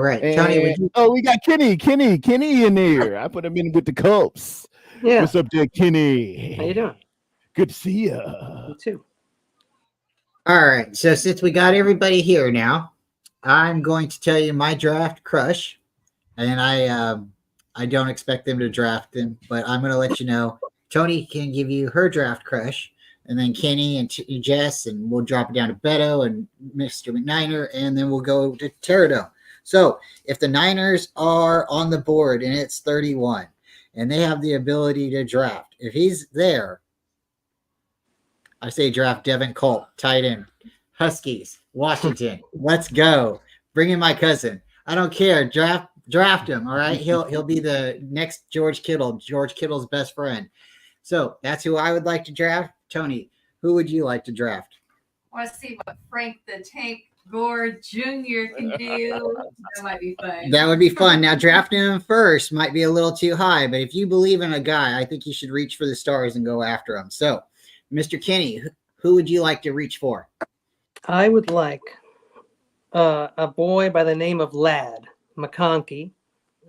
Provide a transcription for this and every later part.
right, Tony, And we got Kenny in there. I put him in with the Culps. Yeah. What's up there, Kenny? How you doing? Good to see You ya. too. All right, so since we got everybody here now, I'm going to tell you my draft crush, and I don't expect them to draft him, but I'm going to let you know. Tony can give you her draft crush, and then Kenny and Jess, and we'll drop it down to Beto and Mr. McNiner, and then we'll go to Tarrerdome. So if the Niners are on the board and it's 31, and they have the ability to draft, if he's there, I say draft Devin Culp, tight end, Huskies, Washington. Let's go. Bring in my cousin. I don't care. Draft him. All right. He'll be the next George Kittle, George Kittle's best friend. So that's who I would like to draft. Tony, who would you like to draft? I want to see what Frank the Tank Gore Jr. can do. That might be fun. That would be fun. Now, drafting him first might be a little too high, but if you believe in a guy, I think you should reach for the stars and go after him. So, Mr. Kenny, who would you like to reach for? I would like a boy by the name of Ladd McConkey.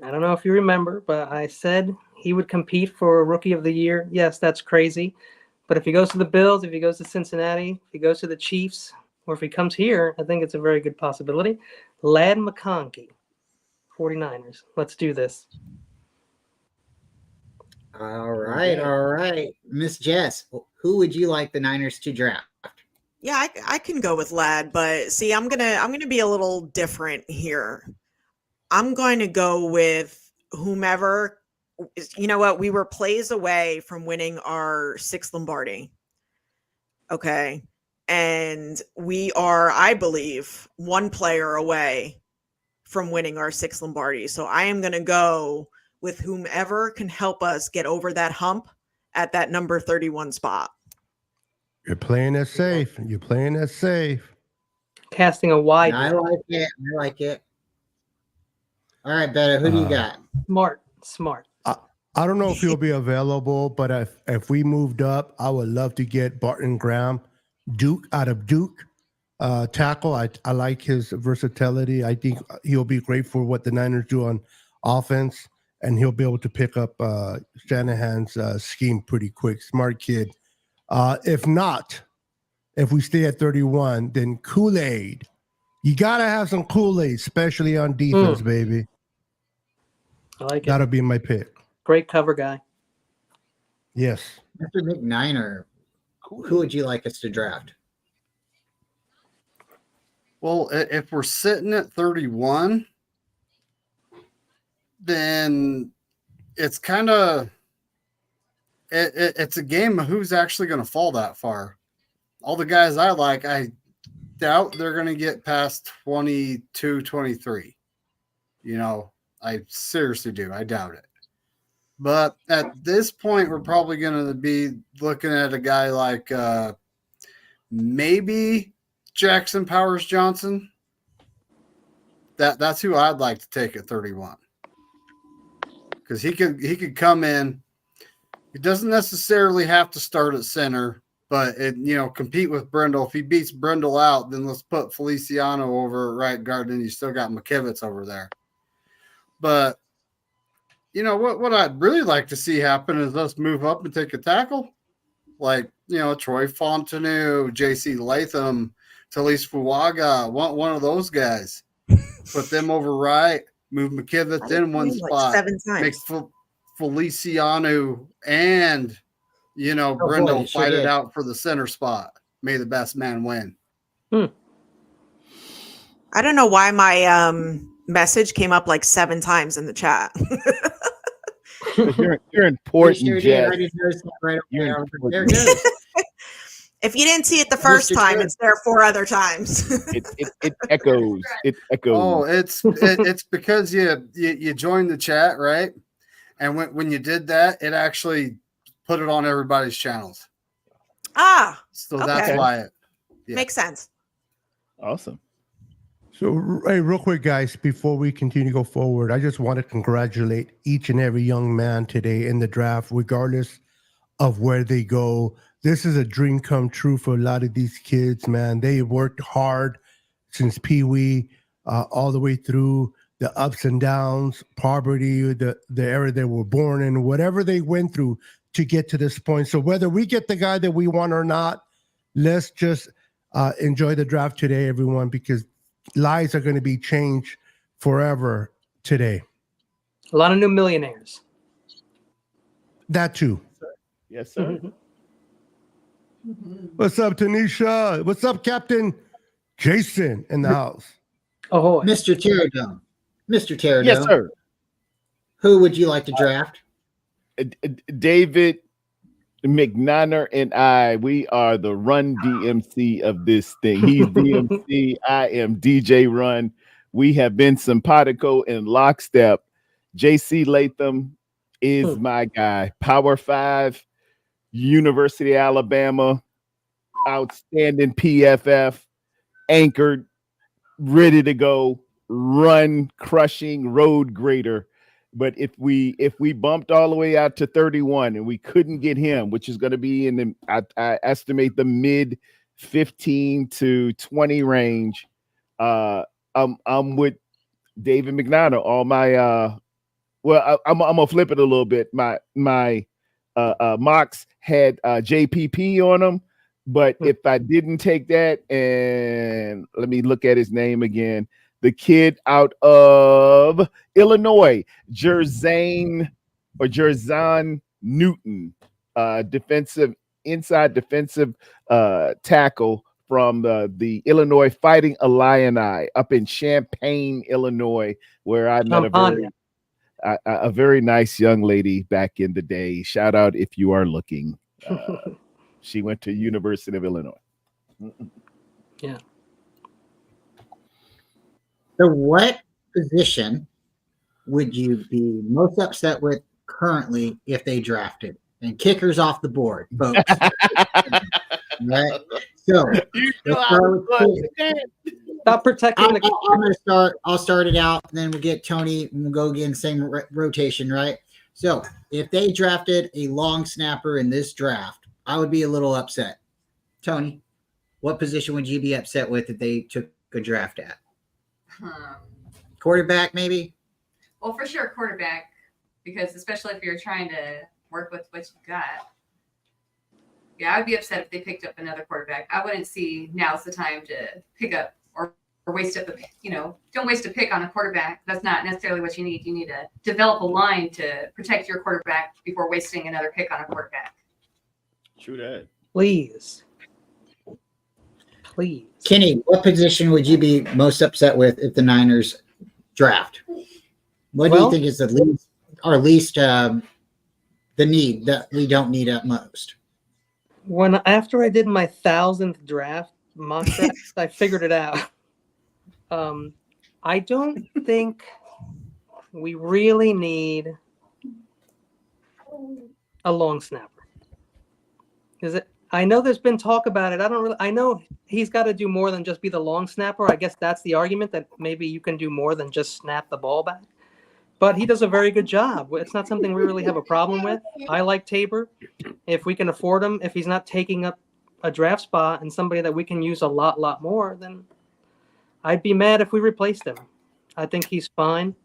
I don't know if you remember, but I said he would compete for Rookie of the Year. Yes, that's crazy. But if he goes to the Bills, if he goes to Cincinnati, if he goes to the Chiefs, or if he comes here, I think it's a very good possibility. Ladd McConkey, 49ers. Let's do this. All right. Miss Jess, who would you like the Niners to draft? Yeah, I can go with Ladd, but see, I'm gonna be a little different here. I'm going to go with whomever. You know what? We were plays away from winning our 6th Lombardi. Okay. And we are, I believe, one player away from winning our 6th Lombardi. So I am going to go with whomever can help us get over that hump at that number 31 spot. You're playing it safe. You're playing it safe. Casting a wide. I like it. All right, Beto, who do you got? Smart. I don't know if he'll be available, but if we moved up, I would love to get Barton Graham, Duke out of Duke. Tackle. I like his versatility. I think he'll be great for what the Niners do on offense, and he'll be able to pick up Shanahan's scheme pretty quick. Smart kid. If not, if we stay at 31, then Kool-Aid. You got to have some Kool-Aid, especially on defense, baby. I like it. That'll be my pick. Great cover guy. Yes. Mr. McNiner, who would you like us to draft? Well, if we're sitting at 31, then it's kind of it's a game of who's actually going to fall that far. All the guys I like, I doubt they're going to get past 22, 23. You know, I seriously do. I doubt it. But at this point, we're probably going to be looking at a guy like maybe Jackson Powers Johnson. That's who I'd like to take at 31. Because he could come in. He doesn't necessarily have to start at center, but compete with Brindle. If he beats Brindle out, then let's put Feliciano over at right guard, and you still got McKivitz over there. But what I'd really like to see happen is us move up and take a tackle, like Troy Fontenot, J.C. Latham, Talise Fuaga, one of those guys. Put them over right, move McKivitz in one spot, 7 times. make Feliciano and Brindle fight it out for the center spot. May the best man win. I don't know why my message came up like 7 times in the chat. You're important, Jess. You're important. There it is. If you didn't see it the first time, it's there 4 other times. It echoes. It echoes. Oh, it's because you joined the chat, right? And when you did that, it actually put it on everybody's channels. So okay. That's why makes sense. Awesome. So, hey, real quick, guys, before we continue to go forward, I just want to congratulate each and every young man today in the draft, regardless of where they go. This is a dream come true for a lot of these kids, man. They worked hard since Pee Wee all the way through. the ups and downs, poverty, the era they were born in, whatever they went through to get to this point. So whether we get the guy that we want or not, let's just enjoy the draft today, everyone, because lives are going to be changed forever today. A lot of new millionaires. That too. Yes, sir. What's up, Tanisha? What's up, Captain Jason in the house? Ahoy. Mr. Tarrerdome. Mr. Tarrerdome. Yes, sir. Who would you like to draft? David McNiner and I, we are the Run DMC of this thing. He's DMC, I am DJ Run. We have been simpatico in lockstep. JC Latham is my guy. Power 5, University of Alabama, outstanding PFF, anchored, ready to go, run, crushing, road grader. But if we bumped all the way out to 31 and we couldn't get him, which is going to be in the I estimate the mid 15 to 20 range, I'm with David McNiner. All my I'm gonna flip it a little bit. My mocks had JPP on them, but if I didn't take that, and let me look at his name again, the kid out of Illinois, Jerzan Newton, inside defensive tackle from the Illinois Fighting Illini up in Champaign, Illinois, where I met a very nice young lady back in the day. Shout out if you are looking. She went to University of Illinois. Yeah. So what position would you be most upset with currently if they drafted? And kickers off the board, folks. Right? So Stop protecting the kicker. I'm gonna start. I'll start it out, and then we'll get Tony, and we'll go again, same rotation, right? So if they drafted a long snapper in this draft, I would be a little upset. Tony, what position would you be upset with if they took a draft at? Quarterback, maybe? Well, for sure, quarterback, because especially if you're trying to work with what you've got. Yeah, I would be upset if they picked up another quarterback. I wouldn't see now's the time to pick up or waste up don't waste a pick on a quarterback. That's not necessarily what you need. You need to develop a line to protect your quarterback before wasting another pick on a quarterback. True that. Please. Kenny, what position would you be most upset with if the Niners draft? What do you think is the least the need that we don't need at most? After I did my 1,000th draft mock draft, I figured it out. I don't think we really need a long snapper. I know there's been talk about it. I know he's got to do more than just be the long snapper. I guess that's the argument, that maybe you can do more than just snap the ball back. But he does a very good job. It's not something we really have a problem with. I like Tabor. If we can afford him, if he's not taking up a draft spot and somebody that we can use a lot more, then I'd be mad if we replaced him. I think he's fine.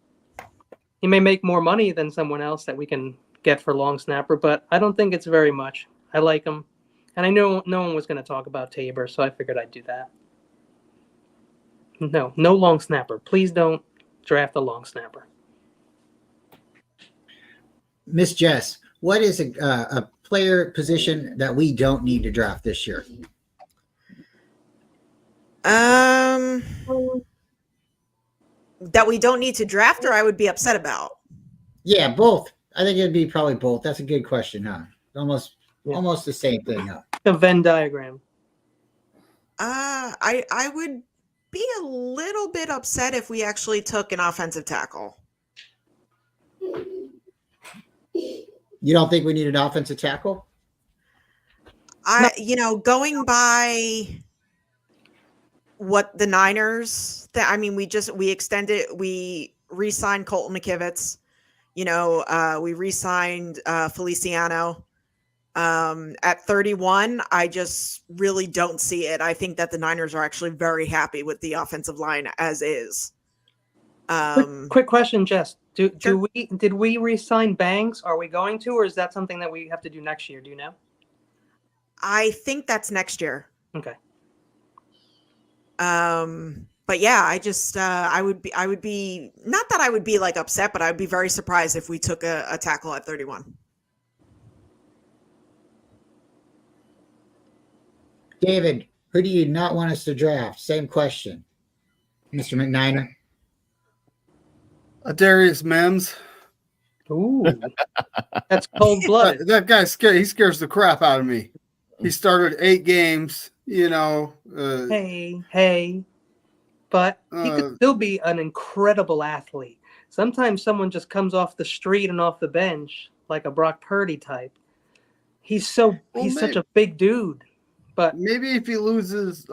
He may make more money than someone else that we can get for long snapper, but I don't think it's very much. I like him. And I know no one was going to talk about Tabor, so I figured I'd do that. No long snapper. Please don't draft a long snapper. Miss Jess, what is a player position that we don't need to draft this year? That we don't need to draft, or I would be upset about? Yeah, both. I think it'd be probably both. That's a good question, huh? Almost the same thing, huh? The Venn diagram. I would be a little bit upset if we actually took an offensive tackle. You don't think we need an offensive tackle? Going by what the Niners, we extended, we re-signed Colton McKivitz, we re-signed Feliciano. At 31, I just really don't see it. I think that the Niners are actually very happy with the offensive line as is. Quick question, Jess. Sure. Did we re-sign Banks? Are we going to, or is that something that we have to do next year? Do you know? I think that's next year. Okay. But yeah, I would be not that I would be like upset, but I would be very surprised if we took a tackle at 31. David, who do you not want us to draft? Same question, Mr. McNiner. Darius Mims. Ooh, that's cold blooded. That guy he scares the crap out of me. He started 8 games. Hey, but he could still be an incredible athlete. Sometimes someone just comes off the street and off the bench like a Brock Purdy type. He's such a big dude. But maybe if he loses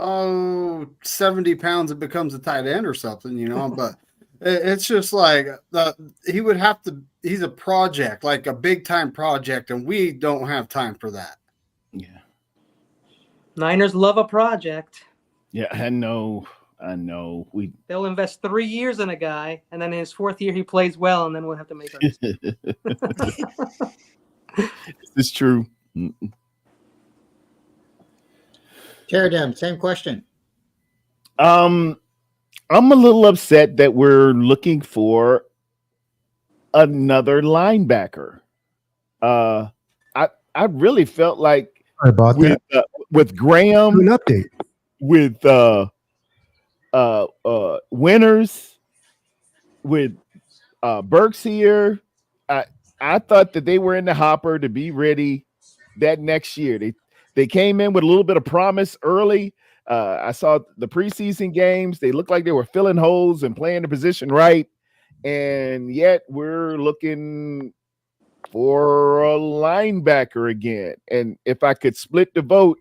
70 pounds, it becomes a tight end or something, But it's just like he would have to. He's a project, like a big time project, and we don't have time for that. Yeah. Niners love a project. Yeah, I know. They'll invest 3 years in a guy, and then in his 4th year he plays well, and then we'll have to make our decision. It's true. Tarrerdome, same question. I'm a little upset that we're looking for another linebacker. I really felt like about with Graham, an update with Winters, with Burks here. I thought that they were in the hopper to be ready that next year. They came in with a little bit of promise early. I saw the preseason games. They looked like they were filling holes and playing the position right. And yet we're looking for a linebacker again. And if I could split the vote,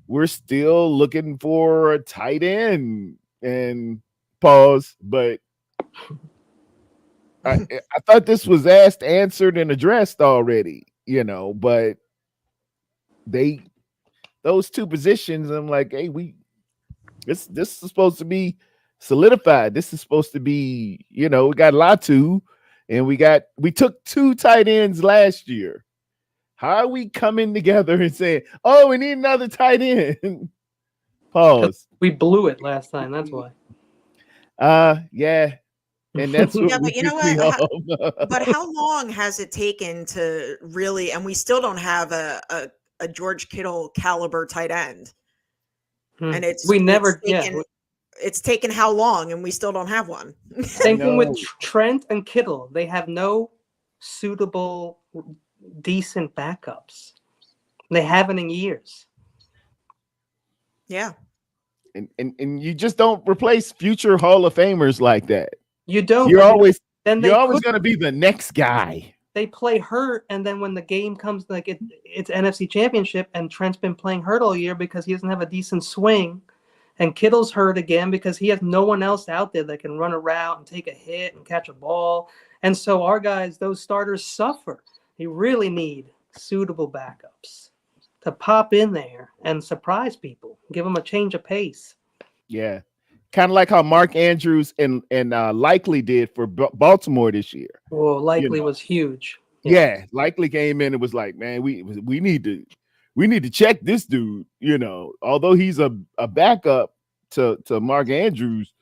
we're still looking for a tight end. And pause. But I thought this was asked, answered, and addressed already, but those 2 positions, I'm like, hey, this is supposed to be solidified. This is supposed to be, we got Latu, and we took 2 tight ends last year. How are we coming together and saying, oh, we need another tight end? Pause. We blew it last time. That's why. Yeah. And that's what but you know what? But how long has it taken to really? And we still don't have a George Kittle caliber tight end. And it's taken how long, and we still don't have one. Same thing with Trent and Kittle. They have no suitable, decent backups. They haven't in years. Yeah. And you just don't replace future Hall of Famers like that. You don't. You're always going to be the next guy. They play hurt, and then when the game comes, like it's NFC Championship, and Trent's been playing hurt all year because he doesn't have a decent swing, and Kittle's hurt again because he has no one else out there that can run a route and take a hit and catch a ball. And so our guys, those starters, suffer. They really need suitable backups to pop in there and surprise people, give them a change of pace. Yeah. Kind of like how Mark Andrews and Likely did for Baltimore this year. Well, Likely was huge. Yeah, Likely came in and was like, man, we need to check this dude. Although he's a backup to Mark Andrews,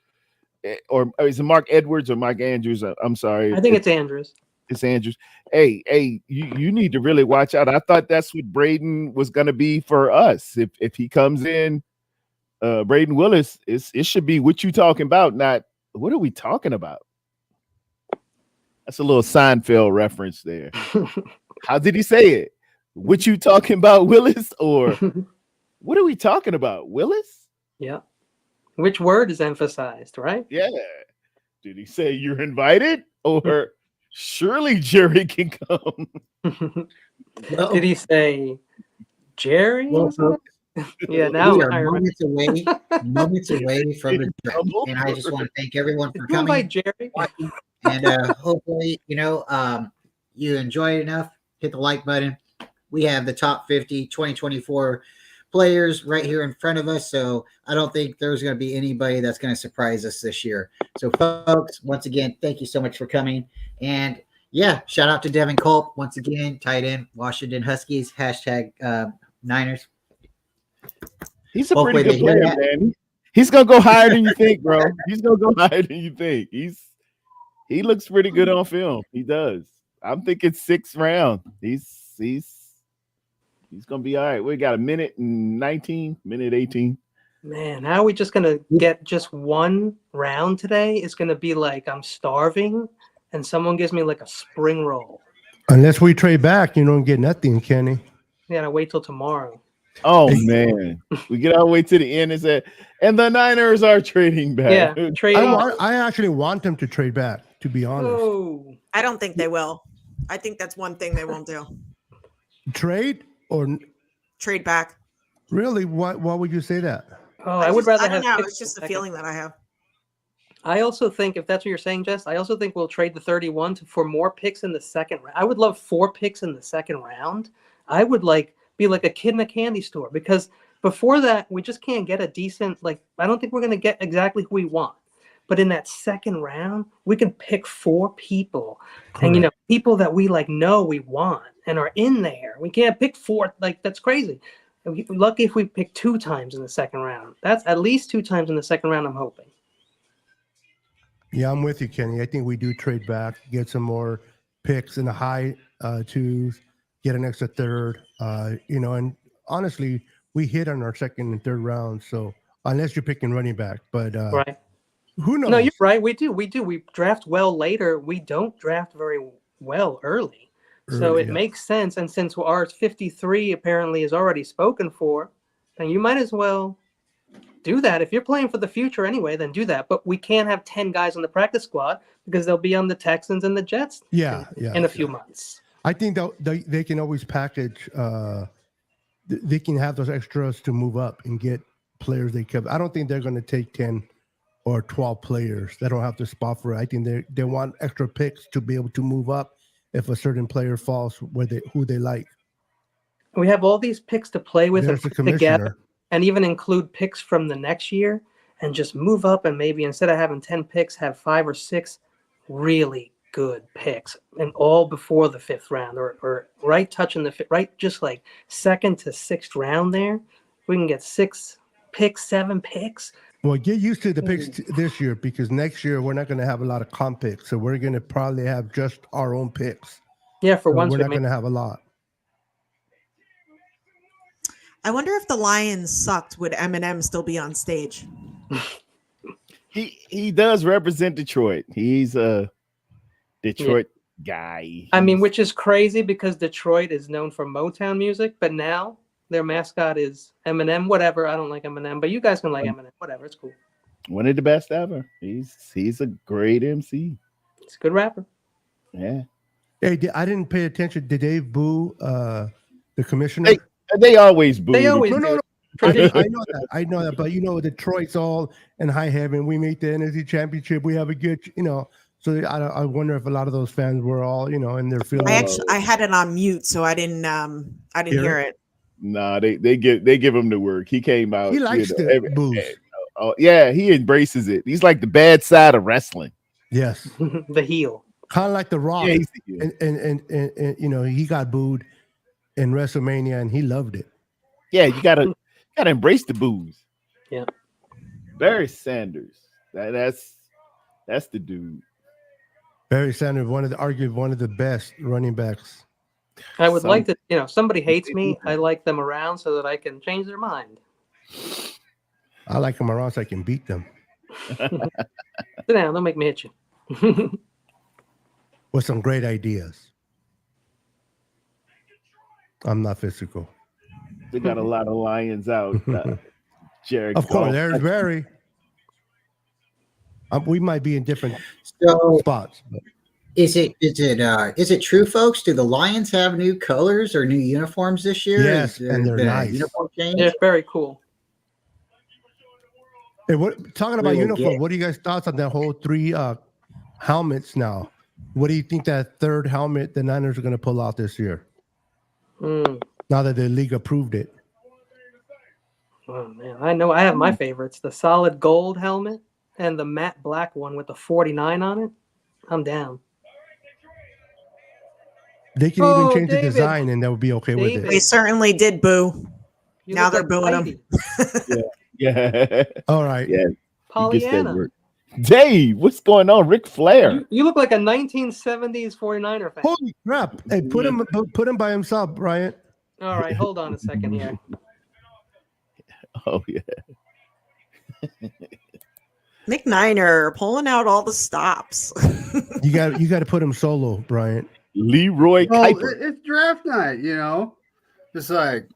or is it Mark Edwards or Mark Andrews? I'm sorry, I think it's Andrews. It's Andrews. Hey, you need to really watch out. I thought that's what Braden was going to be for us. If he comes in. Braden Willis, it should be what you talking about, not what are we talking about? That's a little Seinfeld reference there. How did he say it? What you talking about, Willis? Or what are we talking about, Willis? Yeah. Which word is emphasized, right? Yeah. Did he say you're invited? Or surely Jerry can come? Did he say Jerry? Yeah, now we are moments away from the draft, and I just want to thank everyone for coming. Jerry. And hopefully, you enjoyed enough. Hit the like button. We have the top 50 2024 players right here in front of us. So I don't think there's going to be anybody that's going to surprise us this year. So, folks, once again, thank you so much for coming. And yeah, shout out to Devin Culp once again, tight end, Washington Huskies, hashtag Niners. He's a Hopefully pretty they good hear player, that. man. He's gonna go higher than you think, bro. He's gonna go higher than you think. He looks pretty good on film. He does. I'm thinking 6th round. He's gonna be all right. We got a minute and 19, minute 18. Man, how are we just gonna get just one round today? It's gonna be like I'm starving, and someone gives me like a spring roll. Unless we trade back, you don't get nothing, Kenny. You gotta wait till tomorrow. Oh man, we get all the way to the end and say, and the Niners are trading back. Yeah, trade. I actually want them to trade back, to be honest. Oh, I don't think they will. I think that's one thing they won't do. Trade or Trade back. really? Why would you say that? oh, I would rather I don't have. know. picks It's just in a the feeling second. that I have. I also think if that's what you're saying, Jess, I also think we'll trade the 31 for more picks in the second round. I would love 4 picks in the second round. I would be like a kid in a candy store because before that we just can't get a decent I don't think we're going to get exactly who we want. But in that second round, we can pick 4 people. Correct. And people that we know we want and are in there. We can't pick 4 that's crazy. Lucky if we pick 2 times in the second round. That's at least 2 times in the second round, I'm hoping. Yeah, I'm with you, Kenny. I think we do trade back, get some more picks in the high 2s, get an extra 3rd. And honestly, we hit on our 2nd and 3rd round. So unless you're picking running back, but Right. who knows? No, you're right. We do. We draft well later. We don't draft very well early. So it makes sense. And since our 53 apparently is already spoken for, then you might as well do that. If you're playing for the future anyway, then do that. But we can't have 10 guys on the practice squad because they'll be on the Texans and the Jets in a few months. I think they can always package. They can have those extras to move up and get players they kept. I don't think they're going to take 10 or 12 players. They don't have the spot for it. I think they want extra picks to be able to move up if a certain player falls who they like. We have all these picks to play with There's and the put together, commissioner. and even include picks from the next year and just move up and maybe instead of having 10 picks, have 5 or 6 really good picks and all before the 5th round or right touching the right, just like 2nd to 6th round there. We can get 6 picks, 7 picks. Well, get used to the picks this year because next year we're not going to have a lot of comp picks. So we're going to probably have just our own picks. Yeah, for So once we're not going to have a lot. I wonder if the Lions sucked, would Eminem still be on stage? He does represent Detroit. He's a Detroit guy. I mean, which is crazy because Detroit is known for Motown music, but now their mascot is Eminem. Whatever, I don't like Eminem, but you guys can like Eminem. Whatever, it's cool. One of the best ever. He's a great MC. He's a good rapper. Yeah. Hey, I didn't pay attention. Did they boo the commissioner? They always boo. They always No. do. I know that. But Detroit's all in high heaven. We make the NFC Championship. We have a good, So I wonder if a lot of those fans were all, in their feelings. I had it on mute, so I didn't hear it. Nah, they give him the work. He came out. He likes the booze. Oh yeah, he embraces it. He's like the bad side of wrestling. Yes, the heel. Kind of like The Rock. Yeah, he's the heel. And he got booed in WrestleMania, and he loved it. Yeah, you gotta embrace the booze. Yeah. Barry Sanders. That's the dude. Barry Sanders, one of the best running backs. I would like to, if somebody hates me, I like them around so that I can change their mind. I like them around so I can beat them. Sit down, don't make me hit you. With some great ideas. I'm not physical. They got a lot of lions out. Jared Of course, Goff. there's Barry. We might be in different spots. But. Is it true, folks? Do the Lions have new colors or new uniforms this year? Yes, and they're nice. Uniform change? It's very cool. Hey, talking about uniform, get. what are you guys' thoughts on that whole 3 helmets now? What do you think that 3rd helmet the Niners are going to pull out this year? Now that the league approved it. Oh man, I know. I have my favorites: the solid gold helmet and the matte black one with the 49 on it. I'm down. They can even Oh, change the David. design, and that would be okay with David. it. They certainly did, boo. You Now look they're like booing him. Heidi. Yeah. All right. Yeah. He gets that Pollyanna. work. Dave, what's going on? Ric Flair. You look like a 1970s 49er fan. Holy crap! Hey, put him by himself, Bryant. All right, hold on a second here. Oh, yeah. McNiner pulling out all the stops. You got to put him solo, Bryant. Leroy Well, Kuiper. it's draft night, It's like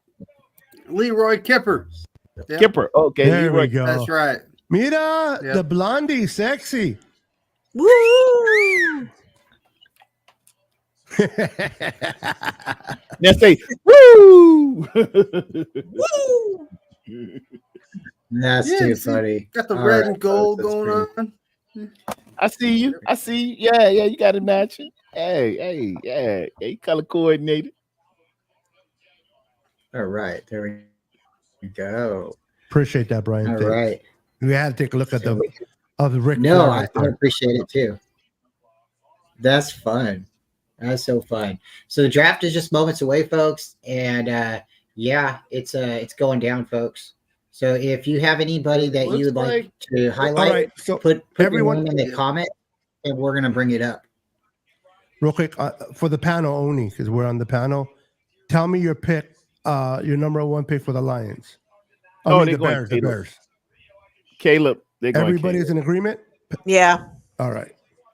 Leroy Kipper. Yep, Kipper. Okay, There Leroy. we go. that's right. Mira, Yep. the blondie, sexy. Woo! Now say, woo! Woo! That's Yeah, too you see, funny. Got the All red right, and gold folks, that's going pretty- on. I see you. I see you. Yeah, you got it matching. Hey, color coordinated. All right, there we go. Appreciate that, Brian. All Thanks. right. We had to take a look at So the we- of the Ric No, Flair I right there. appreciate it too. That's fun. That's so fun. So the draft is just moments away, folks, and yeah, it's going down, folks. So if you have anybody that you would like to highlight, All right, so put everyone- everyone in the comment, and we're gonna bring it up. real quick for the panel only, because we're on the panel. Tell me your pick, your number one pick for the Lions. Oh, the they're going Bears. The Caleb. Bears. Caleb. They're going Everybody's Caleb. in agreement. Yeah. All right.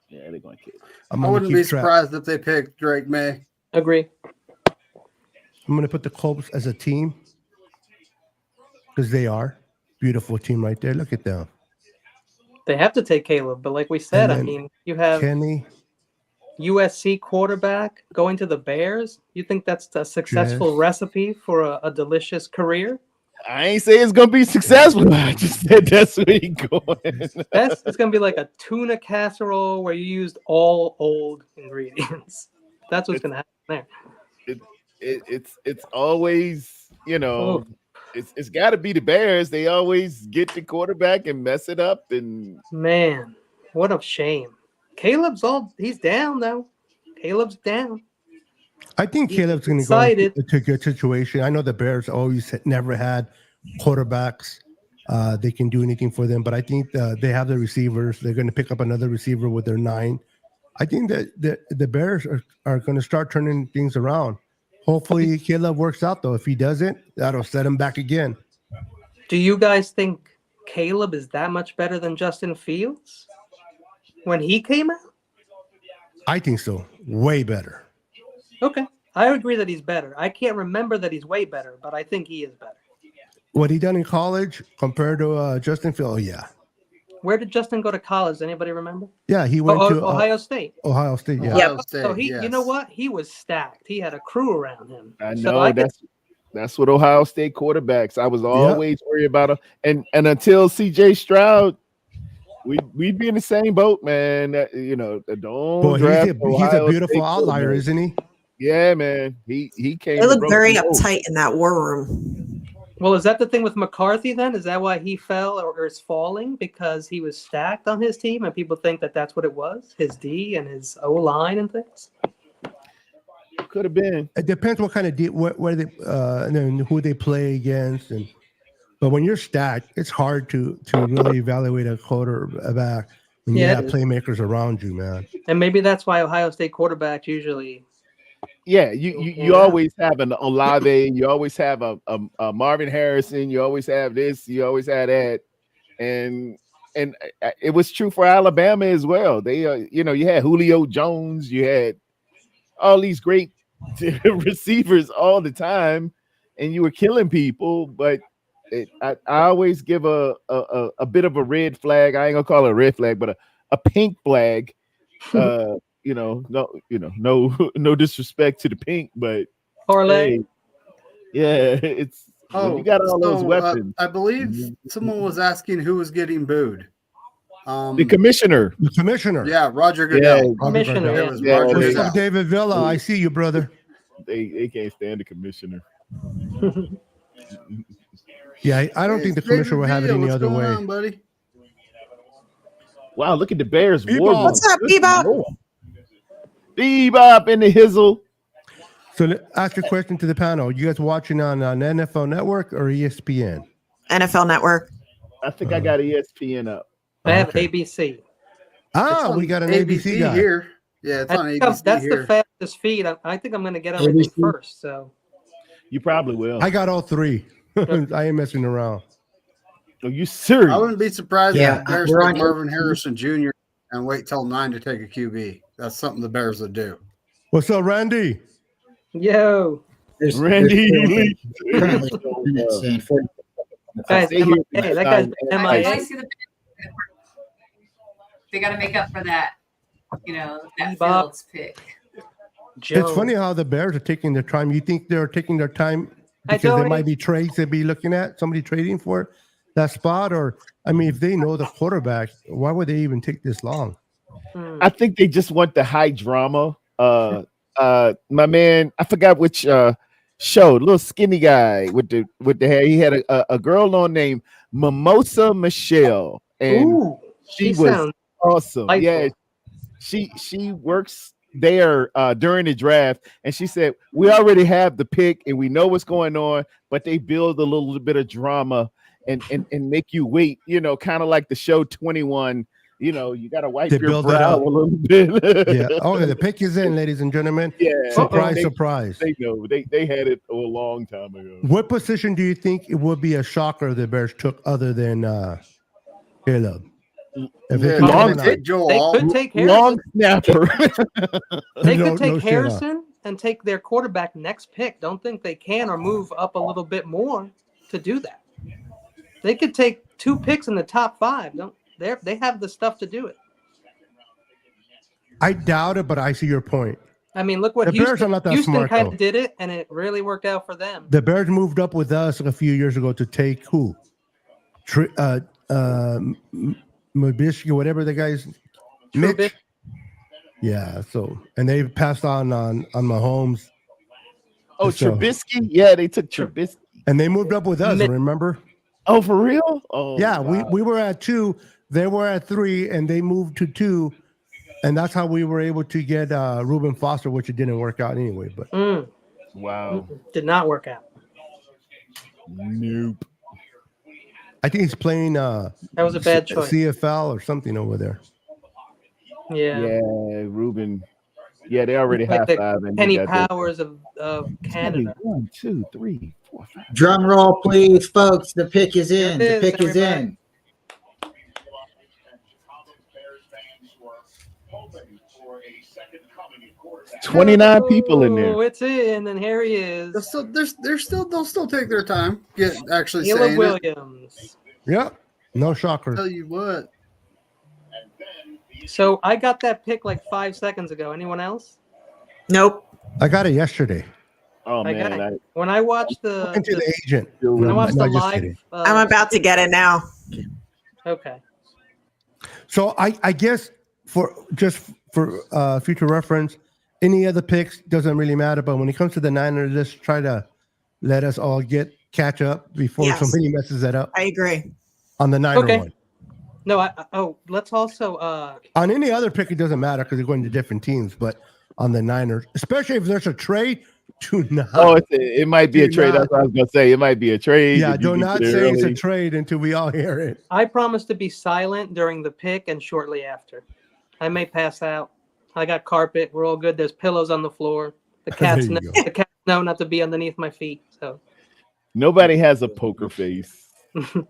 Yeah, they're going Caleb. I'm I gonna wouldn't keep be track. surprised if they picked Drake May. Agree. I'm gonna put the Culps as a team because they are beautiful team right there. Look at them. They have to take Caleb, but like we said, And I then mean, you have Kenny, USC quarterback going to the Bears. You think that's a successful Jess. recipe for a delicious career? I ain't say it's gonna be successful. I just said that's where he going. It's gonna be like a tuna casserole where you used all old ingredients. That's what's gonna happen there. It's always, it's got to be the Bears. They always get the quarterback and mess it up. And Man, what a shame. He's down though. Caleb's down. I think He's Caleb's going to go excited. into a good situation. I know the Bears always never had quarterbacks. They can do anything for them, but I think they have the receivers. They're going to pick up another receiver with their 9. I think that the Bears are going to start turning things around. Hopefully, Caleb works out, though. If he doesn't, that'll set him back again. Do you guys think Caleb is that much better than Justin Fields when he came out? I think so. Way better. Okay. I agree that he's better. I can't remember that he's way better, but I think he is better. What he done in college compared to Justin Fields, oh, yeah. Where did Justin go to college? Does anybody remember? Yeah, he went to Ohio State. Ohio State, yeah. Yep. Ohio State, So he, yes. you know what? He was stacked. He had a crew around him. I So know that's what Ohio State quarterbacks. I was always worried about them. And until CJ Stroud, we'd be in the same boat, man. Don't Boy, draft he's a Ohio beautiful State outlier, quarterbacks. isn't he? Yeah, man. He came. They and look broke very the mold. uptight in that war room. Well, is that the thing with McCarthy then? Is that why he fell or is falling? Because he was stacked on his team and people think that that's what it was? His D and his O-line and things? Could have been. It depends what kind of where they and then who they play against, but when you're stacked, it's hard to really evaluate a quarterback when you Yeah, have it is. playmakers around you, man. And maybe that's why Ohio State quarterbacks usually. Yeah, you Yeah. always have an Olave, you always have a Marvin Harrison, you always have this, you always have that, and it was true for Alabama as well. They you had Julio Jones, you had all these great receivers all the time, and you were killing people. But I always give a bit of a red flag. I ain't gonna call it a red flag, but a pink flag. No disrespect to the pink, but Parlay. hey, yeah, it's when you got all those weapons. I believe someone was asking who was getting booed. The commissioner. The commissioner. Yeah, Roger Goodell. Yeah, Commissioner, It yeah. was Yeah, Roger What's Goodell. up, David Villa? I see you, brother. They can't stand the commissioner. Yeah, I don't think the commissioner will have it any other way. On, buddy? Wow, look at the Bears. Bebop. What's up, Bebop? Bebop in the hizzle. So ask a question to the panel. You guys watching on NFL Network or ESPN? NFL Network. I think I got ESPN up. I have Okay. ABC. We got an ABC guy. here. Yeah, it's on ABC That's here. the fastest feed. I think I'm going to get everything ABC. first. So You probably will. I got all three. I ain't messing around. Are you serious? I wouldn't be surprised Yeah, if the Bears we're pick on Marvin Harrison Jr. and wait till 9 to take a QB. That's something the Bears would do. What's up, Randy? yo, Randy. currently 4 minutes and 40. guys, Stay here. MIA. That guy's I MIA. see they got to make up for that. That Bebop. Fields pick. Joe. It's funny how the Bears are taking their time. You think they're taking their time I because there don't- might be trades they'd be looking at, somebody trading for that spot? Or, I mean, if they know the quarterback, why would they even take this long? Hmm. I think they just want the high drama. My man, I forgot which show, little skinny guy with the hair. He had a girl on named Mimosa Michelle, and Ooh, she he was sounds awesome. delightful. Yeah, she works there during the draft, and she said we already have the pick and we know what's going on, but they build a little bit of drama and make you wait. Kind of like the show 21. You got to wipe They your build it brow up. a little bit. Yeah. Okay, the pick is in, ladies and gentlemen. Yeah. Surprise, They- surprise. They know they had it a long time ago. What position do you think it would be a shocker the Bears took other than Caleb? If Yeah, it's they long could take Joel They Alt. could take Long Harrison. snapper. They No- could take no shit, huh? Harrison and take their quarterback next pick. Don't think they can or move up a little bit more to do that. They could take 2 picks in the top 5. They have the stuff to do it. I doubt it, but I see your point. I mean, look what The Bears are not that Houston smart, kind though. of did it, and it really worked out for them. The Bears moved up with us a few years ago to take who? Mabishki, whatever the guy's Mitch. Trubisky. Yeah, so and they passed on Mahomes. Oh, So- Trubisky? Yeah, they took Trubisky. And they moved up with us, Mitch. remember? Oh, for real? Oh, Yeah, wow. we were at 2, they were at 3, and they moved to 2. And that's how we were able to get Reuben Foster, which it didn't work out anyway. But Wow. Did not work out. Nope. I think he's playing That was a bad choice. CFL or something over there. Yeah. Yeah, Ruben. Yeah, they already Like high the five. And Penny they got Powers of Canada. 1, 2, 3, 4, 5. Drum roll, please, folks. The pick is in. Here it The is, pick is everybody. in. 29 people in there. Oh, it's in, and here he is. They'll still take their time. Actually Caleb saying it. Williams. Yeah, no shocker. Tell you what. So I got that pick like 5 seconds ago. Anyone else? Nope. I got it yesterday. Oh, I got man. it. When I watched Talking to the agent. when I watched No, the just live, kidding. I'm about to get it now. Okay. So I guess for future reference, any other picks doesn't really matter. But when it comes to the Niners, just try to let us all catch up before Yes. somebody messes that up I agree. on the Niner Okay. one. No, let's also On any other pick, it doesn't matter because they're going to different teams. But on the Niners, especially if there's a trade, do not. Oh, it might be a Do trade. not- That's what I was going to say. It might be a trade. yeah, if you do get not there say it's a early. trade until we all hear it. I promise to be silent during the pick and shortly after. I may pass out. I got carpet. We're all good. There's pillows on the floor. The cats There know, you go. the cats know not to be underneath my feet. So Nobody has a poker face.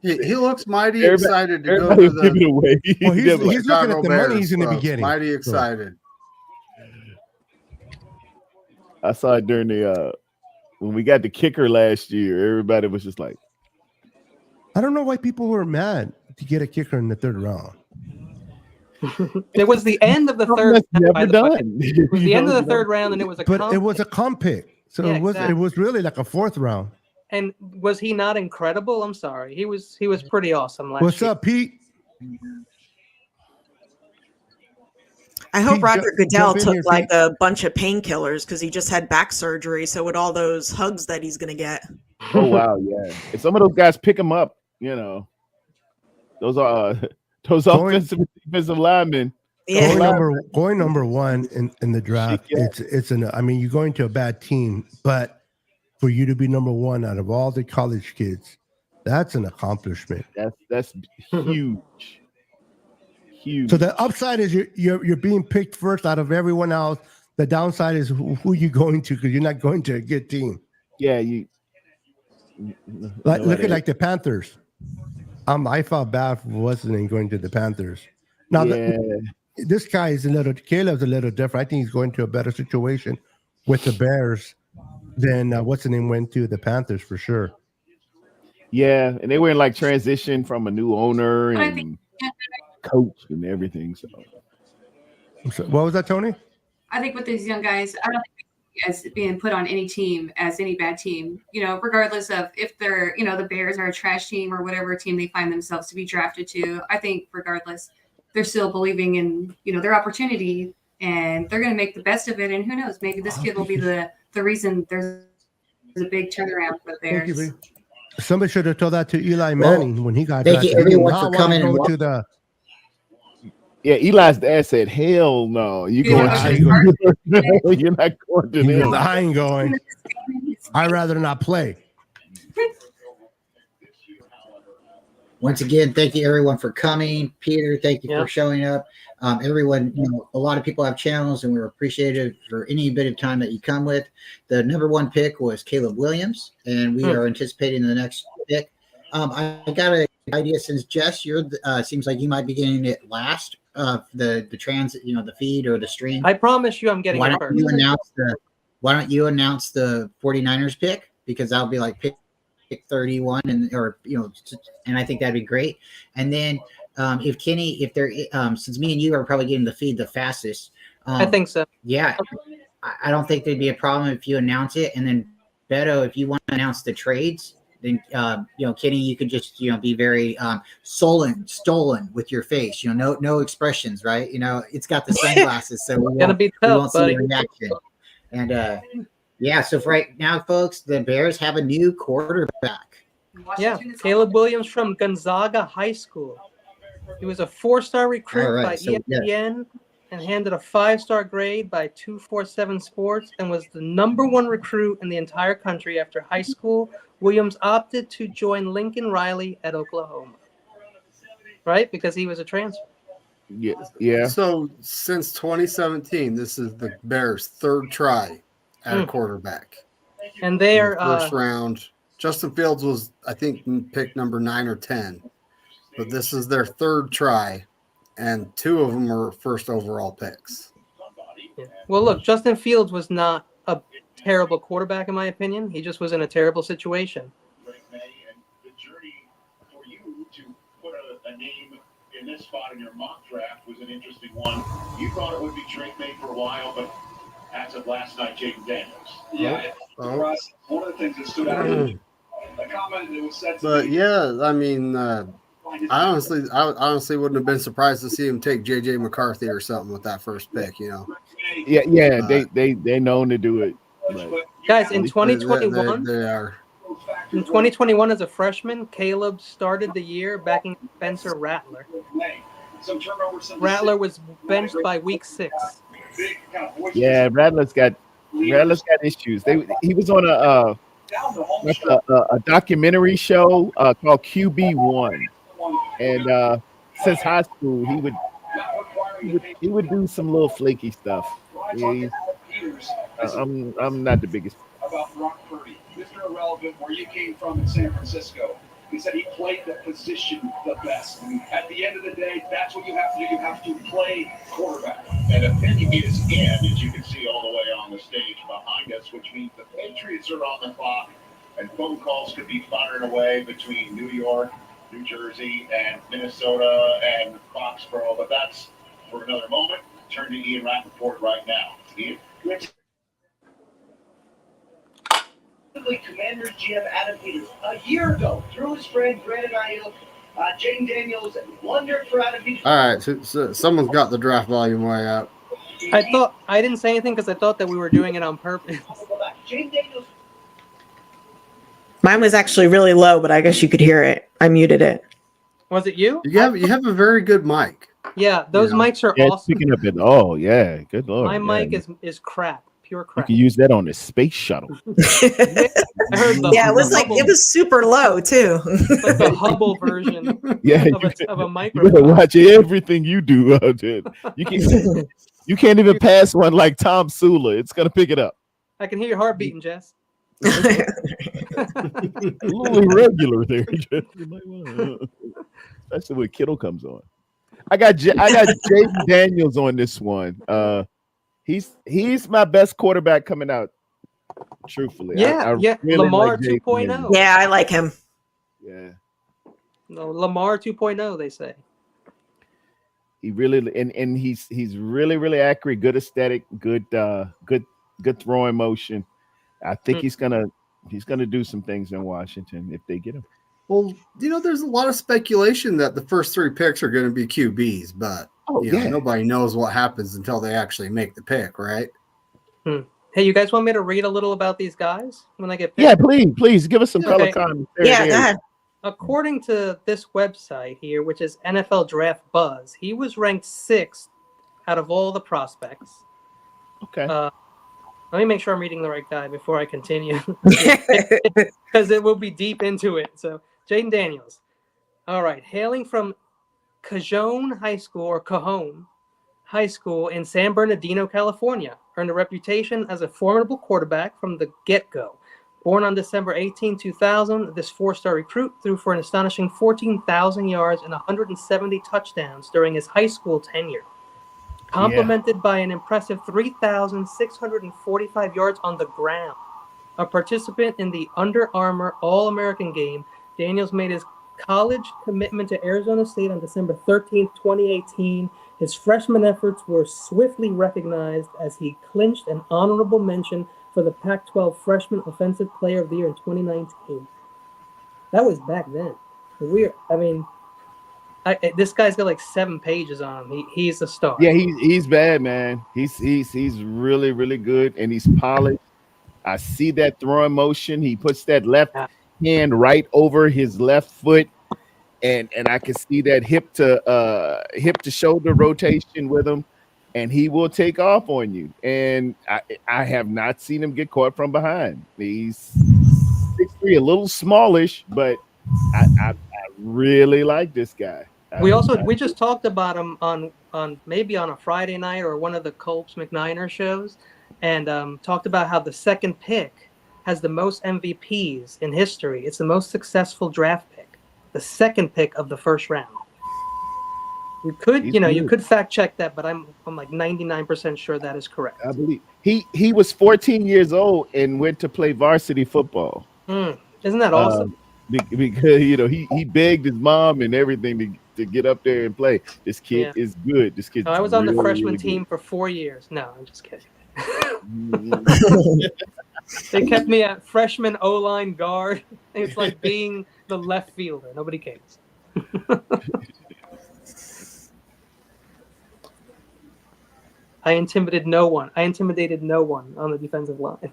He looks mighty Everybody- excited to go Everybody to give it the away. Well, he's They'll be like, looking at Chicago the money Bears he's in the stuff. beginning. Mighty So- excited. I saw it during the when we got the kicker last year. Everybody was just like, I don't know why people were mad to get a kicker in the 3rd round. it was the end of the "Something third. that's by never the way. done." It was the end of the third round, and it was a. But comp it was a pick. comp pick, so Yeah, it was exactly. it was really like a 4th round. And was he not incredible? I'm sorry. He was pretty awesome last What's year. up, Pete? I hope Pete, Roger Goodell jump in took here, like Pete. a bunch of painkillers because he just had back surgery. So with all those hugs that he's gonna get, Oh wow, yeah. And some of those guys pick him up. You know, those are those Going- offensive and defensive linemen. yeah. Going number one in the draft. Yeah. I mean, you're going to a bad team, but for you to be number one out of all the college kids, that's an accomplishment. That's huge. Huge. So the upside is you're being picked first out of everyone else. The downside is who you going to, because you're not going to a good team. Yeah, you Look at like the Panthers. I felt bad for wasn't going to the Panthers. Now this guy is Caleb's a little different. I think he's going to a better situation with the Bears than what's the name went to the Panthers for sure. Yeah, and they were in like transition from a new owner But I and think coach and everything. So what was that, Tony? I think with these young guys, I don't think as being put on any team as any bad team, regardless of if they're, the Bears are a trash team or whatever team they find themselves to be drafted to. I think regardless, they're still believing in, their opportunity, and they're going to make the best of it. And who knows, maybe this kid will be the reason there's a big turnaround for the Bears. Thank you, somebody should have told that to Eli Manning when he got thank you drafted. everyone for coming and to the. yeah, Eli's dad said, "Hell no, you're Yeah, going. You're not going to He them." goes, I ain't going. I'd rather not play. Once again, thank you everyone for coming. Peter, thank you for showing up. Everyone, a lot of people have channels, and we're appreciative for any bit of time that you come with. The number one pick was Caleb Williams, and we are anticipating the next pick. I got an idea, since Jess, you're seems like you might be getting it last. The the feed or the stream. I promise you, I'm getting it first. Why don't you announce the 49ers pick, because that'll be like pick 31, and I think that'd be great. And then if Kenny, since me and you are probably getting the feed the fastest, I think so. Yeah, I don't think there'd be a problem if you announce it. And then Beto, if you want to announce the trades, then Kenny, you could just be very stolen with your face. No expressions, right? It's got the sunglasses, so we won't see the reaction. And so for right now, folks, the Bears have a new quarterback. Caleb Williams from Gonzaga High School. He was a 4-star recruit by ESPN and handed a 5-star grade by 247 Sports, and was the number one recruit in the entire country after high school. Williams opted to join Lincoln Riley at Oklahoma, right? Because he was a transfer. Yeah. So since 2017, this is the Bears' third try at a quarterback. And they are first round. Justin Fields was, I think, pick number 9 or 10, but this is their third try, and 2 of them were first overall picks. Well, look, Justin Fields was not a terrible quarterback, in my opinion. He just was in a terrible situation. A name in this spot in your mock draft was an interesting one. You thought it would be Drake May for a while, but as of last night, Jaden Daniels. Yeah, one of the things that stood out. A comment that was said. But yeah, I mean, I honestly wouldn't have been surprised to see him take JJ McCarthy or something with that first pick. Yeah. They're known to do it. Guys, in 2021, they are. In 2021, as a freshman, Caleb started the year backing Spencer Rattler. Rattler was benched by week 6. Yeah, Rattler's got issues. He was on a documentary show called QB1, and since high school he would do some little flaky stuff. I'm not the biggest. About Brock Purdy, Mr. Irrelevant, where you came from in San Francisco. He said he played the position the best. And at the end of the day, that's what you have to do. You have to play quarterback. And opinion is in, as you can see all the way on the stage behind us, which means the Patriots are on the clock, and phone calls could be firing away between New York, New Jersey, and Minnesota, and Foxborough. But that's for another moment. Turn to Ian Rappaport right now. Ian? Commanders GM Adam Peters a year ago through his friend Brandon Ayuk, Jaden Daniels wondered for Adam Peters. All right, so someone's got the draft volume way up. I didn't say anything because I thought that we were doing it on purpose. James Daniels. Mine was actually really low, but I guess you could hear it. I muted it. Was it you? You have a very good mic. Yeah, those Yeah. mics are Yeah, it's awesome. picking up it. Oh yeah, good lord. My yeah. mic is crap, pure You crap. can use that on the space shuttle. I heard the Yeah, it was like Hubble, it was super low too. like the Hubble version Yeah, of a you better microphone. watch everything you do out there. You can't even pass one like Tom Sula. It's gonna pick it up. I can hear your heart beating, Jess. A little irregular there, especially when Kittle comes on. I got Jaden Daniels on this one. He's my best quarterback coming out. Truthfully, Yeah, I really Lamar like Jaden 2.0. Daniels. Yeah, I like him. Yeah, No, Lamar 2.0, they say. he really and he's really accurate, good aesthetic, good throwing motion. I think he's gonna do some things in Washington if they get him. Well, there's a lot of speculation that the first 3 picks are going to be QBs, but nobody knows what happens until they actually make the pick, right? Hey, you guys want me to read a little about these guys when I get picked? Yeah, please give us some color Okay. commentary. Yeah, go ahead. According to this website here, which is NFL Draft Buzz, he was ranked 6th out of all the prospects. Okay. Let me make sure I'm reading the right guy before I continue, because it will be deep into it. So, Jaden Daniels. All right. Hailing from Cajon High School in San Bernardino, California, earned a reputation as a formidable quarterback from the get-go. Born on December 18, 2000, this 4-star recruit threw for an astonishing 14,000 yards and 170 touchdowns during his high school tenure, complemented by an impressive 3,645 yards on the ground. A participant in the Under Armour All-American game, Daniels made his college commitment to Arizona State on December 13, 2018. His freshman efforts were swiftly recognized as he clinched an honorable mention for the Pac-12 Freshman Offensive Player of the Year in 2019. That was back then. This guy's got like 7 pages on him. He's a star. Yeah, he's bad, man. He's really good, and he's polished. I see that throwing motion. He puts that left hand right over his left foot, and I can see that hip to shoulder rotation with him, and he will take off on you. And I have not seen him get caught from behind. He's 6'3", a little smallish, but I really like this guy. We just talked about him on maybe on a Friday night or one of the Culps McNiner shows, and talked about how the second pick has the most MVPs in history. It's the most successful draft pick, the second pick of the first round. You could, you could fact check that, but I'm like 99% sure that is correct. I believe he was 14 years old and went to play varsity football. Isn't that awesome? Because he begged his mom and everything to get up there and play. This kid is good. This kid. I was on the freshman team for 4 years. No, I'm just kidding. They kept me at freshman O-line guard. It's like being the left fielder. Nobody cares. I intimidated no one on the defensive line.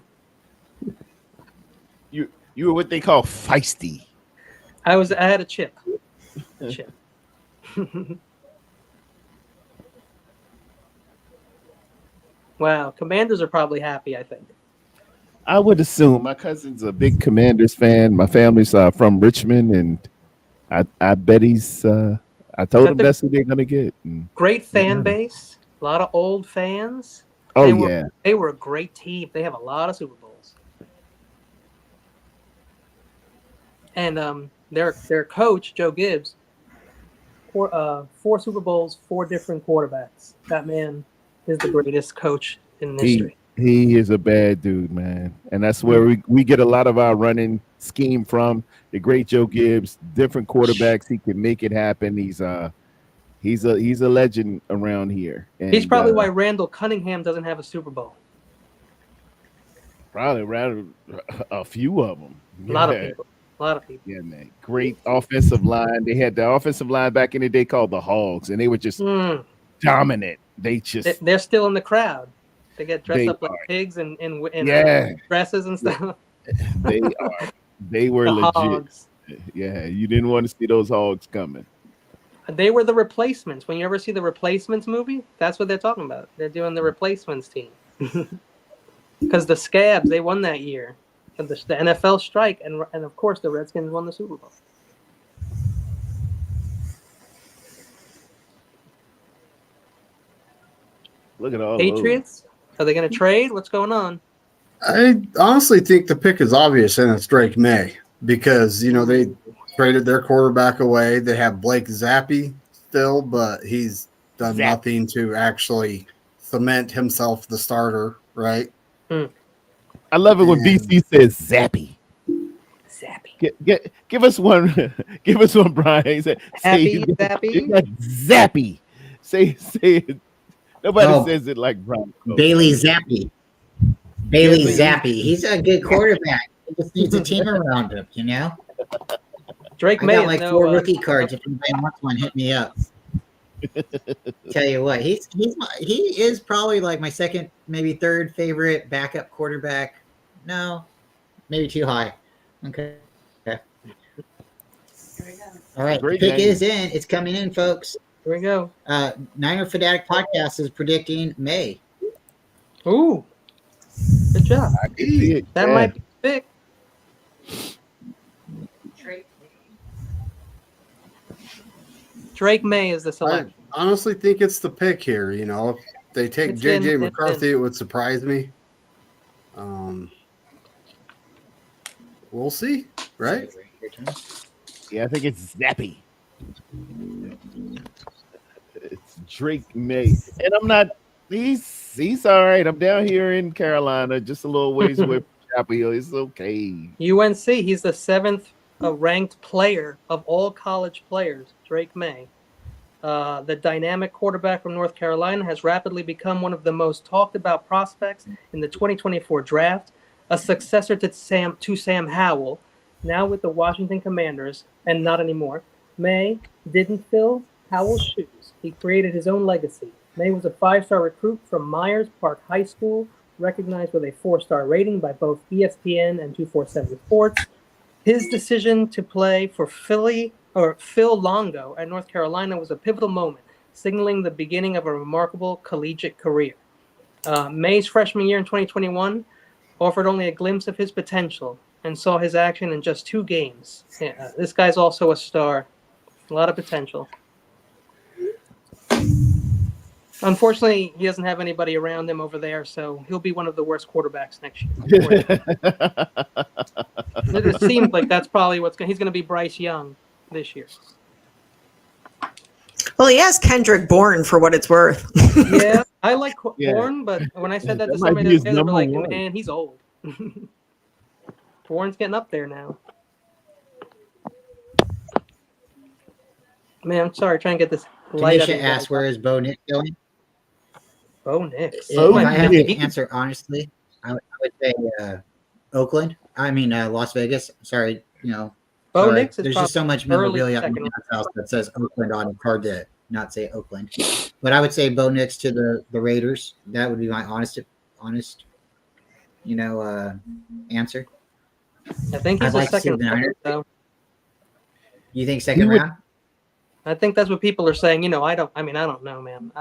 You were what they call feisty. I had a chip. Wow, Commanders are probably happy, I think. I would assume. My cousin's a big Commanders fan. My family's from Richmond, and I bet he's. I told him that's who they're gonna get. Great fan base, a lot of old fans. They were a great team. They have a lot of Super Bowls, and their coach Joe Gibbs, 4 Super Bowls, 4 different quarterbacks. That man is the greatest coach in history. He is a bad dude, man, and that's where we get a lot of our running scheme from. The great Joe Gibbs, different quarterbacks, he can make it happen. He's a legend around here. And he's probably why Randall Cunningham doesn't have a Super Bowl. Probably rather a few of them. A lot of people. Yeah, man. Great offensive line. They had the offensive line back in the day called the Hogs, and they were just dominant. They just They're still in the crowd. They get dressed They up like pigs and yeah, dresses and stuff. they are. They were The legit. hogs. Yeah, you didn't want to see those hogs coming. They were the replacements. When you ever see the Replacements movie, that's what they're talking about. They're doing the Replacements team. Because the Scabs, they won that year. And the NFL strike, and of course the Redskins won the Super Bowl. Look at all Patriots? Are they going to trade? What's going on? I honestly think the pick is obvious, and it's Drake May because they traded their quarterback away. They have Blake Zappi still, but he's done nothing to actually cement himself the starter, right? I love it when BC says Zappy. Zappy. Give us one. Give us one, Brian. He said, Happy Zappy. Like Zappy. Say it. Nobody says it like Brian. Bailey Zappi. Bailey Zappi. He's a good quarterback. He just needs a team around him, Drake I May got is like 4 rookie cards. If anybody wants one, hit me up. Tell you what, he is probably like my second, maybe third favorite backup quarterback. No, maybe too high. Okay. All right, Great the pick name. is in. It's coming in, folks. Here we go. Niner Fanatic Podcast is predicting May. Ooh. Good job. I can see it. That Yeah. might be big. Drake May is the I selection. honestly think it's the pick here. If they take It's JJ in. McCarthy, it would surprise me. We'll see, right? Yeah, I think it's Zappy. It's Drake May, and I'm not. He's all right. I'm down here in Carolina, just a little ways away from Chapel Hill. It's okay. UNC, he's the 7th ranked player of all college players, Drake May. The dynamic quarterback from North Carolina has rapidly become one of the most talked about prospects in the 2024 draft, a successor to Sam Howell, now with the Washington Commanders, and not anymore. May didn't fill Howell's shoes. He created his own legacy. May was a 5-star recruit from Myers Park High School, recognized with a 4-star rating by both ESPN and 247 Sports. His decision to play for Phil Longo at North Carolina was a pivotal moment, signaling the beginning of a remarkable collegiate career. May's freshman year in 2021 offered only a glimpse of his potential and saw his action in just 2 games. This guy's also a star. A lot of potential. Unfortunately, he doesn't have anybody around him over there, so he'll be one of the worst quarterbacks next year. It seems like that's probably he's going to be Bryce Young this year. Well, he has Kendrick Bourne for what it's worth. Yeah, I like Bourne, but when I said that to somebody, they were like, man, he's old. Bourne's getting up there now. Man, I'm sorry, trying to get this light. Tanisha asks, where is Bo Nix going? Bo Nix. If I have to answer honestly, I would say Oakland. I mean Las Vegas. Sorry, Bo Nix is there's just so much memorabilia at my house that says Oakland on it. Hard to not say Oakland. But I would say Bo Nix to the Raiders. That would be my honest, answer. I think he's a second round, though. You think second round? I think that's what people are saying. I don't know, man.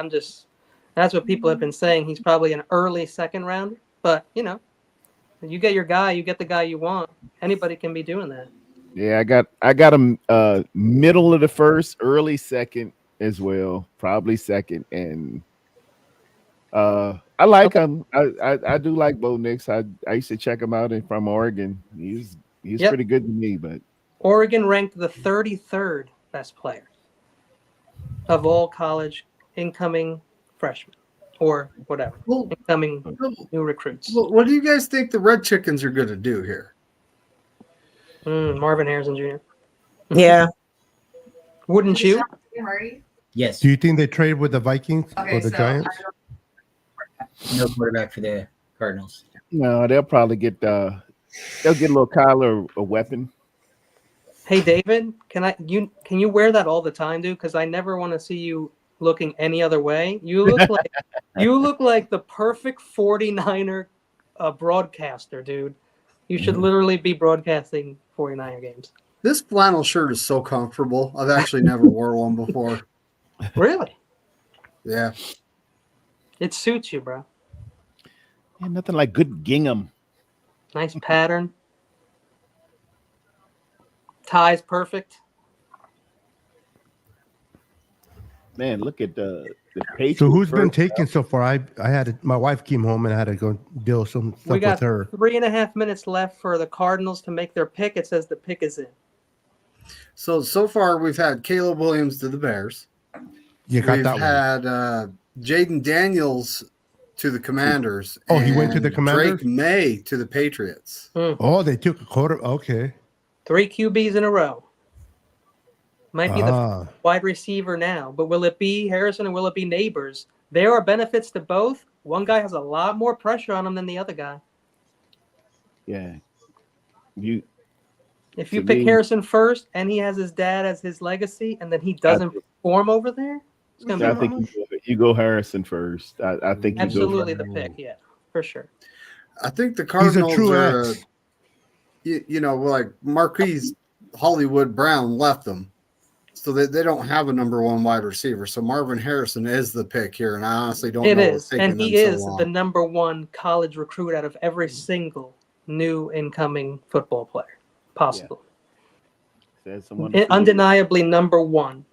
That's what people have been saying. He's probably an early second rounder, but you get your guy, you get the guy you want. Anybody can be doing that. Yeah, I got him middle of the first, early second as well, probably second, and I like him. I do like Bo Nix. I used to check him out from Oregon. He's pretty good to me, but Oregon ranked the 33rd best player of all college incoming freshmen or whatever, incoming new recruits. What do you guys think the Red Chickens are going to do here? Marvin Harrison Jr. Yeah. Wouldn't you? Yes. Do you think they trade with the Vikings or the Giants? No quarterback for the Cardinals. No, they'll probably get a little Kyler a weapon. Hey David, can you wear that all the time, dude? Because I never want to see you looking any other way. You look like the perfect 49er broadcaster, dude. You should literally be broadcasting 49er games. This flannel shirt is so comfortable. I've actually never wore one before. Really? Yeah. It suits you, bro. Yeah, nothing like good gingham. Nice pattern. Tie's perfect. Man, look at the Patriots. So who's been first. taken so far? I had my wife came home and I had to go deal some stuff We got with her. 3.5 minutes left for the Cardinals to make their pick. It says the pick is in. So far we've had Caleb Williams to the Bears. You got We've that one. had Jaden Daniels to the Commanders. Oh, he went to the and Commanders? Drake May to the Patriots. Oh, they took a quarter. Okay. 3 QBs in a row. Might be the Ah. wide receiver now, but will it be Harrison or will it be Neighbors? There are benefits to both. One guy has a lot more pressure on him than the other guy. Yeah. If you To pick me- Harrison first and he has his dad as his legacy and then he doesn't perform over there, it's going I to be think you go Harrison first. I think you absolutely go the pick. Yeah, for sure. I think the He's a Cardinals true are, X. like Marquise Hollywood Brown left them. So they don't have a number one wide receiver. So Marvin Harrison is the pick here. And I honestly don't It know is. what's taking And he them is so long. the number one college recruit out of every single new incoming football player possible. Says someone Undeniably number one.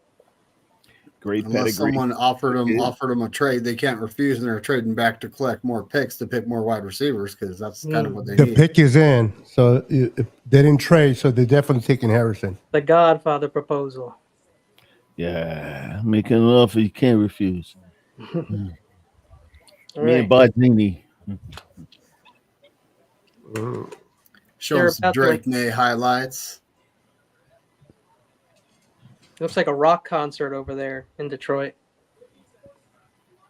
great Unless pedigree. someone offered them a trade, they can't refuse, and they're trading back to collect more picks to pick more wide receivers because that's kind of what they The need. pick is in. So if they didn't trade, so they're definitely taking Harrison. The Godfather proposal. Yeah, making an offer you can't refuse. All Me right. and Bardini. Showing They're some about to, Drake May highlights. Looks like a rock concert over there in Detroit.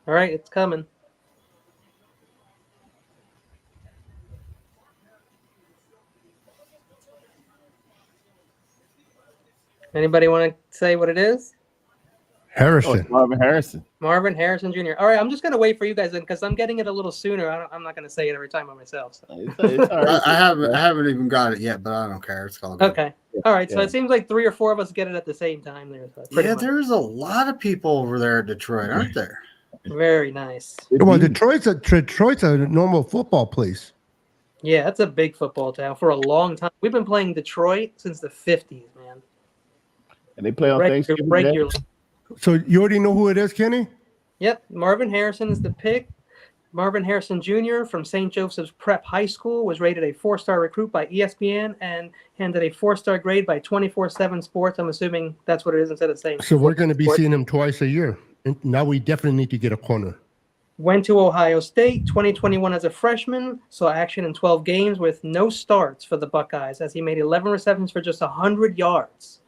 All right, it's coming. Anybody want to say what it is? Oh, Harrison. it's Marvin Harrison. Marvin Harrison Jr. All right, I'm just going to wait for you guys because I'm getting it a little sooner. I'm not going to say it every time by myself. So. It's all right. I haven't even got it yet, but I don't care. It's all good. Okay. All right. So Yeah. it seems like 3 or 4 of us get it at the same time there. So pretty Yeah, much. there's a lot of people over there at Detroit, aren't there? Very nice. Well, Detroit's a normal football place. Yeah, that's a big football town for a long time. We've been playing Detroit since the 50s, man. And they play on Thanksgiving Day. Regularly. So you already know who it is, Kenny? Yep, Marvin Harrison is the pick. Marvin Harrison Jr. from St. Joseph's Prep High School was rated a 4-star recruit by ESPN and handed a 4-star grade by 24/7 Sports. I'm assuming that's what it is instead of saying. So we're going to be Sports. seeing him twice a year. And now we definitely need to get a corner. Went to Ohio State 2021 as a freshman, saw action in 12 games with no starts for the Buckeyes as he made 11 receptions for just 100 yards.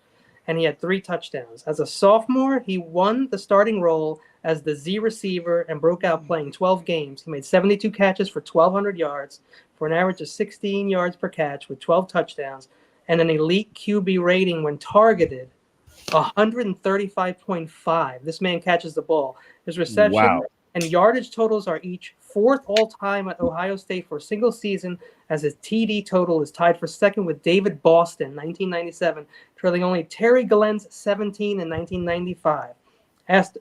And he had 3 touchdowns. As a sophomore, he won the starting role as the Z receiver and broke out playing 12 games. He made 72 catches for 1,200 yards for an average of 16 yards per catch with 12 touchdowns and an elite QB rating when targeted, 135.5. This man catches the ball. His reception and yardage totals are each 4th all-time at Ohio State for a single season, as his TD total is tied for second with David Boston, 1997, trailing only Terry Glenn's 17 in 1995.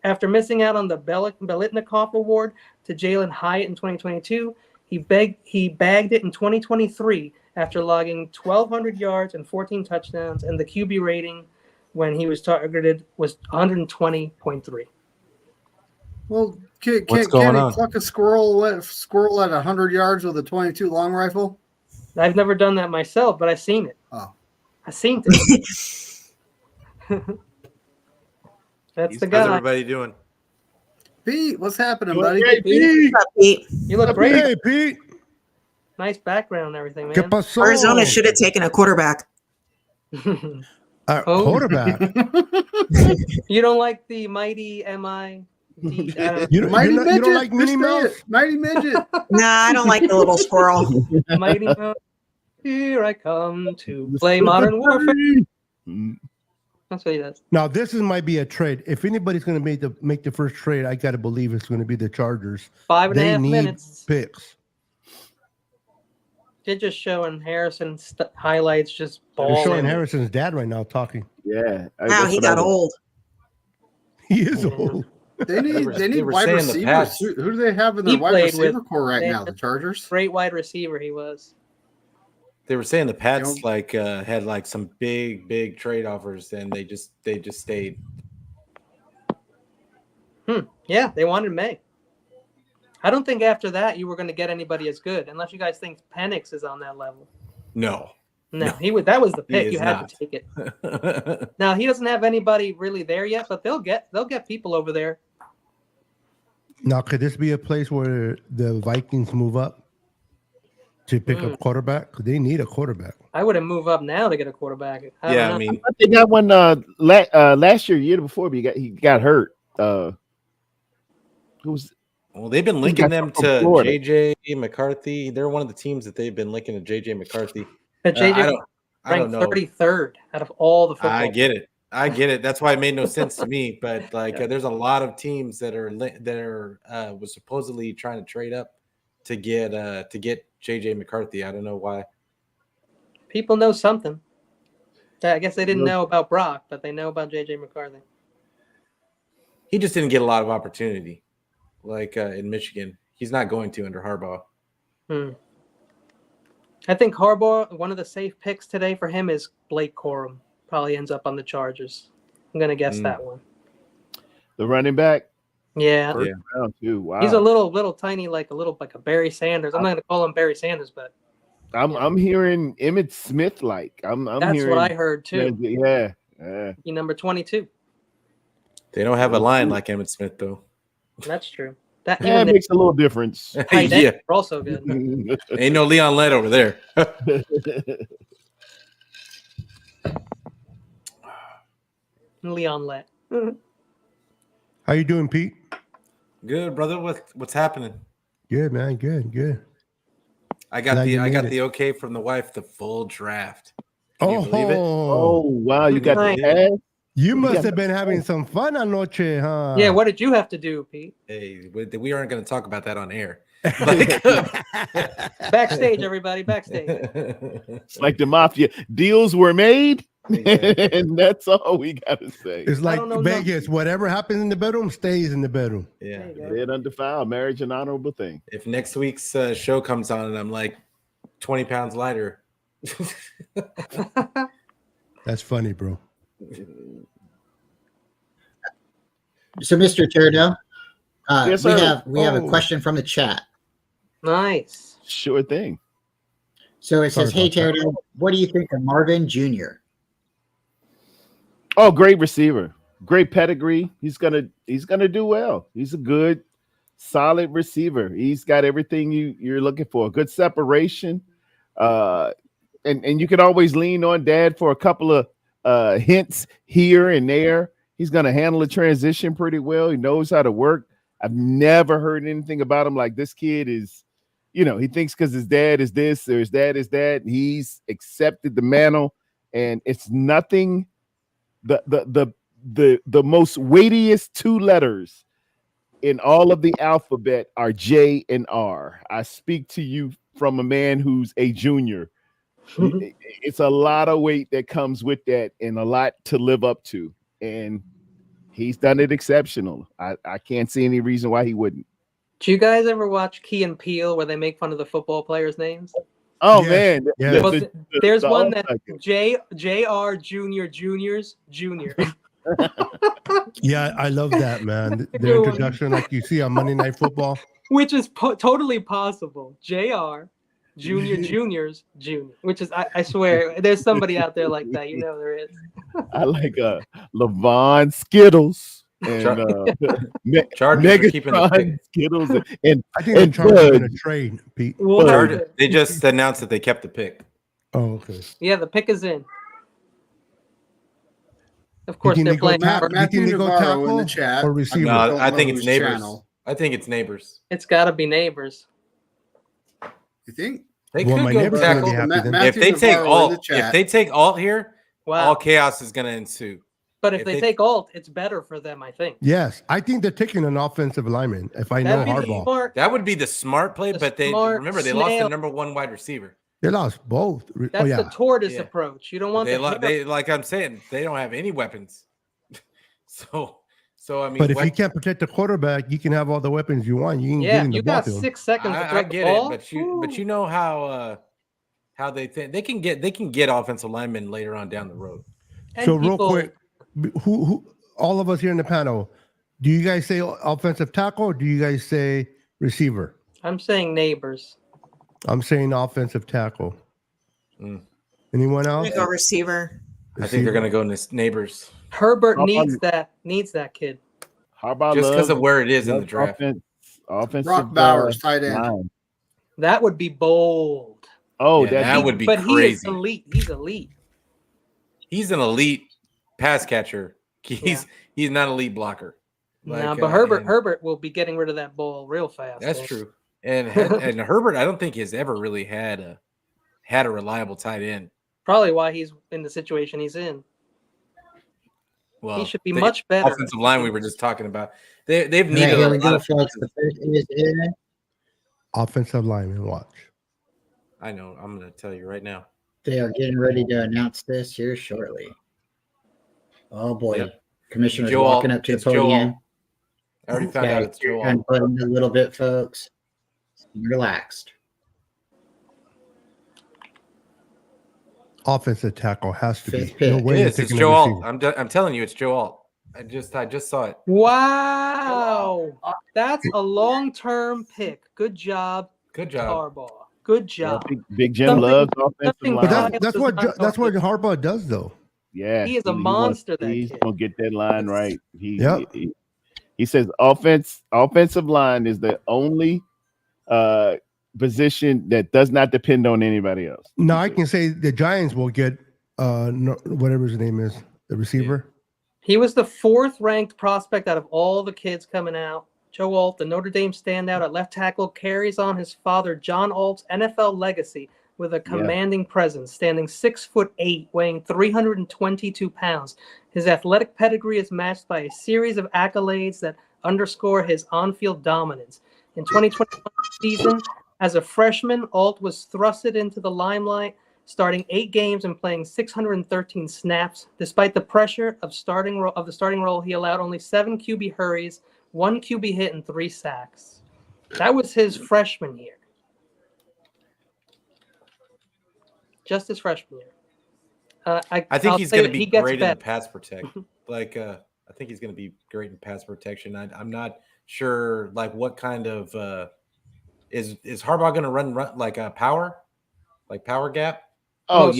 After missing out on the Belitnikov Award to Jalen Hyatt in 2022, he bagged it in 2023 after logging 1,200 yards and 14 touchdowns, and the QB rating when he was targeted was 120.3. Well, can What's he going on? pluck a squirrel at 100 yards with a 22 long rifle? I've never done that myself, but I've seen it. Oh. I've seen it. That's the How's guy. everybody doing? Pete, what's happening, buddy? Hey, Pete. What's up, Pete? You look great. Hey, Pete. Nice background and everything, ¿Qué man. pasó? Arizona should have taken a quarterback. Oh. Quarterback. You don't like the mighty MI? You Mighty don't midget. like Minnie Just say Mouse? it. Mighty midget. Nah, I don't like the little squirrel. Mighty Mouse, here I come to play Modern Warfare. That's what he does. Now this might be a trade. If anybody's going to make the first trade, I got to believe it's going to be the Chargers. 5.5 need minutes. picks. They're just showing Harrison highlights, just They're balling. showing Harrison's dad right now talking. Yeah. Wow, he got old. He is Yeah. old. They need were wide saying the receivers. Pats- Who do they have in He their wide played receiver with- core right they now? had- The Chargers. Great wide receiver he was. They were saying the Pats You know- had like some big trade offers, and they just stayed. Yeah, they wanted May. I don't think after that you were going to get anybody as good, unless you guys think Penix is on that level. No. No, he would. That was the He pick. is You had not. to take it. Now he doesn't have anybody really there yet, but they'll get people over there. Now, could this be a place where the Vikings move up to pick up quarterback? 'Cause they need a quarterback. I wouldn't move up now to get a quarterback. Yeah, don't I know. mean, They got one last year before, but he got hurt. Who's well, they've been Who linking got them from to Florida? JJ McCarthy. They're one of the teams that they've been linking to JJ McCarthy. But JJ I don't ranked know. 33rd out of all the football. I get it. That's why it made no sense to me. But there's a lot of teams that was supposedly trying to trade up to get JJ McCarthy. I don't know why. People know something. I guess they didn't know about Brock, but they know about JJ McCarthy. He just didn't get a lot of opportunity, like in Michigan. He's not going to under Harbaugh. I think Harbaugh, one of the safe picks today for him is Blake Corum. Probably ends up on the Chargers. I'm gonna guess that one. the running back? Yeah. First round too. Wow. He's a little tiny, like a Barry Sanders. I'm not gonna call him Barry Sanders, but I'm hearing Emmitt Smith like. I'm that's hearing what I heard too. Yeah. He number 22. They don't have a line like Emmitt Smith though. That's true. That Yeah, it even makes a little difference. the tight Yeah, ends are also good. ain't no Leon Lett over there. Leon Lett. How you doing, Pete? Good, brother. What's happening? Good, man. Good. I got Glad you I got made the okay from the wife. The full draft. Can you believe it? Oh wow, you got the pass? You must have been having some fun anoche, huh? Yeah, what did you have to do, Pete? Hey, we aren't going to talk about that on air. Backstage, everybody, backstage. It's like the mafia. Deals were made, and that's all we gotta say. It's like don't know Vegas. Whatever happens in the bedroom stays in the bedroom. Yeah. Dead undefiled, marriage an honorable thing. If next week's show comes on and I'm like 20 pounds lighter. That's funny, bro. So, Mr. Tarrerdome, Yes, we sir. have a question from the chat. Nice. Sure thing. So it says, Sorry "Hey about that. Tarrerdome, what do you think of Marvin Jr.?" Oh, great receiver, great pedigree. He's gonna do well. He's a good, solid receiver. He's got everything you're looking for. Good separation, and you can always lean on Dad for a couple of hints here and there. He's gonna handle the transition pretty well. He knows how to work. I've never heard anything about him like this kid is. He thinks because his dad is this or his dad is that. He's accepted the mantle, and it's nothing. The most weightiest two letters in all of the alphabet are J and R. I speak to you from a man who's a junior. It's a lot of weight that comes with that, and a lot to live up to. And he's done it exceptional. I can't see any reason why he wouldn't. Do you guys ever watch Key and Peele where they make fun of the football players' names? Oh Yes, man, yes. Well, there's the one that all-time- JR Juniors Junior. Yeah, I love that, man. The Good one. introduction, like you see on Monday Night Football. Which is totally possible. JR Juniors Junior. Which is I swear there's somebody out there like that. There is. I like Levon Skittles and Chargers are keeping the Megatron pick. Skittles and I think the and Chargers are Bud. going to trade, Pete. We'll have Chargers, to- they just announced that they kept the pick. Oh, okay. yeah, the pick is in. Of course, think they're they go playing. back? for- Matthew You think they go Navarro in tackle the chat. or receiver? No, don't I know think it's whose neighbors. channel. I think it's neighbors. It's got to be neighbors. You think? They Well, could my go neighbor's gonna be tackle. happy then. Matthew If they take Navarro in the alt, chat. if they take alt here, Wow. all chaos is going to ensue. But if they take Alt, it's better for them, I think. Yes, I think they're taking an offensive lineman. If I know Harbaugh, that would be the smart play. But they lost the number 1 wide receiver. They lost both. That's the tortoise approach. You don't want they like I'm saying, they don't have any weapons. so I mean, but if you can't protect the quarterback, you can have all the weapons you want. You can get in the ball field. 6 seconds. I get it, but you know how they think they can get offensive linemen later on down the road. So real quick, who all of us here in the panel, do you guys say offensive tackle or do you guys say receiver? I'm saying neighbors. I'm saying offensive tackle. Anyone else? I'm gonna go receiver. I think they're gonna go neighbors. Herbert needs that kid. How about just because of where it is in the draft? Offensive Brock Bowers, tight end. That would be bold. Oh, that would be crazy. He is elite. He's elite. He's an elite pass catcher. He's not an elite blocker. But Herbert will be getting rid of that ball real fast. That's true. And Herbert, I don't think has ever really had a reliable tight end. Probably why he's in the situation he's in. Well, he should be much better. Offensive line we were just talking about. They've needed here we go, folks. The first is in. Offensive lineman, watch. I know. I'm going to tell you right now. They are getting ready to announce this here shortly. Oh boy, Commissioner's walking up to the podium. I already found out it's Joel. Unbuttoned a little bit, folks. Relaxed. Offensive tackle has to be. No way it's Joe Alt. I'm telling you, it's Joe Alt. I just saw it. Wow, that's a long-term pick. Good job. Harbaugh. Good job. Big Jim loves offensive line. But that's what Harbaugh does, though. Yeah, he is a monster. He's gonna get that line right. He says offensive line is the only position that does not depend on anybody else. No, I can say the Giants will get whatever his name is, the receiver. He was the 4th ranked prospect out of all the kids coming out. Joe Alt, the Notre Dame standout at left tackle, carries on his father John Alt's NFL legacy with a commanding presence, standing 6'8", weighing 322 pounds. His athletic pedigree is matched by a series of accolades that underscore his on-field dominance. In 2021 season, as a freshman, Alt was thrusted into the limelight, starting 8 games and playing 613 snaps. Despite the pressure of the starting role, he allowed only 7 QB hurries, 1 QB hit, and 3 sacks. That was his freshman year. Just his freshman year. I think he's going to be great in the pass protection. I think he's going to be great in pass protection. I'm not sure, what kind of is Harbaugh going to run like a power gap? Oh,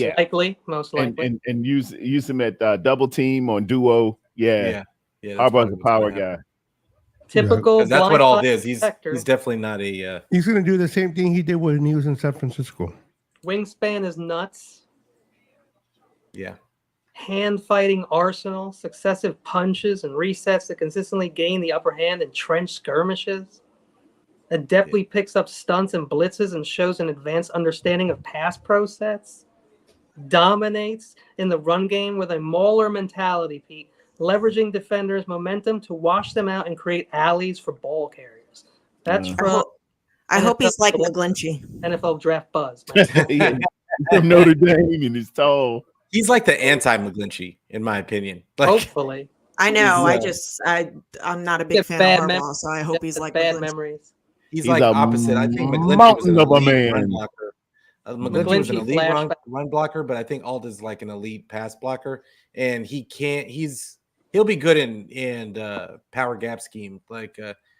most likely. And use him at double team or duo. Yeah. Harbaugh's a power guy. Typical. That's what all it is. He's definitely not a. He's going to do the same thing he did when he was in San Francisco. Wingspan is nuts. Yeah. Hand fighting arsenal, successive punches and resets to consistently gain the upper hand in trench skirmishes. Adeptly picks up stunts and blitzes and shows an advanced understanding of pass pro sets. Dominates in the run game with a mauler mentality, Pete, leveraging defenders' momentum to wash them out and create alleys for ball carriers. That's from. I hope he's like McGlinchey. NFL draft buzz. From Notre Dame and he's tall. He's like the anti-McGlinchey, in my opinion. Hopefully. I know. I'm not a big fan of Harbaugh, so I hope he's like bad McGlinchey. Memories. He's like opposite. I think McGlinchey was an elite run blocker. McGlinchey was an elite run blocker, but I think Alt is like an elite pass blocker, and he'll be good in power gap scheme.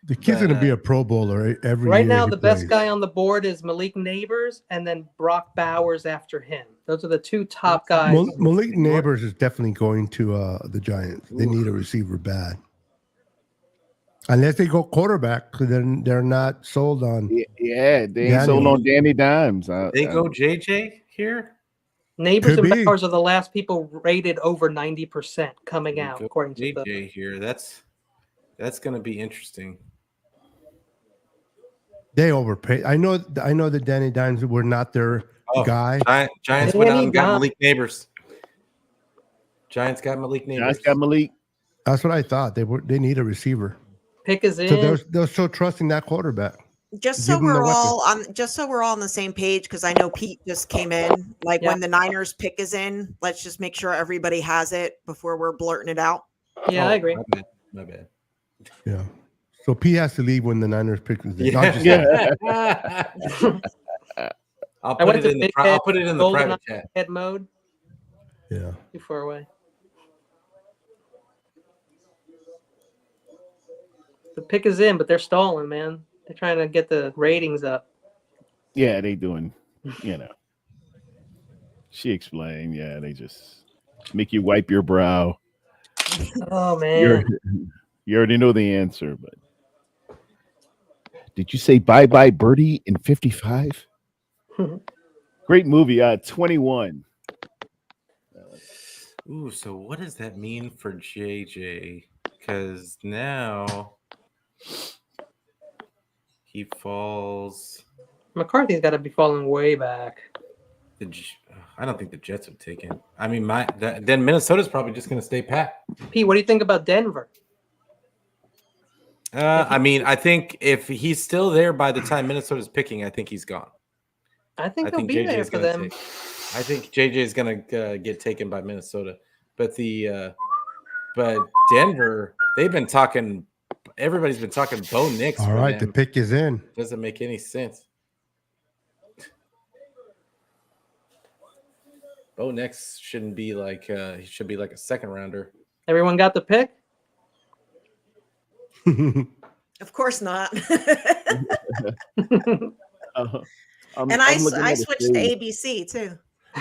The kid's going to be a Pro Bowler every year. Right now, the best guy on the board is Malik Neighbors, and then Brock Bowers after him. Those are the 2 top guys. Malik Neighbors is definitely going to the Giants. They need a receiver bad. Unless they go quarterback, then they're not sold on. Yeah, they ain't sold on Danny Dimes. They go JJ here. Neighbors and Bowers are the last people rated over 90% coming out, according to JJ here. That's going to be interesting. They overpaid. I know that Danny Dimes were not their guy. Giants went out and got Malik Neighbors. Giants got Malik Neighbors. Giants got Malik. That's what I thought. They need a receiver. Pick is in. So they're still trusting that quarterback. Just so we're all on the same page, because I know Pete just came in. Like when the Niners pick is in, let's just make sure everybody has it before we're blurting it out. Yeah, I agree. My bad. Yeah. So Pete has to leave when the Niners pick is in. Yeah. I'll put it in the private chat. Head mode. Yeah. Too far away. The pick is in, but they're stalling, man. They're trying to get the ratings up. Yeah, they doing, She explained, they just make you wipe your brow. Oh, man. You already know the answer, but did you say bye-bye Birdie in 55? Great movie, 21. Ooh, so what does that mean for JJ? Because now he falls. McCarthy's got to be falling way back. I don't think the Jets would take him. I mean, then Minnesota's probably just going to stay pat. Pete, what do you think about Denver? I mean, I think if he's still there by the time Minnesota's picking, I think he's gone. I think he'll be there for them. I think JJ is going to get taken by Minnesota, but Denver, they've been talking. Everybody's been talking Bo Nix. All right, the pick is in. Doesn't make any sense. Bo Nix shouldn't be like he should be like a second rounder. Everyone got the pick? Of course not. And I switched to ABC too.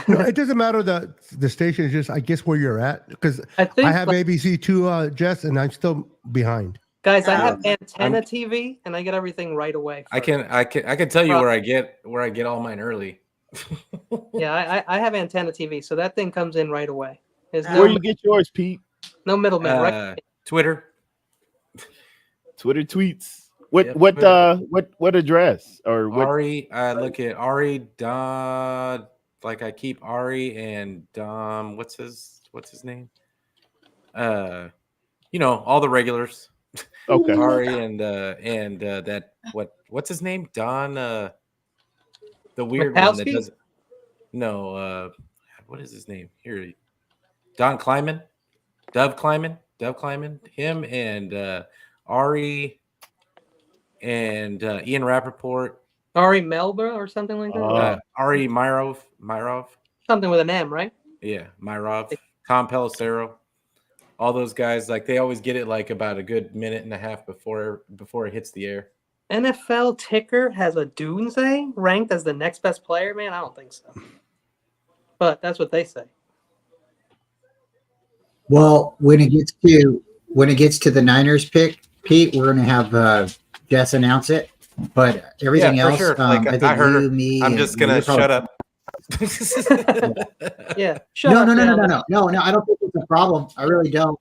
No, it doesn't matter the station is just I guess where you're at, because I have ABC too, Jess, and I'm still behind. Guys, I have antenna TV and I get everything right away. I can tell you where I get all mine early. Yeah, I have antenna TV, so that thing comes in right away. Where you get yours, Pete? No middleman, right? Twitter tweets. What address or what? Ari, I look at Ari Don. Like I keep Ari and Dom. What's his name? All the regulars. Okay. Ari and that what's his name? Don. The weird one that does. No. What is his name? Here. Don Kleiman. Dove Kleiman. Him and Ari and Ian Rappaport. Ari Melba or something like that? Ari Myrov. Something with an M, right? Yeah, Myrov. Tom Pelissero. All those guys, like they always get it like about a good minute and a half before it hits the air. NFL Ticker has a Doomsday ranked as the next best player, man? I don't think so. But that's what they say. Well, when it gets to the Niners pick, Pete, we're gonna have Jess announce it. But everything else, sure. I think I heard her. me. I'm just gonna shut up. Yeah. No. I don't think it's a problem. I really don't.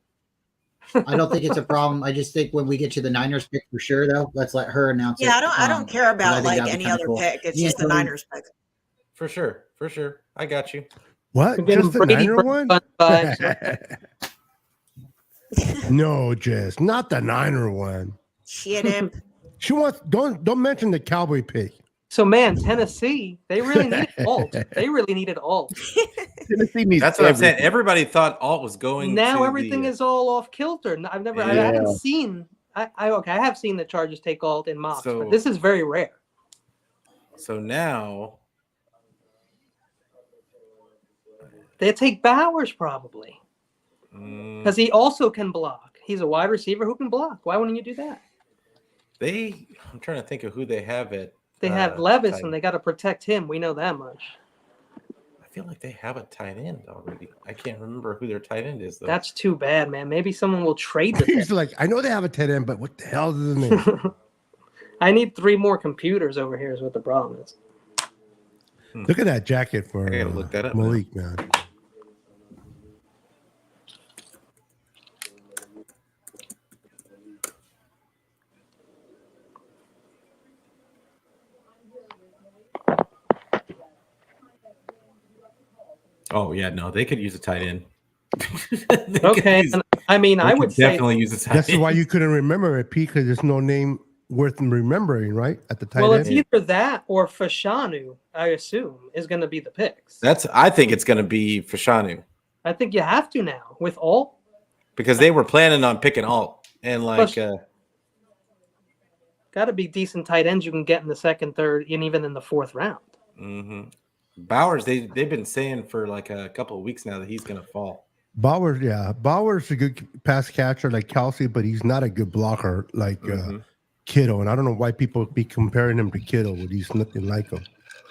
I don't think it's a problem. I just think when we get to the Niners pick for sure, though, let's let her announce it. Yeah, I don't care about like any other cool. pick. It's just the Niners pick. For sure. I got you. What? Just the Niner one? No, Jess, not the Niner one. Shit him. She wants don't mention the Cowboy pick. So man, Tennessee, they really needed alt. Tennessee needs That's what I'm saying. Everybody thought alt was going. Now everything is all off kilter. I haven't seen. I have seen the Chargers take alt in mocks, but this is very rare. So now they take Bowers probably because he also can block. He's a wide receiver who can block. Why wouldn't you do that? I'm trying to think of who they have it. They have Levis, and they got to protect him. We know that much. I feel like they have a tight end already. I can't remember who their tight end is, though. That's too bad, man. Maybe someone will trade with He's like, I know they have a tight end, but what the hell is his name? I need 3 more computers over here is what the problem is. Look at that jacket for I gotta look that up, Malik, man. Oh yeah, no, they could use a tight end. Okay, and I mean, I would say definitely use a tight That's end. why you couldn't remember it, Pete, because there's no name worth remembering, right? At the tight well, end. it's either that or Fashanu, I assume, is going to be the picks. I think it's going to be Fashanu I think you have to now with Alt. because they were planning on picking Alt and like Got to be decent tight ends you can get in the second, third, and even in the fourth round. Bowers. They've been saying for like a couple of weeks now that he's going to fall. Bowers, yeah. Bowers a good pass catcher like Kelsey, but he's not a good blocker like Kittle. And I don't know why people be comparing him to Kittle when he's nothing like him.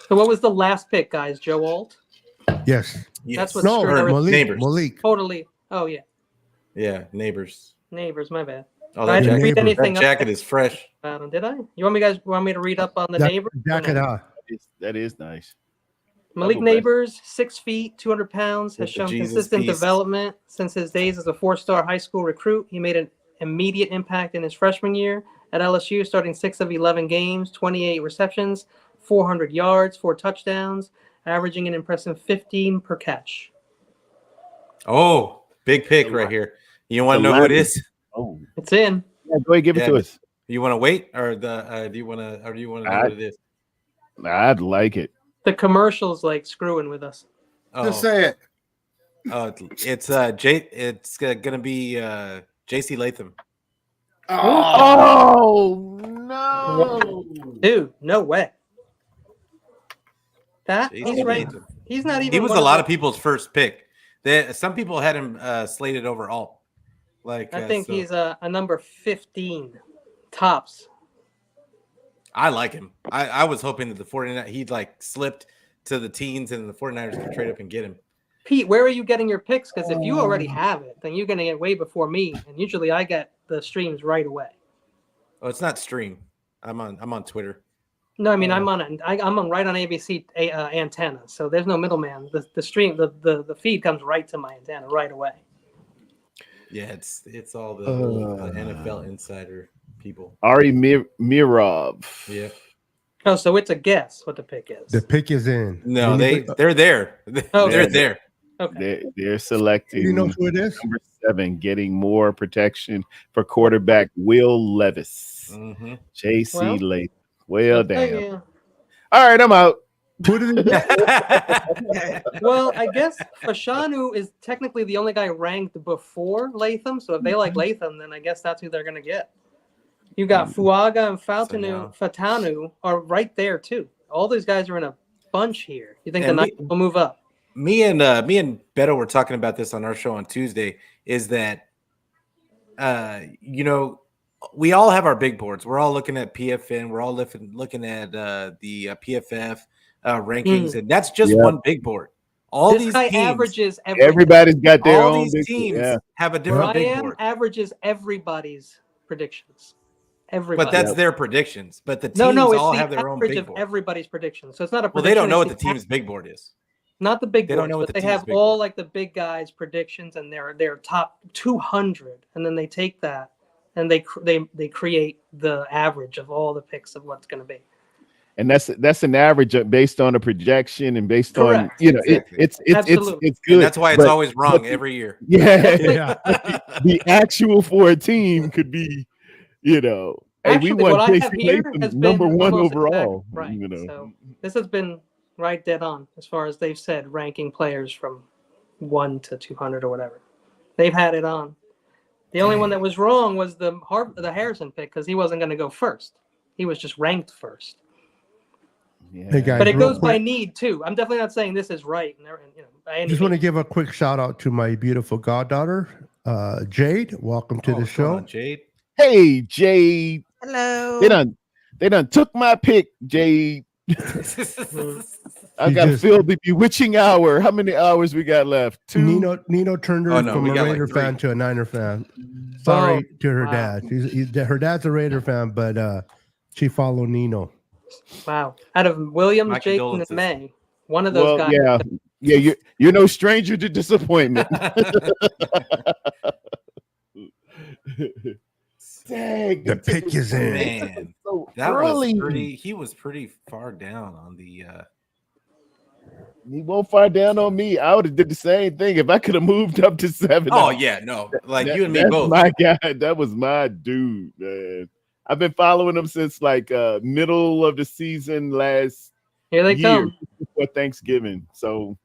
So what was the last pick, guys? Joe Alt? Yes. That's what No, screwed Malik. Neighbors. Malik. Totally. Oh, yeah. Yeah, neighbors. Neighbors, my bad. Oh, I that didn't read jacket, anything that jacket is fresh. about him, did I? You want me to read up on the That Neighbors? jacket, That is nice. Malik Double back. Neighbors, 6 feet, 200 pounds, has With the shown Jesus consistent feast. development since his days as a 4-star high school recruit. He made an immediate impact in his freshman year at LSU, starting 6 of 11 games, 28 receptions, 400 yards, 4 touchdowns, averaging an impressive 15 per catch. Oh, big pick right here. You want to know who it is? Oh, It's in. yeah, go ahead, give it to us. You want to wait, or do you want to know what it is? I'd like it. The commercial's like screwing with us. Just say it. It's It's gonna be J.C. Latham. Oh no, Dude, no way. That J.C. he's right. Latham. He's not even. He was one a lot the- of people's first pick. Some people had him slated over Alt. Like I think he's a number 15 tops. I like him. I was hoping that the 49ers he'd like slipped to the teens and the 49ers could trade up and get him. Pete, where are you getting your picks? Because if you already have it, then you're going to get way before me. And usually I get the streams right away. Oh, it's not stream. I'm on Twitter. No, I mean I'm on right on ABC antenna, so there's no middleman. The stream, the feed comes right to my antenna right away. Yeah, it's all the NFL insider people. Ari Mirov. Yeah. Oh, so it's a guess what the pick is. The pick is in. No, they're there. Oh, they're yeah. there. Okay. They're selecting. You know who it is? Number 7, getting more protection for quarterback Will Levis. Mm-hmm. J.C. Well, Latham. Well, Oh, damn. yeah. All right, I'm out. Who did it? Well, I guess Fashanu is technically the only guy ranked before Latham. So if they like Latham, then I guess that's who they're going to get. You got Fuaga and Fatanu are right there too. All these guys are in a bunch here. You think the Knights will move up? Me and Beto were talking about this on our show on Tuesday. Is that we all have our big boards. We're all looking at PFN. We're all looking at the PFF rankings, and that's just one big board. All this these guy teams, averages everything. Everybody's got their all own these teams have a different big Ryan board. averages everybody's predictions. Everybody. But that's their predictions. But the teams it's all the have their own average big of board. everybody's predictions. So it's not a Well, prediction. they don't know what it's the team's big board is. Not the big They board. don't know what but the they team's have big all board. like the big guys' predictions and their top 200, and then they take that and they create the average of all the picks of what's going to be. And that's an average based on a projection and based Correct. on Exactly. it's Absolutely. good. And that's why it's always wrong every year. Yeah. The actual for a team could be, hey, Actually, we what won I have Jason here Latham has number been 1 almost overall. exact, right. So this has been right dead on as far as they've said, ranking players from 1 to 200 or whatever. They've had it on. The only one that was wrong was the Harrison pick because he wasn't going to go first. He was just ranked first. Yeah. Hey guys, But it real goes by quick, need too. I'm definitely not saying this is right. I just want to give a quick shout out to my beautiful goddaughter, Jade. Welcome to the What's going show. on, Jade? Hey, Jade. Hello. They done took my pick, Jade. I You got to just- fill the bewitching hour. How many hours we got left? 2. Nino turned her from we a got like Raider 3. fan to a Niner fan. Sorry to her wow. dad. Her dad's a Raider fan, but she followed Nino. Wow. Out of Williams, My Jason, and condolences. May, one of those guys. Yeah. You're no stranger to disappointment. Dang, The pick is in. Man, so that early. was pretty. He was pretty far down on the. He won't fire down on me. I would have did the same thing if I could have moved up to 7. Oh yeah, no, like you and me that's both. My guy, that was my dude, man. I've been following him since like middle of the season last Here they year come before Thanksgiving. So,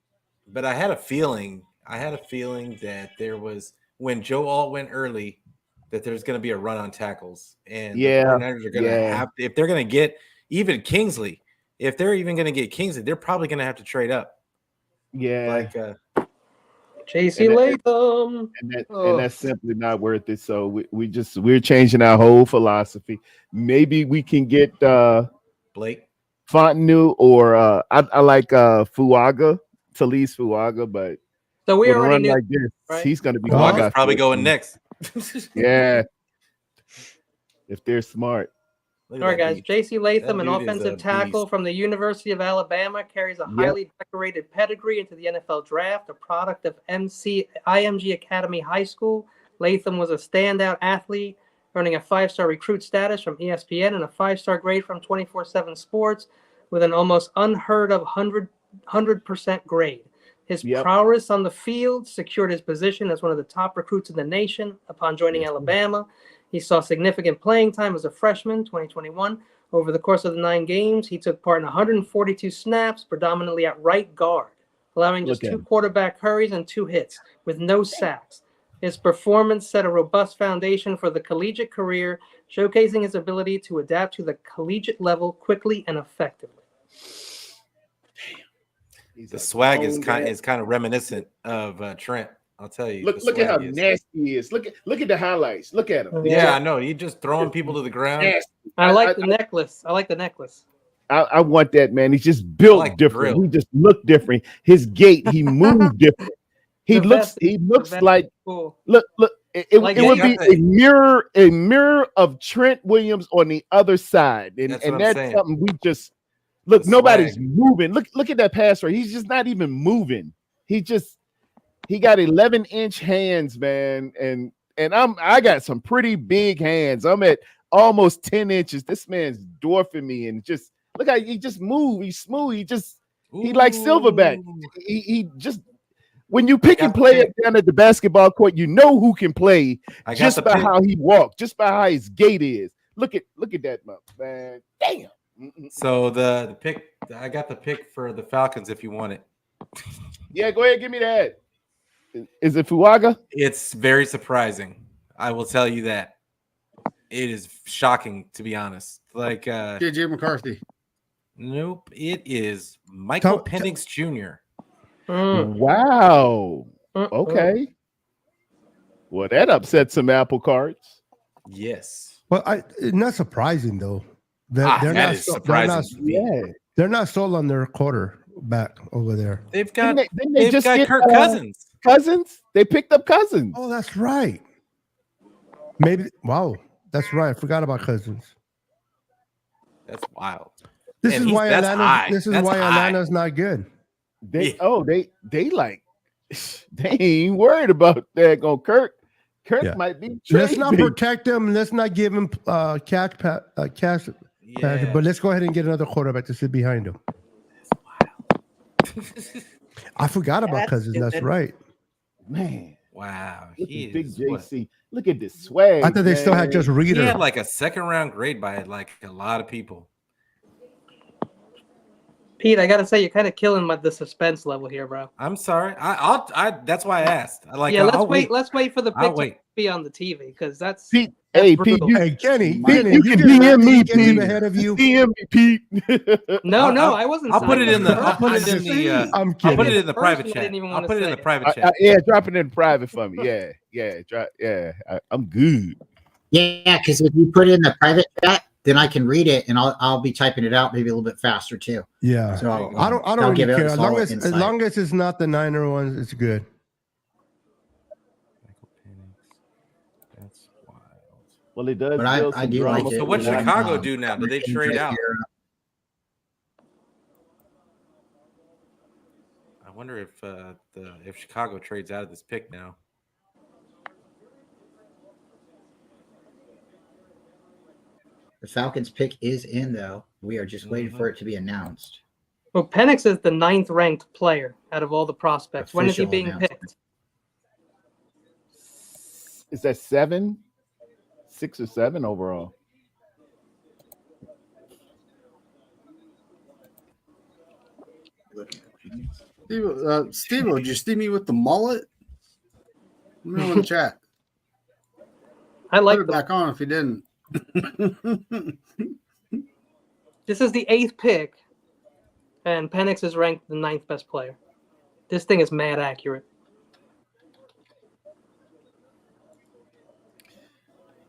but I had a feeling that there was when Joe Alt went early that there's going to be a run on tackles, and the 49ers are going to have if they're going to get even Kingsley. If they're even going to get Kingsley, they're probably going to have to trade up. Yeah. Like J.C. Latham. And that's simply not worth it. So we're changing our whole philosophy. Maybe we can get Blake Fontenot or I like Fuaga, Talise Fuaga, but so we with a already run knew, like this, right? he's going to be Fuaga's probably going next. Yeah. If they're smart. All right, guys. J.C. Latham, an offensive tackle from the University of Alabama, carries a highly decorated pedigree into the NFL draft, a product of IMG Academy High School. Latham was a standout athlete, earning a 5-star recruit status from ESPN and a 5-star grade from 24/7 Sports with an almost unheard of 100% grade. His prowess on the field secured his position as one of the top recruits in the nation upon joining Alabama. He saw significant playing time as a freshman, 2021. Over the course of the 9 games, he took part in 142 snaps, predominantly at right guard, allowing just 2 quarterback hurries and 2 hits, with no sacks. His performance set a robust foundation for the collegiate career, showcasing his ability to adapt to the collegiate level quickly and effectively. The swag is kind of reminiscent of Trent. I'll tell you. Look at how nasty he is. Look at the highlights. Look at him. Yeah, I know. He's just throwing people to the ground. Nasty. I like the necklace. I like the necklace. I want that, man. He's just built different. He just looked different. His gait, he moved different. He looks like cool. Look. It would be a mirror of Trent Williams on the other side, and that's something we just look. Nobody's moving. Look at that pass rate. He's just not even moving. He got 11-inch hands, man, and I got some pretty big hands. I'm at almost 10 inches. This man's dwarfing me, and just look how he just move. He's smooth. He like Silverback. He just when you pick and play it down at the basketball court, you know who can play just by how he walks, just by how his gait is. Look at that, man. Damn. So the pick, I got the pick for the Falcons if you want it. Yeah, go ahead, give me that. Is it Fuaga? It's very surprising. I will tell you that. It is shocking, to be honest. Like JJ McCarthy. Nope. It is Michael Penix Jr. Wow. Okay. Well, that upset some apple carts. Yes. Well, not surprising though. That is surprising. They're not sold on their quarterback over there. They've got Kirk Cousins. They picked up Cousins. Oh, that's right. Maybe. Wow, that's right. I forgot about Cousins. That's wild. This is why Atlanta's not good. They ain't worried about that on Kirk. Kirk might be. Let's not protect him. Let's not give him cash. But let's go ahead and get another quarterback to sit behind him. I forgot about Cousins. That's right. Man. Wow. Big JC. Look at this swag. I thought they still had just Reader. He had like a 2nd round grade by like a lot of people. Pete, I gotta say you're kind of killing the suspense level here, bro. I'm sorry. I that's why I asked. Let's wait. Let's wait for the pick to be on the TV because that's Pete. Kenny, you can DM me, Pete. Ahead of you. DM me, Pete. No, I wasn't. I'll put it in the. I'll put it in the. I'm kidding. I'll put it in the private chat. I'll put it in the private chat. Yeah, drop it in private for me. Yeah. I'm good. Yeah, because if you put it in the private chat, then I can read it and I'll be typing it out maybe a little bit faster too. Yeah. So I don't really care. As long as it's not the Niner ones, it's good. That's wild. Well, it does. But I do like it. So what Chicago do now? Do they trade out? I wonder if Chicago trades out of this pick now. The Falcons pick is in though. We are just waiting for it to be announced. Well, Penix is the 9th ranked player out of all the prospects. When is he Official being announcement. picked? Is that 7, 6 or 7 overall? Steve, did you see me with the mullet? Let me know in the chat. I like Put it back on if you didn't. This is the 8th pick, and Penix is ranked the 9th best player. This thing is mad accurate.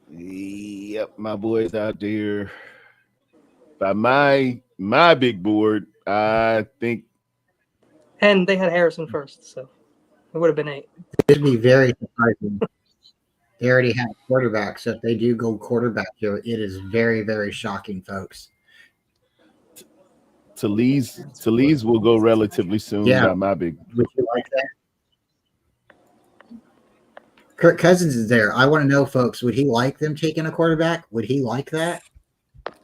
Yep, my boys out there. By my big board, I think. And they had Harrison first, so it would have been 8. It'd be very surprising. They already have a quarterback, so if they do go quarterback here, it is very, very shocking, folks. Talese will go relatively soon. Yeah. By my big. Would you like that? Kirk Cousins is there. I want to know, folks, would he like them taking a quarterback? Would he like that?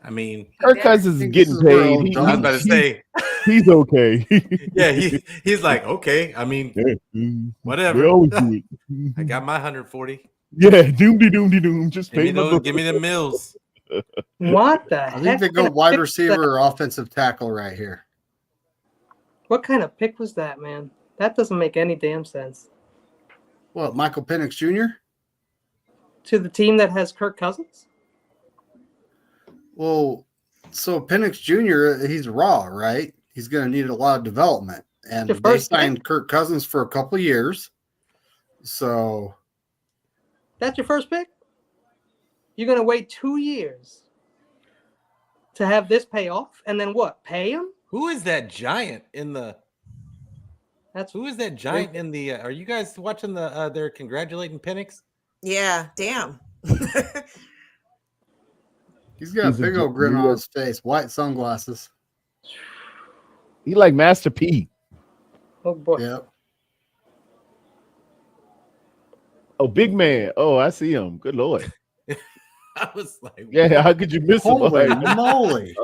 I mean, Kirk Cousins is getting paid. I was about to say he's okay. Yeah, he's like, okay. I mean, whatever. They always do it. I got my 140. Yeah, doom. Just pay give me the mills. What the heck? I think they go wide receiver or offensive tackle right here. What kind of pick was that, man? That doesn't make any damn sense. What, Michael Penix Jr.? To the team that has Kirk Cousins? Well, so Penix Jr., he's raw, right? He's going to need a lot of development. And they signed Kirk Cousins for a couple of years. So. That's your first pick? You're going to wait 2 years to have this pay off? And then what? Pay him? Who is that giant in the... Who is that giant in the... are you guys watching the... they're congratulating Penix? Yeah, damn. He's got a big old grin on his face, white sunglasses. He like Master P. Oh, boy. Yep. Oh, big man. Oh, I see him. Good Lord. I was like, yeah, how could you miss him? Holy moly.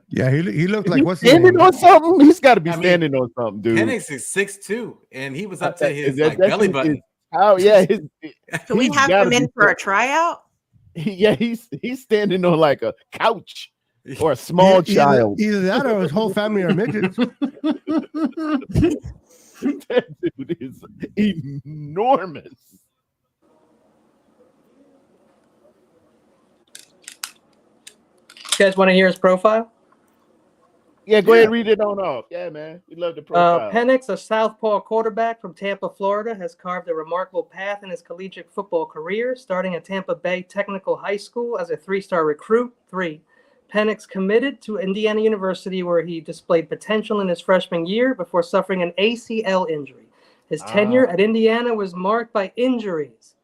Yeah, he looked like what's standing on something? He's got to be standing on something, dude. Penix is 6'2", and he was up to his belly button. Yeah. Can we have him in for a tryout? Yeah, he's standing on like a couch or a small child. Either that or his whole family are midgets. That dude is enormous. You guys want to hear his profile? Yeah, go ahead and read it on off. Yeah, man. We love the profile. Penix, a southpaw quarterback from Tampa, Florida, has carved a remarkable path in his collegiate football career, starting at Tampa Bay Technical High School as a 3-star recruit. 3. Penix committed to Indiana University, where he displayed potential in his freshman year before suffering an ACL injury. His tenure at Indiana was marked by injuries,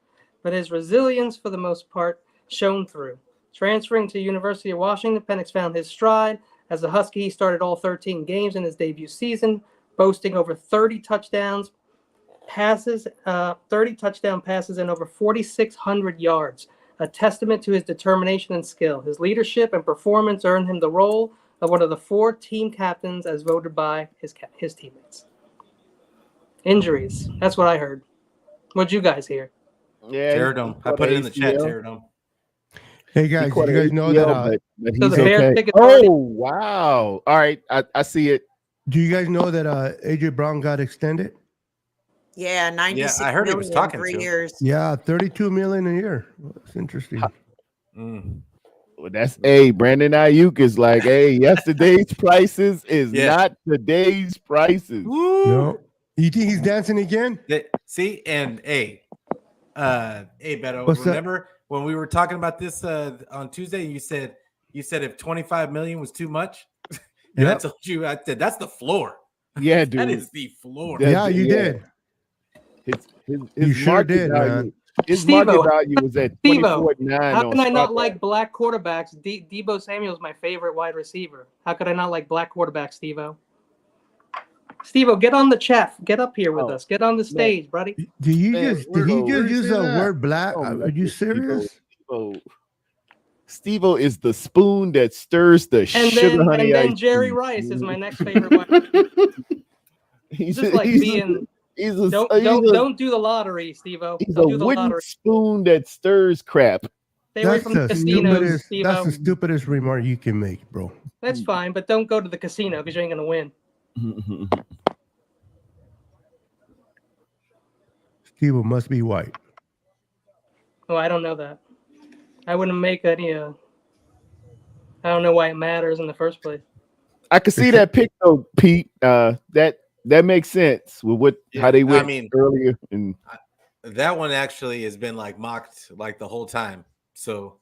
but his resilience, for the most part, shone through. Transferring to University of Washington, Penix found his stride. As a Husky, he started all 13 games in his debut season, boasting over 30 touchdown passes and over 4,600 yards, a testament to his determination and skill. His leadership and performance earned him the role of one of the 4 team captains as voted by his teammates. Injuries. That's what I heard. What'd you guys hear? Yeah, Tarrerdome. I put it in the chat, Tarrerdome. Hey guys, you guys know that? But he's okay. Oh wow! All right, I see it. Do you guys know that AJ Brown got extended? Yeah, 96 I heard he was talking 3 to. years. Yeah, $32 million a year. That's interesting. Well, that's Brandon Ayuk is like, yesterday's prices is not today's prices. No, you think he's dancing again? See, and Beto, What's remember when we were talking about this on Tuesday? You said if 25 million was too much, and I told you I said that's the floor. Yeah, dude, that is the floor. Yeah, you did. His sure did, value, man. His market value was at 24.9. How can I not like black quarterbacks? Deebo Samuel's my favorite wide receiver. How could I not like black quarterbacks, Steve-O? Steve-O, get on the chat. Get up here with us. Get on the stage, buddy. Did he just use the word black? Are you serious? Steve-O is the spoon that stirs the sugar honey and then ice Jerry cream. Rice is my next favorite one. He's Just like being. Don't do the lottery, Steve-O. He's Don't a do the wooden lottery. spoon that stirs crap. Stay away from the casinos, Steve-O. That's the stupidest remark you can make, bro. That's fine, but don't go to the casino because you ain't gonna win. Steve must be white. Oh, I don't know that. I wouldn't make any. I don't know why it matters in the first place. I could see that pick though, Pete. That makes sense with how they went earlier. And that one actually has been like mocked like the whole time. So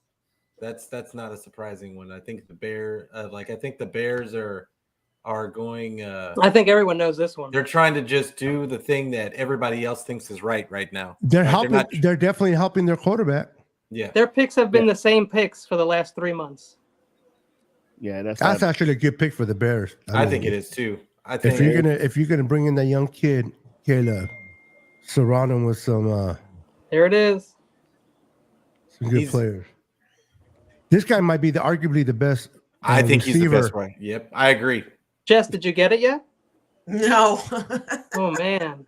that's not a surprising one. I think the Bears are going. I think everyone knows this one. They're trying to just do the thing that everybody else thinks is right now. They're helping. They're definitely helping their quarterback. Yeah, their picks have been the same picks for the last 3 months. Yeah, that's actually a good pick for the Bears. I think it is too. I think if you're gonna bring in that young kid, Caleb, surround him with some. There it is. Some good players. This guy might be arguably the best. I think receiver. He's the best one. Yep, I agree. Jess, did you get it yet? No. Oh man.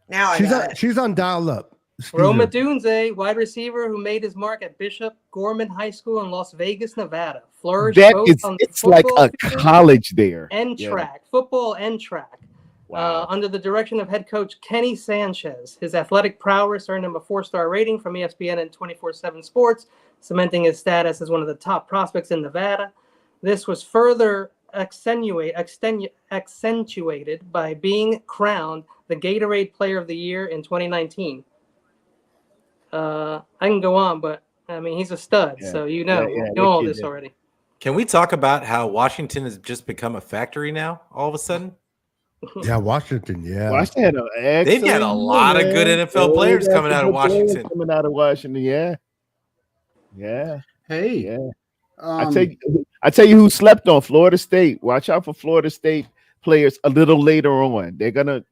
Now I got it. She's on dial up. Roma Dunze, wide receiver who made his mark at Bishop Gorman High School in Las Vegas, Nevada. Flourished both on it's like a college there. And track, football and track. Wow. Under the direction of head coach Kenny Sanchez. His athletic prowess earned him a 4-star rating from ESPN and 24/7 Sports, cementing his status as one of the top prospects in Nevada. This was further accentuated by being crowned the Gatorade Player of the Year in 2019. I can go on, but I mean he's a stud, so you know all this already. Can we talk about how Washington has just become a factory now? All of a sudden. Yeah, Washington. Yeah, Washington. They've got a lot of good NFL players coming out of Washington. Yeah. Hey. Yeah. I tell you who slept on Florida State. Watch out for Florida State players a little later on. They're gonna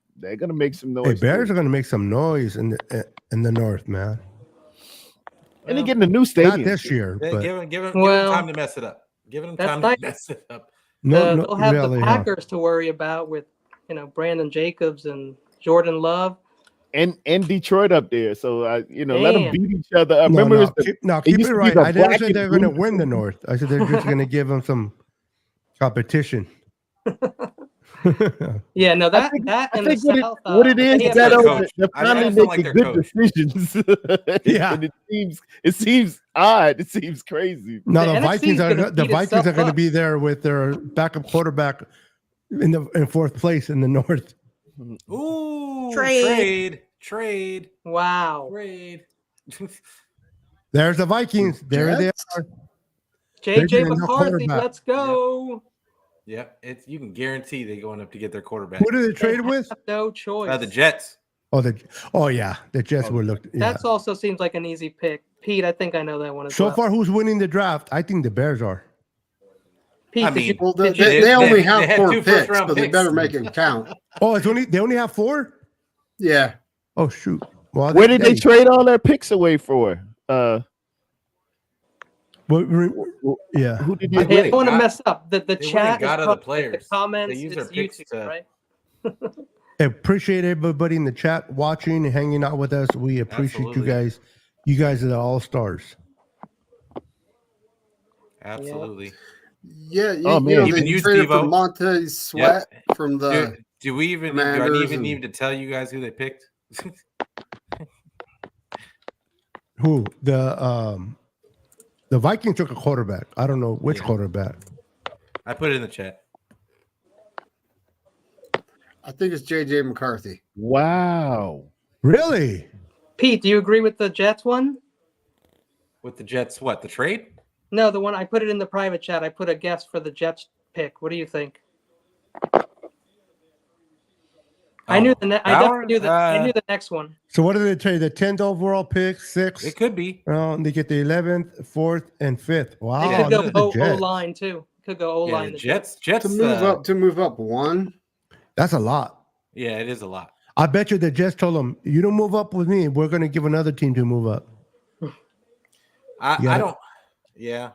make some noise. Hey, Bears are gonna make some noise in the north, man. And they're getting a new stadium. Not this year. But give them time to mess it up. Give them time to mess it up. They'll have the Packers to worry about with Brandon Jacobs and Jordan Love. And Detroit up there. So let them beat each other. I remember keep it right. I never said they're gonna win the north. I said they're just gonna give them some competition. Yeah, no, that and the South. What it is, Beto, they're finally making good decisions. Yeah, and it seems odd. It seems crazy. No, the Vikings are going to be there with their backup quarterback in fourth place in the north. Ooh, trade. Wow. Trade. There's the Vikings. There they are. JJ McCarthy, let's go. Yeah, you can guarantee they're going up to get their quarterback. Who did they trade with? No choice. The Jets. The Jets were looked. Yeah. That also seems like an easy pick. Pete, I think I know that one as well. So far, who's winning the draft? I think the Bears are. Pete, they only have 4 picks, so they better make it count. Oh, they only have 4? Yeah. Oh shoot. Well, where did they trade all their picks away for? Yeah. Who did I don't want to mess up. The chat got other players. The comments. They use their YouTube, picks right? I appreciate everybody in the chat watching and hanging out with us. We appreciate you guys. You guys are the all-stars. Absolutely. Yeah. Even you, traded for Steve-O. Montez Sweat from the. Do I even need to tell you guys who they picked? Who the Vikings took a quarterback. I don't know which quarterback. I put it in the chat. I think it's JJ McCarthy. Wow. Really? Pete, do you agree with the Jets one? With the Jets, what? The trade? No, the one I put it in the private chat. I put a guess for the Jets pick. What do you think? I definitely knew the next one. So what did they trade? The 10th overall pick, 6th? It could be. They get the 11th, 4th, and 5th. Wow. They could go O-line too. Could go O-line. Jets to move up 1. That's a lot. Yeah, it is a lot. I bet you the Jets told them, you don't move up with me. We're going to give another team to move up. I Yeah.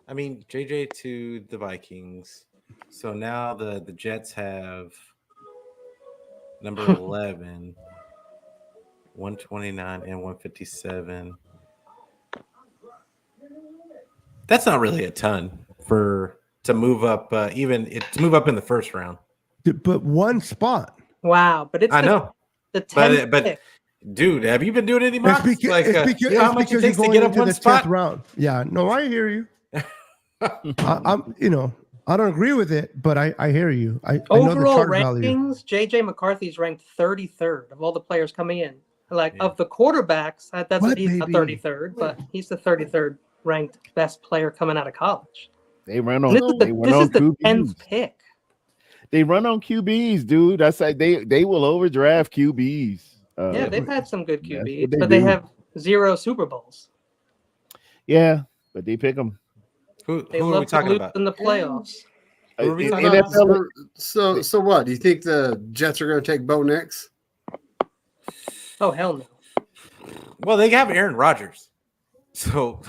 I mean, JJ to the Vikings. So now the Jets have number 11, 129 and 157. That's not really a ton to move up to move up in the first round. But one spot. Wow, but it's I know. The 10th but pick. dude, have you been doing any mocks? It's because, you know how much it takes you're to going get up into one the spot? 10th round. Yeah, no, I hear you. I'm, I don't agree with it, but I hear you. I know the Overall chart value. rankings, JJ McCarthy's ranked 33rd of all the players coming in. Like of the quarterbacks, he's not 33rd, but he's the 33rd ranked best player coming out of college. They run on. This is the 10th pick. They run on QBs, dude. That's like they will overdraft QBs. Yeah, they've had some good QBs, they but do. they have 0 Super Bowls. Yeah, but they pick them. Who They are we love to talking lose about? in the playoffs. Who are we talking about? So what? Do you think the Jets are going to take Bo Nix? Oh, hell no. Well, they have Aaron Rodgers. So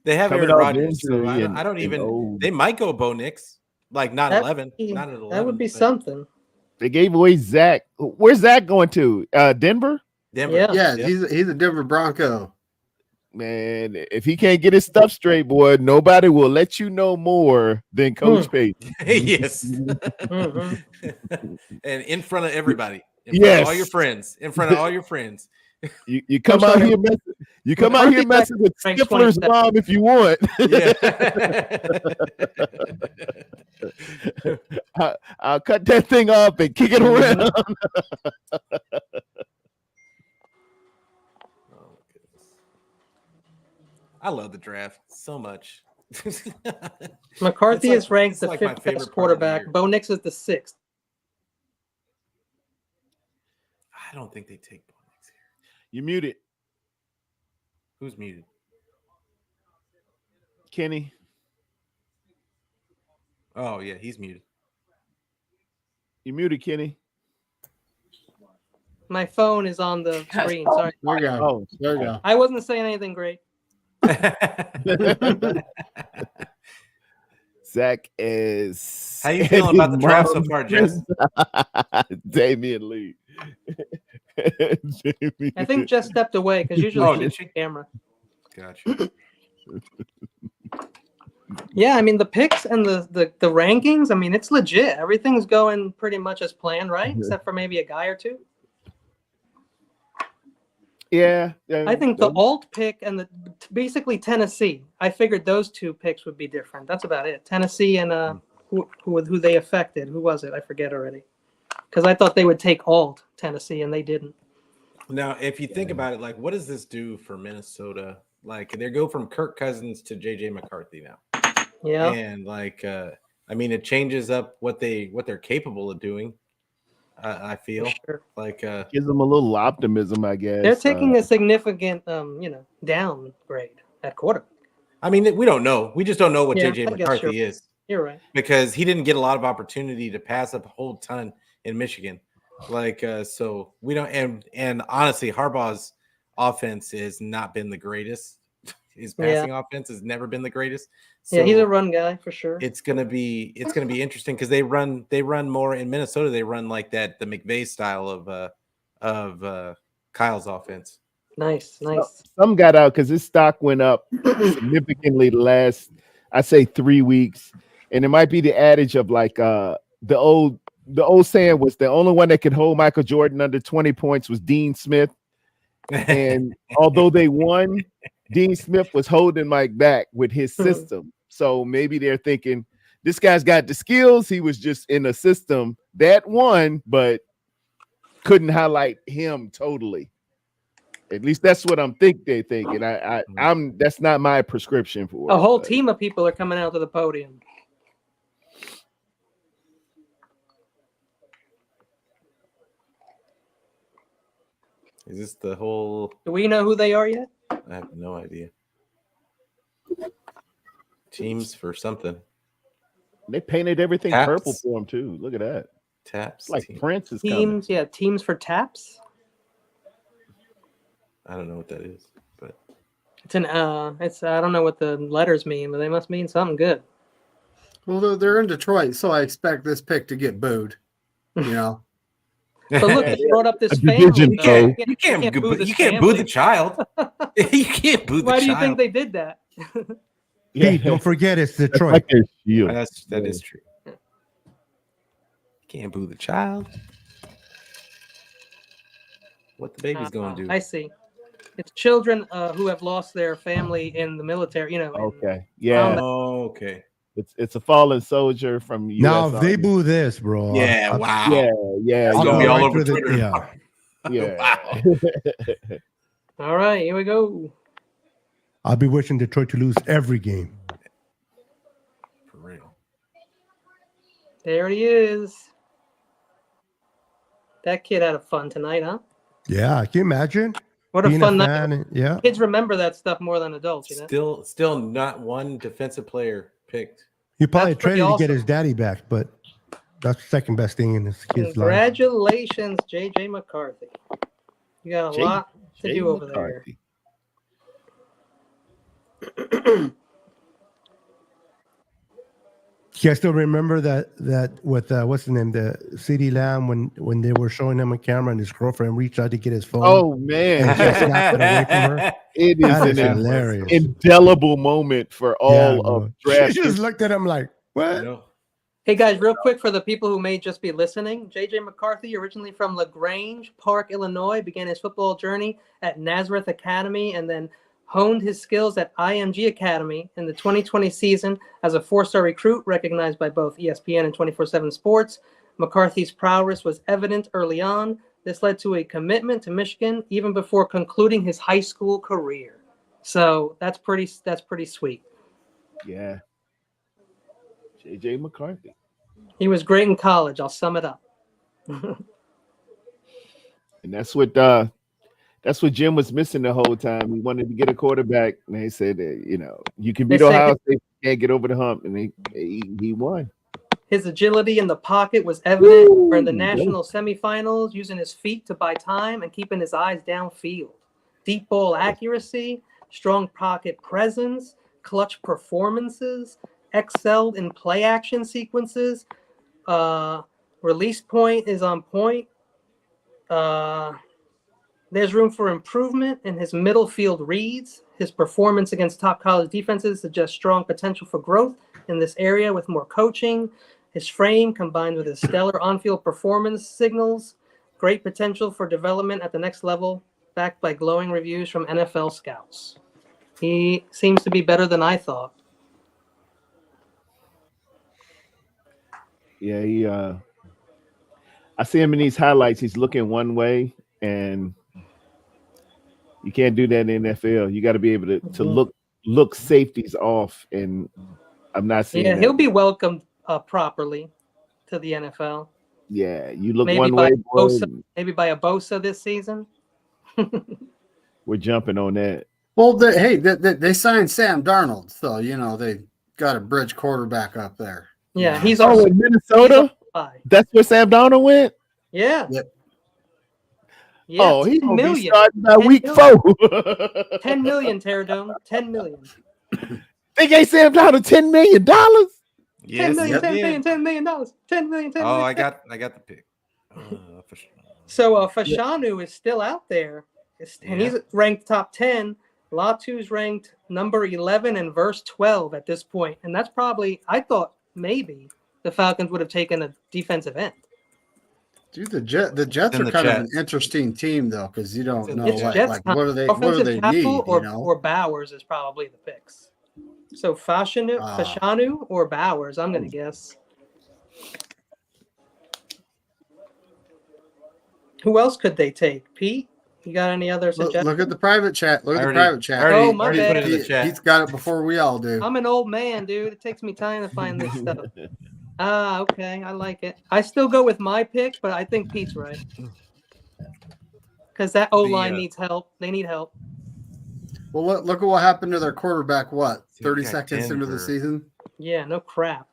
they have Coming Aaron off Rodgers. So injury I don't even old. they might go Bo Nix. Like not 11. Not at 11. That would be something. They gave away Zach. Where's Zach going to? Denver? Yeah, he's a Denver Bronco. Man, if he can't get his stuff straight, boy, nobody will let you know more than Coach Payton. Yes. And in front of everybody. In front of all your friends. In front of all your friends. You come out here messing. You come out here messing with Stifler's mom if you want. Yeah. I'll cut that thing up and kick it around. I love the draft so much. McCarthy is ranked the my 5th favorite best part of the quarterback. year. Bo Nix is the 6th. I don't think they take Bo Nix here. You muted. Who's muted? Kenny. Oh, yeah, he's muted. You muted, Kenny. My phone is on the screen. Sorry. There you go. Oh, there you go. I wasn't saying anything great. Zach is. How you feeling about the draft so far, Jess? Damian Lee. I think Jess stepped away because usually did she's on camera. Gotcha. Yeah, I mean the picks and the rankings. I mean it's legit. Everything's going pretty much as planned, right? Except for maybe a guy or two. Yeah, I think the alt pick and basically Tennessee. I figured those two picks would be different. That's about it. Tennessee and who they affected. Who was it? I forget already. Because I thought they would take alt Tennessee and they didn't. Now, if you think about it, like, what does this do for Minnesota? Like, they go from Kirk Cousins to JJ McCarthy now. Yeah, and like, I mean, it changes up what they're capable of doing. I feel like gives them a little optimism, I guess. They're taking a significant, downgrade at quarterback. I mean, we don't know. We just don't know what Yeah, JJ I guess McCarthy is. You're right. Because he didn't get a lot of opportunity to pass up a whole ton in Michigan. Like, so we don't, and honestly, Harbaugh's offense has not been the greatest. His passing offense has never been the greatest. So yeah, he's a run guy for sure. It's gonna be interesting because they run more in Minnesota. They run like that, the McVay style of Kyle's offense. Nice. Some got out because his stock went up significantly the last, I say, 3 weeks, and it might be the adage of like the old saying was the only one that could hold Michael Jordan under 20 points was Dean Smith, and although they won, Dean Smith was holding Mike back with his system. So maybe they're thinking this guy's got the skills. He was just in a system that won, but couldn't highlight him totally. At least that's what they're thinking. I'm that's not my prescription for it. A whole team of people are coming out to the podium. Is this the whole? Do we know who they are yet? I have no idea. Teams for something. They painted everything Taps. purple for him too. Look at that. Taps. Like team. Prince is coming. Teams, yeah, teams for taps. I don't know what that is, but It's I don't know what the letters mean, but they must mean something good. Well, they're in Detroit, so I expect this pick to get booed. You know. But look, they brought up this A family. division, though. You can't boo this you can't family. boo the child. You can't boo the child. Why do you think they did that? Pete, don't forget it's That's Detroit. like a shield. That is true. You can't boo the child. What the baby's going to do? I see. It's children who have lost their family in the military. You know. Okay. Yeah. Oh, okay. It's a fallen soldier from US Now, if they Army. boo this, bro. Yeah. Wow. Yeah. It's gonna be go all right over through the- Twitter. yeah. Yeah. All right, here we go. I'll be wishing Detroit to lose every game. For real. There he is. That kid had a fun tonight, huh? Yeah, can you imagine? What a Being fun night. fan, yeah. Kids remember that stuff more than adults, you know? Still not one defensive player picked. He probably That's pretty traded to get awesome. his daddy back, but that's the second best thing in his kid's life. Congratulations, JJ McCarthy. You got a lot to do over there. You guys still remember that with what's the name, the CD Lamb, when they were showing him on camera and his girlfriend reached out to get his phone? Oh man, and just snapped it away from her. It That is is an hilarious. indelible moment for all bro. of draft. She just looked at him like, what? No. Hey guys, real quick for the people who may just be listening, JJ McCarthy, originally from LaGrange Park, Illinois, began his football journey at Nazareth Academy and then honed his skills at IMG Academy in the 2020 season as a 4-star recruit recognized by both ESPN and 24/7 Sports. McCarthy's prowess was evident early on. This led to a commitment to Michigan even before concluding his high school career. So that's pretty sweet. Yeah. JJ McCarthy. He was great in college. I'll sum it up. And that's what Jim was missing the whole time. He wanted to get a quarterback, and they said that, you can beat Ohio State, can't get over the hump, and he won. His agility in the pocket was evident in the national semifinals, using his feet to buy time and keeping his eyes downfield. Deep ball accuracy, strong pocket presence, clutch performances, excelled in play action sequences. Release point is on point. There's room for improvement in his middle field reads. His performance against top college defenses suggests strong potential for growth in this area with more coaching. His frame, combined with his stellar on-field performance, signals great potential for development at the next level, backed by glowing reviews from NFL scouts. He seems to be better than I thought. Yeah, I see him in these highlights. He's looking one way, and you can't do that in the NFL. You got to be able to look safeties off, and I'm not seeing that. He'll be welcomed properly to the NFL. Yeah, you look maybe one by way, boy, maybe by a Bosa this season. we're jumping on that. Well, they signed Sam Darnold, so they got a bridge quarterback up there. Yeah, he's in Minnesota. That's where Sam Darnold went. Yeah. Yep. Yeah, he's $10 gonna be starting by week 4. $10 million, Tarrerdome. $10 million. They gave Sam Darnold $10 million. Yes, $10 million. $10 million. $10 million. Oh, I got the pick. So Fashanu is still out there, and he's ranked top 10. Latu's ranked number 11 and verse 12 at this point, and that's probably, I thought maybe the Falcons would have taken a defensive end. Dude, the Jets are kind of an interesting team though, because you don't know what do they need, or Bowers is probably the picks. So Fashanu or Bowers, I'm gonna guess. Who else could they take? Pete, you got any other suggestions? Look at the private chat. Oh, my bad. He's got it before we all do. I'm an old man, dude. It takes me time to find this stuff. Okay. I like it. I still go with my pick, but I think Pete's right. Because that O-line needs help. They need help. Well, look at what happened to their quarterback, 30 seconds into the season? Yeah, no crap.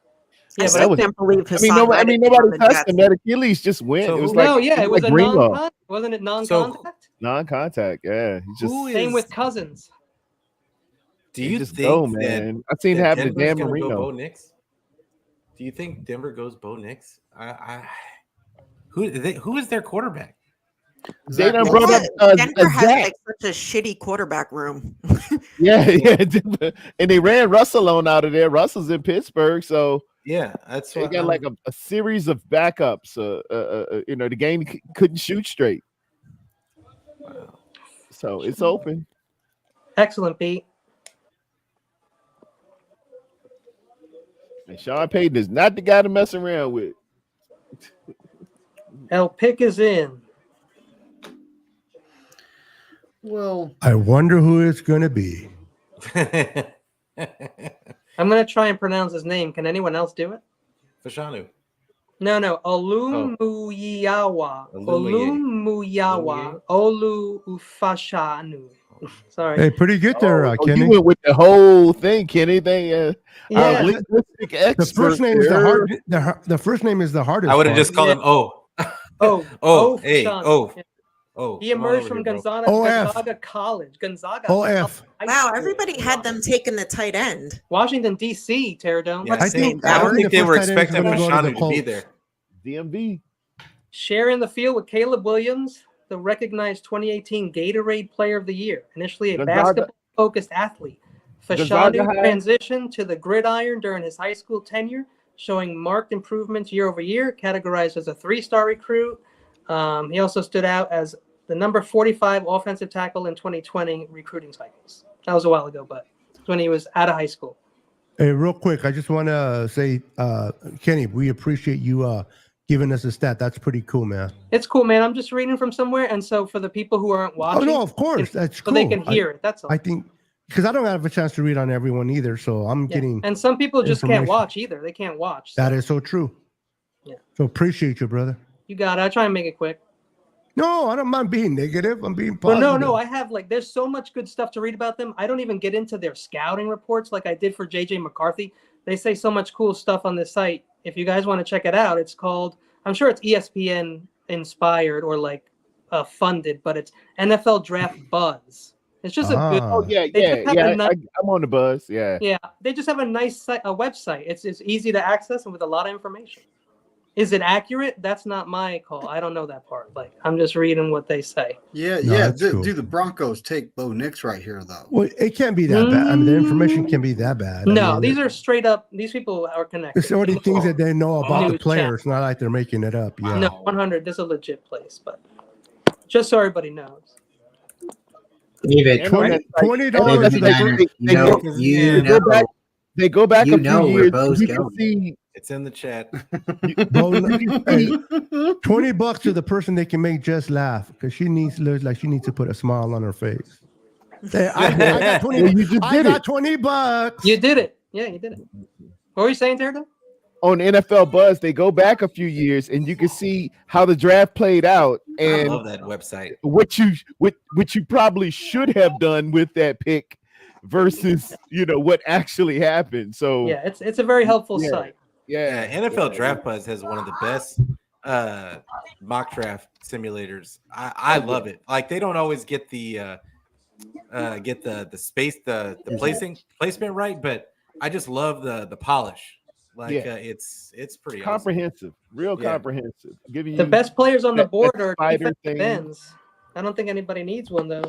Yeah, but I can't believe nobody touched him. That Achilles just went. So it was it was a non-contact. Wasn't it non-contact? Non-contact, yeah. Same with Cousins. Do you just think go, man? I've seen it happen to Dan Denver's gonna go Marino. Bo Nix? Do you think Denver goes Bo Nix? Who is their quarterback? They done brought up Denver has Zach. like such a shitty quarterback room. Yeah. And they ran Russell on out of there. Russell's in Pittsburgh, so yeah, that's they what got like a series of backups. The game couldn't shoot straight. Wow. So it's open. Excellent, Pete. And Sean Payton is not the guy to mess around with. El Pick is in. Well, I wonder who it's going to be. I'm going to try and pronounce his name. Can anyone else do it? Fashanu. No. Olumuyiwa. Olumuyiwa. Olu Ufashanu. Sorry. Hey, pretty good there, Kenny. You went with the whole thing, Kenny. Yeah. Linguistic expert. The first name is the hard. The first name is the hardest. I would have part. just called him O. Hey, Fashanu. Yeah. He emerged from Gonzaga College. Gonzaga. OF. Wow, everybody had them taking the tight end. Washington, D.C., Tarrerdome. Yeah, I I don't think think they the were first tight end is expecting gonna go to Fashanu the to be Culps. there. DMV. Sharing the field with Caleb Williams, the recognized 2018 Gatorade Player of the Year. Initially a basketball-focused athlete, Fashanu transitioned to the gridiron during his high school tenure, showing marked improvements year over year, categorized as a 3-star recruit. He also stood out as the number 45 offensive tackle in 2020 recruiting cycles. That was a while ago, but when he was out of high school. Hey, real quick, I just want to say, Kenny, we appreciate you giving us a stat. That's pretty cool, man. It's cool, man. I'm just reading from somewhere, and so for the people who aren't watching, Oh no, of course, that's cool. So they can hear it. That's all. I think because I don't have a chance to read on everyone either, so I'm getting. And some people just can't watch either. They can't watch. That is so true. Yeah. So appreciate you, brother. You got it. I'll try and make it quick. No, I don't mind being negative. I'm being positive. Well, no. I have there's so much good stuff to read about them. I don't even get into their scouting reports like I did for JJ McCarthy. They say so much cool stuff on this site. If you guys want to check it out, it's called, I'm sure it's ESPN inspired or funded, but it's NFL Draft Buzz. It's just a good. Oh yeah. I'm on the buzz. Yeah. Yeah, they just have a nice site, a website. It's easy to access and with a lot of information. Is it accurate? That's not my call. I don't know that part. I'm just reading what they say. Yeah. Cool. Do the Broncos take Bo Nix right here, though? Well, it can't be that bad. I mean, the information can be that bad. No, these are straight up. These people are connected. It's already things that they know about the News player. chat. It's not like they're making it up. Yeah. No, 100. This is a legit place, but just so everybody knows. David, $20 to the first. They go back a few years. Bo's You can going. see It's in the chat. $20 to the person they can make Jess laugh because she looks like she needs to put a smile on her face. Hey, I got 20. Well, you just I did got it. $20. You did it. Yeah, you did it. What were you saying, Tarrerdome? on NFL Buzz, they go back a few years and you can see how the draft played out and I love that website. What you probably should have done with that pick versus what actually happened. So yeah, it's a very helpful site. Yeah, NFL Draft Buzz has one of the best mock draft simulators. I love it. Like they don't always get the space, the placement right, but I just love the polish. Like it's pretty comprehensive, awesome. Comprehensive. Giving The you best players on the board are spider defensive ends. I don't think anybody needs one though.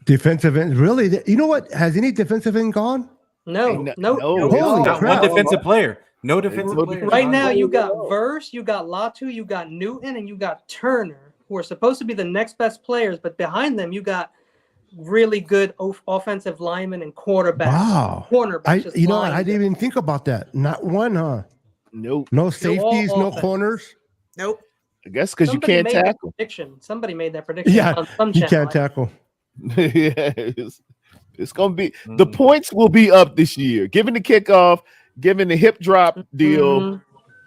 Defensive end, really? You know what? Has any defensive end gone? No. Holy Not crap. one defensive player. No defensive player. Right now, you got Verse, you got Latu, you got Newton, and you got Turner, who are supposed to be the next best players. But behind them, you got really good offensive linemen and quarterbacks. Wow. Cornerbacks. I didn't even think about that. Not one, huh? Nope. No safeties, no offense. corners. Nope. I guess because you can't tackle. Somebody made that prediction. Yeah, on some you channel. can't tackle. It's gonna be the points will be up this year. Given the kickoff, given the hip drop deal,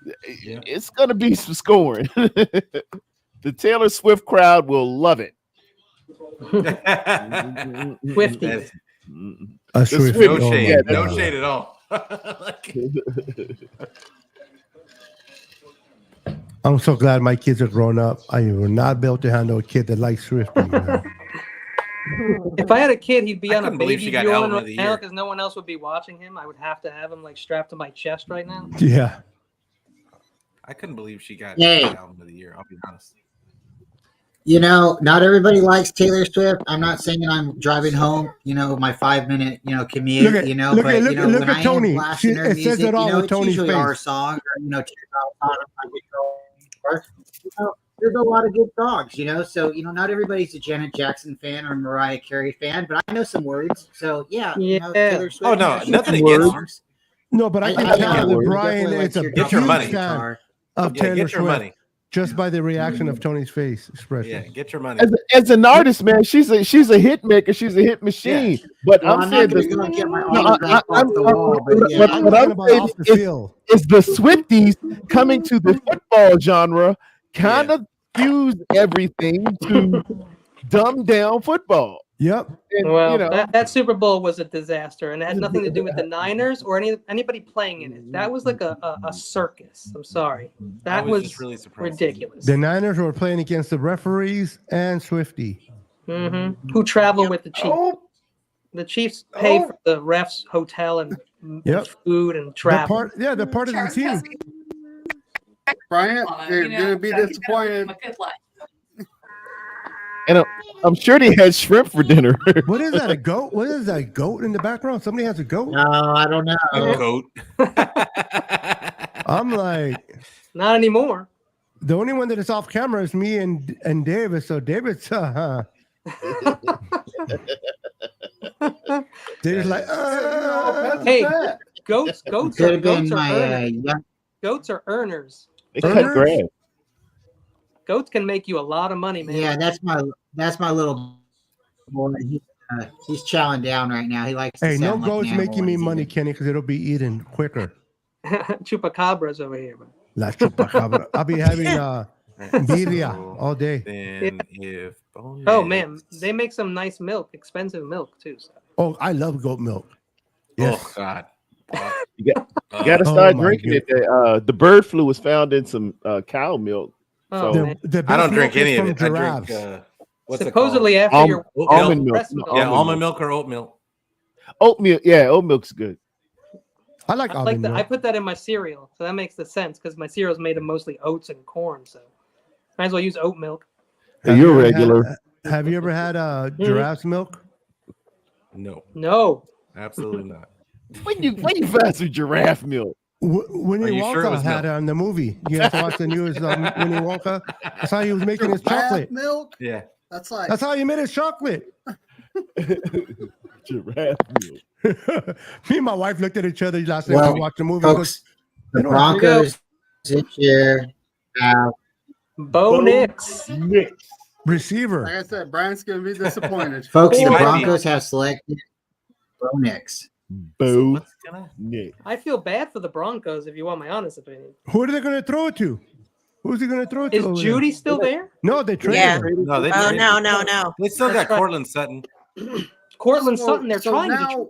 it's gonna be some scoring. The Taylor Swift crowd will love it. Swifty. A Swift. No shade. No shade at all. I'm so glad my kids are grown up. I will not be able to handle a kid that likes Swifty. If I had a kid, he'd be I on a couldn't believe baby she got Bjorn album of right the now year. because no one else would be watching him. I would have to have him like strapped to my chest right now. Yeah. I couldn't believe she got Hey. album of the year. I'll be honest. You know, not everybody likes Taylor Swift. I'm not saying I'm driving home, my 5 minute, commute, Look but at when I am Tony. blasting her It says music, it all with it's Tony's usually face. our song or, Tears Out Bottom by Beto. There's a lot of good songs, So, not everybody's a Janet Jackson fan or Mariah Carey fan, but I know some words. So, yeah, Taylor Swift. Oh, no, she nothing has against her. songs. No, but I can I tell know. that I Brian definitely is a like Get your huge money. fan of Yeah, Taylor get your Swift money. just by the reaction of Tony's face expression. Yeah, get your money. As an artist, man, she's a hit maker. She's a hit machine. Yeah. But Well, I'm I'm saying not going to get my autograph off the wall, but yeah. I'm what talking I'm about saying off the field. is the Swifties coming to the football genre kind of fuse everything to dumb down football. Yep. And, Well, that Super Bowl was a disaster, and it had nothing to do with the Niners or anybody playing in it. That was like a circus. I'm sorry. That was just really surprised. ridiculous. The Niners were playing against the referees and Swifty. Who travel with the Chiefs. The Chiefs pay for the refs' hotel and food and travel. They're part of the team. Bryant, you're going to be disappointed. And I'm sure they had shrimp for dinner. What is that? A goat? What is that? A goat in the background? Somebody has a goat? No, I don't know. A goat. I'm like, not anymore. The only one that is off camera is me and David. So David's David's like, hey, goats Could have been my goats are earners. They cut grass. Goats can make you a lot of money, man. Yeah, that's my little boy. He's chowing down right now. He likes. Hey, to no sound like goats an making me animal money, Kenny, because it'll be eaten quicker. Chupacabras over here, man. La chupacabra. I'll be having birria all day. Oh man, they make some nice milk, expensive milk too. So. Oh, I love goat milk. Yes. Oh God. You got to start drinking it. The bird flu was found in some cow milk. Oh, so I don't drink any of it. I drink what's supposedly it after your almond milk. Yeah, almond milk or oat milk. Oatmeal, yeah, oat milk's good. I like almond milk. I put that in my cereal, so that makes the sense because my cereal is made of mostly oats and corn. So might as well use oat milk. Hey, you're regular. Have you ever had giraffe's milk? No, absolutely not. When you fast with giraffe milk? Winnie Wonka had it on the movie. You guys watch the news Winnie Wonka? That's how he was making his chocolate. Milk? Yeah. That's how he made his chocolate. Giraffe milk. Me and my wife looked at each other last night we watched the movie. Folks, the Broncos this year have Bo Nix. Receiver. Like I said, Brian's going to be disappointed. Folks, the Broncos have selected Bo Nix. Bo Nix. I feel bad for the Broncos, if you want my honest opinion. Who are they going to throw it to? Who's he going to throw it to? Is Judy still there? No, they traded him. No, they no. They still got Cortland Sutton. Cortland Sutton, they're trying to.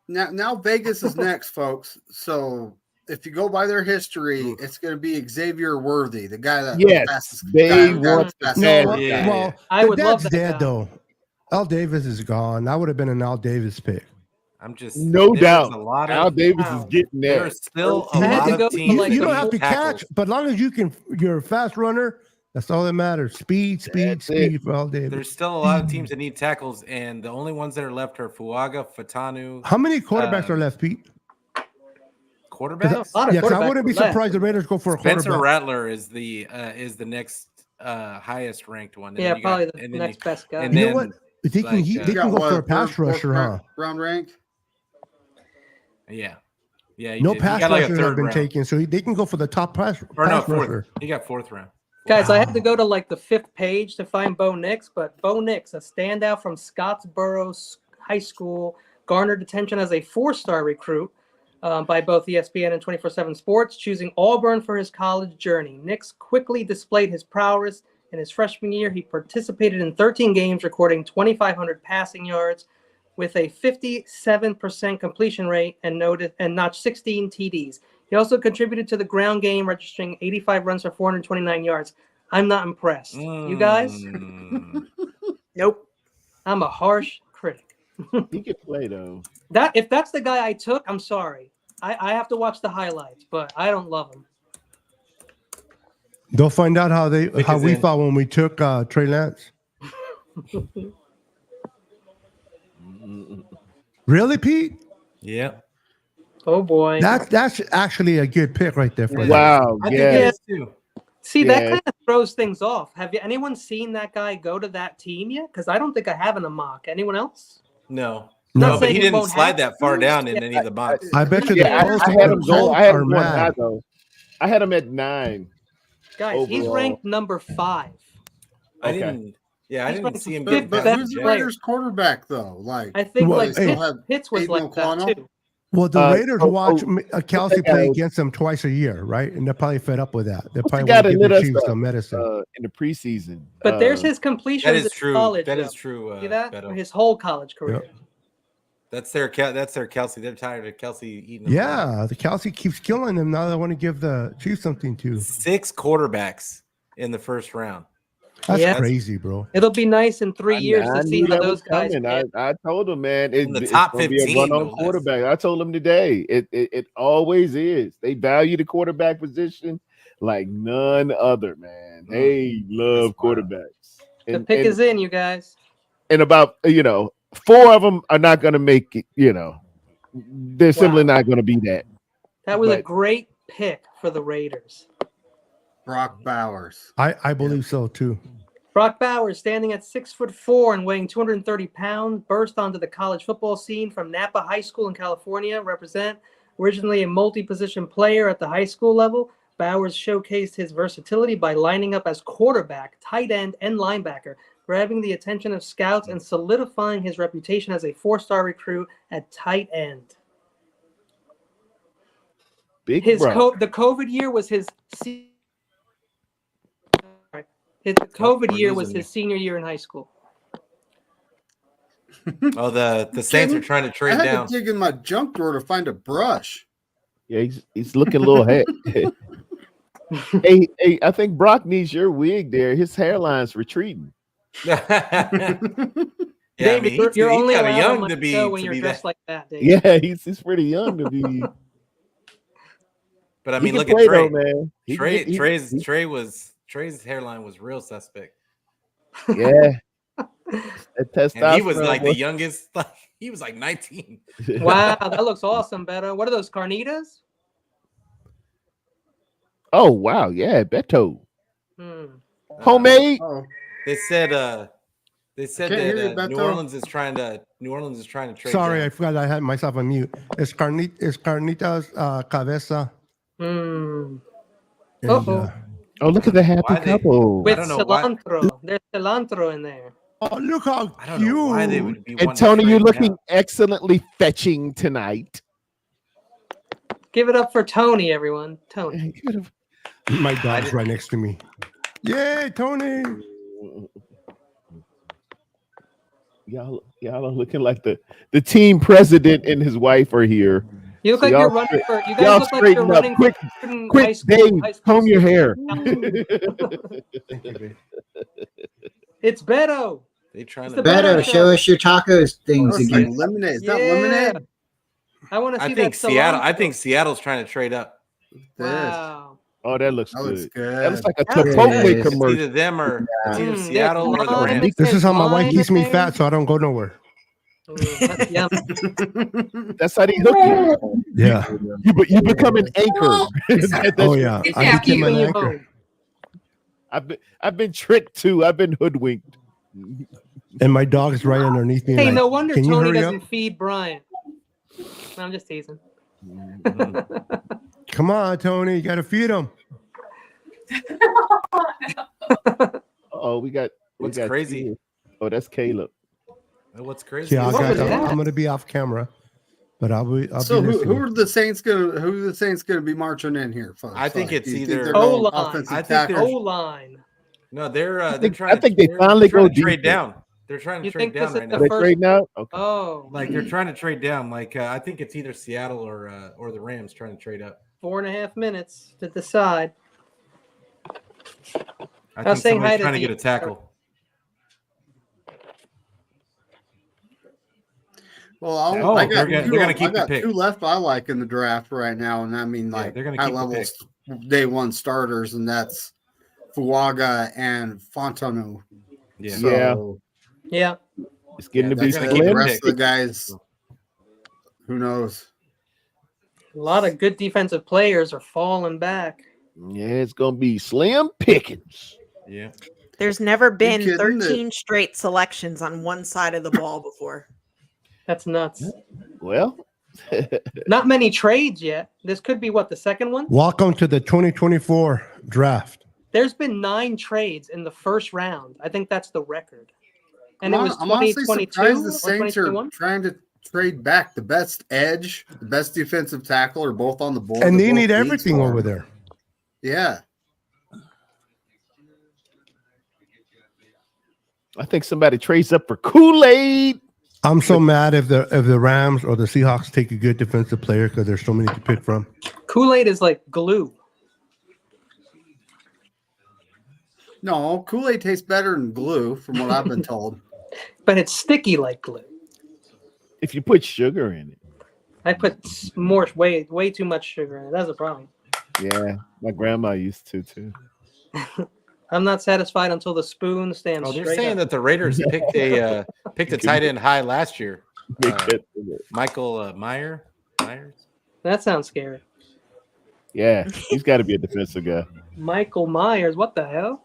Now Vegas is next, folks. So if you go by their history, it's going to be Xavier Worthy, the guy that they want Well, I would love that dead guy. though. Al Davis is gone. That would have been an Al Davis pick. I'm just no doubt. Al Davis is getting there. There's still a lot of teams. You don't have to catch, but as long as you're a fast runner. That's all that matters. Speed for Al Davis. There's still a lot of teams that need tackles, and the only ones that are left are Fuaga, Fatanu. How many quarterbacks are left, Pete? Quarterbacks? Yes, I wouldn't be surprised the Raiders go for a quarterback. Spencer Rattler is the next highest ranked one. Yeah, probably the next best guy. You know what? They can go for a pass rusher, huh? Round ranked. Yeah. No pass rushers have been taken, so they can go for the top pass rusher. He got fourth round. Guys, I had to go to like the 5th page to find Bo Nix, but Bo Nix, a standout from Scottsboro High School, garnered attention as a 4-star recruit by both ESPN and 24/7 Sports, choosing Auburn for his college journey. Nix quickly displayed his prowess. In his freshman year, he participated in 13 games, recording 2,500 passing yards with a 57% completion rate and notched 16 TDs. He also contributed to the ground game, registering 85 runs for 429 yards. I'm not impressed. You guys? Nope. I'm a harsh critic. He can play though. If that's the guy I took, I'm sorry. I have to watch the highlights, but I don't love him. They'll find out how we in. thought when we took Trey Lance. Really, Pete? Yeah. Oh boy. That's actually a good pick right there for Wow. I think it Yeah. is too. See, that kind of throws things off. Have anyone seen that guy go to that team yet? Because I don't think I have in a mock. Anyone else? No. Not No, but saying he it didn't won't slide that far happen. down in any of the mocks. I bet you Yeah, the I had him Colts going mad. high though. I had him at 9. Guys, he's overall. ranked number 5. I Okay. didn't. Yeah, I He's didn't ranked see him fifth getting But past best who's the player. Raiders quarterback though? Like, I think Well, like hey. Pitts was Aiden like that O'Connell? too. Well, the Raiders watch Kelsey guy play was- against them twice a year, right? And they're probably fed up with that. They What's the probably guy want to that give lit the us Chiefs up some medicine. in the preseason? But there's his completions That is in true. college. That though. is true. See that? Beto. His whole college career. Yep. That's their Kelsey. They're tired of Kelsey eating them alive. Yeah, the Kelsey keeps killing them. Now they want to give the Chiefs something too. 6 quarterbacks in the first round. That's Yeah. crazy, bro. It'll be nice in 3 years I to see knew how that those was guys. coming. I told him, man, In the it's top gonna be a 15, run on no less. quarterback. I told him today. It always is. They value the quarterback position like none other, man. They love quarterbacks. The pick is in, you guys. And about 4 of them are not going to make it. They're simply not going to be that. That was a But- great pick for the Raiders. Brock Bowers. I believe so too. Brock Bowers, standing at 6'4" and weighing 230 pounds, burst onto the college football scene from Napa High School in California. Originally a multi-position player at the high school level, Bowers showcased his versatility by lining up as quarterback, tight end, and linebacker, grabbing the attention of scouts and solidifying his reputation as a 4-star recruit at tight end. Big The bro. COVID year was his senior year in high school. Oh, the Saints are trying to I trade had down. to dig in my junk drawer to find a brush. Yeah, he's looking a little head. Hey, I think Brock needs your wig there. His hairline's retreating. Yeah, David, you're only kind of allowed on young my to be show when you're dressed like that, David. Yeah, he's pretty young to be. But I He mean, can look at play Trey. though, man. Trey's hairline was real suspect. Yeah. That testosterone And he was like the youngest. He was like 19. Wow, that looks awesome, Beto. What are those, carnitas? Oh wow, yeah, Beto. Hmm. Homemade. Oh, They said can't hear you, that New Beto. Orleans is trying to trade. Sorry, down. I forgot I had myself on mute. It's carnitas cabeza. Hmm. And, Uh-oh. Oh, look at the happy Why they- couple. With don't know why- cilantro. There's cilantro in there. oh, look how I don't know why they cute. would be. And wanting to Tony, you're trade looking down. excellently fetching tonight. Give it up for Tony, everyone. Tony. My dog's right next to me. Yay, Tony. Y'all are looking like the team president and his wife are here. You look So like y'all you're running straight- for. You y'all guys look like you're straighten up. running Quick, for student quick, high school. Dave, high school comb your hair. It's Beto. They trying It's to. the Beto, show us your tacos oh, things it's like again. lemonade. Is that Yeah. lemonade? I want to see I think that Seattle. I cilantro. think Seattle's trying to trade up. Wow. Oh, that looks That looks good. good. That looks like a That's Chipotle good. It's commercial. either them or it's either Mm, Seattle there's or the lime, Rams. it This is says how my wife lime keeps in me there. fat, so I don't go nowhere. That's yummy. That's how they hook you. Yeah. You become an anchor. Oh yeah. It's I happy became an Keeping you anchor. home. I've been tricked too. I've been hoodwinked. And my dog is right underneath me. Hey, like, no wonder can you Tony hurry doesn't up? feed Brian. No, I'm just teasing. Come on, Tony. You got to feed him. Oh, we got What's crazy? two. Oh, that's Caleb. What's crazy? Yeah, is What was that- that? I'm going to be off camera, but I'll be So who listening. are the Saints gonna be marching in here? Folks? I think it's do you think either- they're going O-line. offensive I think tackle? there's- O-line. No, they're I they're trying. think they they're finally trying go to trade defense. down. They're trying to You trade think this down is right the now. They first- trading out? Okay. Oh, Like they're trying to trade down. Like I think it's either Seattle or the Rams trying to trade up. 4.5 minutes to decide. I I was think saying hi somebody's to trying to the- get a tackle. Well, they're gonna keep I got the pick. 2 left I like in the draft right now, and I mean like they're gonna high keep the level day one starters, and that's Fuaga and Fontanu. Yeah. So, Yeah. It's getting to be they're gonna the keep slim. rest of the guys, who knows? A lot of good defensive players are falling back. Yeah, it's gonna be slim pickings. Yeah. There's never been kidding? 13 straight selections on one side of the ball before. That's nuts. Well, Not many trades yet. This could be what, the second one? Welcome to the 2024 draft. There's been 9 trades in the first round. I think that's the record. And I'm it was honestly 2022 surprised the or Saints are 2021. trying to trade back the best edge, the best defensive tackle are both on the board. And They're they both need needs everything for over them. there. Yeah. I think somebody trades up for Kool-Aid. I'm so mad if the Rams or the Seahawks take a good defensive player because there's so many to pick from. Kool-Aid is like glue. No, Kool-Aid tastes better than glue, from what I've been told. But it's sticky like glue. If you put sugar in it. I put way too much sugar in it. That's a problem. Yeah, my grandma used to too. I'm not satisfied until the spoon stands Oh, they're straight saying up. that the Raiders picked a tight end high last year. Michael Myers. That sounds scary. Yeah, he's got to be a defensive guy. Michael Myers, what the hell?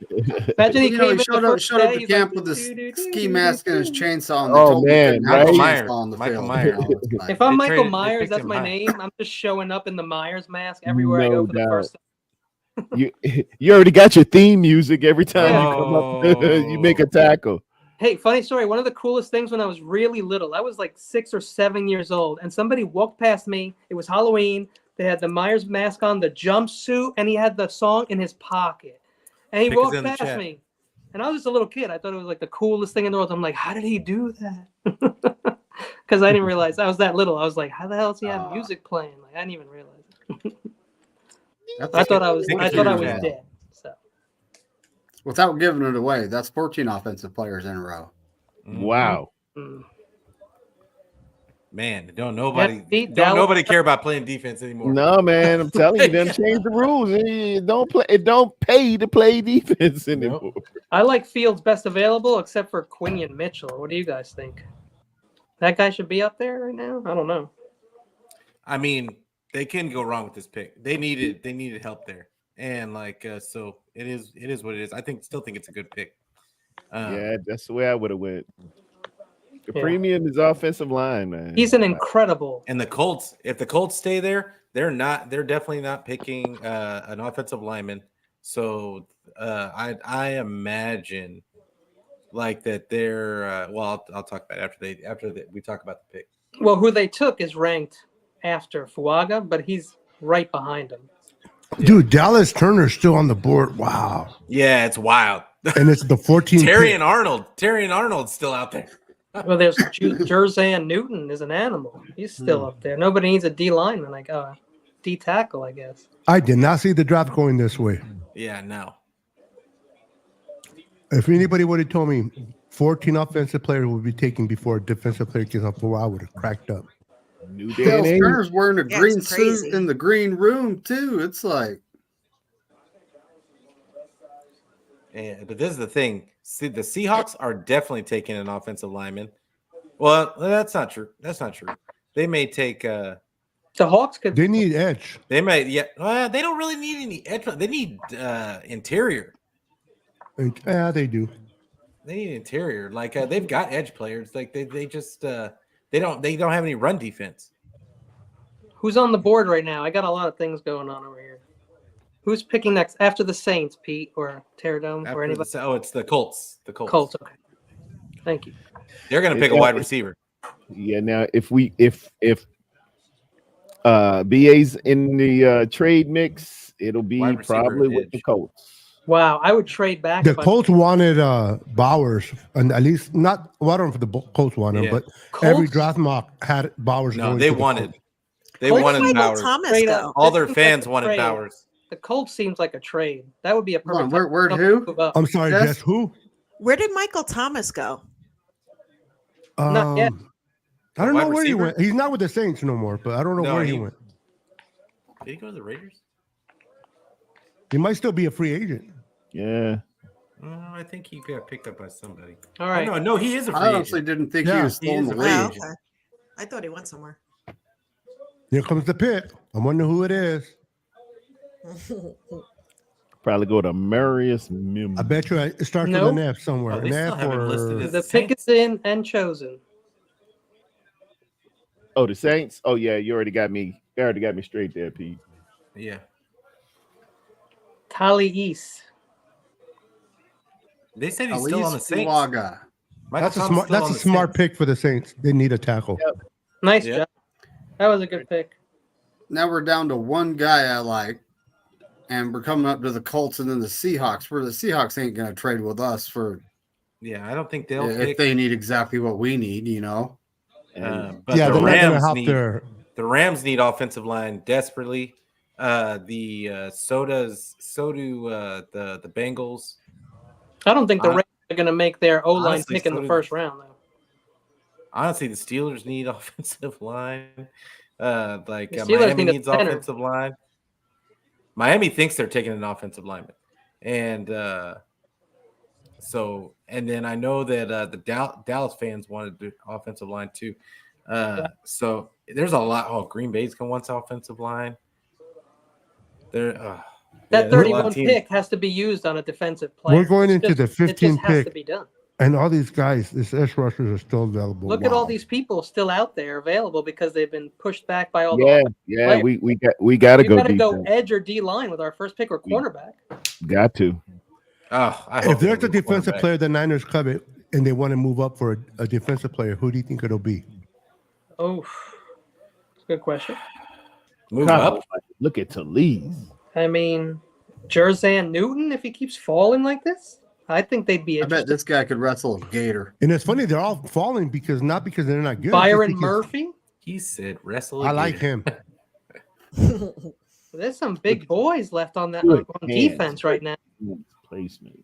Imagine he You came know, in he the first showed up day, to he's camp like, with his ski mask and his chainsaw. And they Oh, told man, him he couldn't have a right? chainsaw on the Michael field. Myers. You know, it's like- If I'm They Michael traded- they Myers, picked that's him my high. name. I'm just showing up in the Myers mask everywhere I go for the doubt. first time. You already got your theme music every time you come up. You make a tackle. Hey, funny story. One of the coolest things when I was really little, I was like 6 or 7 years old, and somebody walked past me. It was Halloween. They had the Myers mask on, the jumpsuit, and he had the song in his pocket. And he Pick us walked in the past chat. me. And I was just a little kid. I thought it was like the coolest thing in the world. I'm like, how did he do that? Because I didn't realize I was that little. I was like, how the hell does he have music playing? Like I didn't even realize it. I thought I was Yeah. dead. So without giving it away, that's 14 offensive players in a row. Wow. mm. Man, don't nobody Dallas- nobody care about playing defense anymore. No, man, I'm telling you, them change the rules. It don't pay to play defense anymore. I like Fields best available, except for Quinion Mitchell. What do you guys think? That guy should be up there right now. I don't know. I mean, they can go wrong with this pick. They needed help there, and so it is what it is. Still think it's a good pick. Yeah, that's the way I would have went. The Yeah. premium is offensive line, man. He's an incredible. And the Colts, if the Colts stay there, they're definitely not picking an offensive lineman. So I imagine like that they're well, I'll talk about it after we talk about the pick. Well, who they took is ranked after Fuaga, but he's right behind him. Dude, Dallas Turner's still on the board. Wow. Yeah, it's wild. And it's the 14th Terry pick. and Arnold's still out there. Well, there's Jerzan Newton is an animal. He's still up there. Nobody needs a D lineman, like D tackle, I guess. I did not see the draft going this way. Yeah, no. If anybody would have told me 14 offensive players would be taken before a defensive player gets off the wall, I would have cracked up. New day Dallas and age. Turner's wearing a Yeah, green it's crazy. suit in the green room too. It's like But this is the thing. See, the Seahawks are definitely taking an offensive lineman. Well, that's not true. They may take The Hawks could. They need edge. they might well, they don't really need any edge. They need interior. And, yeah, they do. They need interior. Like they've got edge players. Like they just they don't have any run defense. Who's on the board right now? I got a lot of things going on over here. Who's picking next after the Saints, Pete or Tarrerdome or anybody? It's the Colts. The Colts. Colts. Okay. Thank you. They're going to pick a wide receiver. Yeah, now if BA's in the trade mix, it'll be Wide receiver probably and with the edge. Colts. Wow, I would trade back. The if I- Colts wanted Bowers, and at least not. Well, I don't know if the Colts wanted him, Yeah. but Colts? every draft mock had Bowers. No, going they to the wanted. Colts. They Colts wanted Michael Bowers. Thomas Straight go? up. All their That seems fans like a wanted trade. Bowers. The Colts seems like a trade. That would be a Hold on, perfect. where'd time who? to move up. I'm sorry, Jess? Jess. Who? Where did Michael Thomas go? Not yet. I don't know wide where he receiver? went. He's not with the Saints no more, but I don't know No, where he went. Did he go to the Raiders? He might still be a free agent. Yeah. I think he got picked up by somebody. All right. No, he is a free I honestly agent. didn't think he Yeah. was still He in is the a league. free Oh, okay. I thought he went somewhere. Here comes the pick. I wonder who it is. Probably go to Marius Mim. I bet you it starts Nope. with an F somewhere. Oh, they An still F have him or listed as The pick is in and chosen. Oh, the Saints? Oh, yeah, you already got me. You already got me straight there, Pete. Yeah. Tali East. They said he's still on the Alice Saints. Fuaga. Michael that's a Thomas smart. still That's on a the smart Saints. pick for the Saints. They need a tackle. Yep. Nice Yeah. job. That was a good pick. Now we're down to one guy I like, and we're coming up to the Colts and then the Seahawks, where the Seahawks ain't going to trade with us for Yeah, I don't think they'll if pick. they need exactly what we need, you know. But Yeah, the they're not gonna Rams help need their. the Rams need offensive line desperately. So do the Bengals. I don't think the Rams are going to make their O-line honestly, pick in so the do first round, though. Honestly, the Steelers need offensive line. The Steelers Miami need a needs center. offensive line. Miami thinks they're taking an offensive lineman, and then I know that the Dallas fans wanted the offensive line too. So there's a lot. Oh, Green Bay's going to want offensive line. That 31 pick has to be used on a defensive player. We're going into the 15 It just has to pick, be done. and all these guys, these edge rushers are still available. Look at all these people still out there available because they've been pushed back by all Yeah, the yeah, players. we got to We go got to go defense. edge or D line with our first pick or cornerback. Got to. If there's a defensive player the Niners covet and they want to move up for a defensive player, who do you think it'll be? Oh, good question. Move up. Look at Talese. I mean, Jerzan Newton, if he keeps falling like this, I think they'd be I interested. bet this guy could wrestle a gator. And it's funny, they're all falling not because they're not good. Byron just because Murphy. He said wrestle. I like him. There's some big boys left on that Good on defense right now. Placement.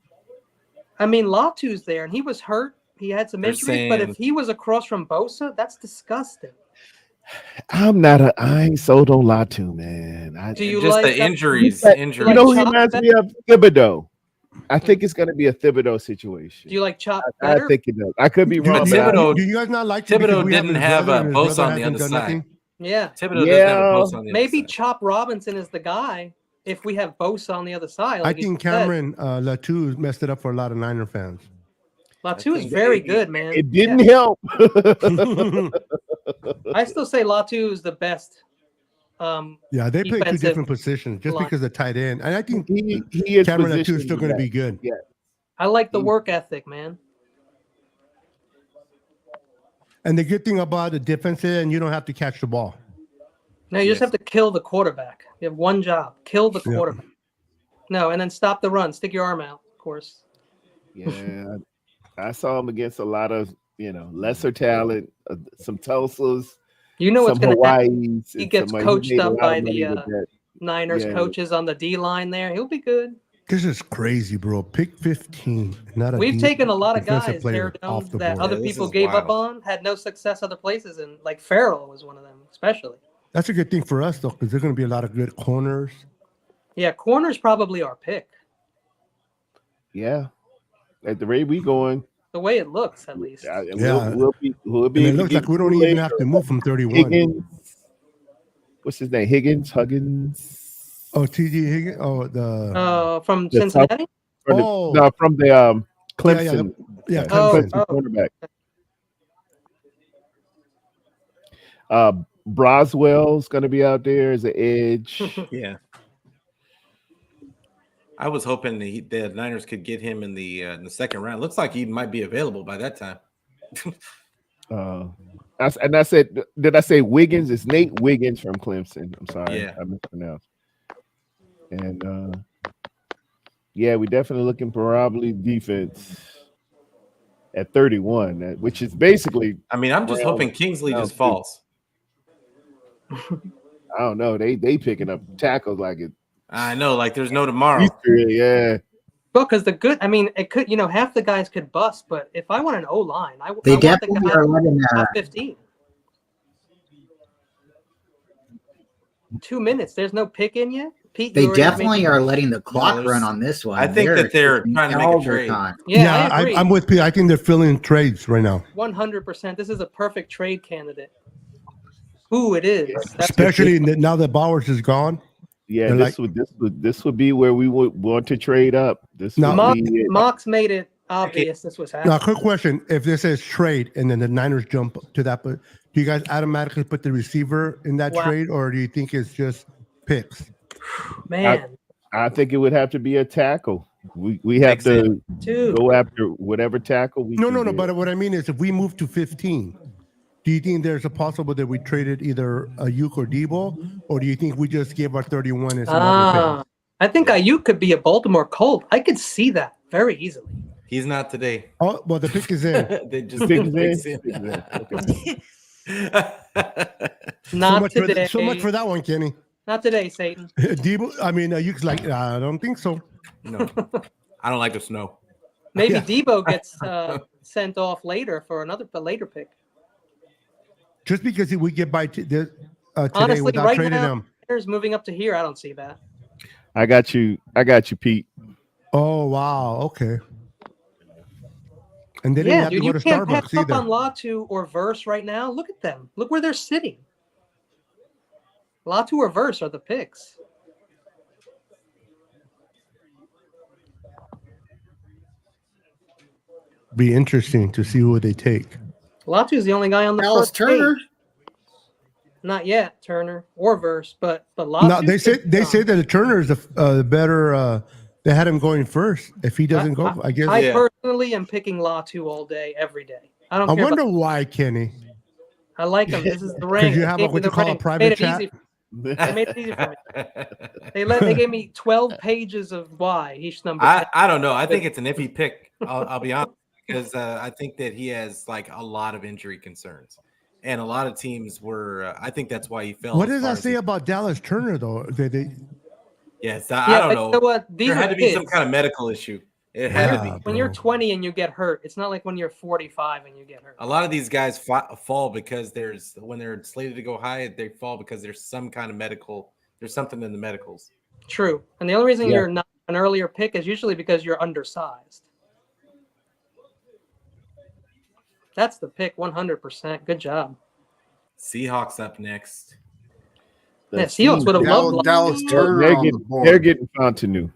I mean, Latu's there, and he was hurt. He had some injuries, but if he was across from Bosa, that's disgusting. I ain't sold on Latu, man. Do you just like the that- injuries? like Injuries. You know who he Chop reminds me of? Thibodeau. I think it's going to be a Thibodeau situation. Do you like Chop I better? think it does. I could be wrong. but Thibodeau- Do you guys not like him because Thibodeau we didn't his have brother and his Bosa brother on the hasn't other done side. nothing? Yeah. Thibodeau doesn't have a Bosa on the Maybe other side. Chop Robinson is the guy if we have Bosa on the other side. I Like you think said. Cameron Latu messed it up for a lot of Niner fans. Latu is very good, man. It didn't help. I still say Latu is the best. Yeah, they play two defensive different positions just line. because of tight end. And I think he is Cameron Latu positioned is still to going to that. be good. Yeah. I like the work ethic, man. And the good thing about the defense is, you don't have to catch the ball. No, you just have to kill the quarterback. You have one job: kill the Yeah. quarterback. No, and then stop the run. Stick your arm out, of course. Yeah, I saw him against a lot of lesser talent, some Tulsas. You know what's some going to happen. Hawaiis. He and gets some, coached made a up lot by of money the with that. Niners Yeah. coaches on the D line there. He'll be good. This is crazy, bro. Pick 15. Not a We've taken a lot of defensive guys player there off the that board. other this people is gave up wild. on, had no success other places, and like Farrell was one of them, especially. That's a good thing for us, though, because there's going to be a lot of good corners. Yeah, corner's probably our pick. Yeah, at the rate we going, The way it looks, at least. yeah, Yeah. we'll be And it looks like we don't even have to move from 31. Higgins. What's his name? Huggins. Oh, T.J. Higgins. Oh, From the Cincinnati? From the, Oh. no, from the Clemson. Yeah, Oh, Clemson. Clemson cornerback. Broswell's going to be out there as an edge. Yeah. I was hoping the Niners could get him in the second round. Looks like he might be available by that time. I said, did I say Wiggins? It's Nate Wiggins from Clemson. I'm sorry, Yeah. I mispronounced. And yeah, we definitely looking probably defense at 31, which is basically. I mean, I'm just hoping Kingsley just falls. I don't know. They picking up tackles like it. I know, like there's no tomorrow. Yeah. Well, because it could, half the guys could bust, but if I want an O line, I They want the definitely guy are letting top 15. 2 minutes. There's no pick in yet. Pete, They you already definitely made- are letting the clock there's- run on this one. I think that they're trying to make a trade. overtime. Yeah, I agree. I'm with Pete. I think they're filling trades right now. 100%. This is a perfect trade candidate. Who it is? That's Especially now that Bowers is gone. Yeah, They're this would be where we would want to trade up. This No. would be it. Mox made it obvious this was happening. Now, quick question: if this says trade and then the Niners jump to that, but do you guys automatically put the receiver in that Wow. trade, or do you think it's just picks? Man, I think it would have to be a tackle. We have to dude. go after whatever tackle we No. can get. But what I mean is, if we move to 15, do you think there's a possible that we traded either Ayuk or Debo, or do you think we just gave our 31 and some other picks? I think Ayuk could be a Baltimore Colt. I could see that very easily. He's not today. Oh, well, the pick is in. They just Pick didn't is fix in. him. Not today. So much for that one, Kenny. Not today, Satan. Debo, I mean, Ayuk's like, I don't think so. No, I don't like the snow. Maybe Yeah. Debo gets sent off later for a later pick. Just because we get by today Honestly, without right trading now, them. Niners moving up to here. I don't see that. I got you, Pete. Oh, wow. Okay. And they didn't Yeah, have dude, to you go to can't Starbucks pass up either. on Latu or Verse right now. Look at them. Look where they're sitting. Latu or Verse are the picks. Be interesting to see who they take. Latu's the only guy on the Dallas first Turner. page. Not yet, Turner or Verse, but Latu. No, they say that the Turner is the better. They had him going first. If he doesn't go, I guess. I personally am picking Latu all day, every day. I don't I care. wonder why, Kenny. I like him. This is the rank. you have They gave me what you the call a rank. private Made it chat? easy. They made it easy for me. They gave me 12 pages of why each number. I don't know. I think it's an iffy pick. I'll be honest, because I think that he has like a lot of injury concerns, and a lot of teams were. I think that's why he fell. What as does far that as say he- about Dallas Turner, though? Yes, Yeah, I don't but know. you know what? These There are had to be some kids. kind of medical issue. It had to be. When you're 20 and you get hurt, it's not like when you're 45 and you get hurt. A lot of these guys fall because when they're slated to go high, they fall because there's some kind of medical. There's something in the medicals. True. And the only reason Yeah. you're not an earlier pick is usually because you're undersized. That's the pick, 100%. Good job. Seahawks up next. Yeah, Seahawks would have loved Dallas Turner They're on the getting, board. they're getting Fontenot.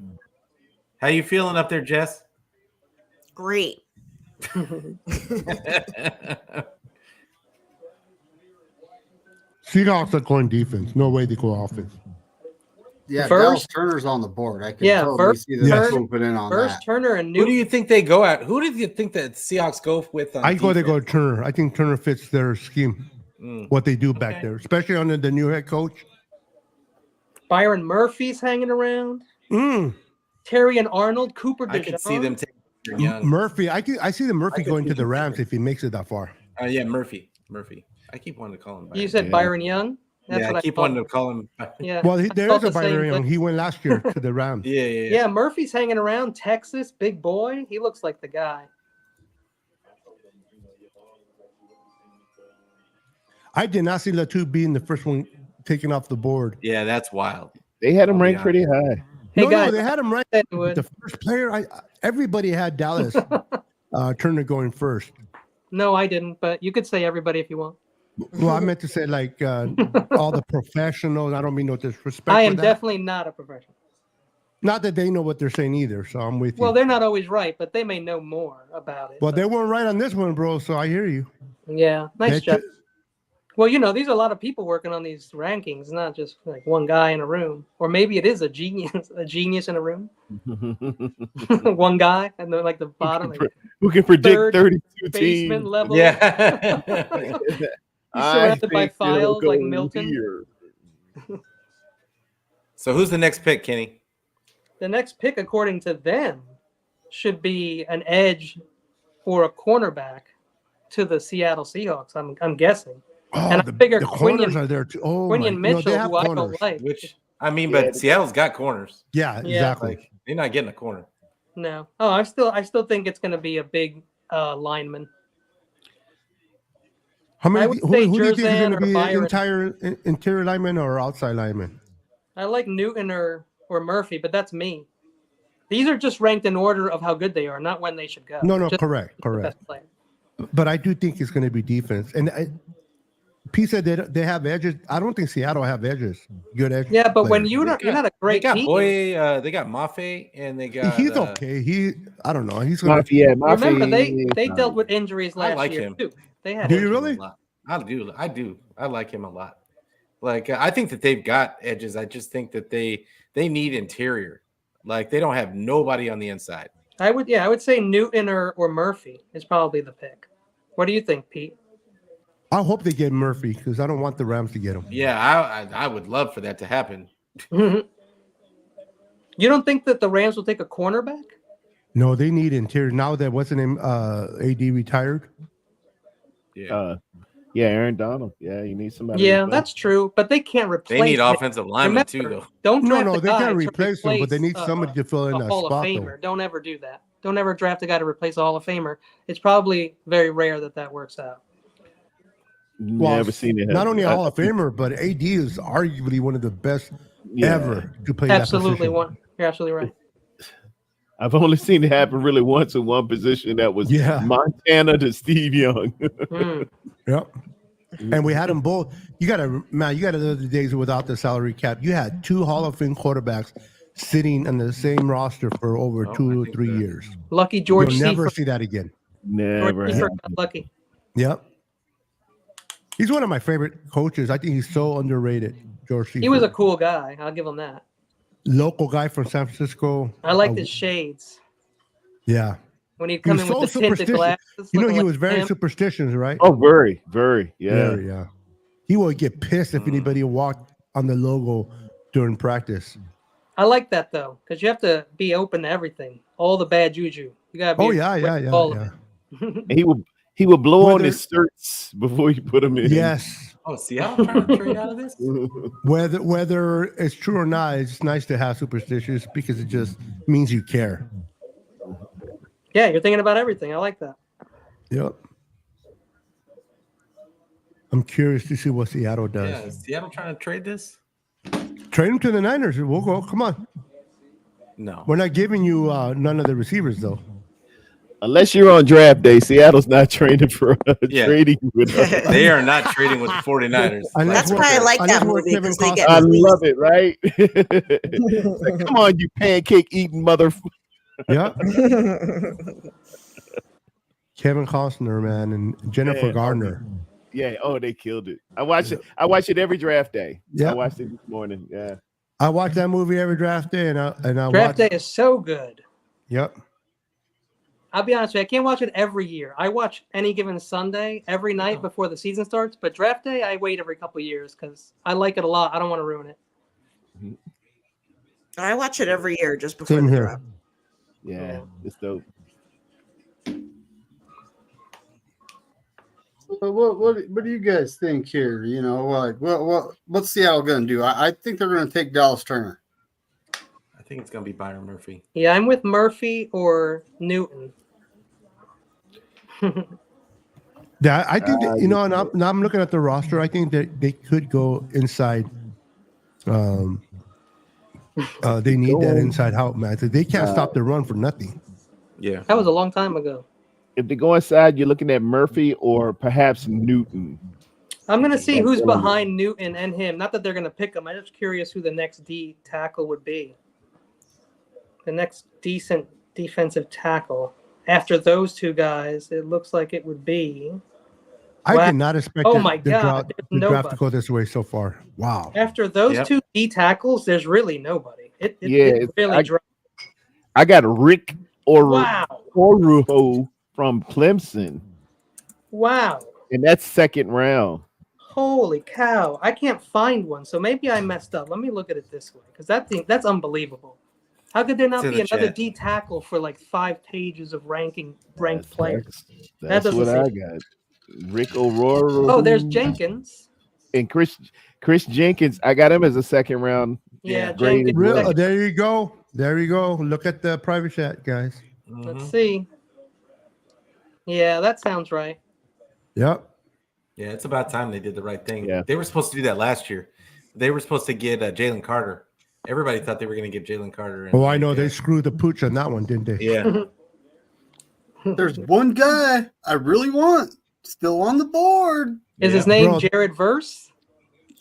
How you feeling up there, Jess? Great. Seahawks are going defense. No way they go offense. Yeah, First- Dallas Turner's on the board. I can Yeah, totally first- see them Yes. swooping in on First that. Turner and Who do Newton. you think they go at? Who do you think that Seahawks go with? On They go defense? Turner. I think Turner fits their scheme, what they do back there, especially under the new head coach. Byron Murphy's hanging around. Terry and Arnold. Cooper I DeJean. could see them taking Young. Murphy, I see the Murphy going to the Rams if he makes it that far. Yeah, Murphy. I keep wanting to call him. You said Byron Young? Yeah, I keep thought. wanting to call him. Yeah. Well, I there thought is a the same Byron Young. thing. He went last year to the Rams. Yeah, Murphy's hanging around. Texas, big boy. He looks like the guy. I did not see Latu being the first one taken off the board. Yeah, that's wild. They had him ranked pretty high. Hey, no, guys, they had him right. said he would. The first player, everybody had Dallas Turner going first. No, I didn't, but you could say everybody if you want. Well, I meant to say like all the professionals. I don't mean no disrespect. I for am that. definitely not a professional. Not that they know what they're saying either. So I'm with you. Well, they're not always right, but they may know more about it. Well, they weren't right on this one, bro. So I hear you. Yeah, nice They job. ju- Well, these are a lot of people working on these rankings, not just like one guy in a room. Or maybe it is a genius in a room. One guy, and they're like the bottom, like Who can predict third 32 basement teams? level. Yeah. He's surrounded by think they'll files like go Milton. here. So who's the next pick, Kenny? The next pick, according to them, should be an edge or a cornerback to the Seattle Seahawks. I'm guessing. Oh, And I figure the corners Quinion- are there too. Oh, Quinion my, no, Mitchell, they have who I corners. don't like. But Seattle's got corners. Yeah, exactly. Like they're not getting a corner. No. Oh, I still think it's going to be a big lineman. How many? I would Who say do you think is going Jerzan to or be Byron. interior lineman or outside lineman? I like Newton or Murphy, but that's me. These are just ranked in order of how good they are, not when they should go. No, Just correct. the best player. But I do think it's going to be defense. And Pete said they have edges. I don't think Seattle have edges. Good edges. Yeah, but when players. you're not a great they got team. Boye, they got Mafe, and they got. He's okay. I don't know. He's going to. Remember, they dealt with injuries I last like year him. too. They had. Do you really? I do. I like him a lot. Like I think that they've got edges. I just think that they need interior. Like they don't have nobody on the inside. I would say Newton or Murphy is probably the pick. What do you think, Pete? I hope they get Murphy because I don't want the Rams to get him. Yeah, I would love for that to happen. You don't think that the Rams will take a cornerback? No, they need interior now that what's the name? AD retired. Yeah. Yeah, Aaron Donald. Yeah, you need somebody. Yeah, that's true, but they can't replace. They need him. offensive linemen too, though. Don't draft No, a they guy can't to replace him, but they need somebody to fill in a that Hall spot. of Famer. Don't ever do that. Don't ever draft a guy to replace a Hall of Famer. It's probably very rare that works out. Well, Never seen it. Not only a Hall of Famer, but AD is arguably one of the best ever to play Absolutely that position. one. You're absolutely right. I've only seen it happen really once in one position. That was Montana to Steve Young. Yep. And we had them both. You got to the days without the salary cap. You had two Hall of Fame quarterbacks sitting on the same roster for over 2 or 3 years. Lucky George. You'll never Seifert. see that again. Never. Lucky. Yep. He's one of my favorite coaches. I think he's so underrated. George Seifert. He was a cool guy. I'll give him that. Local guy from San Francisco. I liked his shades. Yeah. When he'd come in with the tinted glasses. You know, he was very superstitious, right? Oh, very, very. Yeah. Very, yeah. He would get pissed if anybody walked on the logo during practice. I like that, though, because you have to be open to everything. All the bad juju. You got to be all of it. He would blow on his shirts before you put them in. Yes. Oh, Seattle trying to trade out of this? Whether it's true or not, it's nice to have superstitions because it just means you care. Yeah, you're thinking about everything. I like that. Yep. I'm curious to see what Seattle does. Yeah, is Seattle trying to trade this? Trade him to the Niners. We'll go. Come on. No. We're not giving you none of the receivers, though. Unless you're on draft day, Seattle's not trading for trading with us. They are not trading with the 49ers. That's why I like that movie. I love it, right? Like, come on, you pancake eating mother. Yeah. Kevin Costner, man, and Jennifer Garner. Yeah. Oh, they killed it. I watch it. I watch it every draft day. Yeah. I watched it this morning. Yeah. I watch that movie every draft day, and I Draft day is so good. Yep. I'll be honest with you, I can't watch it every year. I watch Any Given Sunday every night before the season starts, but draft day I wait every couple of years because I like it a lot. I don't want to ruin it. I watch it every year just before Same the here. draft. Yeah. It's dope. What do you guys think here? You know, like what's Seattle going to do? I think they're going to take Dallas Turner. I think it's going to be Byron Murphy. Yeah, I'm with Murphy or Newton. Yeah, I think that, you know, and I'm looking at the roster. I think that they could go inside. They need that inside help, man. They can't stop the run for nothing. Yeah, that was a long time ago. If they go inside, you're looking at Murphy or perhaps Newton. I'm going to see who's behind Newton and him. Not that they're going to pick him. I'm just curious who the next D tackle would be. The next decent defensive tackle. After those two guys, it looks like it would be. I did not expect the draft to go this way so far. Wow. After those two D tackles, there's really nobody. It really dropped. I got Rick Oruho from Clemson. Wow. And that's second round. Holy cow. I can't find one, so maybe I messed up. Let me look at it this way, because that's unbelievable. How could there not be another D tackle for like 5 pages of ranked players? That's what I got. Rick O'Rourke. Oh, there's Jenkins. And Chris Jenkins. I got him as a second round. Yeah, Jenkins. There you go. There you go. Look at the private chat, guys. Let's see. Yeah, that sounds right. Yep. Yeah, it's about time they did the right thing. Yeah. They were supposed to do that last year. They were supposed to get Jalen Carter. Everybody thought they were going to get Jalen Carter. Oh, I know. They screwed the pooch on that one, didn't they? Yeah. There's one guy I really want still on the board. Is his name Jared Verse?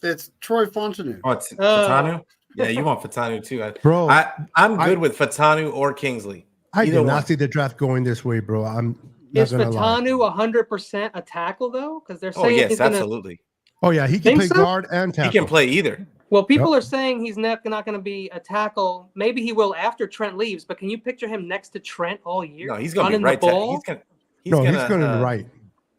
It's Troy Fontenot. Oh, it's Fatanu? Yeah, you want Fatanu too. Bro, I'm good with Fatanu or Kingsley. I did not see the draft going this way, bro. I'm not Is gonna lie. Fatanu 100% a tackle though? Because they're saying yes, he's gonna... absolutely. Oh yeah, he can play guard and tackle. He can play either. Well, people are saying he's not going to be a tackle. Maybe he will after Trent leaves. But can you picture him next to Trent all year? No, he's going to be right. He's going to right.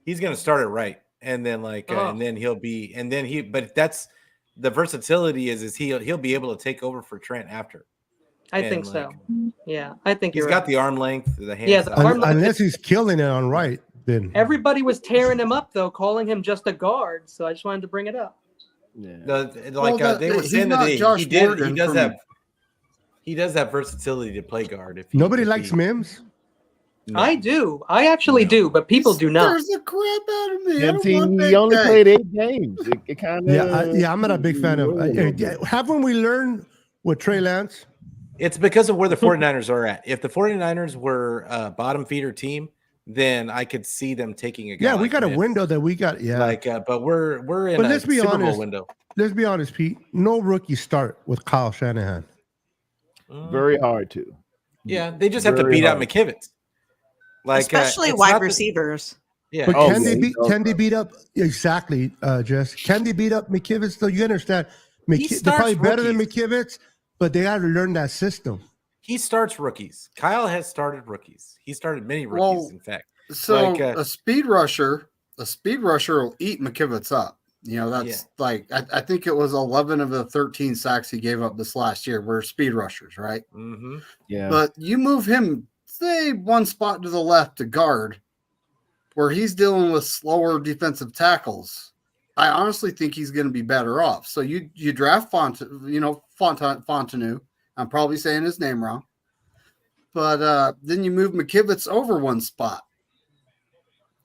He's going to start it right, and then and then he'll be, and then But that's the versatility is he'll be able to take over for Trent after. I think so. Yeah, I think he's got the arm length, the hands. Yeah, the arm length. Unless he's killing it on right, then everybody was tearing him up though, calling him just a guard. So I just wanted to bring it up. Yeah. They were saying that he does have versatility to play guard. Nobody likes Mims. No. I do. I actually do, but people do not. There's the crap out of me. He only played 8 games. It kind of I'm not a big fan of. Haven't we learned with Trey Lance? It's because of where the 49ers are at. If the 49ers were a bottom feeder team, then I could see them taking a guy. Yeah, we got a window that we got. Yeah, but we're in a Super Bowl window. Let's be honest, Pete. No rookie start with Kyle Shanahan. Very hard to. Yeah, they just have to beat out McKivitz. Especially wide receivers. Yeah, but can they beat up exactly, Jess? Can they beat up McKivitz? Though you understand, they're probably better than McKivitz, but they got to learn that system. He starts rookies. Kyle has started rookies. He started many rookies, in fact. So a speed rusher will eat McKivitz up. You know, that's I think it was 11 of the 13 sacks he gave up this last year were speed rushers, right? Mm-hmm. Yeah. But you move him, say, one spot to the left to guard, where he's dealing with slower defensive tackles. I honestly think he's going to be better off. So you draft Fontenot. I'm probably saying his name wrong. But then you move McKivitz over one spot.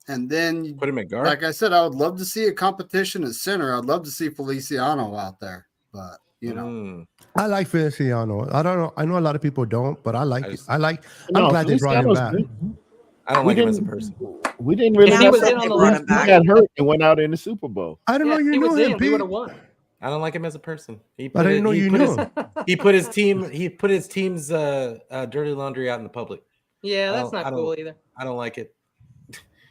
And then you put him at guard. Like I said, I would love to see a competition at center. I'd love to see Feliciano out there. But, I like Feliciano. I don't know. I know a lot of people don't, but I like it. I'm glad they brought him back. I don't like him as a person. We didn't really he was in on the last he got hurt and went out in the Super Bowl. I don't know you knew him. He would have won. I don't like him as a person. I didn't know you knew him. He put his team's dirty laundry out in the public. Yeah, that's not cool either. I don't like it.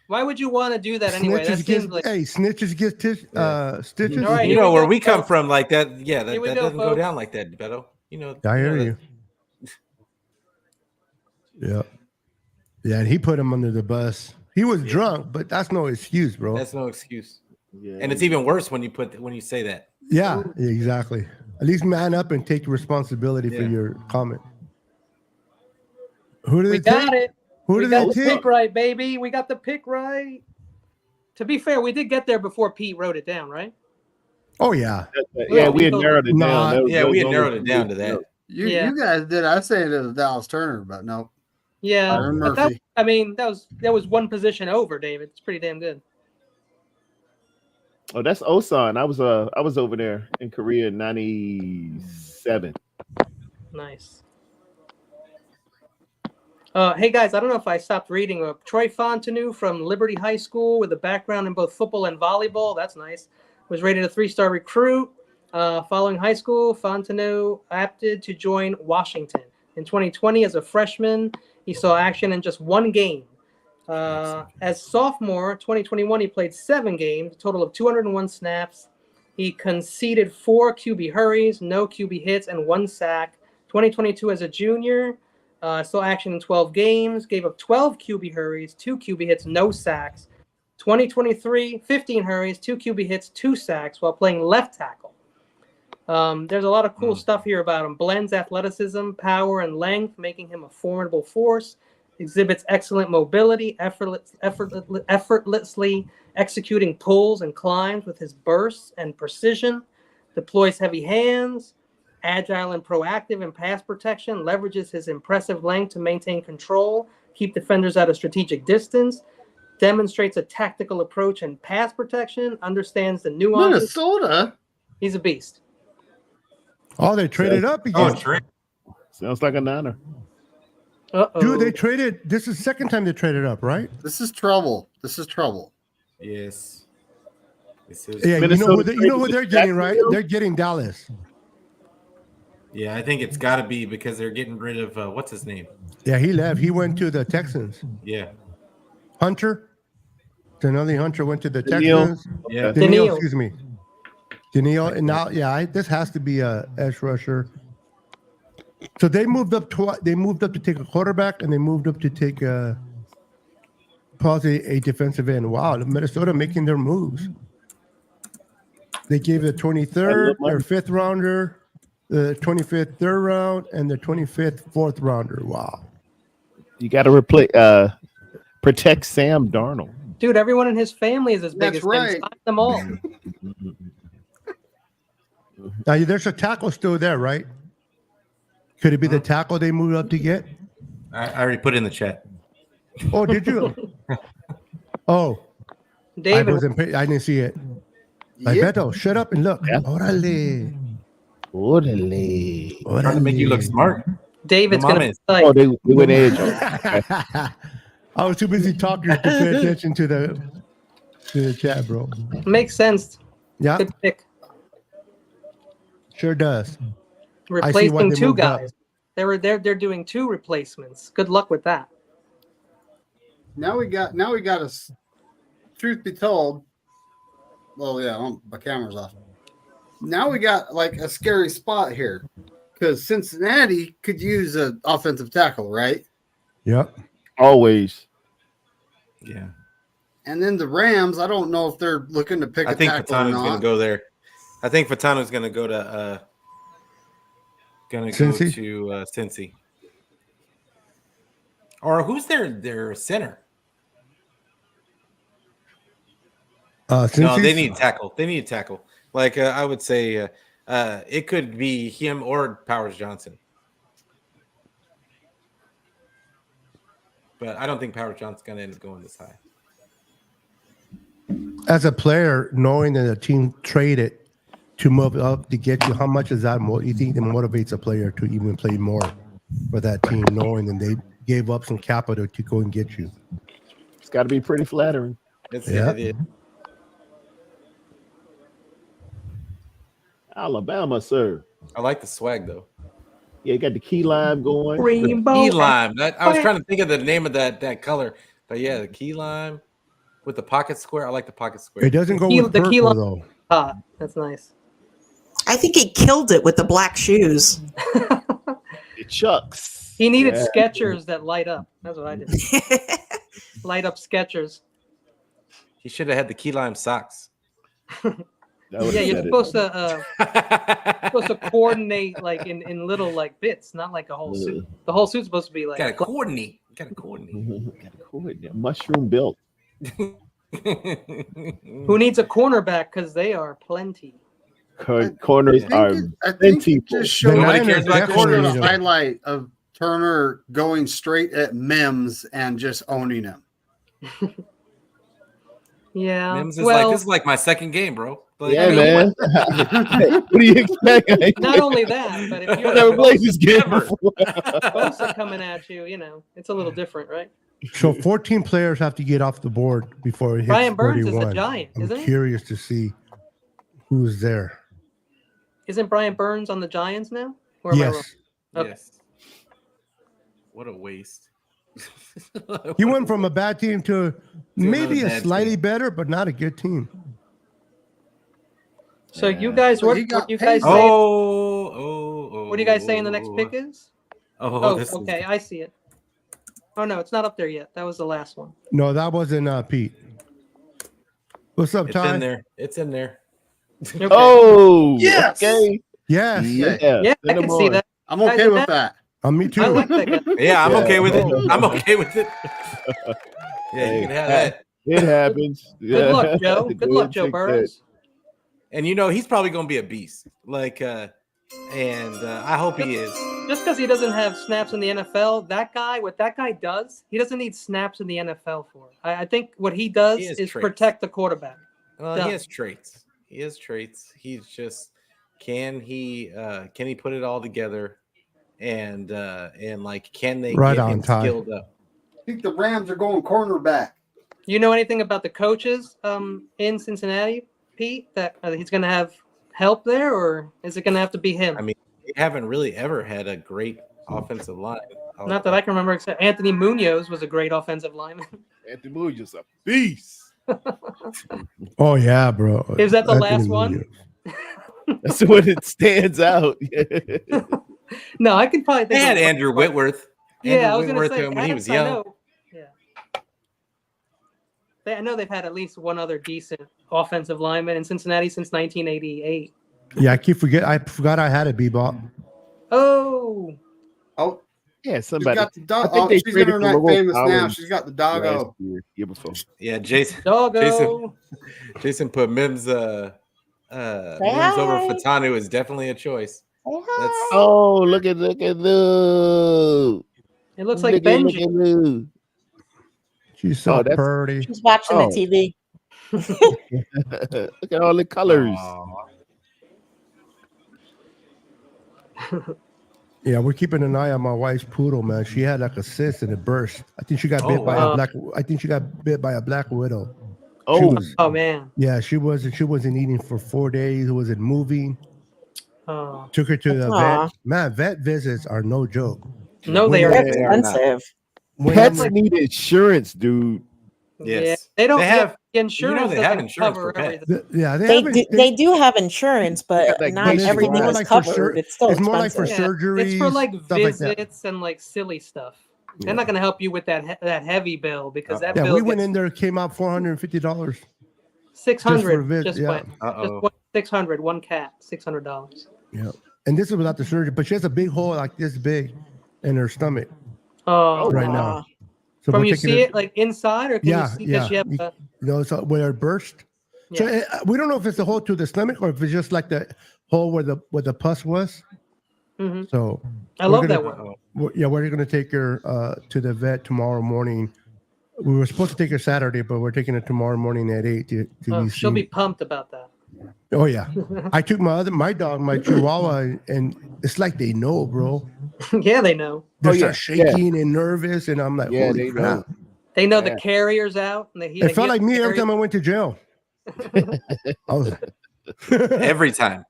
Why would you want to do that anyway? Snitches get stitches. All right, you know where we come from, like that. Yeah, that doesn't go down like that, Beto. You know. I hear you. Yeah. Yeah, and he put him under the bus. He was drunk, but that's no excuse, bro. That's no excuse. Yeah. And it's even worse when you say that. Yeah, exactly. At least man up and take responsibility for your comment. Who did we they take? Got it. Who we did got they the take? pick right, baby. We got the pick right. To be fair, we did get there before Pete wrote it down, right? Oh yeah. Yeah, we had narrowed it down. We had narrowed it down to that. You guys did. I say it was Dallas Turner, but no. Yeah, but that was one position over, David. It's pretty damn good. Oh, that's Osan. I was over there in Korea in '97. Nice. Hey guys, I don't know if I stopped reading. Troy Fontenot from Liberty High School with a background in both football and volleyball. That's nice. Was rated a 3-star recruit. Following high school, Fontenot opted to join Washington. In 2020, as a freshman, he saw action in just one game. As sophomore, 2021, he played 7 games, a total of 201 snaps. He conceded 4 QB hurries, no QB hits, and 1 sack. 2022, as a junior, saw action in 12 games, gave up 12 QB hurries, 2 QB hits, no sacks. 2023, 15 hurries, 2 QB hits, 2 sacks while playing left tackle. There's a lot of cool stuff here about him. Blends athleticism, power, and length, making him a formidable force. Exhibits excellent mobility, effortlessly executing pulls and climbs with his bursts and precision. Deploys heavy hands, agile and proactive in pass protection, leverages his impressive length to maintain control, keep defenders at a strategic distance. demonstrates a tactical approach and pass protection, understands the nuances. Minnesota. He's a beast. Oh, they traded up again. Sounds like a Niner. Dude, they traded. This is the second time they traded up, right? This is trouble. Yes. Yeah, you know who they're getting, right? They're getting Dallas. Yeah, I think it's got to be because they're getting rid of what's his name? Yeah, he left. He went to the Texans. Yeah. Hunter. Denali Hunter went to the Daniil. Texans. Yeah. Daniil, excuse me. Daniil, and now, this has to be a edge rusher. So they moved up. They moved up to take a quarterback, and they moved up to take possibly a defensive end. Wow, Minnesota making their moves. They gave the 23rd, their 5th rounder, the 25th 3rd round, and the 25th 4th rounder. Wow. You got to protect Sam Darnold. Dude, everyone in his family is as big as him. Sign them all. Now, there's a tackle still there, right? Could it be the tackle they moved up to get? I already put it in the chat. Oh, did you? Oh, David, I didn't see it. Like, Beto, shut up and look. Yeah. Orale. Trying to make you look smart. David's going to be like, Oh, they went edge. I was too busy talking to pay attention to the chat, bro. makes sense. Yeah, Good pick. sure does. Replacing they 2 moved up. guys. They're doing 2 replacements. Good luck with that. Now we got a. Truth be told, well, yeah, my camera's off. Now we got like a scary spot here because Cincinnati could use an offensive tackle, right? Yep. Always. Yeah. And then the Rams, I don't know if they're looking to pick I a think tackle or Fatano's not. going to go there. I think Fatano's going to go to Cincy. Or who's their center? No, they need tackle. They need tackle. Like I would say, it could be him or Powers Johnson. But I don't think Powers Johnson's going to end up going this high. As a player, knowing that a team traded to move up to get you, how much is that? You think that motivates a player to even play more for that team, knowing that they gave up some capital to go and get you? It's got to be pretty flattering. It is. Alabama, sir. I like the swag though. Yeah, you got the key lime going. Rainbow. Key lime. I was trying to think of the name of that color, but yeah, the key lime with the pocket square. I like the pocket square. It doesn't go with the purple, though. That's nice. I think he killed it with the black shoes. It chucks. He needed Skechers that light up. That's what I did. Light up Skechers. He should have had the key lime socks. Yeah, you're supposed to coordinate like in little like bits, not like a whole suit. The whole suit's supposed to be like gotta coordinate. Mushroom built. Who needs a cornerback? Because they are plenty. Corners are plenty. Just showed Nobody cares about corners. a highlight of Turner going straight at Mims and just owning him. Yeah. Mims is like, this is like my second game, bro. Like, yeah, man. What do you expect? Not only that, but if you're never played this game before. Bosa coming at you, it's a little different, right? So 14 players have to get off the board before it hits Brian Burns 41. is a Giant, isn't I'm he? curious to see who's there. Isn't Brian Burns on the Giants now? Or am I wrong? Yes. Okay. Yes. What a waste. He went from a bad team to maybe a bad slightly team. better, but not a good team. So you guys, what He got you guys paid. say? What What do you guys saying the next pick is? Oh, Okay, I see it. Oh no, it's not up there yet. That was the last one. No, that wasn't Pete. What's up, It's Ty? in there. It's in there. Okay. Oh, Yes! okay. Yes. Yeah, Yeah, I send can them see on. that. I'm okay with that. Me too. I like that guy. Yeah, I'm Yeah. okay with it. I'm okay with it. Yeah, you can have that. It happens. Good luck, Joe. Good Go luck, and Joe take Burrows. And he's probably gonna be a beast. Like and I hope he is. Just because he doesn't have snaps in the NFL, what that guy does, he doesn't need snaps in the NFL for. I think what he does is protect the quarterback. Well, he has traits. He has traits. He's just can he put it all together, and like can they get him skilled up? I think the Rams are going cornerback. You know anything about the coaches in Cincinnati, Pete? That he's going to have help there, or is it going to have to be him? I mean, they haven't really ever had a great offensive line. Not that I can remember, except Anthony Munoz was a great offensive lineman. Anthony Munoz a beast. Oh yeah, bro. Is that the last one? That's when it stands out. No, I can probably think they had Andrew Whitworth. Yeah, I was going to say when he was young. I know they've had at least one other decent offensive lineman in Cincinnati since 1988. Yeah, I forgot I had a Bebop. Oh, yeah, somebody. Got the dog. She's internet famous now. She's got the doggo. Year before. Yeah, Jason. Doggo. Jason put Mims over Fatanu is definitely a choice. Oh, look at It looks like Benji. She's so pretty. She's watching the TV. Look at all the colors. Yeah, we're keeping an eye on my wife's poodle, man. She had like a cyst and it burst. I think she got bit by a black widow. Oh man. Yeah, she wasn't eating for 4 days. Wasn't moving. Oh. Took her to the vet. Man, vet visits are no joke. No, they are expensive. Pets need insurance, dude. Yes, yeah, they don't have insurance. They have insurance for pets. They do have insurance, but not everything is covered. It's still more like for surgeries. It's for like visits and like silly stuff. They're not going to help you with that heavy bill because that bill. We went in there, came out $450. $600 just went. Just 600. One cat, $600. Yeah, and this is without the surgery, but she has a big hole like this big in her stomach. Oh, right now. So from you see it like inside, or can you see that she have so where it burst? Yeah. So we don't know if it's the hole to the stomach or if it's just like the hole where the pus was. Mm-hmm. So I love that one. We're going to take her to the vet tomorrow morning. We were supposed to take her Saturday, but we're taking her tomorrow morning at 8 she'll be pumped about that. Oh yeah, I took my dog, my Chihuahua, and it's like they know, bro. Yeah, they know. They're shaking and nervous, and I'm like, holy crap. They know the carrier's out. And it felt like me every time I went to jail. Every time.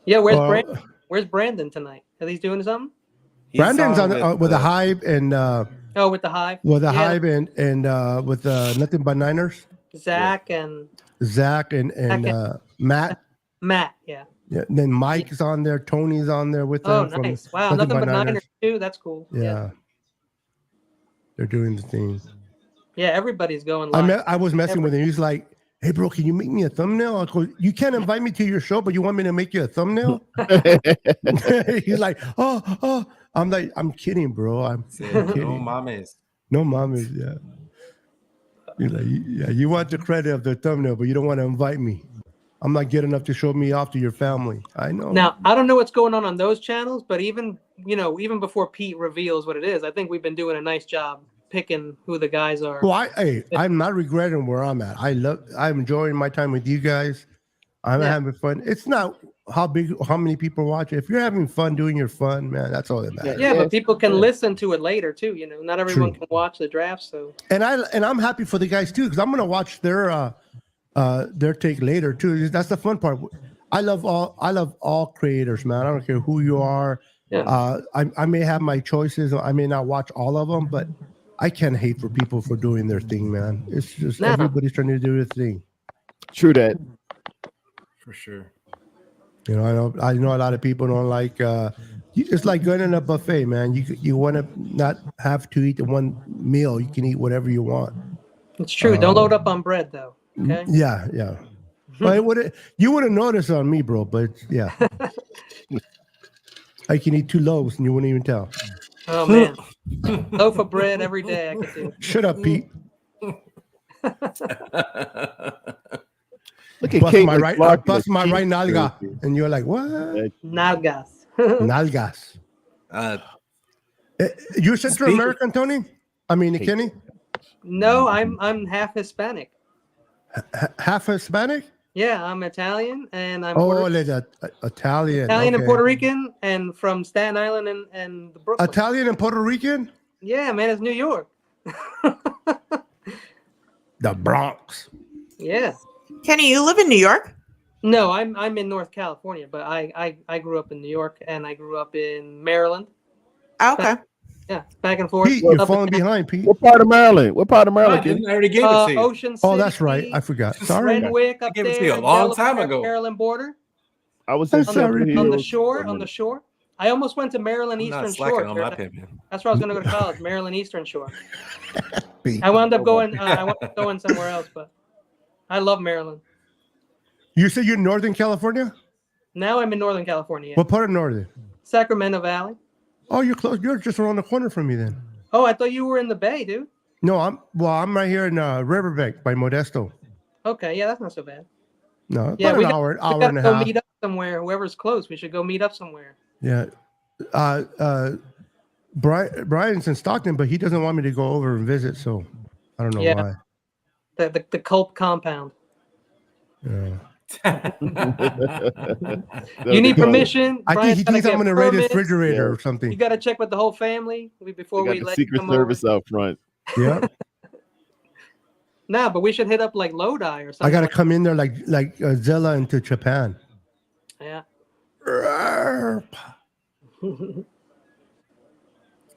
Yeah, where's Brandon? Where's Brandon tonight? Are they doing something? Brandon's with the Hive and with the Hive. With the Hive and with Nothing But Niners. Zach and Matt. Matt, yeah. Yeah. And then Mike's on there. Tony's on there with them. Oh, nice! Wow, Nothing But Niners too. That's cool. Yeah. They're doing the thing. Yeah, everybody's going live. I was messing with him. He's like, "Hey, bro, can you make me a thumbnail?" I go, "You can't invite me to your show, but you want me to make you a thumbnail?" He's like, "Oh." I'm like, "I'm kidding, bro. I'm kidding." No mames. Yeah. You're like, yeah, you want the credit of the thumbnail, but you don't want to invite me. I'm not good enough to show me off to your family. I know. Now, I don't know what's going on those channels, but even before Pete reveals what it is, I think we've been doing a nice job picking who the guys are. Well, I'm not regretting where I'm at. I'm enjoying my time with you guys. I'm having fun. It's not how many people watch it. If you're having fun doing your fun, man, that's all that matters. Yeah, but people can listen to it later too. Not everyone can watch the draft. So and I'm happy for the guys too, because I'm gonna watch their take later too. That's the fun part. I love all creators, man. I don't care who you are. Yeah. I may have my choices. I may not watch all of them, but I can't hate for people for doing their thing, man. It's just everybody's trying to do their thing. True that. For sure. I know a lot of people don't like. It's like going in a buffet, man. You want to not have to eat the one meal. You can eat whatever you want. It's true. Don't load up on bread, though. Okay. Yeah. Well, you wouldn't notice on me, bro. But yeah, I can eat 2 loaves and you wouldn't even tell. Oh man, loaf of bread every day. I could do. Shut up, Pete. Look at bust Kate my right, McClark. bust my right nalga, and you're like, what? Nalgas. Nalgas. You're Central Speaking- American, Tony? I mean, Kenny? No, I'm half Hispanic. Half Hispanic? Yeah, I'm Italian and I'm Italian. Italian Okay. and Puerto Rican and from Staten Island and the Brooklyn. Italian and Puerto Rican? Yeah, man, it's New York. The Bronx. Yeah. Kenny, you live in New York? No, I'm in North California, but I grew up in New York and I grew up in Maryland. Okay. Yeah, back and forth. Pete, you're falling behind, Pete. What part of Maryland? What part of I Maryland? didn't. I already gave it to you. Ocean City. Oh, that's right. I forgot. Sorry. Renwick up gave it to there. you a long time Delaware, ago. Maryland border. I was in sorry. On the shore. On the shore. I almost went to Maryland I'm not Eastern slacking Shore. on my pimp. That's where I was going to go to college, Maryland Eastern Shore. Pete. I wound up going. I wound up going somewhere else, but I love Maryland. You said you're Northern California? Now I'm in Northern California. Yeah. What part of Northern? Sacramento Valley. Oh, you're close. You're just around the corner from me then. Oh, I thought you were in the Bay, dude. No, I'm right here in Riverbank by Modesto. Okay, yeah, that's not so bad. No, Yeah, about we an got- hour We gotta and a go half. meet up somewhere. Whoever's close, we should go meet up somewhere. Yeah. Brian's in Stockton, but he doesn't want me to go over and visit, so I don't know Yeah. why. The Culp compound. Yeah. You need permission. I Brian's think he gotta thinks I'm get going to raid his permits. refrigerator or You something. got to check with the whole family before They got we the let Secret them Service over. out front. Yeah. Nah, but we should hit up like Lodi or I something. got to come in there like Zilla into Japan. Yeah.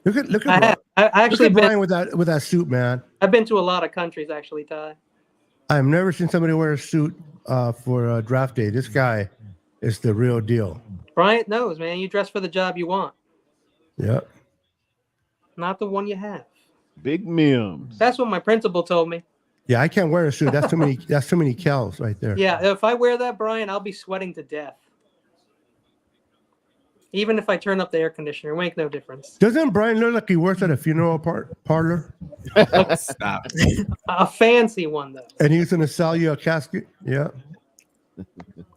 Look I at actually Brian been. with that suit, man. I've been to a lot of countries actually, Ty. I've never seen somebody wear a suit for a draft day. This guy is the real deal. Bryant knows, man. You dress for the job you want, Yeah. not the one you have. Big Mims. That's what my principal told me. Yeah, I can't wear a suit. That's too many. That's too many cals right there. Yeah, if I wear that, Brian, I'll be sweating to death. Even if I turn up the air conditioner, it make no difference. Doesn't Brian look like he works at a funeral parlor? Stop. A fancy one though. And he's going to sell you a casket? Yeah.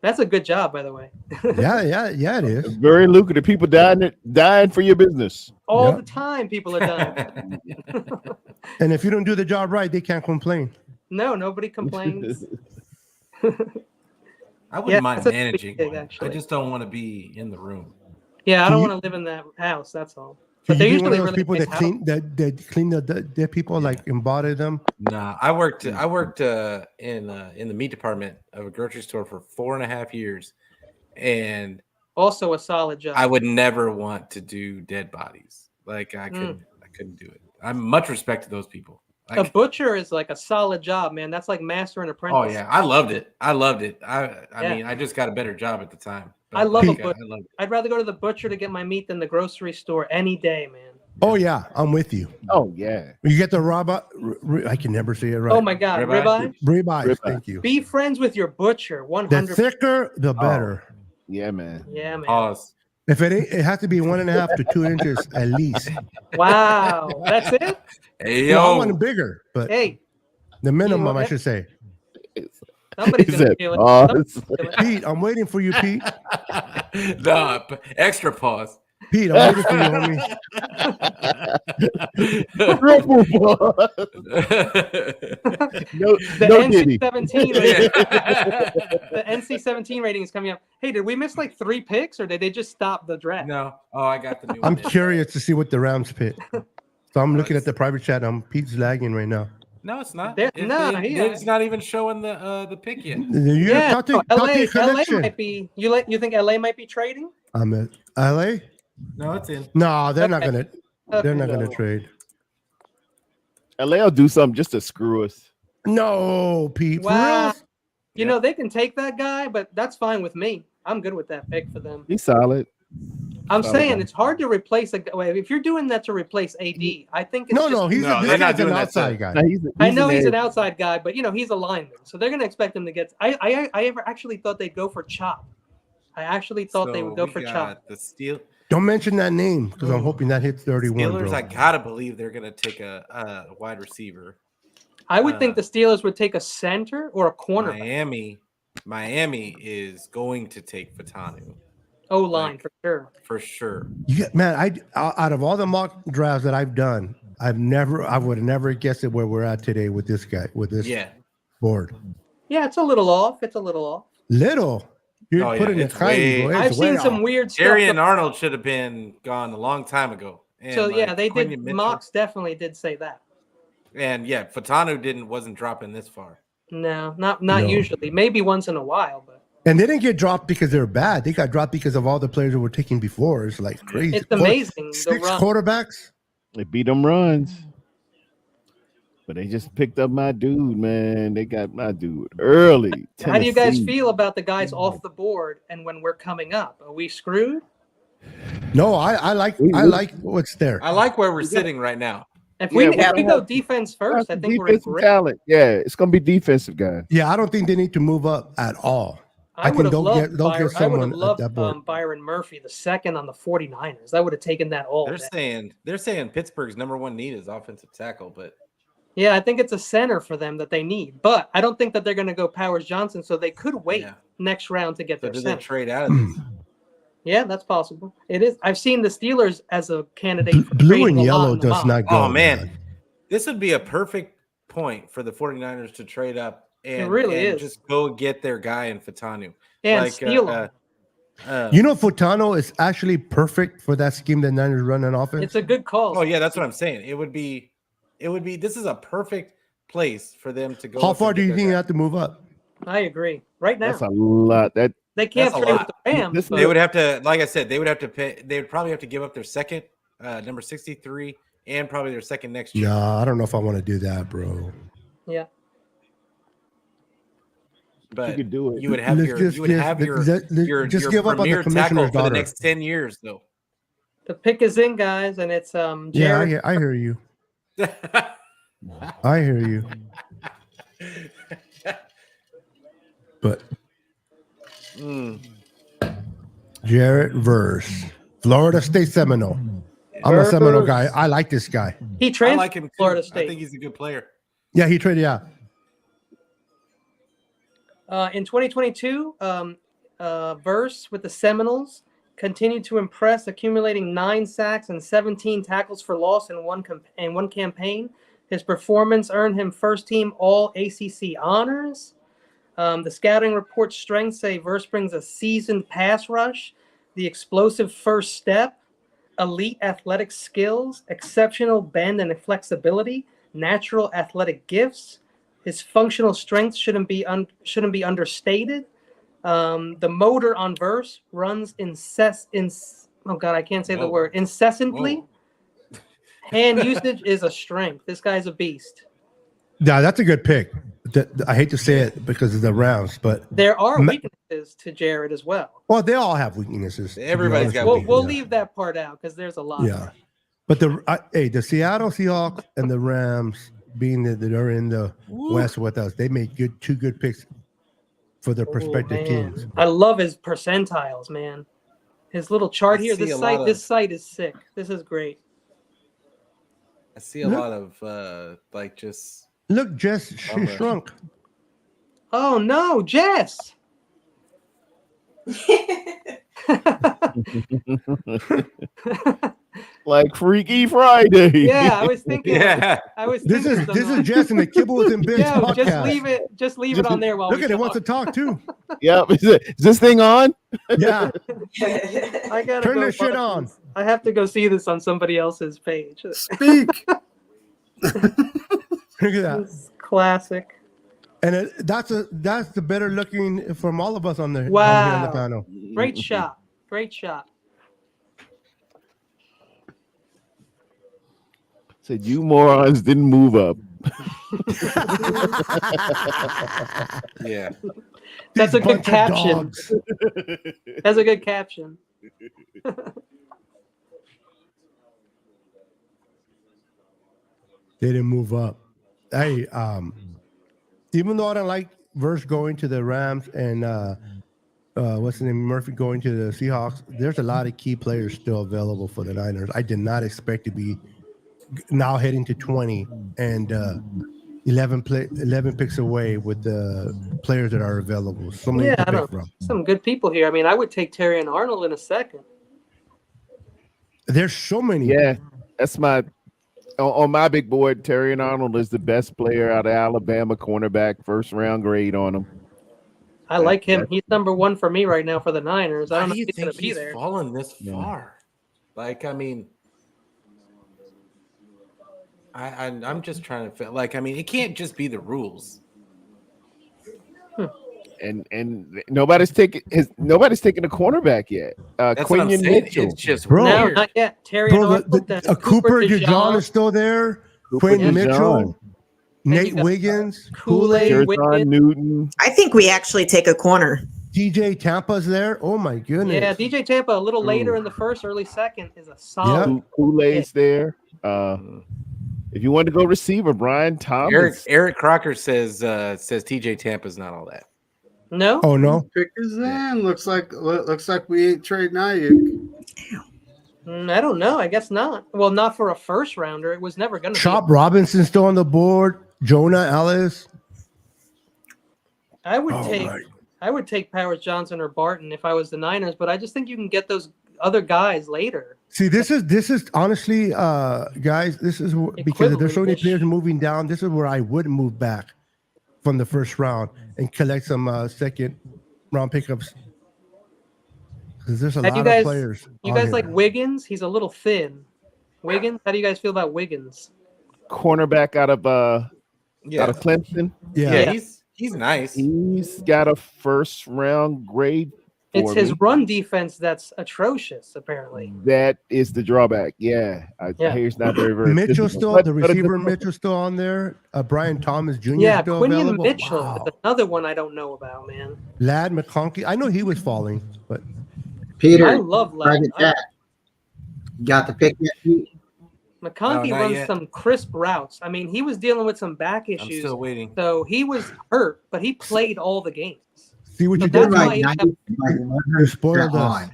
That's a good job, by the way. Yeah, it is. Very lucrative. People dying for your business. All Yeah. the time, people are dying. And if you don't do the job right, they can't complain. No, nobody complains. I wouldn't Yeah, mind that's a big managing gig, one. I actually. just don't want to be in the room. Yeah, I Can don't you- want to live in that house. That's all. Can But they're you be one usually of those really people nice that clean the dead people, like embody them? Nah, I worked in the meat department of a grocery store for 4.5 years, and Also a solid job. I would never want to do dead bodies. Like I couldn't do it. I'm much respect to those people. A Like, butcher is like a solid job, man. That's like master and apprentice. oh yeah, I loved it. I Yeah. mean, I just got a better job at the time. I love a like, butcher. I loved it. I'd rather go to the butcher to get my meat than the grocery store any day, man. Oh yeah, I'm with you. Oh yeah. You get the I can never say it right. Oh my God, Ribeye? ribeye. Ribeyes, thank you. Be friends with your butcher. The 100%. thicker, the better. Yeah, man. Yeah, man. Pause. If it ain't, it has to be 1.5 to 2 inches at least. Wow, that's it. Hey No, I yo, want it bigger, but Hey, the minimum, I what? should say. somebody's He gonna said, feel it. pause. Somebody's gonna feel it. Pete, I'm waiting for you, Pete. nah, extra pause. Pete, I'm waiting for you, homie. Triple pause. No, The no Diddy. NC-17 rating, the NC-17 rating is coming up. Hey, did we miss like 3 picks, or did they just stop the draft? No, oh, I got the new I'm one. curious to see what the Rams pick. So I'm looking at the private chat. Pete's lagging right now. No, it's not. It's not even showing the pick yet. You talk to LA your connection. might be. You think LA might be trading? I'm at LA. No, it's in. No, they're not Okay. gonna. They're not Okay. gonna trade. LA will do something just to screw us. No, Pete. Wow. For real? You know they can take that guy, but that's fine with me. I'm good with that pick for them. He's solid. I'm Solid saying guy. it's hard to replace a guy. If you're doing that to replace AD, I think it's No, just, he's No, this they're not guy's an doing that outside to- guy. No, I know he's an edge. outside guy, but he's a lineman, so they're going to expect him to get. I ever actually thought they'd go for Chop. I actually thought they would go for Chop. The Steel Don't mention that name because I'm hoping that hits 31. Steelers. Bro. I gotta believe they're gonna take a wide receiver. I would think the Steelers would take a center or a cornerback. Miami Miami is going to take Fatanu. O-line for sure. For sure. Yeah, man, out of all the mock drafts that I've done, I would have never guessed it where we're at today with this guy, with this board. Yeah, it's a little off. It's a little off. Little. You're putting it high. I've seen some weird stuff. Jerry and Arnold should have been gone a long time ago. And so yeah, they did. Mocks definitely did say that. And yeah, Fatanu wasn't dropping this far. No, not usually. Maybe once in a while, but. And they didn't get dropped because they're bad. They got dropped because of all the players that were taken before. It's like crazy. It's amazing. 6 quarterbacks. They beat them runs. But they just picked up my dude, man. They got my dude early. How do you guys feel about the guys off the board and when we're coming up? Are we screwed? No, I like what's there. I like where we're sitting right now. If we go defense first, I think we're in great talent. Yeah, it's gonna be defensive guys. Yeah, I don't think they need to move up at all. I would have loved Byron Murphy, the second on the 49ers. I would have taken that all. They're saying Pittsburgh's number one need is offensive tackle, but yeah, I think it's a center for them that they need. But I don't think that they're going to go Powers Johnson, so they could wait next round to get their center. They trade out of this? Yeah, that's possible. It is. I've seen the Steelers as a candidate for blue and yellow does not go. Oh man, this would be a perfect point for the 49ers to trade up. And, it really is. Just go get their guy in Fatanu. And steal him. Fatanu is actually perfect for that scheme that Niners run on offense. It's a good call. Oh, yeah, that's what I'm saying. It would be, this is a perfect place for them to go. How far do you think you have to move up? I agree. Right now. That's a lot. They can't trade with the Rams. They would have to, like I said, they would probably have to give up their second, number 63, and probably their second next year. No, I don't know if I want to do that, bro. Yeah. But you could do it. You would have your premier tackle for the next 10 years, though. The pick is in, guys, and it's Jared. Yeah, I hear you. I hear you. But Jared Verse, Florida State Seminole. I'm a Seminole guy. I like this guy. He transferred I like him too. Florida State. I think he's a good player. Yeah, he traded out. In 2022, Verse with the Seminoles continued to impress, accumulating 9 sacks and 17 tackles for loss in one campaign. His performance earned him first-team All-ACC honors. The scouting report strengths say Verse brings a seasoned pass rush, the explosive first step, elite athletic skills, exceptional bend and flexibility, natural athletic gifts. His functional strength shouldn't be understated. The motor on Verse runs incessantly. Hand usage is a strength. This guy's a beast. Yeah, that's a good pick. I hate to say it because of the Rams, but there are weaknesses to Jared as well. Well, they all have weaknesses. Everybody's got weaknesses. We'll leave that part out because there's a lot. Yeah, but the Seattle Seahawks and the Rams, being that they're in the West with us, they make two good picks for their prospective teams. I love his percentiles, man. His little chart here. This site is sick. This is great. I see a lot of just. Look, Jess, she shrunk. Oh no, Jess! Like Freaky Friday. Yeah, I was thinking. This is Jess and the Kibbles and Bits podcast. Just leave it on there while look at it. Wants to talk too. Yep. Is this thing on? Yeah. I gotta turn this shit on. I have to go see this on somebody else's page. Speak. Look at that. It's classic. And that's the better looking from all of us on the here on the panel. Great shot. Great shot. Said you morons didn't move up. Yeah. That's a good caption. That's a good caption. They didn't move up. Hey, even though I don't like Verse going to the Rams and what's his name, Murphy going to the Seahawks, there's a lot of key players still available for the Niners. I did not expect to be now heading to 20 and 11 picks away with the players that are available. So many to pick from. Some good people here. I mean, I would take Terry and Arnold in a second. There's so many. Yeah, that's on my big board. Terry and Arnold is the best player out of Alabama, cornerback, first round grade on him. I like him. He's number one for me right now for the Niners. I don't know if he's he's going to be there. Fallen this far. Like, I mean, I'm just trying to feel like, I mean, it can't just be the rules. And nobody's taking a cornerback yet. That's what I'm saying. Mitchell. It's just No, weird. not yet. Terry Bro, Arnold, Cooper DeJean is still there. Quentin Mitchell, Nate Wiggins, Kool-Aid, Wiggins. Newton. I think we actually take a corner. DJ Tampa's there. Oh my goodness. Yeah, DJ Tampa a little later in the first, early second is a solid. Kool-Aid's there. If you want to go receiver, Brian Thomas. Eric Crocker says TJ Tampa's not all that. No. Oh no. Pick is in. Looks like we ain't trading Ayuk. I don't know. I guess not. Well, not for a first rounder. It was never going to. Chop Robinson still on the board. Jonah Ellis. I would take Powers Johnson or Barton if I was the Niners, but I just think you can get those other guys later. See, this is honestly, guys, this is because there's so many players moving down. This is where I would move back from the first round and collect some second round pickups. Because there's a lot of players. You guys like Wiggins? He's a little thin. Wiggins? How do you guys feel about Wiggins? Cornerback out of Clemson. Yeah, he's nice. He's got a first round grade. It's his run defense that's atrocious, apparently. That is the drawback. Yeah. He's not very Mitchell still, the receiver Mitchell still on there. Brian Thomas Jr. Yeah, still Quinion available. Mitchell. Wow. That's another one I don't know about, man. Ladd McConkey. I know he was falling, but Peter, I love Ladd. Got the pick yet? McConkey runs some crisp routes. I mean, he was dealing with some back issues. I'm still waiting. So he was hurt, but he played all the games. see what So you did. that's why Right. he- You spoiled us.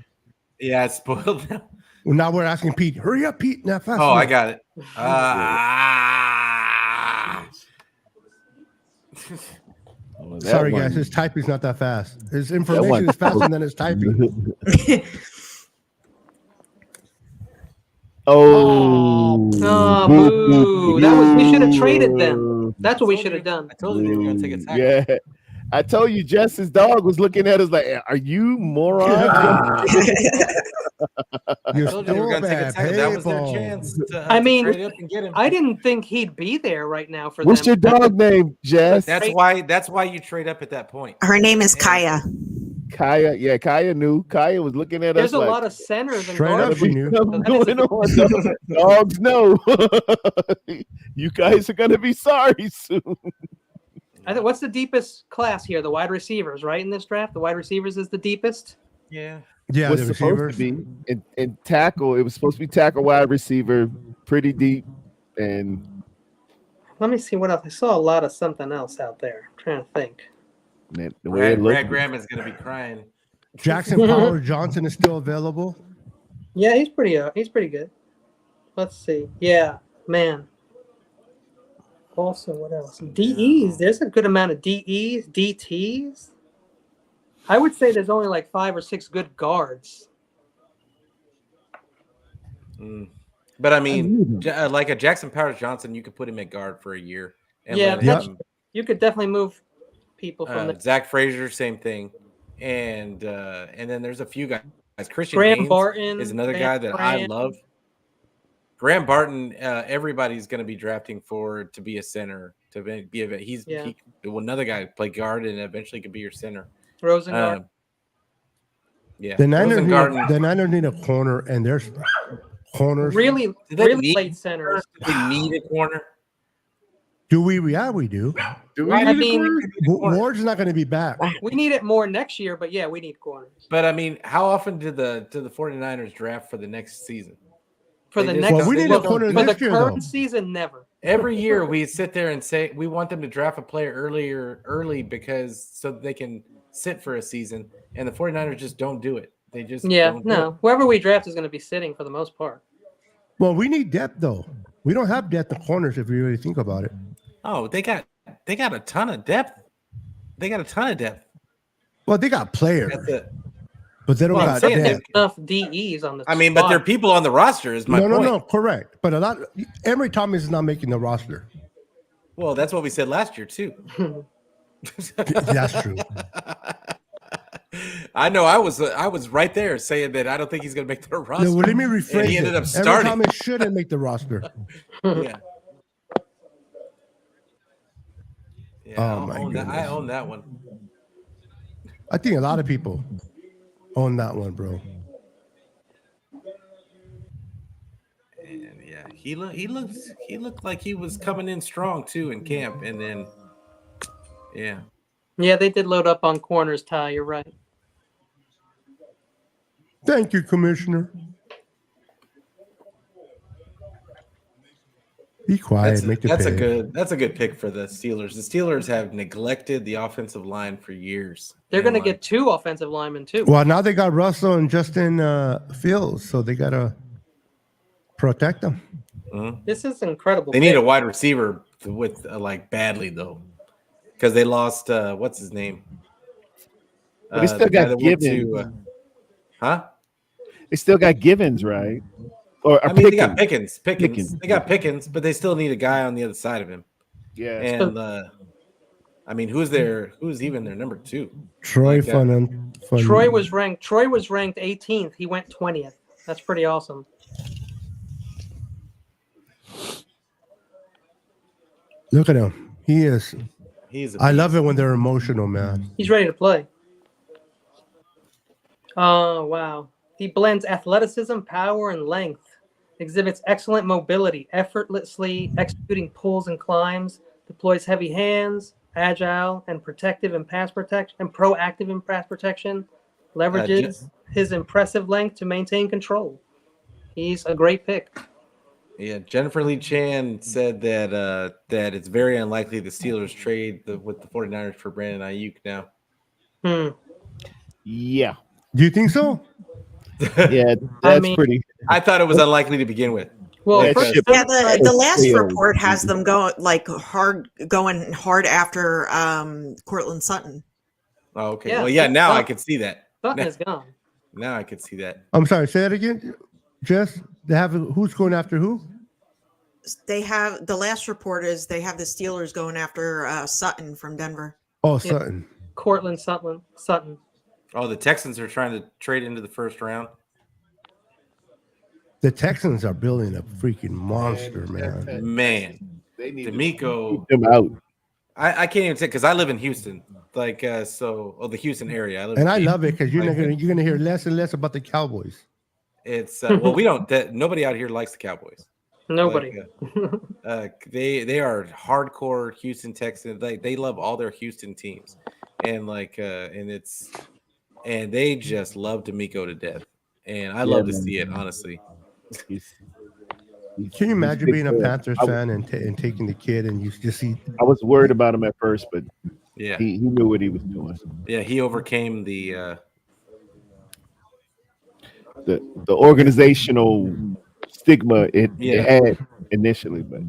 Yeah, it's spoiled now. Well, now we're asking Pete. Hurry up, Pete. Now fast. Oh, I got it. Sorry, guys. His typing's not that fast. His information is faster than his typing. Oh, boo. We should have traded them. That's what we should have done. I told you they were going to take a tackle. Yeah. I told you, Jess's dog was looking at us like, "Are you moron?" I told you they were going to take a tackle. That was their chance to trade up and get him. I didn't think he'd be there right now for What's them. your dog name, Jess? That's why you trade up at that point. Her name is Kaya. Kaya, yeah, Kaya knew. Kaya was looking at There's us. a lot of centers and Straight up, guards. she knew. Going on. Dogs know. You guys are gonna be sorry soon. I think what's the deepest class here? The wide receivers, right? In this draft, the wide receivers is the deepest. Yeah. Yeah, What's the supposed receivers. to be in tackle? It was supposed to be tackle, wide receiver, pretty deep, and Let me see what else. I saw a lot of something else out there. I'm trying to think. the way it looked. Brad Graham is going to be crying. Jackson Powers Johnson is still available. Yeah, he's pretty good. Let's see. Yeah, man. Also, what else? DEs. There's a good amount of DEs, DTs. I would say there's only like 5 or 6 good guards. But I mean, like a Jackson Powers Johnson, you could put him at guard for a year. And Yeah, you could definitely move people from the Zach Frazier, same thing. And then there's a few guys. Christian Graham Haynes Barton is another Van guy that I Grant. love. Graham Barton, everybody's going to be drafting to be a center. He's another guy to play guard and eventually could be your center. Rosengard. Yeah, The Niners need a corner, and there's corners. Really late centers. Do they need a corner? Do we? Yeah, we do. Do we I need a mean, corner? Ward's not going to be back. we need it more next year, but yeah, we need corners. But I mean, how often do the 49ers draft for the next season? For They the just- next Well, we need a corner for the next year, though. current season, never. Every year we sit there and say we want them to draft a player early because so they can sit for a season, and the 49ers just don't do it. They just don't do it. Whoever we draft is going to be sitting for the most part. Well, we need depth, though. We don't have depth in corners if you really think about it. Oh, they got a ton of depth. They got a ton of depth. Well, they got players, That's it. but they don't Well, got saying depth. Enough DEs on the. I mean, but there are people on the roster. Is my point. No, correct. But a lot. Emory Thomas is not making the roster. Well, that's what we said last year too. That's true. I know. I was right there saying that I don't think he's going to make the roster. No, well, let me rephrase and he ended it. up starting. Emory Thomas shouldn't make the roster. Yeah. Oh my goodness. I own that one. I think a lot of people own that one, bro. And yeah, he looked like he was coming in strong too in camp, and then yeah. Yeah, they did load up on corners, Ty. You're right. Thank you, Commissioner. Be quiet. That's a good pick for the Steelers. The Steelers have neglected the offensive line for years. They're going to get 2 offensive linemen too. Well, now they got Russell and Justin Fields, so they got to protect them. Mm-hmm. This is incredible. They need a wide receiver with like badly though, because they lost what's his name? They still got Givens. They still got Givens, right? Or I mean, they got Pickens. They got Pickens, but they still need a guy on the other side of him. Yeah. And I mean, who's even their number 2? Troy Troy was ranked 18th. He went 20th. That's pretty awesome. Look at him. I love it when they're emotional, man. He's ready to play. Oh, wow. He blends athleticism, power, and length. Exhibits excellent mobility, effortlessly executing pulls and climbs, deploys heavy hands, agile and protective in pass protection, and proactive in pass protection, leverages his impressive length to maintain control. He's a great pick. Yeah, Jennifer Lee Chan said that it's very unlikely the Steelers trade with the 49ers for Brandon Ayuk now. Yeah. Do you think so? Yeah, that's pretty. I thought it was unlikely to begin with. Well, the last report has them going hard after Cortland Sutton. Oh, okay. Yeah, well, yeah. Now I can see that. Sutton is gone. Now I can see that. I'm sorry. Say that again, Jess. Who's going after who? They have the last report is they have the Steelers going after Sutton from Denver. Oh, Sutton. Cortland Sutton. Oh, the Texans are trying to trade into the first round. The Texans are building a freaking monster, man. Man, they need D'Amico. Them out. I can't even say because I live in Houston, the Houston area. I love it because you're gonna hear less and less about the Cowboys. It's well, we don't. Nobody out here likes the Cowboys. Nobody. They are hardcore Houston Texans. They love all their Houston teams, and and they just love D'Amico to death. And I love to see it, honestly. Can you imagine being a Panthers fan and taking the kid and you just see? I was worried about him at first, but yeah, he knew what he was doing. Yeah, he overcame the organizational stigma it had initially, but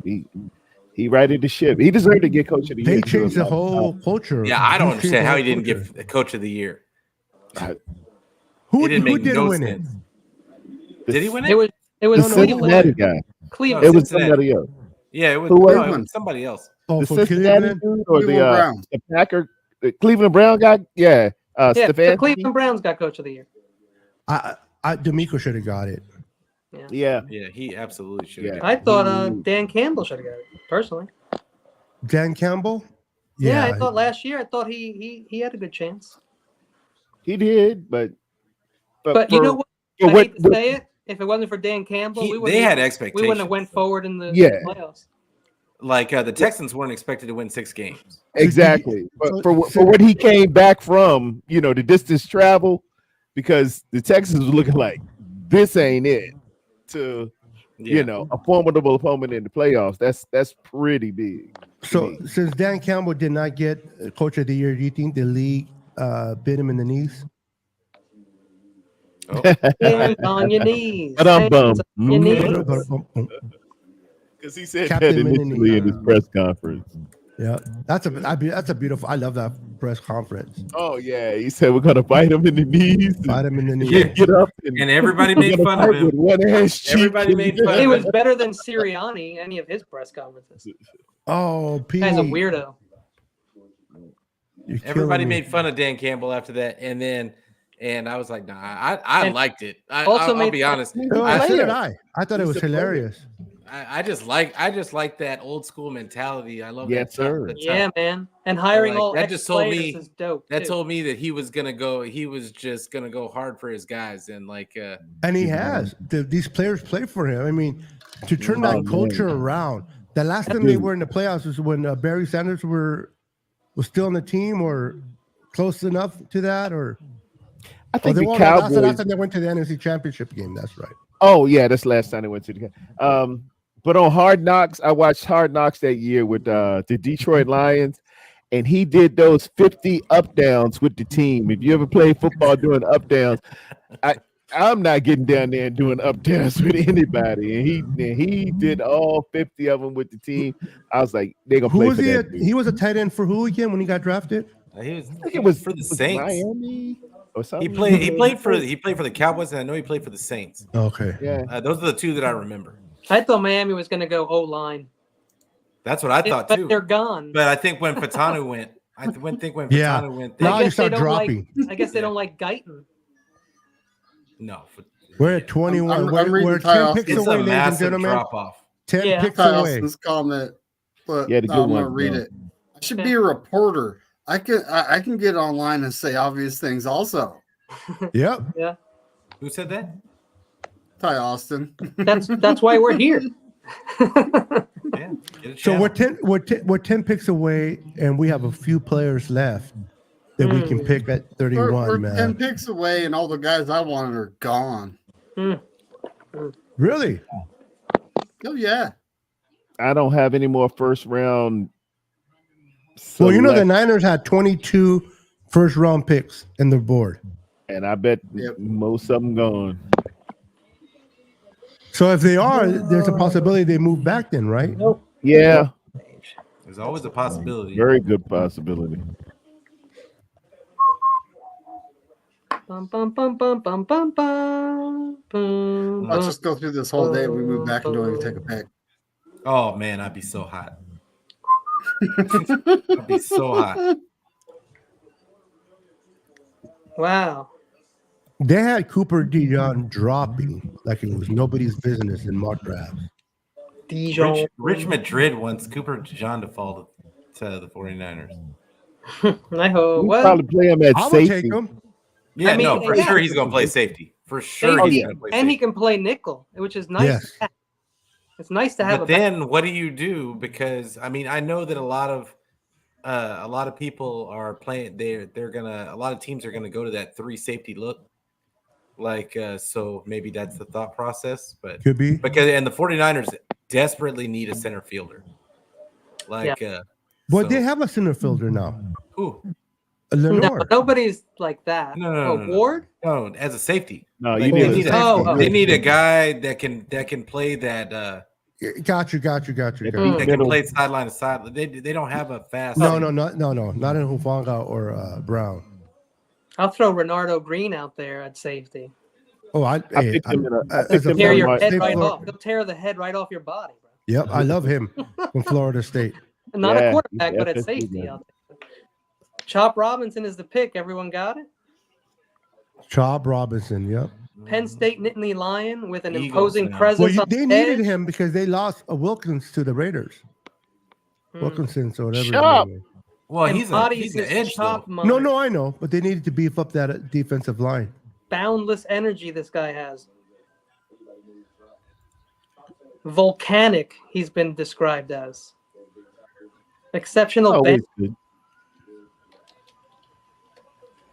he righted the ship. He deserved to get coach of the year. They changed the whole culture. Yeah, I don't understand how he didn't get the coach of the year. Who did win it? Did he win it? It was Cincinnati guy. Cleveland. It was somebody else. Yeah, it was somebody else. Oh, the for Cincinnati Cleveland? dude or the Packer, the Cleveland Brown guy? Yeah. The Cleveland Browns got coach of the year. D'Amico should have got it. Yeah, he absolutely should have. I thought Dan Campbell should have got it, personally. Dan Campbell? Yeah, I thought last year, he had a good chance. He did, but you know what? I hate to say it. If it wasn't for Dan Campbell, they had expectations. We wouldn't have went forward in the playoffs. Like the Texans weren't expected to win 6 games. Exactly. But for what he came back from, the distance travel, because the Texans were looking like this ain't it to a formidable opponent in the playoffs. That's pretty big. So since Dan Campbell did not get coach of the year, do you think the league bit him in the knees? Hands on your knees. But I'm bummed. Because he said Capped that him in the initially knee. in his press conference. Yeah, that's a beautiful. I love that press conference. Oh yeah, he said we're gonna bite him in the knees. Bite him in the knee. Get up, And everybody we're made gonna fun of fight him. with one ass cheek. Everybody made fun He of was him. better than Sirianni, any of his press conferences. Oh, Pete. Guy's a weirdo. Everybody made fun of Dan Campbell after that, and I was like, nah, I liked it. I'll be honest. So did I. I thought it was hilarious. I just like that old school mentality. I love Yes, that. sir. Yeah, man. And hiring all that just told ex-players me is dope. that too. told me that he was just gonna go hard for his guys and And he has. These players play for him. I mean, to turn that culture around. The last time they were in the playoffs was when Barry Sanders was still on the team or close enough to that, or I think they the won. Cowboys. That's the last time they went to the NFC Championship game. That's right. Oh yeah, that's the last time they went to the. But on Hard Knocks, I watched Hard Knocks that year with the Detroit Lions, and he did those 50 up downs with the team. If you ever played football doing up downs, I'm not getting down there and doing up downs with anybody. And he did all 50 of them with the team. I was like, they're gonna play for that. He was a tight end for who again when he got drafted? He was for the Saints. Miami or something. He played for the Cowboys, and I know he played for the Saints. Okay. Yeah. Those are the two that I remember. I thought Miami was going to go O-line. That's what I thought too. But they're gone. But I think when Fatanu went, Fatanu went, now you start dropping. I guess they don't like Guyton. No. We're at 21. We're 10 picks it's away, a ladies and massive gentlemen. drop off. 10 picks away. Comment, but Yeah, the good I'm gonna one, read yeah. it. I should be a reporter. I can get online and say obvious things also. Yep. Yeah. Who said that? Ty Austin. That's why we're here. Yeah. So we're 10 picks away, and we have a few players left that we can pick at 31. We're man. 10 picks away, and all the guys I wanted are gone. Really? Oh yeah. I don't have any more first round. Well, the Niners had 22 first round picks in their board, and I bet most of them gone. So if they are, there's a possibility they move back then, right? Yeah. There's always a possibility. Very good possibility. Bum, bum, bum, bum, bum, bum, bum, bum, Let's just go through this whole day. We move back and don't even take a pick. Oh man, I'd be so hot. I'd be so hot. Wow. They had Cooper Dion dropping like it was nobody's business in mock drafts. Rich Madrid wants Cooper Dion to fall to the 49ers. I hope. We'll probably play him at I would safety. take him. Yeah, no, for sure he's going to play safety. For sure he's going to play and safety. he can play nickel, which is nice. Yes. It's nice to have. But then, what do you do? Because I mean, I know that a lot of people are playing. A lot of teams are gonna go to that 3 safety look. So maybe that's the thought process. But could be the 49ers desperately need a center fielder. But they have a center fielder now. Who? Lenore. No, nobody's like that. No, Ward? No, as a safety. No, they need a guy that can play that. Got you. That can play sideline to side. They don't have a fast. No, not in Hufanga or Brown. I'll throw Renardo Green out there at safety. Oh, He'll tear your head right off. He'll tear the head right off your body, bro. Yep, I love him from Florida State. Not a quarterback, but at safety out there. Chop Robinson is the pick. Everyone got it? Chop Robinson, yep. Penn State Nittany Lion with an imposing presence. Well, on they the needed edge. him because they lost a Wilkins to the Raiders. Wilkinson, so whatever. Chop. Well, he's an edge Chop though. mode. No, I know, but they needed to beef up that defensive line. Boundless energy this guy has. Volcanic, he's been described as. Exceptional bench.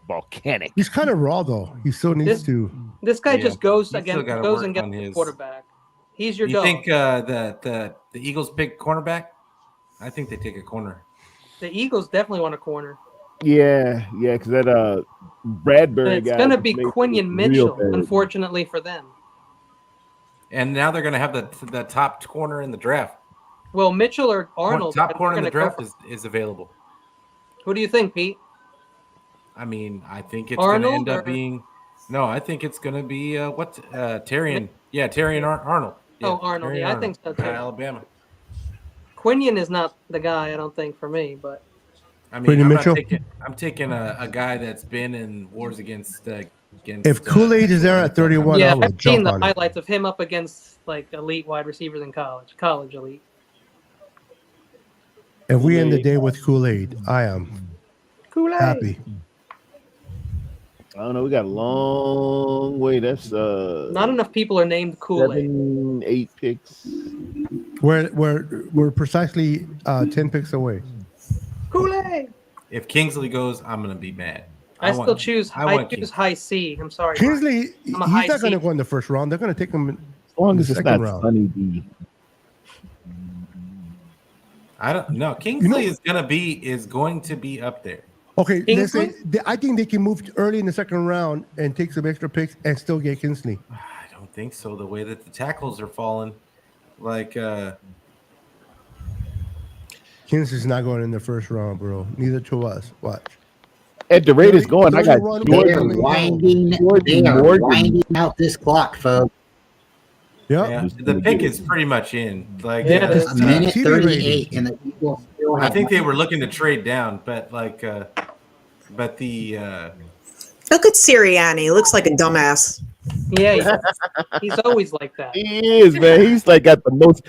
Volcanic. He's kind of raw though. He still needs to. This guy just goes He's still gotta goes work and gets on the his- quarterback. He's your You dog. think the Eagles pick cornerback? I think they take a corner. The Eagles definitely want a corner. Yeah, because that Bradbury It's guy. going to be makes it Quinion real Mitchell, bad. unfortunately for them. And now they're going to have the top corner in the draft. Well, Mitchell or Arnold. Top corner in the draft is available. Who do you think, Pete? I mean, I think it's going to end up being. No, I think it's going to be Terrian. Yeah, Terrian Arnold. Yeah, Arnold. Terrian Yeah, Arnold, I think so too. Alabama. Quinion is not the guy, I don't think, for me. But I mean, I'm taking a guy that's been in wars against. If Kool-Aid is there at 31, yeah, I would I've seen jump the on highlights of him up against like elite wide receivers in college elite. If we end the day with Kool-Aid, I am happy. I don't know. We got a long way. That's not enough people are named Kool-Aid. 7-8 picks. We're precisely 10 picks away. Kool-Aid. If Kingsley goes, I'm gonna be mad. I choose high C. I'm sorry. Kingsley, he's not going to go in the first round. They're going to take him in as long as the it's second not round. Sunny D. I don't know. Kingsley is going to be up there. Okay, let's say I think they can move early in the second round and take some extra picks and still get Kingsley. I don't think so. The way that the tackles are falling, Kingsley's not going in the first round, bro. Neither to us. Watch. At the rate it's going, I got Jordan winding out this clock, folks. Yeah, the pick is pretty much in. Like a minute 38, and the Eagles still have. I think they were looking to trade down, but look at Sirianni. Looks like a dumbass. Yeah, he's always like that. He is, man. He's like got the most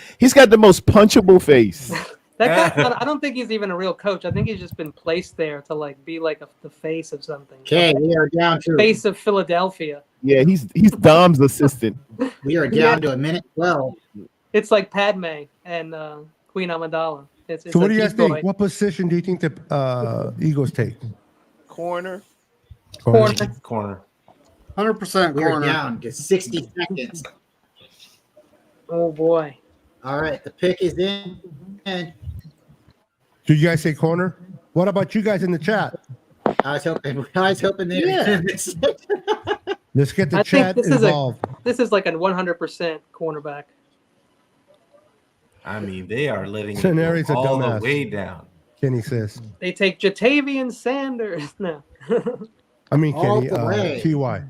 punchable face. That guy, I don't think he's even a real coach. I think he's just been placed there to like be like the face of something. Okay, we are down to face of Philadelphia. Yeah, he's Dom's assistant. We are down to a minute 12. It's like Padme and Queen Amidala. So what do you guys think? What position do you think the Eagles take? Corner. 100% We're corner. down to 60 seconds. Oh boy! All right, the pick is in. Do you guys say corner? What about you guys in the chat? I was hoping they. Yeah. Let's get the chat involved. This is like a 100% cornerback. I mean, they are letting Scenario's it go all dumbass. the way down. Kenny says. They take Jatavian Sanders. No. I mean, All Kenny, the way. TY.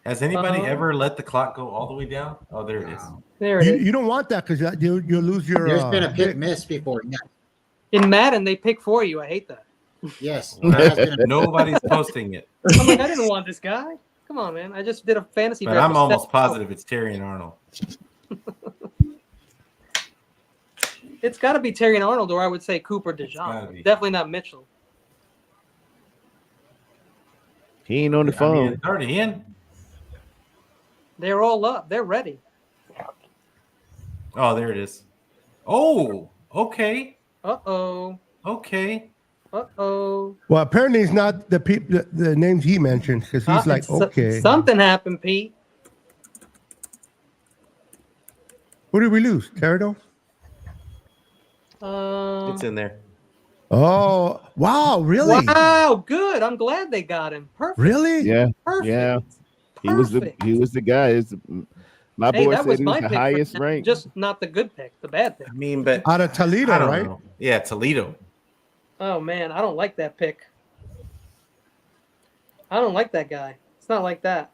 Has anybody ever let the clock go all the way down? Oh, there it is. There it is. You don't want that because you'll lose your. There's been a pick miss before. Yeah. In Madden, they pick for you. I hate that. Yes. Nobody's posting it. I'm like, I didn't want this guy. Come on, man. I just did a fantasy. But I'm almost positive it's Terry and Arnold. It's got to be Terry and Arnold, or I would say Cooper DeJean. Definitely not Mitchell. He ain't on the phone. It's already in. They're all up. They're ready. Oh, there it is. Oh, okay. Uh-oh. Okay. Uh-oh. Well, apparently it's not the names he mentioned because he's like, okay. Something happened, Pete. What did we lose? Tarrerdome? It's in there. Oh, wow. Really? Wow. Good. I'm glad they got him. Perfect. Really? Yeah. Perfect. Yeah. He was the guy. My boy said he was the highest ranked. Just not the good pick, the bad pick. I mean, but out of Toledo, right? Know. Yeah, Toledo. Oh man, I don't like that pick. I don't like that guy. It's not like that.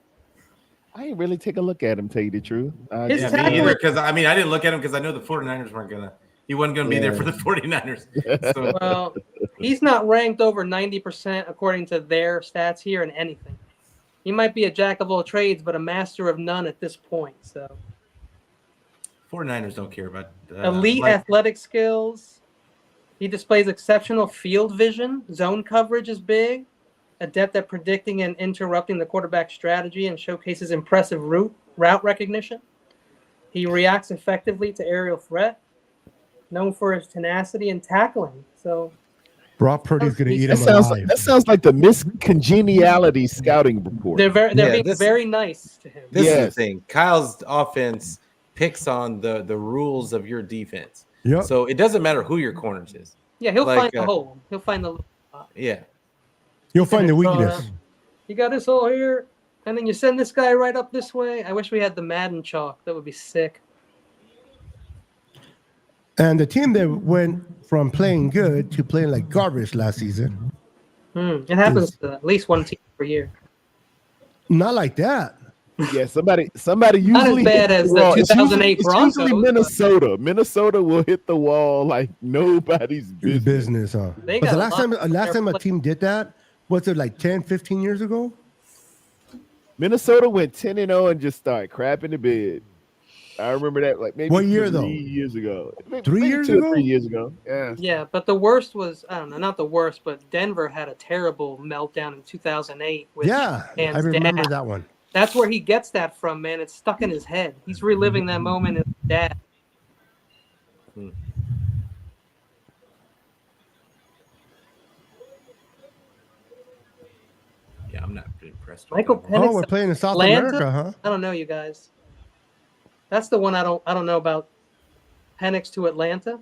I didn't really take a look at him, tell you the truth. Me either, because I didn't look at him because I know the 49ers weren't gonna. He wasn't gonna be there for the 49ers. So. Well, he's not ranked over 90% according to their stats here in anything. He might be a jack of all trades, but a master of none at this point. So, 49ers don't care about elite athletic skills. He displays exceptional field vision. Zone coverage is big. Adept at predicting and interrupting the quarterback strategy and showcases impressive route recognition. He reacts effectively to aerial threat. Known for his tenacity and tackling. So. Brock Purdy's going to eat him alive. That sounds like the miscongeniality scouting report. They're being very nice to him. This is the thing. Kyle's offense picks on the rules of your defense. Yep. So it doesn't matter who your corners is. Yeah, he'll find the hole. He'll find the. Yeah. You'll find the weakness. You got this hole here. And then you send this guy right up this way. I wish we had the Madden chalk. That would be sick. And the team that went from playing good to playing like garbage last season. It happens to at least one team per year. Not like that. Yeah, somebody usually Not as bad as the 2008 Broncos. It's usually Minnesota. Minnesota will hit the wall like nobody's business. Huh? They But got the a last time a team did that, was it like 10, 15 years ago? Minnesota went 10-0 and just started crapping the bed. I remember that like maybe what year 3 though? years ago. Maybe 3 years 2 ago? or 3 years ago. Yeah. Yeah, but the worst was, I don't know, not the worst, but Denver had a terrible meltdown in 2008. With Yeah, I Dan's remember dad. that one. That's where he gets that from, man. It's stuck in his head. He's reliving that moment as his dad. Yeah, I'm not impressed. Michael with Penix. Oh, we're playing in South Atlanta? America, huh? I don't know, you guys. That's the one I don't know about. Penix to Atlanta.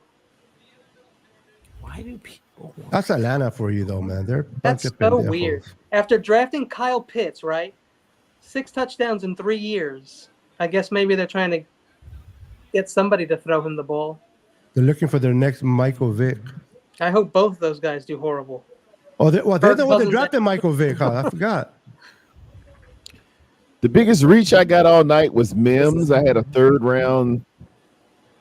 Why do people? That's Atlanta for you, though, man. They're a bunch That's of so pendejos. weird. After drafting Kyle Pitts, right? 6 touchdowns in 3 years. I guess maybe they're trying to get somebody to throw him the ball. They're looking for their next Michael Vick. I hope both of those guys do horrible. Oh, they're the one that Cousins- drafted Michael Vick. Huh? I forgot. The biggest reach I got all night was Mims. I had a third round,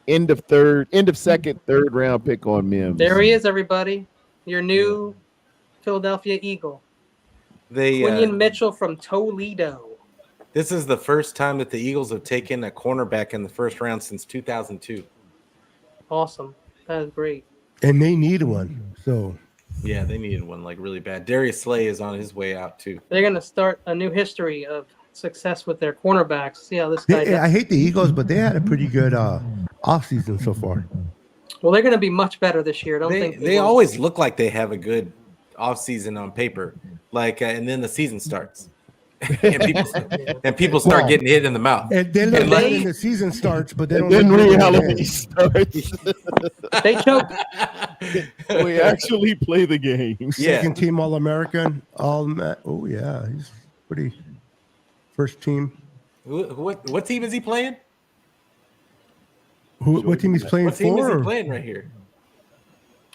end of second, third round pick on Mims. There he is, everybody. Your new Philadelphia Eagle. Quinion Mitchell from Toledo. This is the first time that the Eagles have taken a cornerback in the first round since 2002. Awesome. That is great. And they need one. So Yeah, they needed one like really bad. Darius Slay is on his way out too. They're going to start a new history of success with their cornerbacks. See how this guy does. I hate the Eagles, but they had a pretty good offseason so far. Well, they're going to be much better this year. They always look like they have a good offseason on paper, like, and then the season starts, and people start getting hit in the mouth. And then the season starts, but they don't. Then reality starts. They choke. We actually play the game. Second team All American. Oh yeah, he's pretty. First team. What team is he playing? What team he's playing What team for? is he playing right here?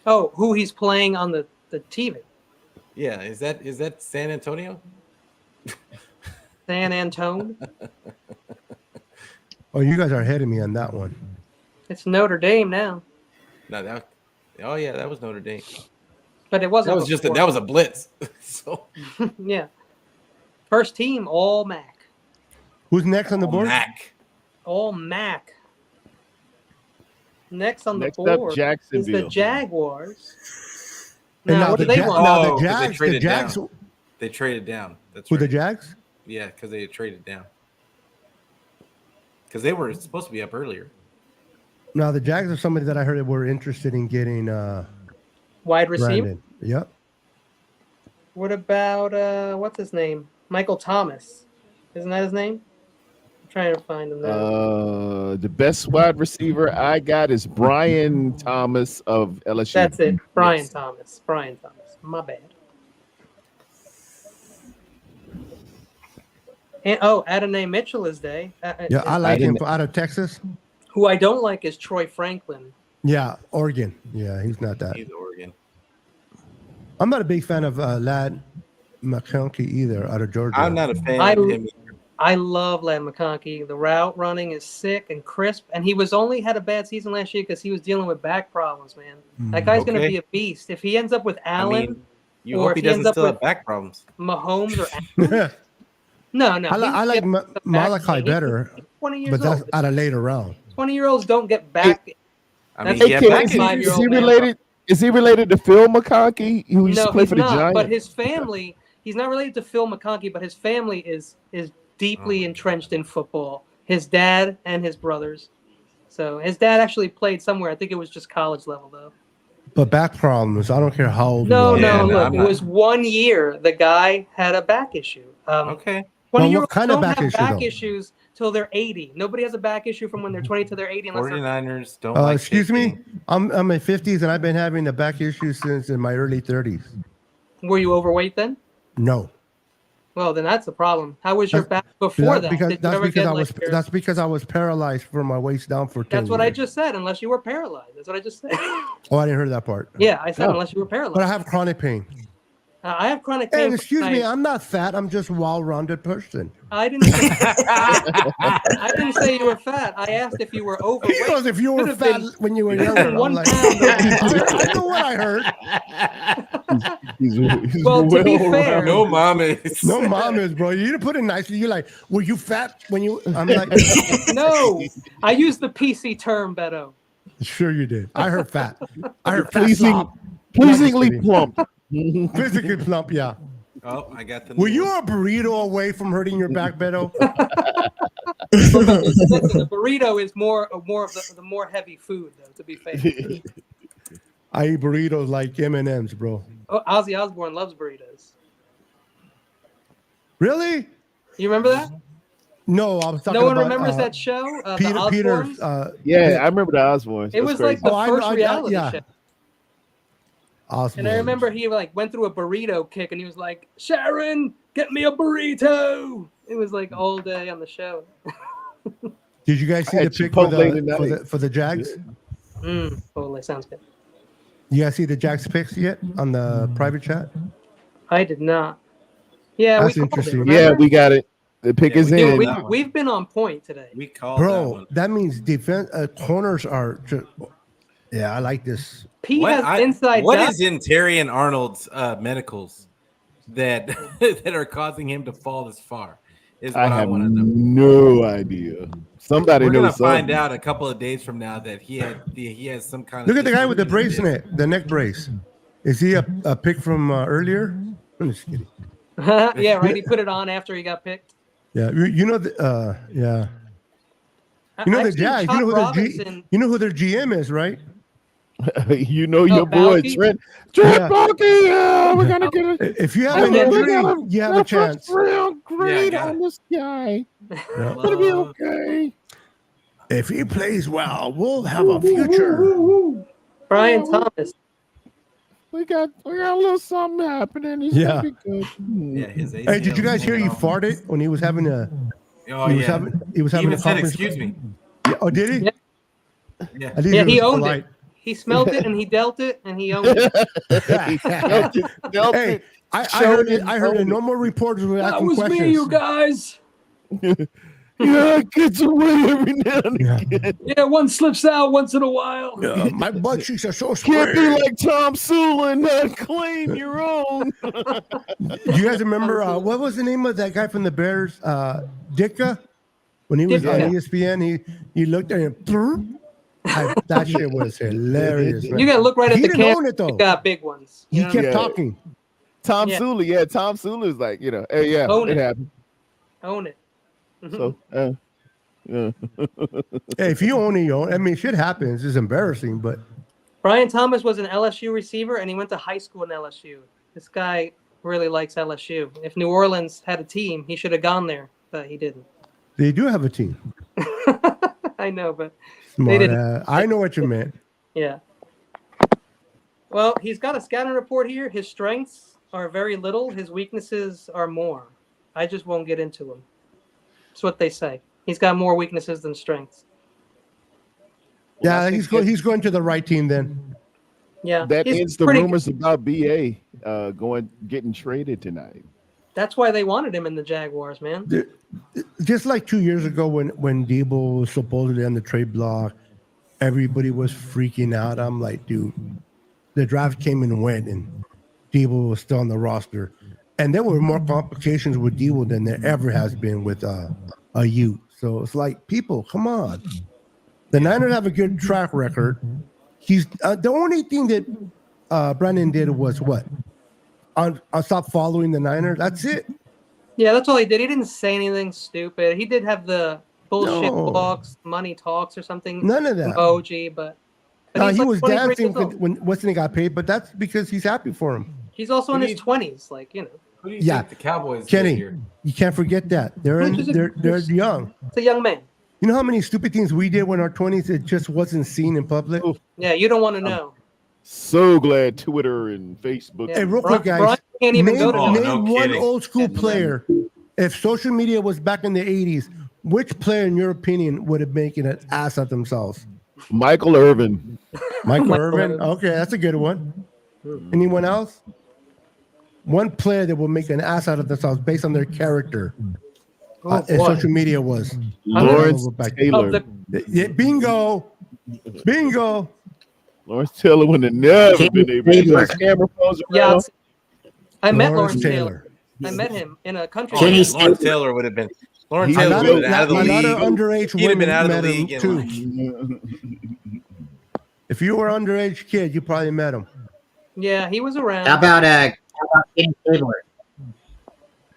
Oh, who he's playing on the TV. Yeah, is that San Antonio? San Antone. Oh, you guys are ahead of me on that one. It's Notre Dame now. No, that was Notre Dame. But it wasn't. That was a blitz. So yeah. First team All MAC. Who's next on the board? All MAC. Next on the Next up, board is Jacksonville. the Jaguars. And Now, what do they want? The Jags. They traded down. That's Who, right. the Jags? Yeah, because they had traded down. Because they were supposed to be up earlier. Now the Jags are somebody that I heard were interested in getting Wide receiver. Brandon. Yep. What about what's his name? Michael Thomas. Isn't that his name? I'm trying to find him now. The best wide receiver I got is Brian Thomas of LSU. That's it. Brian Thomas. My bad. And Adonai Mitchell is there. Yeah, I like him out of Texas. Who I don't like is Troy Franklin. Yeah, Oregon. Yeah, he's not that. He's Oregon. I'm not a big fan of Ladd McConkey either out of Georgia. I'm not a fan of him either. I love Ladd McConkey. The route running is sick and crisp, and he only had a bad season last year because he was dealing with back problems, man. That guy's going to be a beast. If he ends up with Allen, you hope he doesn't still have back problems. Mahomes or Allen. No. I like Malachi better, 20 years but that's old. at a later round. 20-year-olds don't get back. Is he related to Phil McConkey, who used to play for the Giants? But his family, he's not related to Phil McConkey, but his family is deeply entrenched in football. His dad and his brothers. So his dad actually played somewhere. I think it was just college level, though. But back problems, I don't care how old No, you are. look, it was 1 year. The guy had a back issue. Okay. 20-year-olds what kind of don't back have issue, back though? issues till they're 80. Nobody has a back issue from when they're 20 to they're 80. Unless 49ers don't like excuse me? shaking. I'm in my 50s, and I've been having a back issue since in my early 30s. Were you overweight then? No. Well, then that's the problem. How was your back before that? That's because I was paralyzed from my waist down for 10 That's what I years. just said. Unless you were paralyzed. That's what I just said. Oh, I didn't hear that part. Yeah, I said unless you were paralyzed. But I have chronic pain. I have chronic pain. And excuse me, I'm not fat. I'm just a well-rounded person. I didn't say you were fat. I asked if you were overweight. He goes, if you were fat when you were younger. One like, pound. I know what I heard. He's Well, to be fair, no mamas. No mamas, bro. You didn't put it nicely. You're like, were you fat when you? I'm like, no. I used the PC term, Beto. Sure you did. I heard fat. I heard pleasingly plump. Physically plump, yeah. Oh, I got the. Were you a burrito away from hurting your back, Beto? Listen, the burrito is more of the more heavy food, though. To be fair, I eat burritos like M&Ms, bro. Oh, Ozzy Osbourne loves burritos. Really? You remember that? No, I was talking about. No one remembers that show. Peter, the Peter's. Yeah, I remember the Osbournes. It was like the first reality show. Awesome. And I remember he like went through a burrito kick, and he was like, "Sharon, get me a burrito." It was like all day on the show. Did you guys see the pic for the Jags? Totally sounds good. You guys see the Jags pics yet on the private chat? I did not. Yeah, that's interesting. Yeah, we got it. The pick is in. We've been on point today. We called bro. That means defense corners are. Yeah, I like this. Pete has inside. What is in Terry and Arnold's medicals that are causing him to fall this far? Is what I want to know. No idea. Somebody We're knows. We're gonna find out a couple of days from now that he has some kind of. Look at the guy with the brace in it, the neck brace. Is he a pick from earlier? I'm just kidding. Yeah, right. He put it on after he got picked. Yeah, you know the yeah. You know the Jags. You know who their GM is, right? You know your boy Trent Baalke. Yeah, we're gonna get it. If you have an injury, you have a chance. Real great on this guy. It's gonna be okay. If he plays well, we'll have a future. Brian Thomas. We got a little something happening. He's gonna be good. Yeah, his ACL. Hey, did you guys hear he farted when he was having a? Oh, he was having a said, conference. "Excuse me." Yeah. Oh, did he? Yeah. Yeah, he owned it. He smelled it and he dealt it and he owned it. Hey, I heard it. I heard it. No more reporters were asking questions. That was me, you guys. Yeah, it gets away every now and again. Yeah, one slips out once in a while. My butt cheeks are so Can't square. be like Tom Sula and not claim your own. Do you guys remember what was the name of that guy from the Bears? Ditka? When he was on ESPN, he looked at him. That shit was hilarious. Man. You gotta look right at the camera. It, though. You got big ones. He kept talking. Tom Sula, Tom Sula is like, hey, yeah, Own it happened. Own it. So, yeah. Hey, if you own it, you own. I mean, shit happens. It's embarrassing, but Brian Thomas was an LSU receiver, and he went to high school in LSU. This guy really likes LSU. If New Orleans had a team, he should have gone there, but he didn't. They do have a team. I know, but Smart they didn't. I know what you meant. Yeah. Well, he's got a scouting report here. His strengths are very little. His weaknesses are more. I just won't get into them. That's what they say. He's got more weaknesses than strengths. Yeah, he's going to the right team then. Yeah, that ends the rumors about BA getting traded tonight. That's why they wanted him in the Jaguars, man. Just like 2 years ago when Debo was supposedly on the trade block, everybody was freaking out. I'm like, dude, the draft came and went, and Debo was still on the roster. And there were more complications with Debo than there ever has been with a youth. So it's like, people, come on. The Niners have a good track record. He's the only thing that Brandon did was what? I'll stop following the Niners. That's it. Yeah, that's all he did. He didn't say anything stupid. He did have the bullshit talks, money talks or something. None of that. OG, but he was dancing when Weston got paid, but that's because he's happy for him. He's also in his 20s, like, you know. Who do you think the Cowboys Kenny, did here? you can't forget that. They're young. It's a young man. You know how many stupid things we did when our 20s it just wasn't seen in public? Yeah, you don't want to know. So glad Twitter and Facebook. Yeah. Hey, real quick, guys. Brian can't even name go to name no one kidding. old school player. If social media was back in the 80s, which player, in your opinion, would have making an ass of themselves? Michael Irvin. Michael Irvin? Okay, that's a good one. Anyone else? One player that will make an ass out of themselves based on their character. Oh, If boy. social media was Lawrence Taylor. Yeah, bingo. Lawrence Taylor would have never been able to use camera phones Yeah, around. I met Lawrence Lawrence Taylor. Taylor. I met him in a country. Kenny game. Stabler. Lawrence Taylor would have been. Lawrence He's A Taylor lot would have of, been out of the a lot league. of underage He'd have been women out of the met him league in too. like If you were an underage kid, you probably met him. Yeah, he was around. How about Kenny Stabler?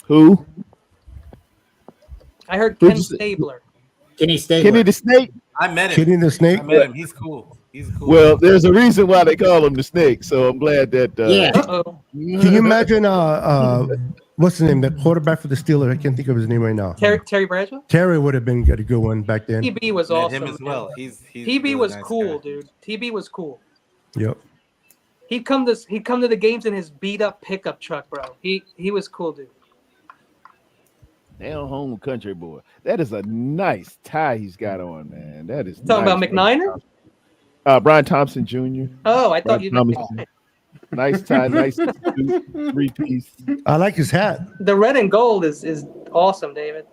Who? I heard Who'd Ken you say? Stabler. Kenny Stabler. Kenny the Snake? I met him. Kenny the Snake. I met him. He's cool. He's cool. Well, there's a reason why they call him the Snake, so I'm glad that. Yeah. Uh-oh. Can you imagine what's his name? The quarterback for the Steelers. I can't think of his name right now. Terry Bradshaw? Terry would have been a good one back then. TB was Met awesome. him as well. He's TB really was nice cool, guy. dude. TB was cool. Yep. He'd come to the games in his beat up pickup truck, bro. He was cool, dude. Down home country boy. That is a nice tie he's got on, man. That is Talking about nice. McNiner? Brian Thompson Jr. Oh, I thought you Brian meant Thompson. Nice tie, nice suit, 3-piece. I like his hat. the red and gold is awesome, David.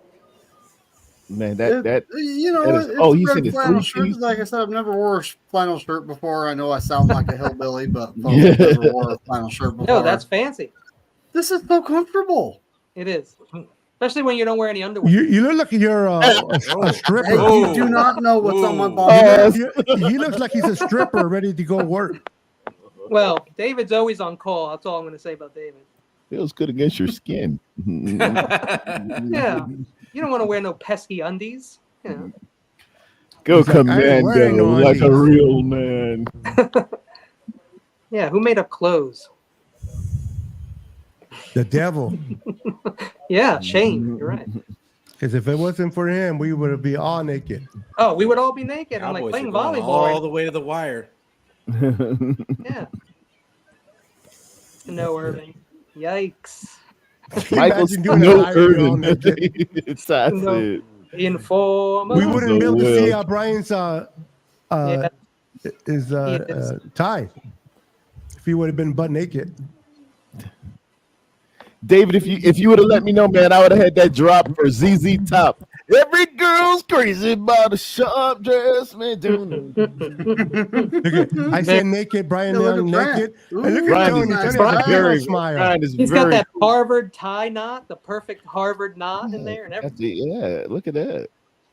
Man, that you know, that is- it's oh, a he's red in his flannel shirt. 3-piece? Like I said, I've never wore a flannel shirt before. I know I sound like a hillbilly, but Yeah. I've never wore a flannel shirt before. No, that's fancy. This is so comfortable. It is. Especially when you don't wear any underwear. You look like you're a stripper. Hey, Oh. you do not know what's on my Oh. body. He looks like he's a stripper ready to go work. Well, David's always on call. That's all I'm going to say about David. feels good against your skin. Yeah. You don't want to wear no pesky undies. You know. Go He's like, I ain't wearing commando no like a undies. real man. Yeah, who made up clothes? The devil. Yeah, Shane. You're right. Because if it wasn't for him, we would be all naked. Oh, we would all be naked and like Cowboys playing are going volleyball. all the way to the wire. Yeah. No, Irving. Yikes. Michael's Imagine doing a no live show all Irvin. naked. It's that's No. it. Informer. We wouldn't be able to see Well. Brian's Yeah. his Yes. tie if he would have been butt naked. David, if you would have let me know, man, I would have had that drop for ZZ Top. Every girl's crazy about a sharp dress, man. Look at, I said naked, Brian Yeah, look Young at Brad. naked. Ooh, And look Brian at Tony. is Tony has Brian a very, smile. Brian is He's got very that Harvard tie knot, the perfect Harvard knot in there and everything. That's it, yeah, look at that.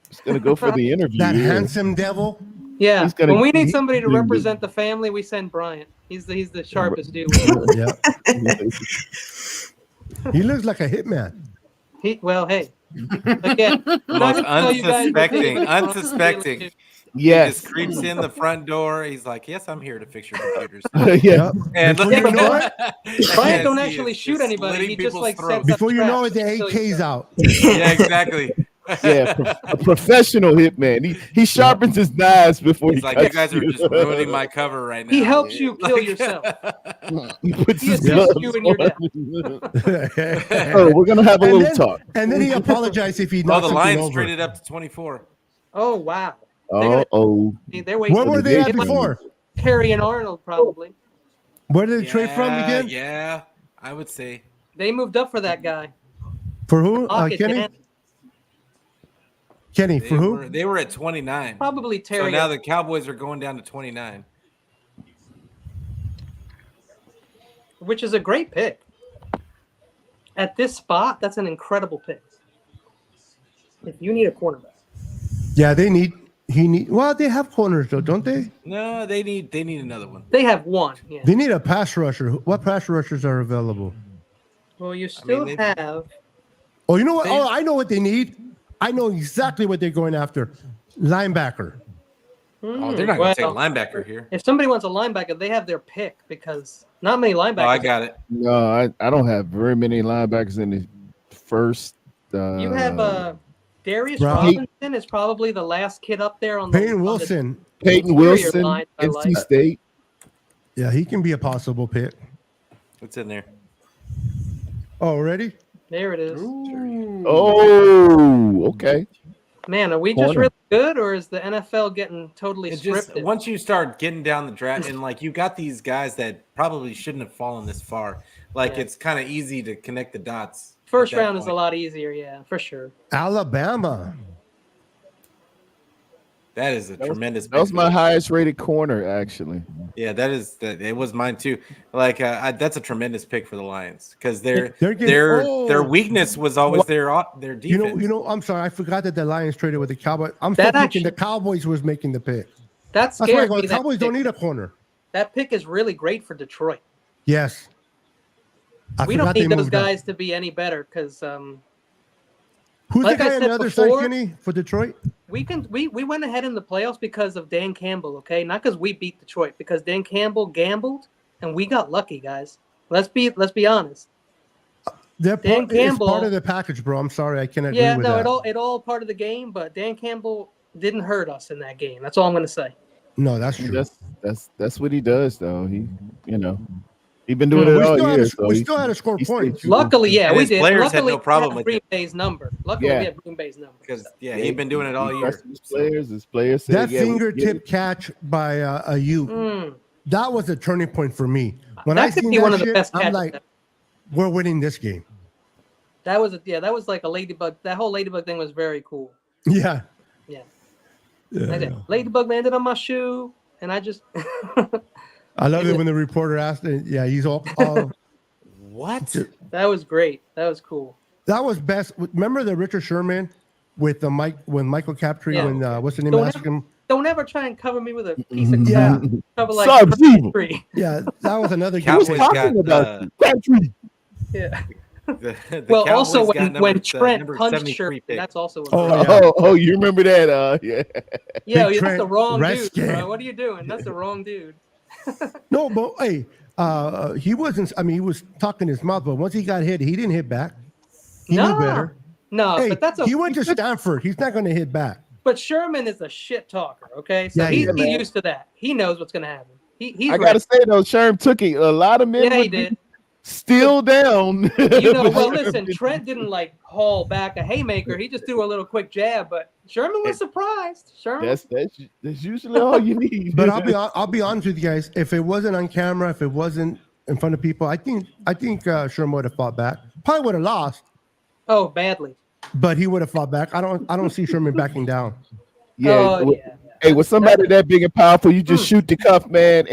He's gonna go for the interview. That yeah. handsome devil. Yeah. He's gonna- When we need he- somebody to he- represent the family, we send Bryant. He's the sharpest dude. Yeah. He looks like a hitman. Well, hey. Again, I'm not Most gonna tell you guys what unsuspecting, David Trump unsuspecting. really He Yes. just creeps in the front door. He's like, "Yes, I'm here to fix your computers." Yeah. And Before you know it, Bryant don't he actually is shoot just anybody. slitting He just people's like throats. sets up before you know it, traps the to kill AK's you. out. Yeah, exactly. Yeah, a professional hitman. He sharpens his knives before He's he like, "You cuts guys are just ruining my cover right now." He helps you kill yourself. He puts He his assists gloves you in your on. Oh, we're gonna have a little talk. And then he apologized if he Oh, knocked the something line's over. traded up to 24. Oh wow. Oh, They're waiting. Where were they at They- before? Perry and Arnold probably. Where did they trade from again? Yeah, I would say. They moved up for that guy. For who? Lock it Kenny? down. Kenny, for who? They were at 29. Probably So Terry. now the Cowboys are going down to 29. Which is a great pick. At this spot, that's an incredible pick. If you need a cornerback. Yeah, well, they have corners though, don't they? No, they need another one. They have one. Yeah. They need a pass rusher. What pass rushers are available? Well, you still have. Oh, you know what? Oh, I know what they need. I know exactly what they're going after. Linebacker. Oh, they're not going to take a linebacker here. If somebody wants a linebacker, they have their pick because not many linebackers. Oh, I got it. No, I don't have very many linebackers in the first. You have Darius Brown. Robinson is probably the last kid up there on the Peyton on the Wilson. Peyton interior Wilson, line, I NC like. State. Yeah, he can be a possible pick. What's in there? Oh, ready? There it is. Oh, okay. Man, are we just really good, or is the NFL getting totally scripted? Once you start getting down the draft, and like you got these guys that probably shouldn't have fallen this far, like it's kind of easy to connect the dots. First round is a lot easier, yeah, for sure. Alabama. That is a tremendous. That was my highest rated corner, actually. Yeah, it was mine too. Like that's a tremendous pick for the Lions because their weakness was always their defense. You know. I'm sorry, I forgot that the Lions traded with the Cowboys. I'm still thinking the Cowboys was making the pick. That's scared me. The Cowboys don't need a corner. That pick is really great for Detroit. Yes. We don't need those guys to be any better because. Who's the guy on the other side, Kenny, for Detroit? We went ahead in the playoffs because of Dan Campbell, okay? Not because we beat Detroit, because Dan Campbell gambled and we got lucky, guys. Let's be honest. Dan Campbell is part of the package, bro. I'm sorry, I can't agree with that. Yeah, it all part of the game, but Dan Campbell didn't hurt us in that game. That's all I'm going to say. No, that's true. That's what he does, though. He's been doing it all year. We still had to score points. Luckily, yeah, we did. Players had no problem with Green Bay's number. Luckily, we have Green Bay's number. Because he'd been doing it all year. His players. That fingertip catch by Ayuk, that was a turning point for me. When I seen that shit, I'm like, we're winning this game. That was like a ladybug. That whole ladybug thing was very cool. Yeah. Ladybug landed on my shoe, and I just. I love it when the reporter asked, yeah, he's all what? That was great. That was cool. That was best. Remember the Richard Sherman with the Michael Captree when what's the name? Asked him. Don't ever try and cover me with a piece of crap. Cover like yeah, that was another guy. Talking about Captree. Yeah. Well, also when Trent punched Sherman, that's also. You remember that? Yeah, that's the wrong dude, bro. What are you doing? That's the wrong dude. No, but hey, he wasn't. I mean, he was talking his mouth, but once he got hit, he didn't hit back. He knew better. No, hey, but that's he went to Stanford. He's not going to hit back. But Sherman is a shit talker. Okay, so he's used to that. He knows what's going to happen. I gotta say though, Sherman took it. A lot of men. Yeah, he did. Still down. Well, listen, Trent didn't like haul back a haymaker. He just threw a little quick jab, but Sherman was surprised. Sherman. That's usually all you need. But I'll be honest with you guys. If it wasn't on camera, if it wasn't in front of people, I think Sherman would have fought back. Probably would have lost. Oh, badly. But he would have fought back. I don't see Sherman backing down. Yeah. Hey, with somebody that big and powerful, you just shoot the cuff, man,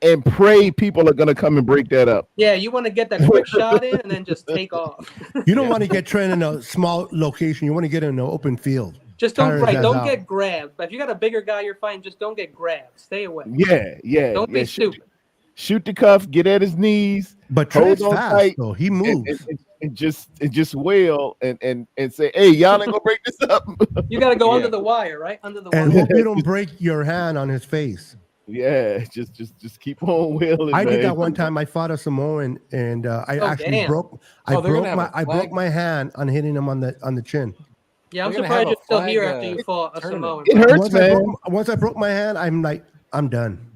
and pray people are gonna come and break that up. Yeah, you want to get that quick shot in and then just take off. You don't want to get Trent in a small location. You want to get in an open field. Just don't get grabbed. But if you got a bigger guy you're fighting, just don't get grabbed. Stay away. Yeah. Don't be stupid. Shoot the cuff, get at his knees, but Trent's fast, tight, though. He moves. And just wail and say, hey, y'all ain't gonna break this up. You gotta go under the wire, right? Under the wire. And hope you don't break your hand on his face. Yeah, just keep on wailing. I did that one time. I fought a Samoan and I broke my hand on hitting him on the chin. Yeah, I'm surprised you're still here after you fought a Samoan. It hurts, man. Once I broke my hand, I'm like, I'm done.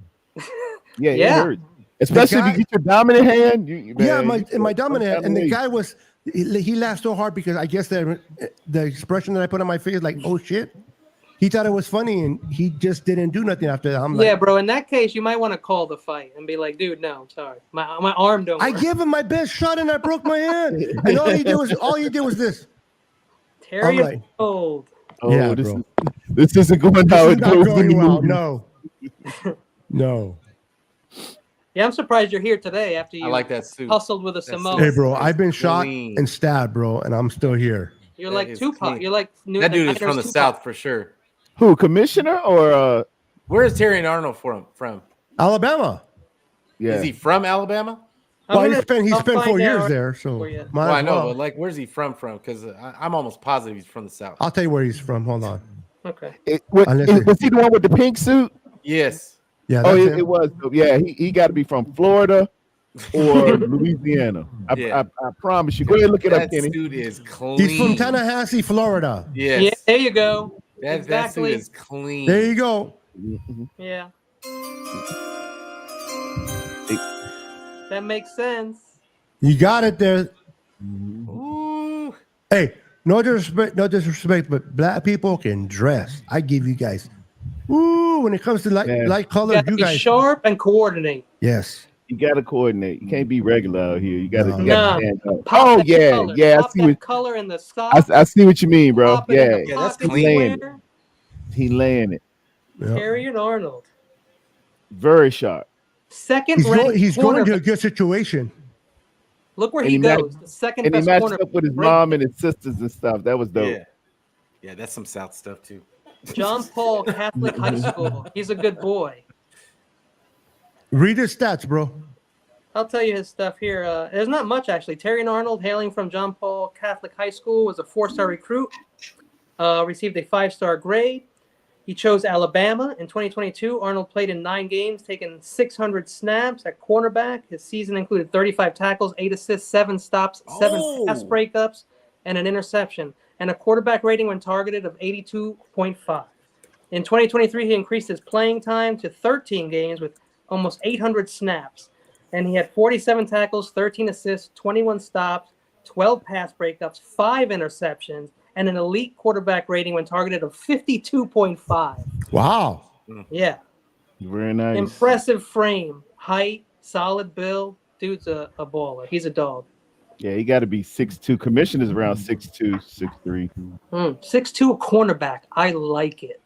Yeah, it hurts. Especially if you get your dominant hand. My dominant hand. And the guy he laughed so hard because I guess the expression that I put on my face, like, oh shit. He thought it was funny and he just didn't do nothing after that. I'm like, bro. In that case, you might want to call the fight and be like, dude, no, I'm sorry. My arm don't work. I gave him my best shot and I broke my hand. And all he did was this. Terry is old. Oh, yeah, this isn't going how it goes. Well. No. Yeah, I'm surprised you're here today after you like that suit. Hustled with a Samoan. Hey, bro, I've been shot and stabbed, bro, and I'm still here. You're like Tupac. You're like that dude is from the South for sure. Who, Commissioner or where is Terry Arnold from? Alabama. Yeah. Is he from Alabama? Well, he spent 4 years there, so I know, but like, where's he from? Because I'm almost positive he's from the South. I'll tell you where he's from. Hold on. Okay. Was he the one with the pink suit? Yes. Yeah. It was. Yeah, he got to be from Florida or Louisiana. I promise you. Go ahead and look it up, Kenny. That suit is clean. He's from Tallahassee, Florida. Yes. Yeah, there you go. That suit is clean. There you go. Yeah. That makes sense. You got it there. Ooh. Hey, no disrespect, but black people can dress. I give you guys. Ooh, when it comes to light color, You you guys sharp and coordinate. Yes. You got to coordinate. You can't be regular out here. You got to stand up. Pop Oh that yeah, color. yeah. Pop that color in the socks. I see what you mean, bro. Pop it in the Yeah, that's pocket clean. laying it. He laying it. Terry and Arnold. Very sharp. Second He's ranked. going to a good situation. Look where And he he matched- goes. The second And he best matched corner. up with his Right mom there. and his sisters and stuff. That was dope. Yeah, that's some South stuff too. John Paul Catholic High School. He's a good boy. Read his stats, bro. I'll tell you his stuff here. There's not much, actually. Terry and Arnold, hailing from John Paul Catholic High School, was a 4-star recruit. Received a 5-star grade. He chose Alabama. In 2022, Arnold played in 9 games, taking 600 snaps at cornerback. His season included 35 tackles, 8 assists, 7 stops, 7 pass breakups, and an interception, and a quarterback rating when targeted of 82.5. In 2023, he increased his playing time to 13 games with almost 800 snaps, and he had 47 tackles, 13 assists, 21 stops, 12 pass breakups, 5 interceptions, and an elite quarterback rating when targeted of 52.5. Wow. Yeah. Very nice. Impressive frame, height, solid build. Dude's a baller. He's a dog. Yeah, he got to be 6'2". Commissioner's around 6'2", 6'3". 6'2" cornerback. I like it.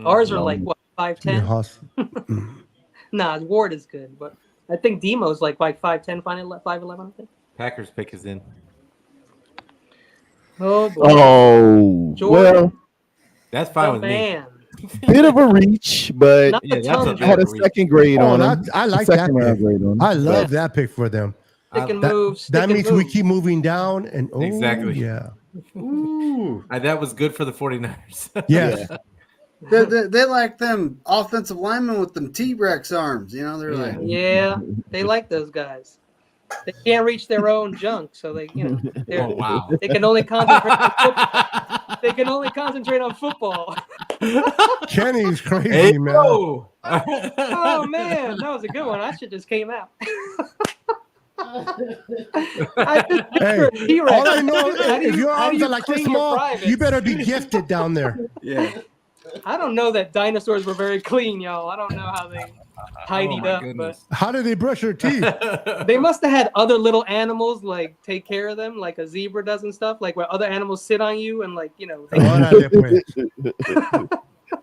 Ours are like, what, 5'10"? Nah, Ward is good, but I think Demo's like 5'10", 5'11", I think. Packers pick is in. Oh, boy. Oh, Jordan, well, that's fine with man. me. Bit of a reach, but Not a ton. I had a second grade on him. I like Second that round pick. grade on him. I love that pick for them. Stick and move. That means we keep moving down. And Exactly. Yeah. Ooh. That was good for the 49ers. Yes. They like them offensive linemen with them T-Rex arms. You know, they're like, Yeah, they like those guys. They can't reach their own junk, so they, Oh, wow. they can only concentrate on football. They can only concentrate on football. Kenny's crazy, Hey, man. Oh man, that was a good one. That shit just came out. I just picture a T-Rex. All I know, How do if your how do arms are like this clean your small, privates? you better be gifted down there. Yeah. I don't know that dinosaurs were very clean, y'all. I don't know how they tidied up, but How do they brush their teeth? they must have had other little animals like take care of them, like a zebra does and stuff, like where other animals sit on you and like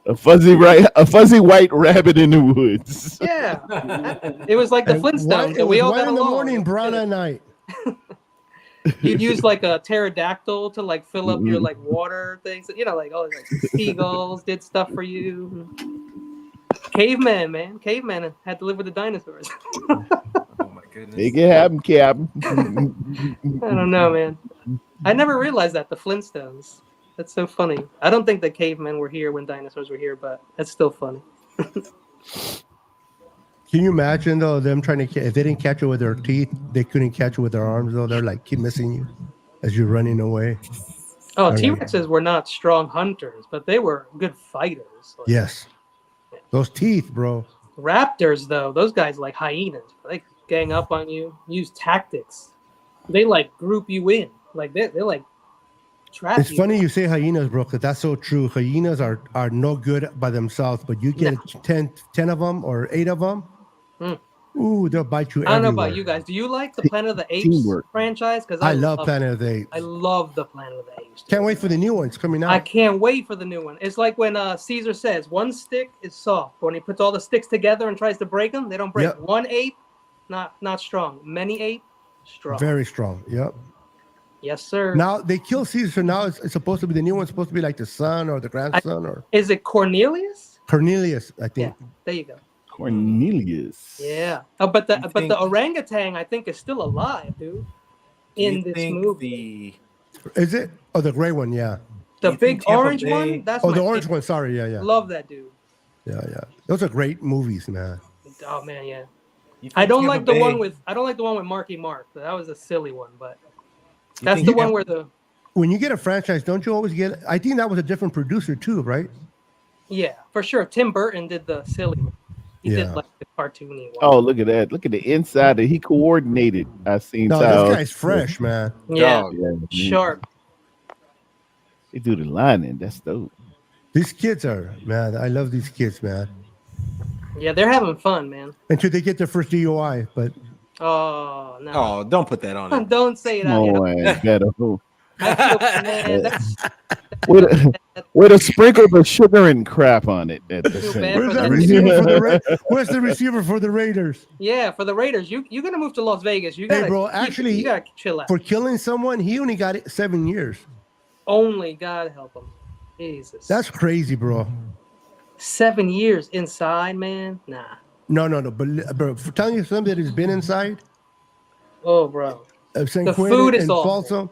A fuzzy white rabbit in the woods. Yeah, it was like the Flintstones. It We was all 1 got in the along. morning, brown at night. You'd use like a pterodactyl to like fill up your like water things. Like like seagulls did stuff for you. Caveman, man. Caveman had to live with the dinosaurs. Oh my goodness. Make it happen, Captain. I don't know, man. I never realized that the Flintstones. That's so funny. I don't think the cavemen were here when dinosaurs were here, but that's still funny. Can you imagine though them trying to if they didn't catch it with their teeth, they couldn't catch it with their arms though. They're like keep missing you as you're running away. Oh, T-Rexes were not strong hunters, but they were good fighters. Yes, those teeth, bro. Raptors, though, those guys like hyenas. They gang up on you, use tactics. They like group you in, like they like trap It's you. funny you say hyenas, bro, because that's so true. Hyenas are no good by themselves, but you get 10 of them or 8 of them. Ooh, they'll bite you. I don't know everywhere. about you guys. Do you like the Planet of the Apes Teamwork. franchise? Because I love Planet of the Apes. I love the Planet of the Apes. Can't wait for the new ones coming out. I can't wait for the new one. It's like when Caesar says one stick is soft, but when he puts all the sticks together and tries to break them, they don't break. Yep. One ape, not strong. Many ape, strong. Very strong. Yep. Yes, sir. Now they kill Caesar, so now it's supposed to be the new one's supposed to be like the son or the grandson or Is it Cornelius? Cornelius, I think. Yeah, there you go. Cornelius. Yeah. Oh, but the orangutan I think is still alive, dude. In this movie. Is it? Oh, the gray one, yeah. The big orange one? That's the my orange favorite. one. Sorry, yeah. Love that dude. Yeah. Those are great movies, man. Oh man, yeah. I don't like the one with Marky Mark. That was a silly one, but that's the one where the when you get a franchise, don't you always get? I think that was a different producer too, right? Yeah, for sure. Tim Burton did the silly one. He Yeah. did like the cartoony one. Oh, look at that! Look at the inside. He coordinated. I seen. No, Tyler. this guy's fresh, man. Yeah, Dog. sharp. He do the lining. That's dope. These kids are, man. I love these kids, man. Yeah, they're having fun, man. Until they get their first DUI, but Oh no! Oh, don't put that on it. Don't say Come that. on, Beto. Man, that's With a sprinkle of sugar and crap on it. At the Too same. bad where's for that them. receiver for the Where's the receiver for the Raiders? yeah, for the Raiders. You're gonna move to Las Vegas. You gotta, Hey, bro, actually, you gotta chill out. For killing someone, he only got 7 years. Only God help him. Jesus. That's crazy, bro. 7 years inside, man. Nah. No. But bro, for telling you something that has been inside Oh, bro. of San The Quentin food is and awful. Folsom,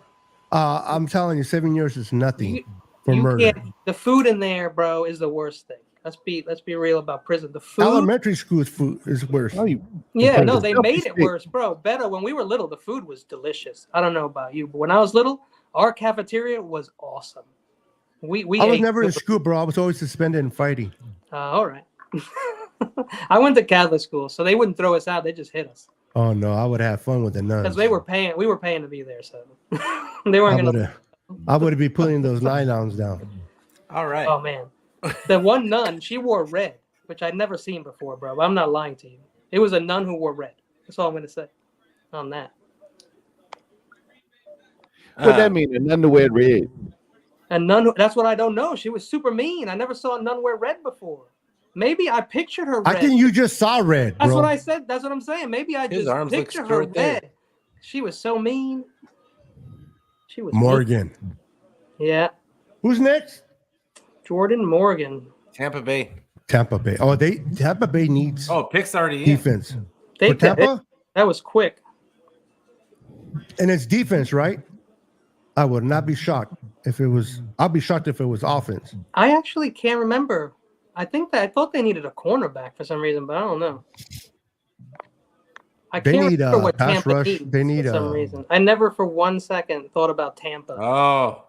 I'm telling you, 7 years is nothing You- for you murder. can't. The food in there, bro, is the worst thing. Let's be real about prison. The food. Elementary school's food is worse. Oh, you Yeah, no, they Selfie made it stick. worse, bro. Better when we were little, the food was delicious. I don't know about you, but when I was little, our cafeteria was awesome. We I was ate never in good. school, bro. I was always suspended and fighting. All right. I went to Catholic school, so they wouldn't throw us out; they just hit us Oh no, I would have fun with the nuns. because they were paying. We were paying to be there, so they weren't gonna. I would be putting those nylons down. All right. Oh man, the one nun, she wore red, which I'd never seen before, bro. I'm not lying to you. It was a nun who wore red. That's all I'm gonna say on that. what that mean? An underwear red. A nun. That's what I don't know. She was super mean. I never saw a nun wear red before. Maybe I pictured her red. I think you just saw red, bro. That's what I said. That's what I'm saying. Maybe I His just arms look pictured her straight there. red. She was so mean. She was Morgan. mean. Yeah, Who's next? Jordan Morgan. Tampa Bay. Tampa Bay. Oh, Tampa Bay needs Oh, pick's already in. defense. They For Tampa? that was quick. And it's defense, right? I would not be shocked if it was. I'll be shocked if it was offense. I actually can't remember. I thought they needed a cornerback for some reason, but I don't know. I They can't need remember a what pass Tampa rush. needs They need for some a- reason. I never for one second thought about Tampa. Oh,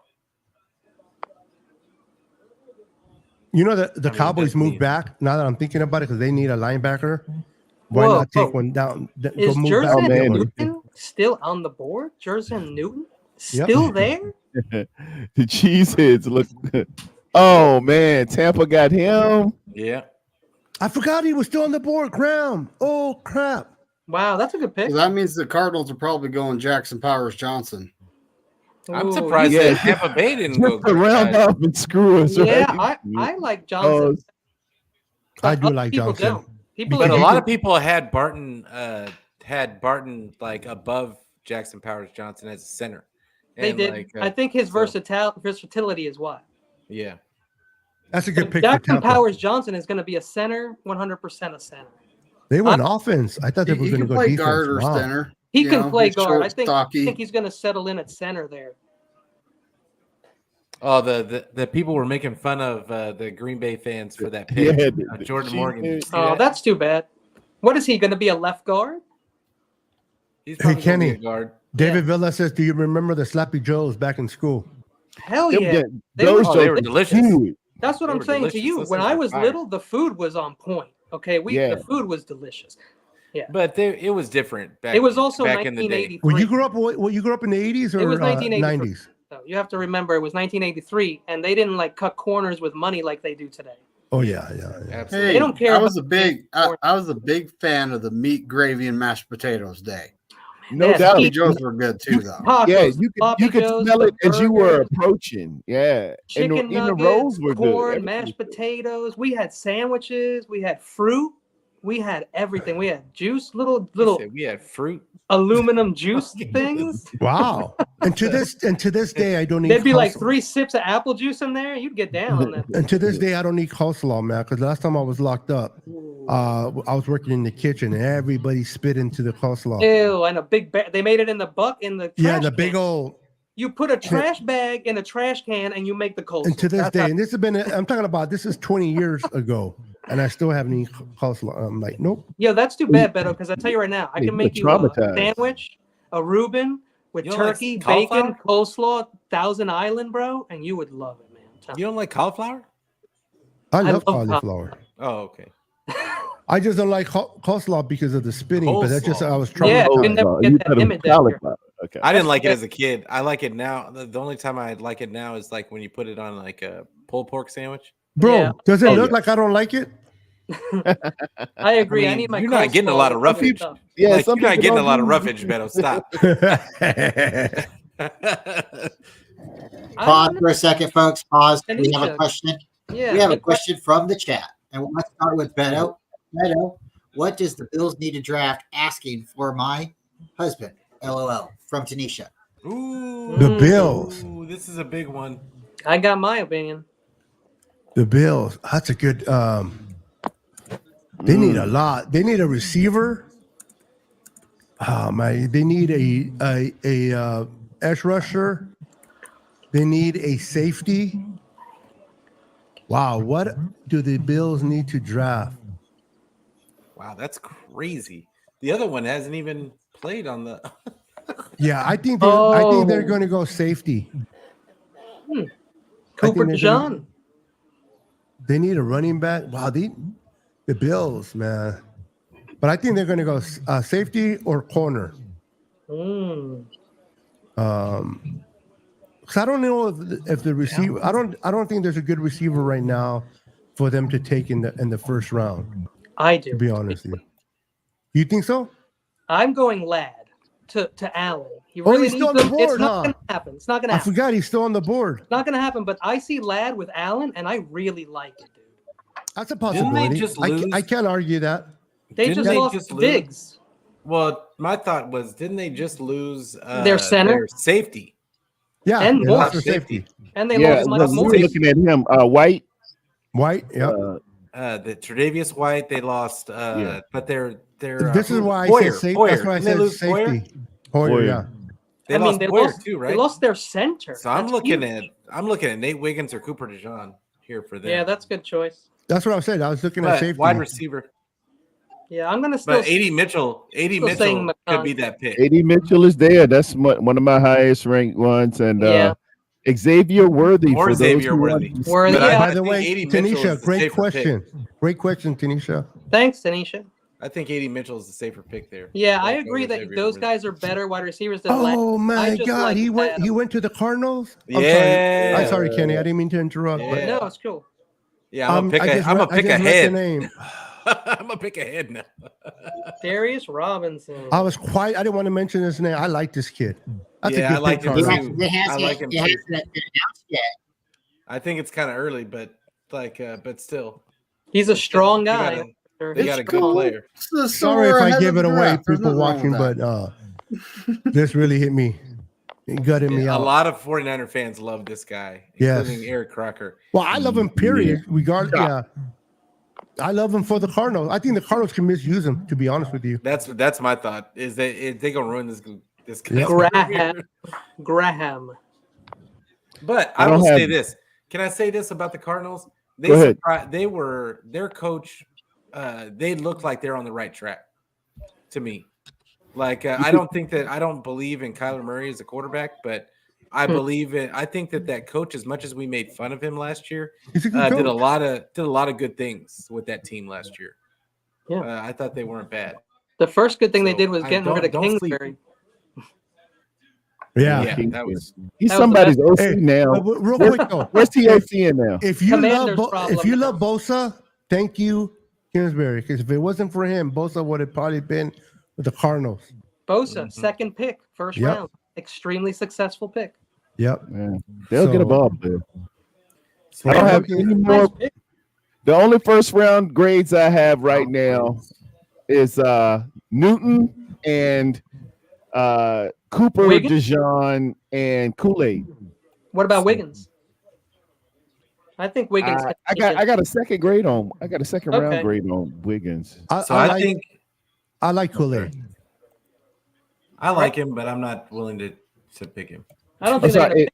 You know that the I mean, Cowboys that's moved neat. back. Now that I'm thinking about it, because they need a linebacker. Why Whoa, not take whoa. one down? Go Is move Jerson back. man. Newton still on the board? Jerson Newton Yep. still there? The cheeseheads look. Oh man, Tampa got him. yeah. I forgot he was still on the board. Graham. Oh crap. Wow, that's a good pick. So that means the Cardinals are probably going Jackson Powers Johnson. I'm Ooh, surprised yeah. that Tampa Bay didn't go. Just to round off and screw us. Yeah, right? I like Johnson. I do Other like people Johnson. don't. People But a are lot of people had Barton like above Jackson Powers Johnson as a center. they And, did. like, I think his so- versatility is why. Yeah. That's a good pick for Jackson Tampa. Powers Johnson is going to be a center, 100% a center. They went offense. I thought they were He going to can go play defense. guard or Wow. center. He You can know, play he's guard. short, I think stocky. he's going to settle in at center there. Oh, the people were making fun of the Green Bay fans for that Yeah, pick. the Jordan Morgan. Did you see Oh, that? that's too bad. What is he going to be, a left guard? He's Hey, probably gonna be Kenny. a guard. David Villa says, "Do you remember the Slappy Joes back in school?" Hell Them yeah. ga- They those were- they were jokes delicious. huge. That's what They I'm were saying delicious. to you. Those When things I were was fire. little, the food was on point. Okay, Yeah. the food was delicious. But it was different back. It was also back in the day. 1983. Well, you grew up. Well, you grew up in the 80s or It was 1983. 90s? So you have to remember it was 1983, and they didn't like cut corners with money like they do today. Oh yeah. Absolutely. Hey, They don't care I about was a big, the- I was a big fan of the meat, gravy, and mashed potatoes day. No Yeah, doubt. Sloppy Joes were good too, though. Tacos, Yeah, sloppy you could joes, smell it the as you were burgers, approaching. Yeah, chicken and even the nuggets, rolls were corn, good. Everything mashed was good. potatoes. We had sandwiches. We had fruit. We had everything. We had juice, little He said we had fruit. aluminum juice things. Wow. And to this day, I don't eat. There'd be like coleslaw. 3 sips of apple juice in there. You'd get down on that. And to this day, I don't eat coleslaw, man. Because last time I was locked up, I was working in the kitchen, and everybody spit into the coleslaw. Ew, and a big bag. They made it in the trash Yeah, the big can. old. You put a trash bag in a trash can and you make the coleslaw. And to this That's day, how- and this has been. I'm talking about. This is 20 years ago, and I still haven't eaten coleslaw. I'm like, nope. Yo, that's too bad, Beto, because I tell you right now, I Yeah, can you make were you a traumatized. sandwich, a Reuben with You don't like turkey, cauliflower? bacon, coleslaw, Thousand Island, bro, and you would love it, man. I'm telling You don't like cauliflower? I I love love cauliflower. Oh, okay. I just don't like coleslaw because of the spinning, but that's just I was trying. Yeah, to you never get that image out here. Okay. I didn't like it as a kid. I like it now. The only time I like it now is like when you put it on like a pulled pork sandwich. Bro, does it look like I don't like it? I agree. I need my. You're not getting a lot of roughage. Yeah, like, some you're not people getting a don't lot of do- roughage, Beto. Stop. Pause for a second, folks. Pause. We have a Tanisha. question. Yeah. We have a question from the chat. And let's start with Beto. Beto, what does the Bills need to draft asking for my husband? LOL. From Tanisha. Ooh, The Bills. Ooh, this is a big one. I got my opinion. The Bills. That's a good. They need a lot. They need a receiver. Oh my! They need a edge rusher. They need a safety. Wow, what do the Bills need to draft? Wow, that's crazy. The other one hasn't even played on the. Yeah, I think they're going to go safety. Cooper DeJean. They need a running back. Wow, the Bills, man. But I think they're going to go safety or corner. Because I don't know if the receiver. I don't think there's a good receiver right now for them to take in the first round. I do. To be honest with you. You think so? I'm going Ladd to Allen. He really he's still on the board, It's not going to happen. It's not going to I happen. forgot he's still on the board. It's not going to happen. But I see Ladd with Allen, and I really like it, dude. That's a possibility. I can't argue that. They just lost Diggs. Well, my thought was, didn't they just lose their center, their safety? Yeah, and they lost their safety. And they lost Mike we Morris. were looking at him. White. Yeah. The Tre'Davious White, they lost. But they're This is why Hoyer, I said safety. Hoyer. That's why I said safety. Hoyer, yeah. They lost Hoyer too, right? They lost their center. So I'm looking at Nate Wiggins or Cooper DeJean here for them. Yeah, that's a good choice. That's what I said. I was looking at safety. Wide receiver. Yeah, I'm gonna still. But AD Mitchell could be that pick. AD Mitchell is there. That's one of my highest ranked ones, and Xavier Worthy. Or Xavier Worthy. By the way, Tanisha, great question. Great question, Tanisha. Thanks, Tanisha. I think AD Mitchell is the safer pick there. Yeah, I agree that those guys are better wide receivers than. Oh my God, he went to the Cardinals. Yeah. I'm sorry, Kenny. I didn't mean to interrupt. Yeah. But No, it's cool. Yeah, I'm gonna pick ahead. I'm gonna pick ahead now. Darius Robinson. I didn't want to mention his name. I like this kid. That's a good I like him pick, too. It hasn't I like him been announced yet. I think it's kind of early, but but still, he's a strong guy. They got a good player. Sorry if I give it away, people watching, but this really hit me. It gutted me out. A lot of 49er fans love this guy, including Eric Crocker. Well, I love him, period. Regardless, I love him for the Cardinals. I think the Cardinals can misuse him, to be honest with you. That's my thought. Is that they gonna ruin this guy's Graham. But I will say this. Can I say this about the Cardinals? Their coach. They look like they're on the right track. To me, I don't believe in Kyler Murray as a quarterback, but I believe in. I think that coach, as much as we made fun of him last year, did a lot of good things with that team last year. Yeah, I thought they weren't bad. The first good thing they did was getting rid of Kingsbury. Yeah, he's somebody's OC now. Real quick though, where's the OC in now? If you love Bosa, thank you, Kingsbury. Because if it wasn't for him, Bosa would have probably been with the Cardinals. Bosa, second pick, first round, extremely successful pick. Yep, they'll get a ball there. I don't have any more. The only first round grades I have right now is Newton and Cooper, DeJean, and Kool-Aid. What about Wiggins? I think Wiggins. I got a second grade on. I got a second round grade on Wiggins. I think I like Kool-Aid. I like him, but I'm not willing to pick him. I don't think they're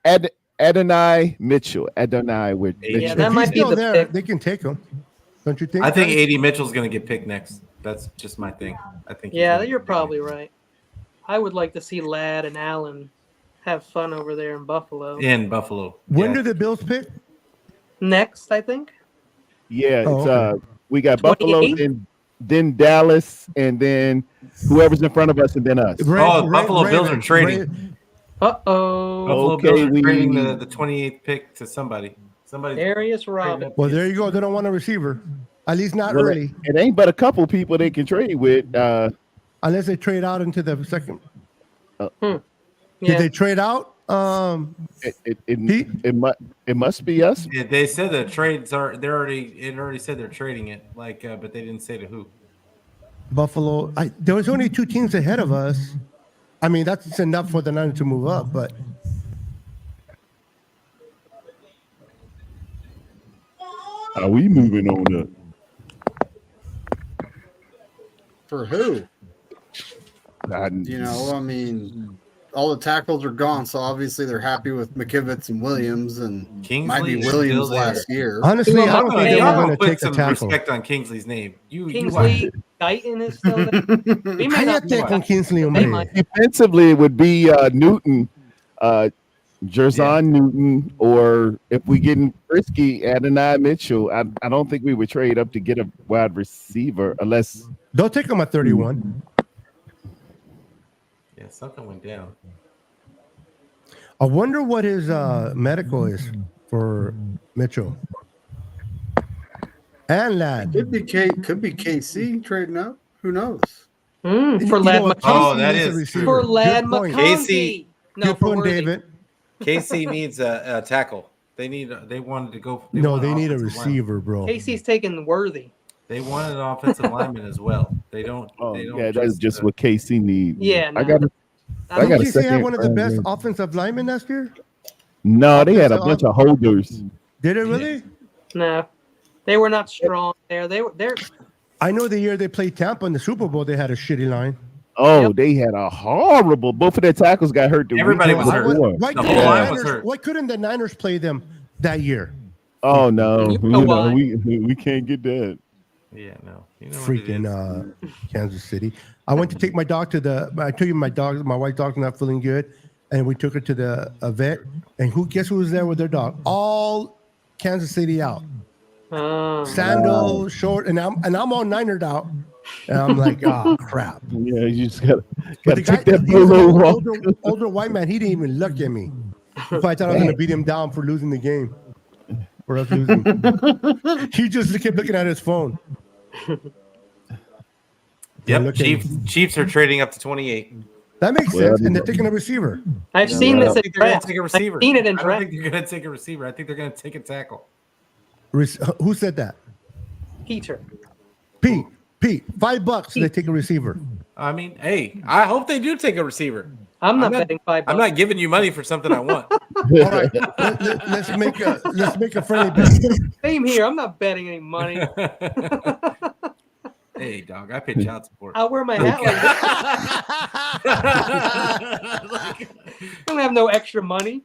and Adonai Mitchell. Adonai with Mitchell. Yeah, that might be still the there. pick. They can take him. Don't you think? I think AD Mitchell's going to get picked next. That's just my thing. I think. Yeah, you're probably right. I would like to see Ladd and Allen have fun over there in Buffalo. When do the Bills pick? Next, I think. Yeah, We got Buffalo, 28? then Dallas, and then whoever's in front of us, and then us. Buffalo Bills are trading. Uh-oh. Buffalo Bills are trading the 28th pick to somebody. Darius Robin. Well, there you go. They don't want a receiver. At least not early. It ain't but a couple people they can trade with. Unless they trade out into the second. Yeah. Did they trade out? It must be us. Yeah, they said the trades are. It already said they're trading it. But they didn't say to who. Buffalo. There was only 2 teams ahead of us. I mean, that's enough for the Niners to move up, but. Are we moving on up? For who? I mean, all the tackles are gone, so obviously they're happy with McKivitz and Williams, and Kingsley might be Williams last year. Honestly, I don't think they were going to put take the some tackle. respect on Kingsley's name. Kingsley Guyton is still there. We may How you not be taking back. Kingsley They Omega? might. Defensively, it would be Newton, Jerzon Newton, or if we get risky, Adonai Mitchell. I don't think we would trade up to get a wide receiver unless They'll take him at 31. Yeah, something went down. I wonder what his medical is for Mitchell. And Ladd. Could be KC trading up. Who knows? For Ladd what? Oh, McConkey. that Casey is needs a receiver. For Ladd Good point. McConkey. No, Good for point, Worthy. David. KC needs a tackle. They wanted to go. They need a receiver, bro. Casey's taking Worthy. They wanted an offensive lineman as well. They don't. that's just what KC needs. Yeah, no. I got Did a you say had second one of the round best there. offensive linemen last year? No, they had a bunch of holders. Did it really? No, they were not strong there. They're I know the year they played Tampa in the Super Bowl, they had a shitty line. Oh, they had a horrible. Both of their tackles got hurt. Everybody was hurt. Why The whole line was Niners, hurt. why couldn't the Niners play them that year? Oh no, You know why. we can't get that. Yeah, no. You know what it Freaking is. Kansas City. I went to take my dog to I told you my wife's dog's not feeling good, and we took her to the vet. And guess who was there with their dog? All Kansas City out. Sandals, short, and I'm all Ninered out. And I'm like, oh crap. Yeah, you just gotta But the take guy, that he was bolo an older white man. He didn't even look at me. I thought I was going to beat him down for losing the game. For us losing. He just kept looking at his phone. Yep, Chiefs are trading up to 28. That makes sense. And they're taking a receiver. I've seen this in They're going draft. to take a receiver. I've seen it in I don't draft. think they're going to take a receiver. I think they're going to take a tackle. Who said that? Peter. Pete, $5. They take a receiver. I mean, hey, I hope they do take a receiver. I'm not betting $5. I'm not giving you money for something I want. All right, let's make a friendly bet. Same here. I'm not betting any money. Hey, dog, I pay child support. I'll wear my hat like this. I don't have no extra money.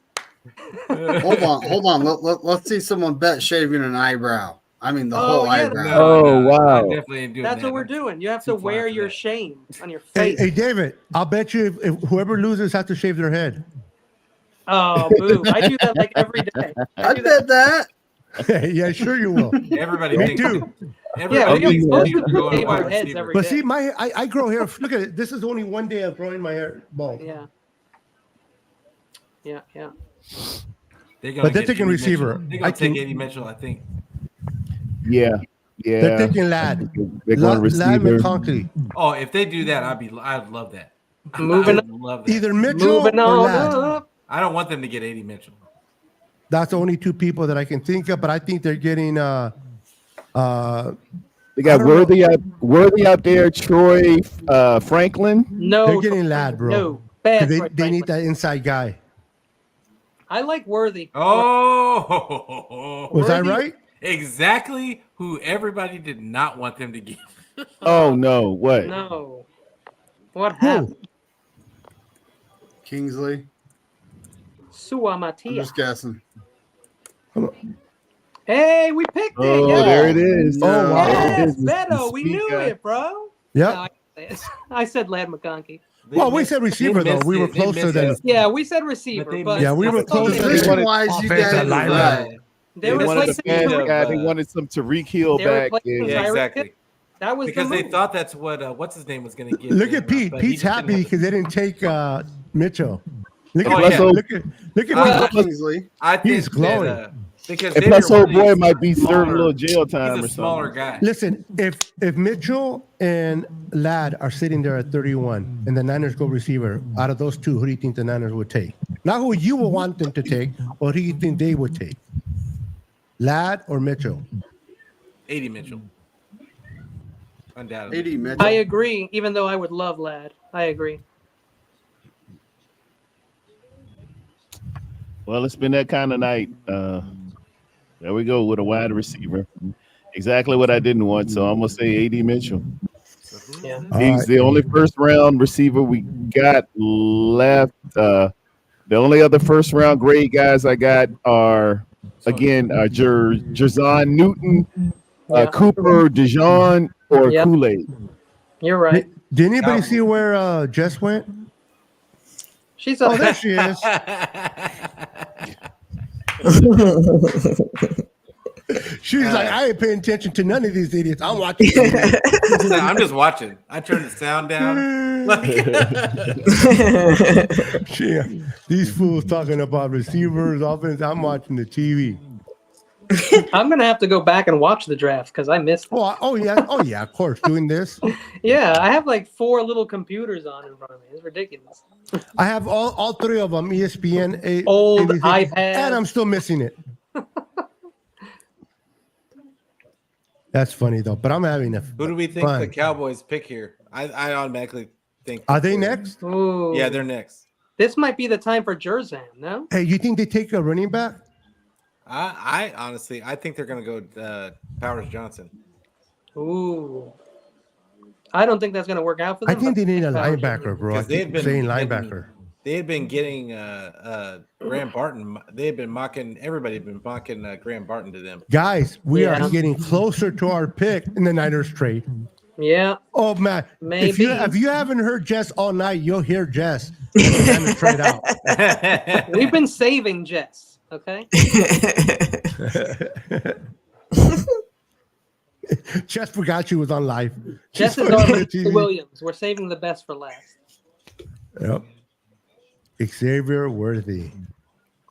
Hold on. Let's see someone bet shaving an eyebrow. I mean, the whole eyebrow. Oh, wow. I definitely ain't doing That's that. what we're doing. You have to wear your shame on your Hey, face. David, I'll bet you if whoever loses has to shave their head. Oh, boo. I do that like every day. I bet that. Yeah, sure you will. Everybody Me thinks too. everybody we thinks don't Chiefs are going shave wide our heads receiver. every But day. see, I grow hair. Look at it. This is only one day of growing my hair bald. Yeah. But they're taking Eddie receiver. Mitchell. They're going to take Eddie Mitchell, I think. Yeah. They're taking Ladd. They're going Ladd receiver. McConkey. Oh, if they do that, I'd love that. Moving I would love that. Either Mitchell Moving or on Ladd. up. I don't want them to get 80 Mitchell. That's the only 2 people that I can think of. But I think they're getting. They got I don't Worthy out there. Troy Franklin. No. They're getting Ladd, bro. No. Bad. They Franklin. need that inside guy. I like Worthy. Oh, Was I right? Exactly who everybody did not want them to give. Oh no! What? No. What happened? Kingsley. I'm Suamatia. just guessing. Hey, we picked it. Oh, Yeah. there it is. Oh, wow. Yes, There it is. Beto. We knew it, bro. Yep. No, I said Ladd McConkey. Well, we said receiver though. We were closer than. Yeah, we said receiver, but Yeah, we were I thought closer they than. Position-wise, you guys Offensive are lineman. right. They wanted a replacing fast Tyreek. guy. They wanted some Tariq Hill They're back. replacing Yeah, Tyreek. exactly. That was Because the they move. thought that's what what's his name was going to get. Look them, at Pete. but he Pete's just didn't happy have because they didn't take Mitchell. Look Oh, at yeah. Pete. Look at Pete. Kingsley. I think He's glowing. that, because And Xavier plus, old boy Worthy's might be serving a smaller. little jail time He's or a smaller something. guy. Listen, if Mitchell and Ladd are sitting there at 31 and the Niners go receiver, out of those two, who do you think the Niners would take? Not who you would want them to take, or who do you think they would take? Ladd or Mitchell? 80 Mitchell. Undoubtedly. 80 Mitchell. I agree, even though I would love Ladd. I agree. Well, it's been that kind of night. There we go with a wide receiver. Exactly what I didn't want. So I'm gonna say AD Mitchell. Yeah. He's the only first round receiver we got left. The only other first round grade guys I got are again Jerzon Newton, Cooper, Dijon, or Kool-Aid. You're right. Did anybody see where Jess went? She's there she is. She's like, I ain't paying attention to none of these idiots. I'm watching. I'm just watching. I turned the sound down. These fools talking about receivers, offense. I'm watching the TV. I'm gonna have to go back and watch the draft because I missed it. Oh yeah, of course. Doing this. Yeah, I have like 4 little computers on in front of me. It's ridiculous. I have all 3 of them. ESPN, old ABC, iPad, and I'm still missing it. That's funny though, but I'm having a Who do we think fun. the Cowboys pick here? I automatically think. Are they next? Ooh. Yeah, they're next. This might be the time for Jerzan, no? Hey, you think they take a running back? I honestly, I think they're going to go Powers Johnson. Ooh. I don't think that's going to work out for them. I think they need a Powers linebacker, bro. I keep saying linebacker. They had been getting Graham Barton. They had been mocking. Everybody had been mocking Graham Barton to them. Guys, we are getting closer to our pick in the Niners trade. Yeah. Oh man, maybe if you haven't heard Jess all night, you'll hear Jess. The Niners trade out. We've been saving Jess. Okay. Jess forgot she was on live. Jess is our Michael Williams. We're saving the best for last. Yep. Xavier Worthy.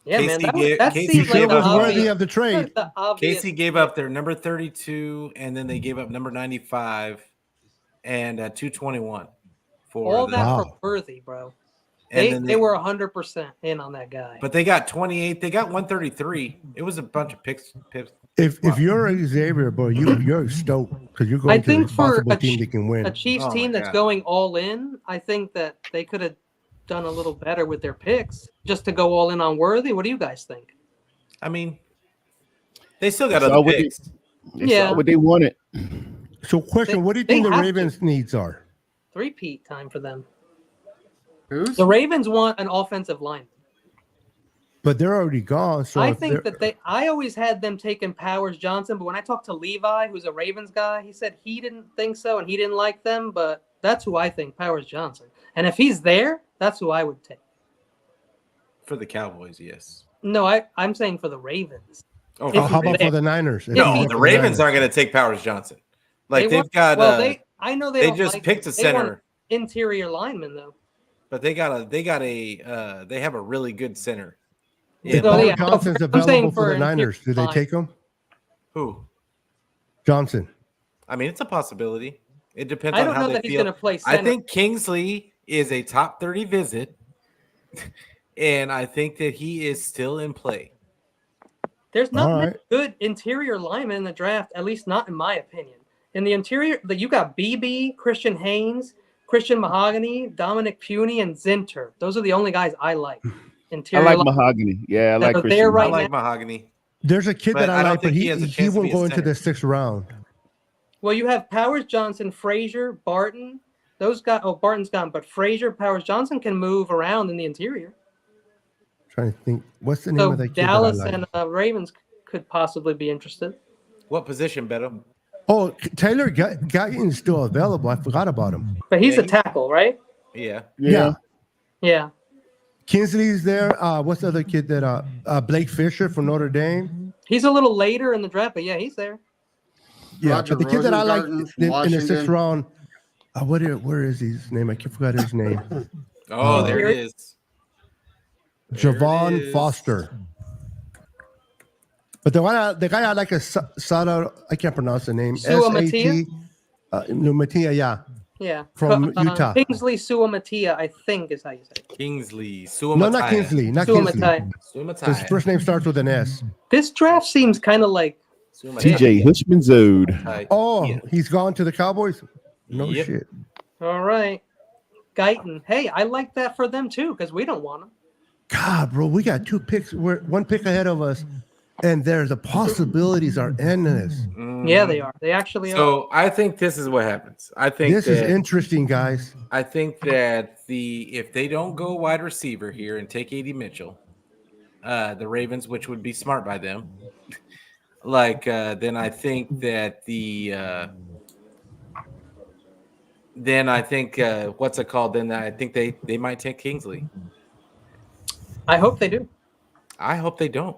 Yeah, man. That seems like was worthy of the trade. Casey gave up their number 32, and then they gave up number 95 and 221 for all that for Worthy, bro. They were 100% in on that guy. But they got 28. They got 133. It was a bunch of picks. If you're Xavier, bro, you're stoked because you're going to the possible team that can win. A Chiefs team that's going all in, I think that they could have done a little better with their picks just to go all in on Worthy. What do you guys think? I mean, they still got other picks. Yeah, what they wanted. So, question: what do you think the Ravens' needs are? 3-peat time for them. The Ravens want an offensive lineman. But they're already gone. So I think that I always had them taking Powers Johnson, but when I talked to Levi, who's a Ravens guy, he said he didn't think so and he didn't like them, but that's who I think, Powers Johnson. And if he's there, that's who I would take. For the Cowboys, yes. No, I'm saying for the Ravens. Oh, how about for the Niners? No, the Ravens aren't going to take Powers Johnson. Like they've got. I know they just picked a center. Interior lineman though. But they have a really good center. If Powers Johnson's available for the Niners, do they take him? Who? Johnson. I mean, it's a possibility. It depends on how they feel. I don't know that he's going to play center. I think Kingsley is a top 30 visit, and I think that he is still in play. There's not many good interior linemen in the draft, at least not in my opinion. In the interior, you got BB, Christian Haynes, Christian Mahogany, Dominic Puny, and Zinter. Those are the only guys I like. I like Mahogany. Yeah, I like Christian. I like Mahogany. There's a kid that I like, but he won't go into the 6th round. Well, you have Powers Johnson, Frazier, Barton. Those guys. Oh, Barton's gone, but Frazier, Powers Johnson can move around in the interior. Trying to think, what's the name of that kid? Dallas and Ravens could possibly be interested. What position, Beto? Oh, Taylor Guyton's still available. I forgot about him. But he's a tackle, right? Yeah. Kingsley's there. What's the other kid that Blake Fisher from Notre Dame? He's a little later in the draft, but yeah, he's there. Yeah, Roger but the kid that I like Rosengarten from in the Washington. 6th round, where is his name? I forgot his name. Oh, there it is. There it Javon is. Foster. But the guy I like is Sada. I can't pronounce the name. Suamatia? Matia, yeah. Yeah. From Utah. Kingsley Suamatia, I think is how you say it. Kingsley. No, not Kingsley. Not Kingsley. Suamatai. His first name starts with an S. This draft seems kind of like TJ Hushmanzode. Oh, he's gone to the Cowboys? No shit. All right. Guyton. Hey, I like that for them too, because we don't want him. God, bro, we got 2 picks. We're 1 pick ahead of us. And the possibilities are endless. Yeah, they are. They actually are. So I think this is what happens. I think this is interesting, guys. I think that if they don't go wide receiver here and take A.D. Mitchell, the Ravens, which would be smart by them, then I think that what's it called? Then I think they might take Kingsley. I hope they do. I hope they don't.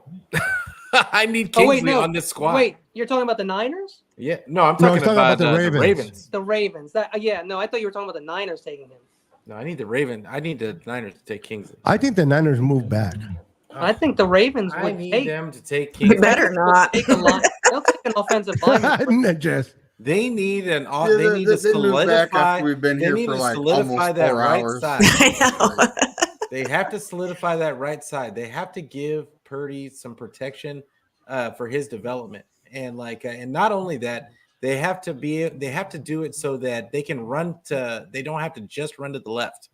I need Kingsley on this squad. Wait, you're talking about the Niners? Yeah, no, I'm talking about the Ravens. The Ravens. I thought you were talking about the Niners taking him. No, I need the Raven. I need the Niners to take Kingsley. I think the Niners move back. I think the Ravens would need them to take Kingsley. Better not. They'll take an offensive lineman. Jess. They need they need to solidify. We've been here for like almost 4 hours. Side. I know. They have to solidify that right side. They have to give Purdy some protection for his development, and and not only that, they have to do it so that they can run to. They don't have to just run to the left.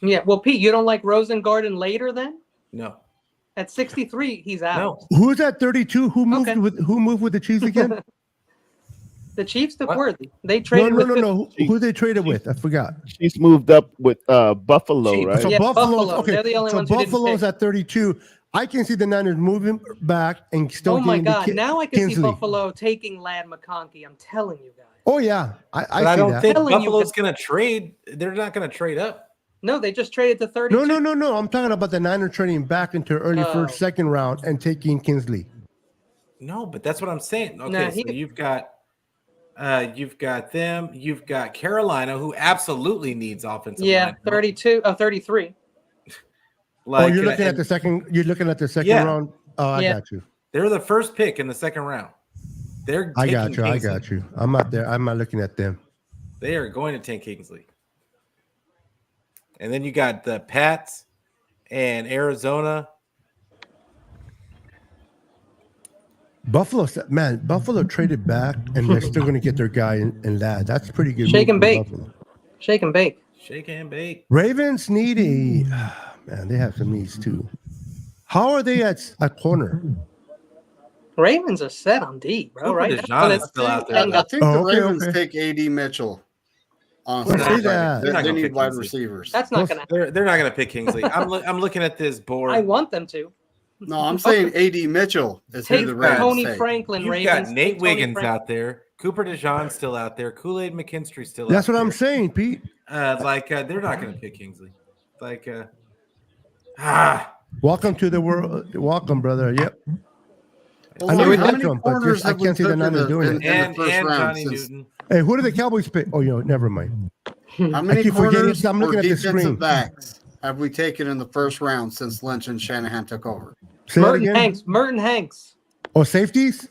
Yeah, well, Pete, you don't like Rosengarten later then? No. At 63, he's out. No. Who's at 32? Who moved with the Chiefs again? The Chiefs took Worthy. They traded No. Who they traded with? I forgot. Chiefs moved up with Buffalo, Chiefs. right? So Yeah, Buffalo. Okay. They're the only so ones who didn't Buffalo's pick. at 32. I can see the Niners moving back and still. Oh my getting the God! Now I can see Kingsley. Buffalo taking Lad McConkey. I'm telling you guys. Oh yeah, I don't think Telling you Buffalo's going to trade. They're not going to trade up. No, they just traded to 32. No. I'm talking about the Niners trading back into early first, second round and taking Kingsley. No, but that's what I'm saying. Okay, Nah, so you've got them. You've got Carolina, who absolutely needs offensive. Yeah, 33. You're looking at the second. You're looking at the second round. Oh, I got you. They're the first pick in the second round. I got you. I'm not there. I'm not looking at them. They are going to take Kingsley. And then you got the Pats and Arizona. Buffalo traded back, and they're still going to get their guy in Lad. That's pretty good. Shake and bake. Shake and bake. Shake and bake. Ravens need man. They have some needs too. How are they at corner? Ravens are set on D, bro. Right? Deshaun is still out there. I think the Ravens take A.D. Mitchell. Honestly, they need wide receivers. That's not gonna. They're not gonna pick Kingsley. I'm looking at this board. I want them to. No, I'm saying A.D. Mitchell is who the Ravens Tony take. Franklin. You've Ravens. got Nate Wiggins out there. Cooper DeJean's still out there. Kool-Aid McKinstry's still out there. That's what I'm saying, Pete. They're not gonna pick Kingsley. Welcome to the world. Welcome, brother. Yep. Well, I know we how like many them, but corners just, I have we can't see the took Niners doing it. And first round Johnny since- Newton. Hey, who did the Cowboys pick? Oh, never mind. How many keep forgetting, corners I'm looking or at the screen. defensive backs have we taken in the first round since Lynch and Shanahan took over? Say that Merton again? Hanks. Merton Hanks. Oh, safeties?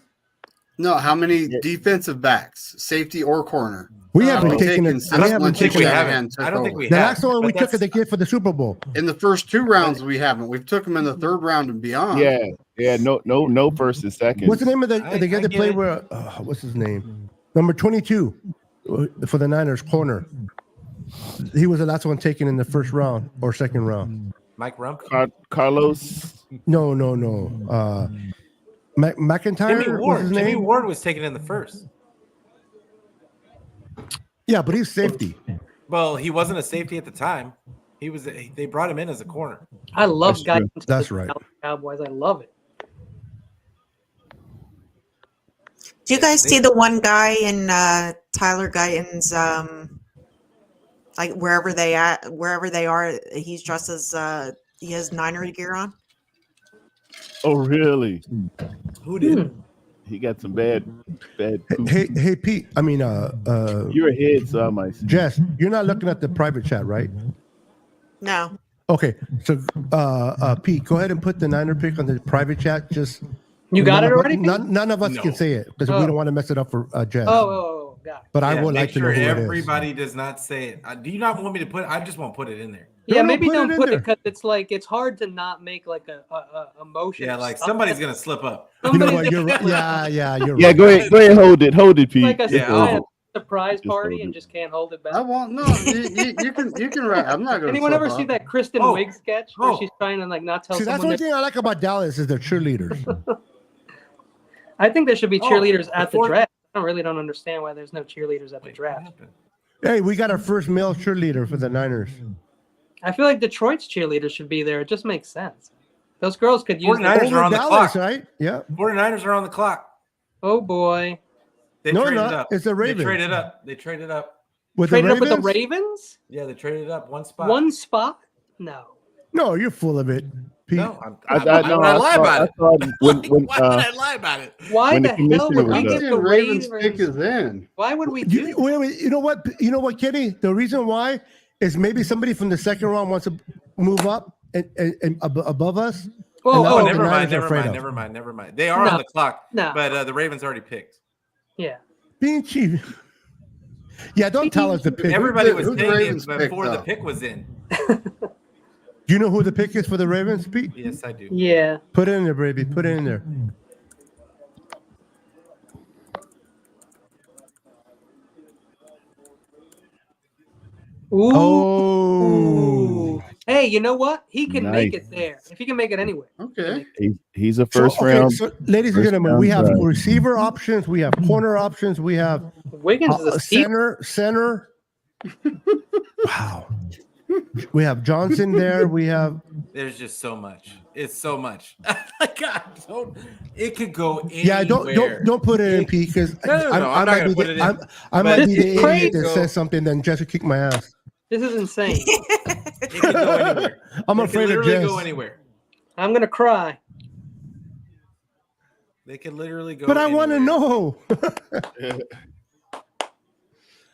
No, how many defensive backs, safety or corner? We haven't have taken it. since Lynch and Shanahan took I don't think over? we The have. last one we took the kid for the Super Bowl. In the first 2 rounds, we haven't. We've took them in the 3rd round and beyond. Yeah. No first and second. What's the name of the guy that get played it. where? What's his name? Number 22 for the Niners corner. He was the last one taken in the first round or second round. Mike Rump. Carlos? No. McIntyre. Jimmy What's Ward. his Jimmy name? Ward was taken in the first. Yeah, but he's safety. Well, he wasn't a safety at the time. He was. They brought him in as a corner. I love That's guys. true. That's right. Cowboys. I love it. Do you guys see the one guy in Tyler Guyton's like wherever they are, he's dressed as he has Niner gear on? Oh, really? Who did? He got some bad. Hey, Pete. I mean, You're ahead, so I might. Jess, you're not looking at the private chat, right? No. Okay, so Pete, go ahead and put the Niner pick on the private chat. Just You got it already? None of us can say it because we don't want to mess it up for Jess. Oh, got it. But I would make like to sure know who it is. everybody does not say it. Do you not want me to put? I just won't put it in there. Yeah, maybe don't put it because it's like it's hard to not make like a motion. Yeah, like somebody's gonna slip up. You know what? You're right. Yeah, you're Yeah, right. go ahead, hold it, Pete. Like Yeah, a surprise party and just can't hold it back. I won't. No, you can write. I'm not going to. Anyone ever see that Kristen Wiig sketch where she's trying to like not tell See, someone? that's one thing I like about Dallas is their cheerleaders. I think there should be cheerleaders at the draft. I really don't understand why there's no cheerleaders at the draft. Hey, we got our first male cheerleader for the Niners. I feel like Detroit's cheerleaders should be there. It just makes sense. Those girls could use 49ers are on the clock, right? Yeah. 49ers are on the clock. Oh boy. They No, traded not. up. It's the Ravens. They traded up. Traded up with the Ravens? Yeah, they traded up one spot. One spot? No. No, you're full of it, Pete. No, why would I lie about it? Why would I lie about it? Why the hell would we get the Ravens Ravens? pick is in? Why would we do? Wait, you know what? You know what, Kenny? The reason why is maybe somebody from the second round wants to move up and above us. Oh, never mind. They are on the clock, but the Ravens already picked. Yeah. Being cheap. Yeah, don't tell us the pick. Everybody was taking it before the pick was in. Do you know who the pick is for the Ravens, Pete? Yes, I do. Yeah. Put it in there, baby. Put it in there. Ooh. Oh. Hey, you know what? He can make it there. If he can make it anywhere. Okay. He's a first round. So, ladies and gentlemen, we have receiver options. We have corner options. We have Wiggins is a center. Wow. We have Johnson there. We have. There's just so much. It's so much. God, it could go anywhere. Yeah, don't put it in, Pete, because I'm not gonna put it in. I might be the idiot that says something, then Jess will kick my ass. This is insane. It could go anywhere. I'm afraid of Jess. Go anywhere. I'm gonna cry. They could literally go. But I want to know.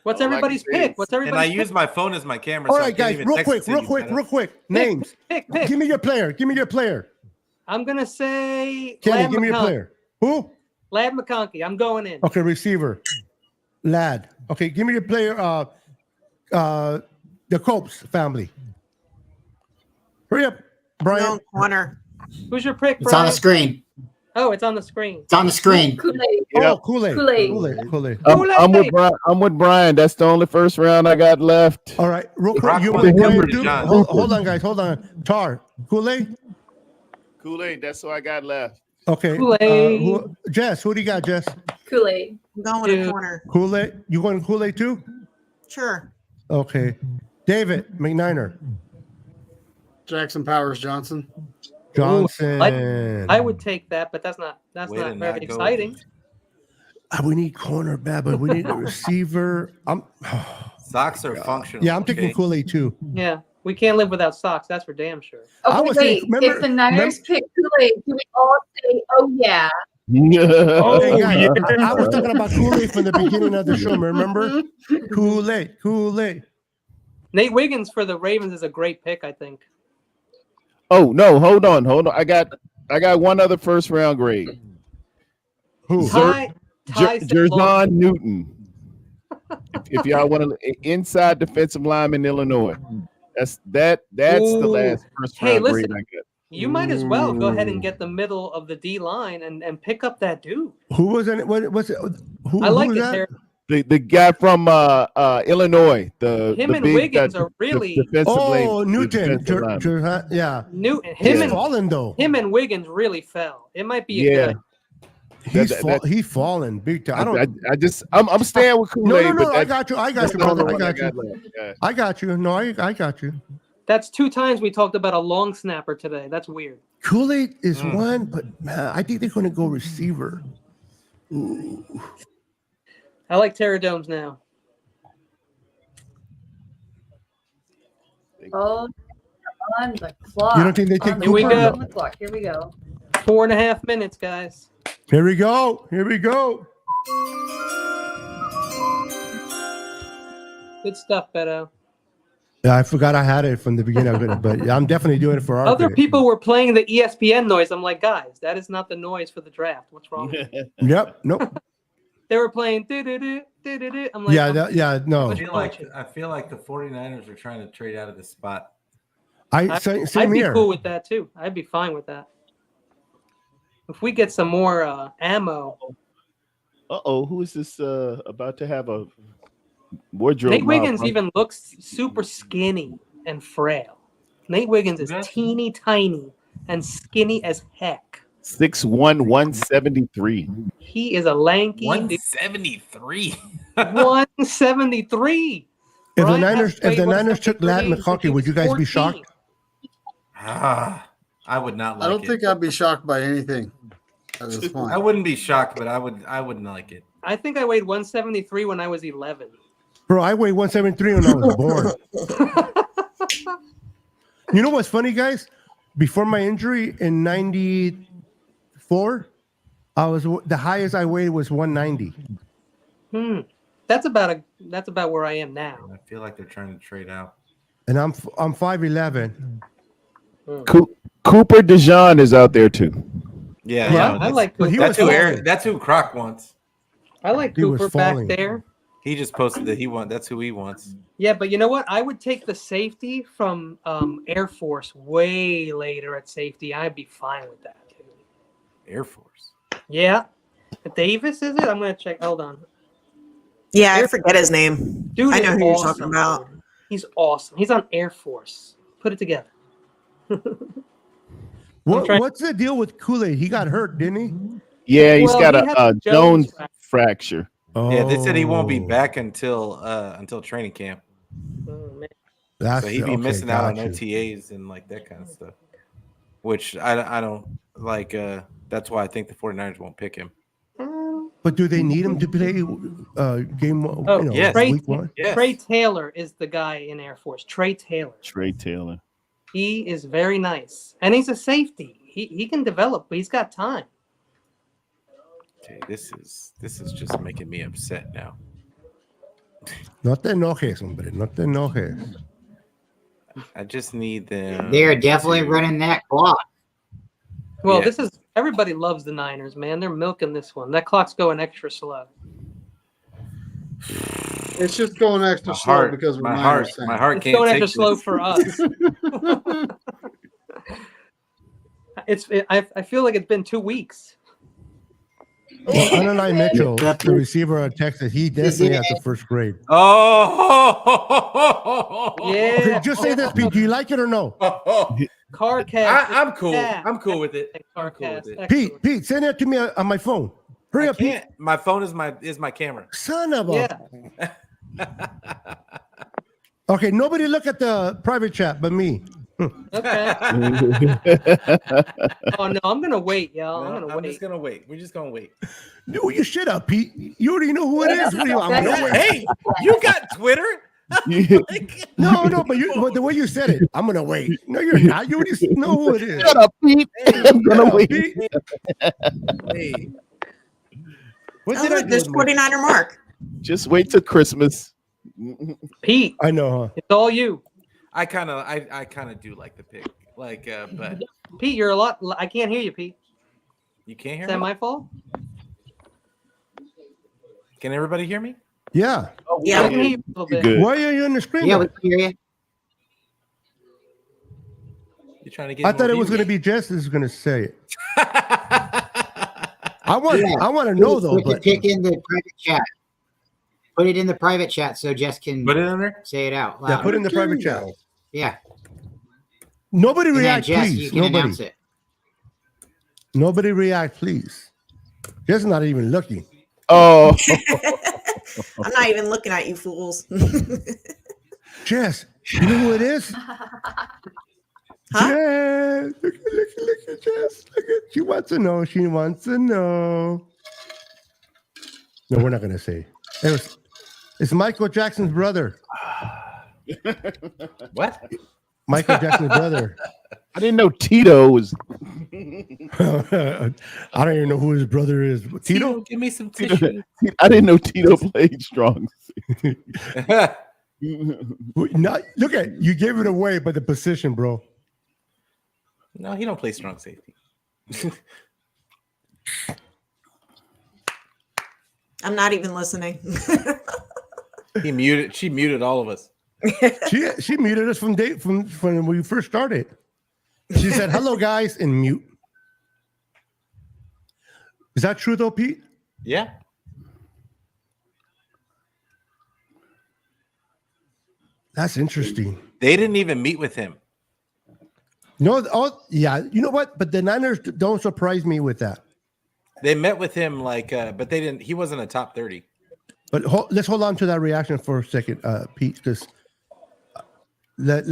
What's everybody's pick? What's everybody's And I pick? use my phone as my camera. All right, guys, real quick. Names. Pick. Give me your player. I'm gonna say. Kenny, give me your player. Who? Lad McConkey. I'm going in. Okay, receiver. Lad. Okay, give me your player. The Culps family. Hurry up, Brian. No, corner. Who's your pick, Brian? It's on the screen. Oh, it's on the screen. It's on the screen. Kool-Aid. Oh, Kool-Aid. Kool-Aid. I'm with Brian. That's the only first round I got left. All right, real quick. You with Brian him, too? John. Hold on, guys. Hold on. Tar. Kool-Aid. That's all I got left. Okay. Kool-Aid. Jess, who do you got, Jess? Kool-Aid. I'm going with a corner. Kool-Aid. You going Kool-Aid too? Sure. Okay. David McNiner. Jackson Powers Johnson. Johnson. I would take that, but that's not very exciting. We need cornerback, but we need a receiver. Socks are functional. Yeah, I'm taking Kool-Aid too. Yeah, we can't live without socks. That's for damn sure. Okay, wait. If the Niners pick Kool-Aid, do we all say, "Oh yeah"? Hey, guys, I was talking about Kool-Aid from the beginning of the show. Remember? Kool-Aid. Nate Wiggins for the Ravens is a great pick, I think. Oh no! Hold on. I got one other first round grade. Who? Jerzon Newton. If y'all want to, inside defensive lineman, Illinois. That's the last first round grade I got. You might as well go ahead and get the middle of the D line and pick up that dude. Who was in it? What's it? I like it there. The guy from Illinois. Him and Wiggins are really. Newton. Yeah. Newton. He's fallen though. Him and Wiggins really fell. It might be a good. He's fallen big time. I'm staying with Kool-Aid. No. I got you, brother. I got you. No, I got you. That's 2 times we talked about a long snapper today. That's weird. Kool-Aid is one, but man, I think they're going to go receiver. Ooh. I like Tarrerdomes now. Oh, on the clock. You don't think they take on the clock. Here we go. 4.5 minutes, guys. Here we go. Here we go. Good stuff, Beto. Yeah, I forgot I had it from the beginning of it, but I'm definitely doing it for our Other pick. people were playing the ESPN noise. I'm like, guys, that is not the noise for the draft. What's wrong? Yep. Nope. They were playing do-do-do, do-do-do. I'm like, no. I feel like the 49ers are trying to trade out of this spot. I'd Same be here. cool with that too. I'd be fine with that. If we get some more ammo. Who is this about to have a wardrobe? Nate Wiggins even looks super skinny and frail. Nate Wiggins is teeny tiny and skinny as heck. 6'1", 173. He is a lanky 173. 173. If the Niners took Ladd McConkey, would you guys be shocked? I would not like it. I don't think I'd be shocked by anything at this point. I wouldn't be shocked, but I wouldn't like it. I think I weighed 173 when I was 11. Bro, I weighed 173 when I was born. You know what's funny, guys? Before my injury in 94, the highest I weighed was 190. That's about where I am now. I feel like they're trying to trade out. And I'm 5'11". Cooper DeJean is out there too. Yeah, I like Cooper. That's who Croc wants. I like Cooper back there. He just posted that that's who he wants. Yeah, but you know what? I would take the safety from Air Force way later at safety. I'd be fine with that. Too. Air Force. Yeah. Davis, is it? I'm going to check. Hold on. Yeah, I forget his name. Dude, I know who awesome, you're talking about. He's awesome. He's on Air Force. Put it together. What's the deal with Kool-Aid? He got hurt, didn't he? Yeah, he's got a Jones fracture. Oh. Yeah, they said he won't be back until training camp. Oh, man. So he'd be missing out on OTAs and like that kind of stuff. Which I don't like. That's why I think the 49ers won't pick him. But do they need him to play game one? Yes. Week one? Yes. Trey Taylor is the guy in Air Force. Trey Taylor. He is very nice. And he's a safety. He can develop, but he's got time. Okay, this is just making me upset now. No te enojes, hombre. No te enojes. I just need them. They're definitely running that clock. Well, this is everybody loves the Niners, man. They're milking this one. That clock's going extra slow. It's just going extra slow because my heart It's can't going take extra slow this. for us. I feel like it's been 2 weeks. Well, Ananai Mitchell, the receiver of Texas, he definitely has the first grade. Oh, yeah. Okay, just say this, Pete. Do you like it or no? Carcast. I'm cool. I'm cool with it. I'm cool with it. Pete, send that to me on my phone. Hurry up, Pete. My phone is my camera. Son of a. Okay, nobody look at the private chat but me. Okay. Oh no, I'm gonna wait, y'all. I'm just gonna wait. We're just gonna wait. No, you shut up, Pete. You already know who it is. What do you, I'm gonna wait. Hey, you got Twitter? No, but the way you said it, I'm gonna wait. No, you're not. You already know who it is. Shut up, Pete. I'm gonna wait. Hey. What did I do? This 49er mark. Just wait till Christmas. Pete, I know, huh? it's all you. I kind of do like the pick, but Pete, you're a lot. I can't hear you, Pete. You can't hear Is that me? my fault? Can everybody hear me? Yeah. Yeah. I can hear you a little bit. Good. Why are you on the screen? Yeah, we can hear you. You're trying to get. I thought it was going to be Jess is going to say it. I want to know though. Put the But pick in the private chat. Put it in the private chat so Jess can Put it in there. say it out loud. yeah, put it in the private chat. Yeah. Nobody And then react, Jess, please. you can announce it. Nobody react, please. Jess is not even looking. Oh, I'm not even looking at you fools. Jess, you know who it is? Huh? Jess, look at Jess. She wants to know. She wants to know. No, we're not going to say. It's Michael Jackson's brother. What? Michael Jackson's brother. I didn't know Tito was. I don't even know who his brother is. Tito? Give me some tissue. I didn't know Tito played strong. Not, look at you gave it away by the position, bro. No, he don't play strong safety. I'm not even listening. She muted all of us. She muted us from when we first started. She said, "Hello, guys," and mute. Is that true though, Pete? Yeah. That's interesting. They didn't even meet with him. No, yeah. You know what? But the Niners don't surprise me with that. They met with him but they didn't. He wasn't a top 30. But let's hold on to that reaction for a second, Pete, because let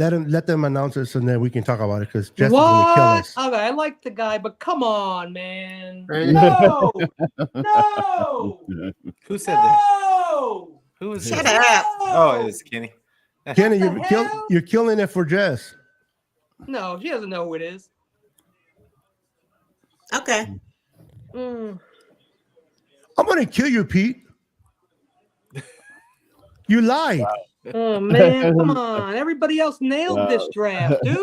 them announce this and then we can talk about it. Because Jess is going to kill us. Okay, I like the guy, but come on, man. No, no. Who said that? No. Who was Shut this? up. Oh, it was Kenny. Kenny, you're killing it for Jess. No, she doesn't know who it is. Okay. I'm going to kill you, Pete. You lied. Oh man, come on! Everybody else nailed this draft, dude.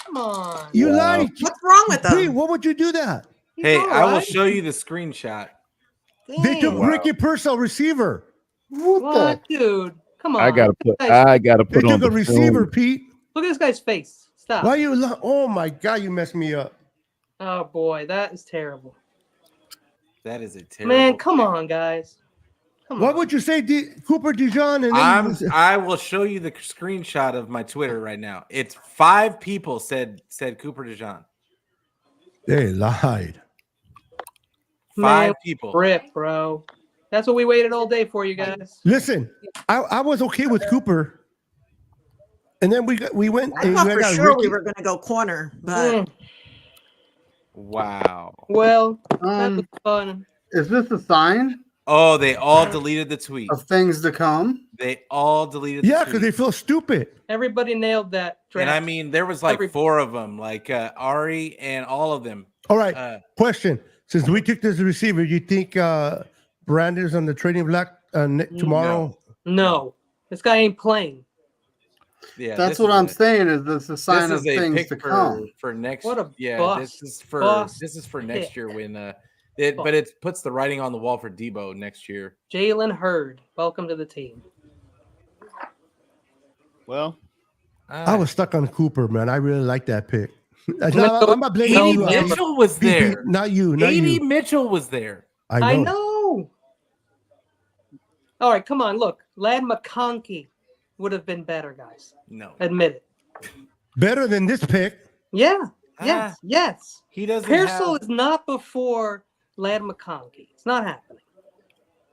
Come on. You lied. What's wrong with them? Pete, what would you do that? Hey, all I will right. show you the screenshot. They took Ricky Purcell, receiver. What, dude? Come on. I gotta put They on took a the receiver, film. Pete. Look at this guy's face. Stop. Why you? Oh my God, you messed me up. Oh boy, that is terrible. That is a terrible. Man, come on, guys. Come What on. would you say, Cooper DeJean? And then I will show you the screenshot of my Twitter right now. It's 5 people said Cooper DeJean. They lied. 5 people. Rip, bro. That's what we waited all day for, you guys. Listen, I was okay with Cooper, and then we went. I and thought we for got sure Ricky. we were going to go corner, but Wow. Well, that was fun. Is this a sign Oh, they all deleted the tweet. of things to come? They all deleted the Yeah, tweet. because they feel stupid. Everybody nailed that draft. And I mean, there was like 4 of them, like Ari and all of them. All right. Question: Since we took this receiver, you think Brandon's on the trading block tomorrow? No, this guy ain't playing. Yeah, That's what I'm saying. Is this a sign This of is a things pick to come? for next. What a yeah, bust. this is for next pick. year when but it puts the writing on the wall for Debo next year. Jalen Hurd, welcome to the team. Well, I was stuck on Cooper, man. I really like that pick. I'm not blaming A.D. you. Mitchell was there. Not you. A.D. Mitchell was there. I know. All right, come on. Look, Lad McConkey would have been better, guys. No. Admit it. Better than this pick. Yeah. Yes. Yes. He doesn't Pearsall have... is not before Lad McConkey. It's not happening.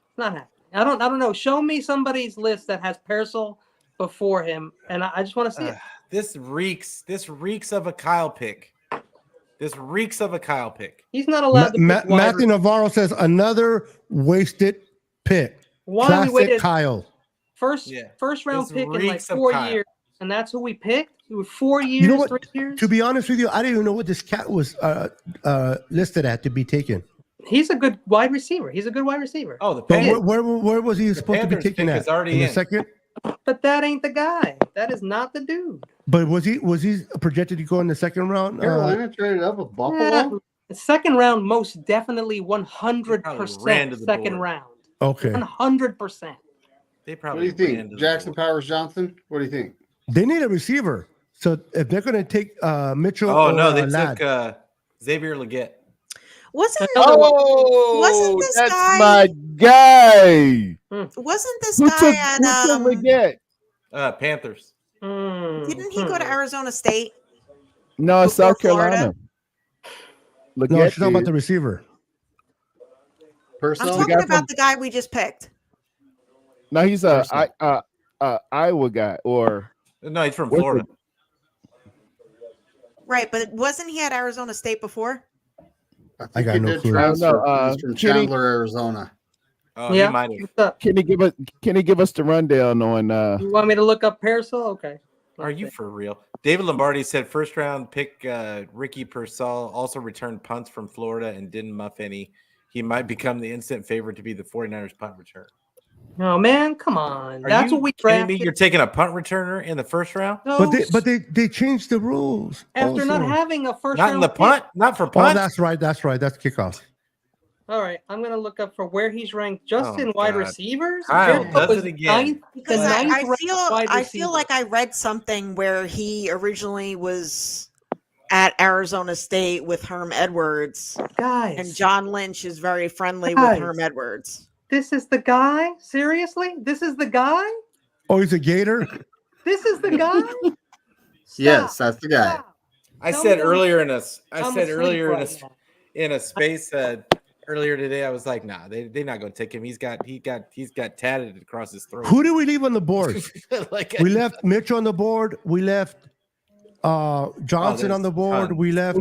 It's not happening. I don't know. Show me somebody's list that has Pearsall before him, and I just want to see it. This reeks of a Kyle pick. This reeks of a Kyle pick. He's not allowed to pick Matthew Navarro says another wasted pick. Why Classic we waited Kyle. first round This pick in like reeks of 4 Kyle. years, and that's who we picked? It was 4 years, You know what? 3 years? To be honest with you, I didn't even know what this cat was listed at to be taken. He's a good wide receiver. He's a good wide receiver. Oh, the But Panthers. where was he supposed to be Panthers taken pick at? is already in the in. second? But that ain't the guy. That is not the dude. But was he projected to go in the second round? Carolina traded up with Buffalo. Yeah, the second round, most definitely ran 100% to the second board. round. Okay. 100%. They What do probably you think, Jackson Powers Johnson? What do you think? They need a receiver. So if they're going to take Mitchell, Oh or, no, they Ladd, took Xavier Leggett. wasn't oh, this that's guy? my guy. Wasn't this Who guy took at Leggett? Panthers. Didn't he go to Arizona State? No, it's South Before Florida? Carolina. no, Leggett she's talking about did. the receiver. I'm Purcell? talking guy about from- the guy we just picked. No, he's a Iowa guy, or No, he's from what's Florida. Right, but wasn't he at Arizona State before? I think I got he no did clue. transfer. No, He's from Kenny- Chandler, Arizona. Oh, Yeah. he might have. What's up? Can he give us the rundown on You want me to look up Pearsall? Okay. Are you for real? David Lombardi said first round pick Ricky Pearsall also returned punts from Florida and didn't muff any. He might become the instant favorite to be the 49ers punt return. Oh man, come on. Are That's you what we kidding me? drafted. You're taking a punt returner in the first round? No, But they changed the rules. after not also. having a first Not round in the pick. punt? Not for Oh, punt? that's right. That's kickoff. All right, I'm gonna look up for where he's ranked just in wide God. receivers. Kyle Beto does was it again. Because the I ninth ranked wide feel receiver. like I read something where he originally was at Arizona State with Herm Edwards. Guys. And John Lynch is very friendly Guys. with Herm Edwards. This is the guy? Seriously? This is the guy? Oh, he's a Gator? This is the guy? Yes, that's the guy. Stop. I Tell said me earlier I'm asleep right now. in a space earlier today, I was like, nah, they're not gonna take him. He's got tatted across his throat. Who do we leave on the board? Like, We left Mitch on the board. We left Johnson on the board. We left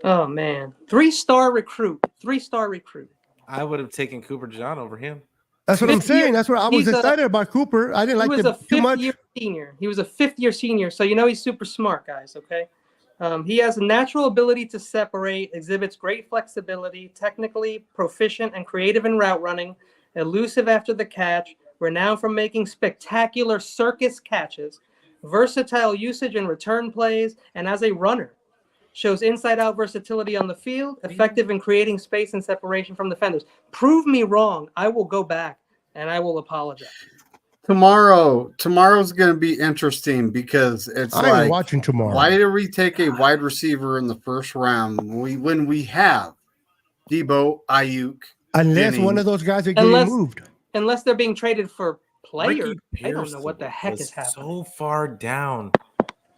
Oh man. 3-star recruit. I would have taken Cooper John over him. That's what I'm saying. That's what I was excited about Cooper. I didn't like him too much. He was a fifth-year senior, so you know he's super smart, guys, okay? He has a natural ability to separate, exhibits great flexibility, technically proficient and creative in route running, elusive after the catch, renowned for making spectacular circus catches, versatile usage in return plays, and as a runner. Shows inside-out versatility on the field, effective in creating space and separation from defenders. Prove me wrong. I will go back and I will apologize. Tomorrow's going to be interesting because it's I'm watching tomorrow. Why did we take a wide receiver in the first round when we have Debo, Ayuk, unless Jennings, one of those guys are getting moved? Unless they're being traded for players. Ricky I don't know what the heck is happening. So far down.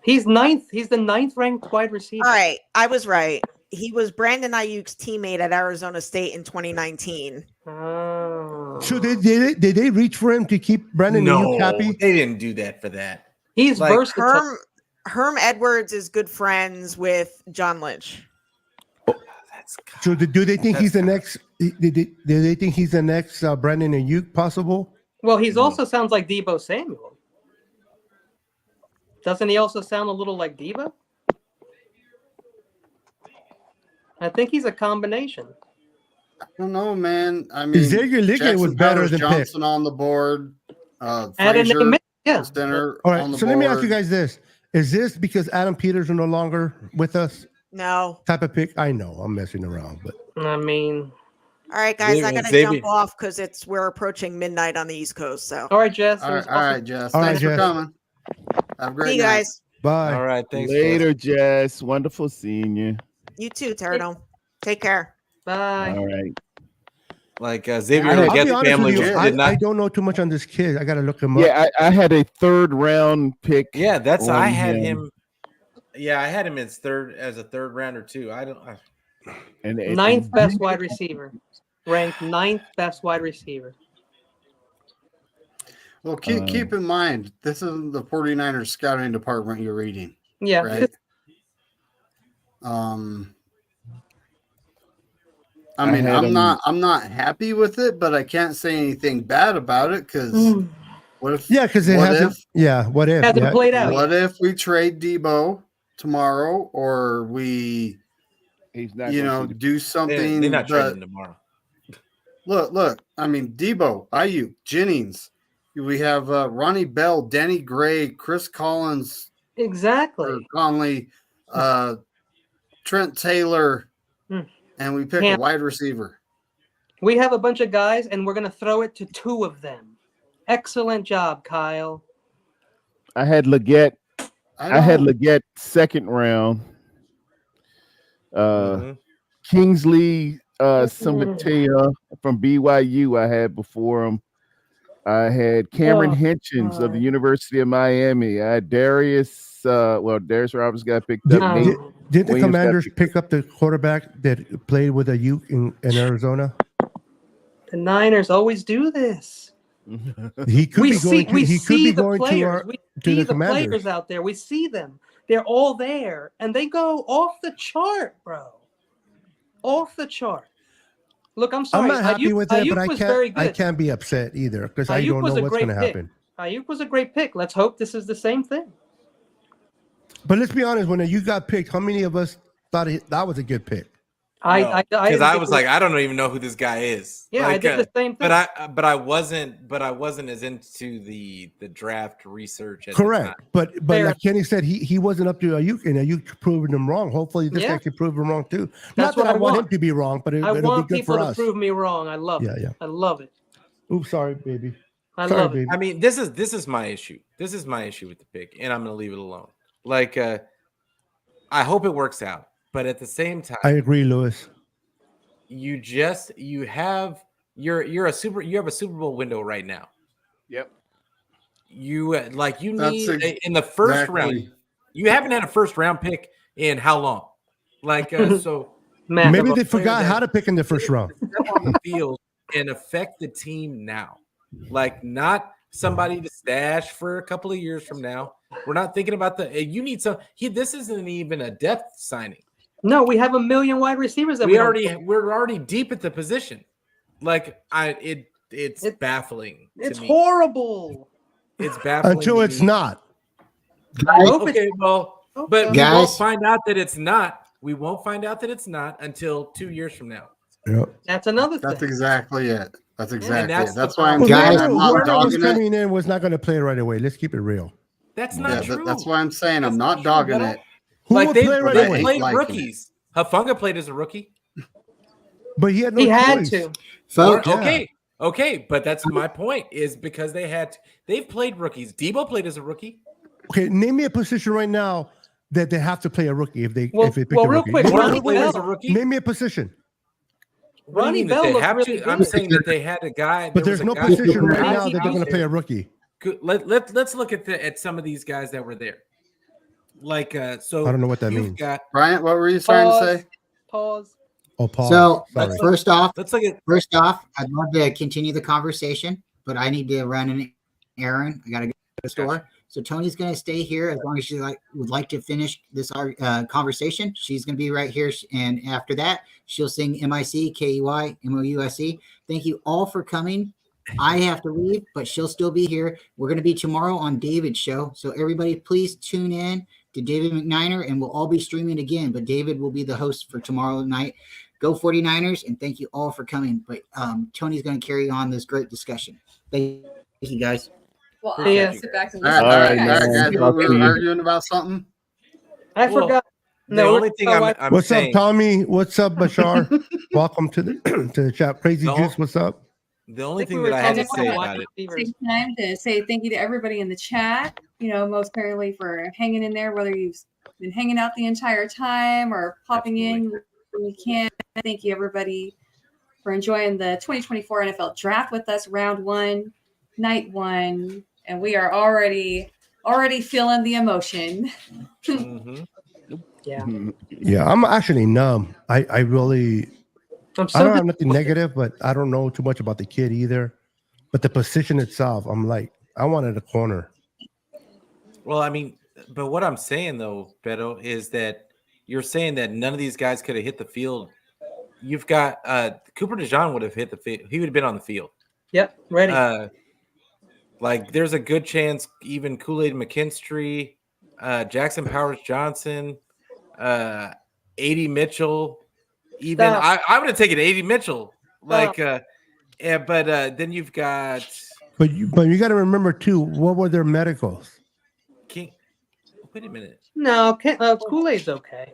He's ninth. He's the ninth ranked wide receiver. All right, I was right. He was Brandon Ayuk's teammate at Arizona State in 2019. Oh. So did they reach for him to keep Brandon Ayuk happy? They didn't do that for that. He's like, versatile. Herm Edwards is good friends with John Lynch. So do they think he's the next? Do they think he's the next Brandon Ayuk possible? Well, he's also sounds like Debo Samuel. Doesn't he also sound a little like Debo? I think he's a combination. I don't know, man. I mean, Xavier Liggett was better than Johnson Pitt. on the board. Frazier, Center All right, on the so board. let me ask you guys this: is this because Adam Peters is no longer with us? No. Type of pick? I know I'm messing around, but I mean, all right, guys, I gotta Xavier. jump off because we're approaching midnight on the East Coast. So all right, Jess. All right, Jess. All right, Thanks for Jess. coming. Have a great see you night. guys. bye. All right, thanks. Later, Jess. Wonderful seeing you. You too, Tarrerdome. Take care. Bye. All right. Like Xavier I'll be Leggett's honest family with you, did not. I don't know too much on this kid. I got to look him up. Yeah, I had a third round pick. Yeah, that's on I had him. Yeah, I had him as a third rounder too. Ninth best wide receiver. Ranked ninth best wide receiver. Well, keep in mind, this is the 49ers scouting department you're reading. Yeah. Right? I mean, I'm not happy with it, but I can't say anything bad about it because what if? Yeah, because it hasn't. What if? Hasn't played out. What if we trade Debo tomorrow, or we, do something? They're not trading tomorrow. Look. I mean, Debo, Ayuk, Jennings. We have Ronnie Bell, Danny Gray, Chris Collins, exactly, Conley, Trent Taylor. And we pick a wide receiver. We have a bunch of guys, and we're going to throw it to two of them. Excellent job, Kyle. I had Leggett. I had Leggett second round. Kingsley Sumatea from BYU I had before him. I had Cameron Hitchens of the University of Miami. I had Darius Roberts got picked up. Did the Commanders pick up the quarterback that played with Ayuk in Arizona? The Niners always do this. He could be going to. He could be going to the Commanders. Commanders out there. We see them. They're all there, and they go off the chart, bro. Off the chart. Look, I'm sorry. I'm not happy with it, but Ayuk was very good. I can't be upset either because I Ayuk don't was know a what's great going to pick. happen. Ayuk was a great pick. Let's hope this is the same thing. But let's be honest, when you got picked, how many of us thought that was a good pick? Because I was like, I don't even know who this guy is. Yeah, like, I did the same thing. But I wasn't as into the draft research. At Correct, the time. but like Kenny said, he wasn't up to Ayuk, and Ayuk proving him wrong. Hopefully, this guy can prove him wrong too. That's Not that what I want him to be wrong, but it'll be good people for to us. prove me wrong. I love it. Yeah. I love it. Oops, sorry, baby. I love it. I mean, this is my issue. This is my issue with the pick, and I'm going to leave it alone. Like, I hope it works out, but at the same time, I agree, Lewis. You have a Super Bowl window right now. Yep. You need in the first round. You haven't had a first round pick in how long? Like so. Maybe they forgot how to pick in the first round. On the field and affect the team now, like not somebody to stash for a couple of years from now. We're not thinking about you need some. This isn't even a depth signing. No, we have a million wide receivers that we're already deep at the position. Like it's baffling. It's horrible. It's baffling until it's not. Okay, but guys, we won't find out that it's not. We won't find out that it's not until 2 years from now. Yep. That's another thing. That's exactly it. That's exactly it. That's why I'm saying I'm not whoever was dogging coming in was not going to play right away. Let's keep it real. That's not true. That's why I'm saying I'm not dogging it. Who like would they play right away? played rookies. Hafunga played as a rookie. But he had no choice. Had to. Folks, okay, but that's my point. Is because they've played rookies. Debo played as a rookie. Okay, name me a position right now that they have to play a rookie if they pick a real rookie. quick, Ronnie Bell as a rookie. Name me a position. Ronnie Bell they looked have really to. good. I'm saying that they had a guy. But there's no position right now that they're going to play a rookie. Let's look at some of these guys that were there. Like so, I don't know what that means. Bryant, what were you trying to say? Pause. Oh, pause. So Sorry. first off, let's I'd love to continue the conversation, but I need to run an errand. I got to go to the store. So Tony's going to stay here as long as she would like to finish this conversation. She's going to be right here, and after that, she'll sing MIC, KEY, MOUSE. Thank you all for coming. I have to leave, but she'll still be here. We're going to be tomorrow on David's show, so everybody please tune in to David McNiner, and we'll all be streaming again, but David will be the host for tomorrow night. Go 49ers, and thank you all for coming. But Tony's going to carry on this great discussion. Thank you, guys. Well, sit back and All listen. right, guys. We were arguing about something. I forgot. The only thing I'm what's saying, up, Tommy? What's up, Bashar? Welcome to the chat. Crazy Juice, what's up? The only thing that I had to say about it. Take time to say thank you to everybody in the chat. Most apparently for hanging in there, whether you've been hanging out the entire time or popping in when you can. Thank you, everybody, for enjoying the 2024 NFL Draft with us, round 1, night 1, and we are already feeling the emotion. Yeah, I'm actually numb. I really. I don't have nothing negative, but I don't know too much about the kid either. But the position itself, I'm like, I wanted a corner. Well, I mean, but what I'm saying though, Beto, is that you're saying that none of these guys could have hit the field. You've got Cooper DeJean would have hit the field. He would have been on the field. Yep, ready. Like there's a good chance even Kool-Aid McKinstry, Jackson Powers Johnson, A.D. Mitchell. Even I would have taken A.D. Mitchell. Like but then you've got But you got to remember too, what were their medicals? Wait a minute. No, Kool-Aid's okay.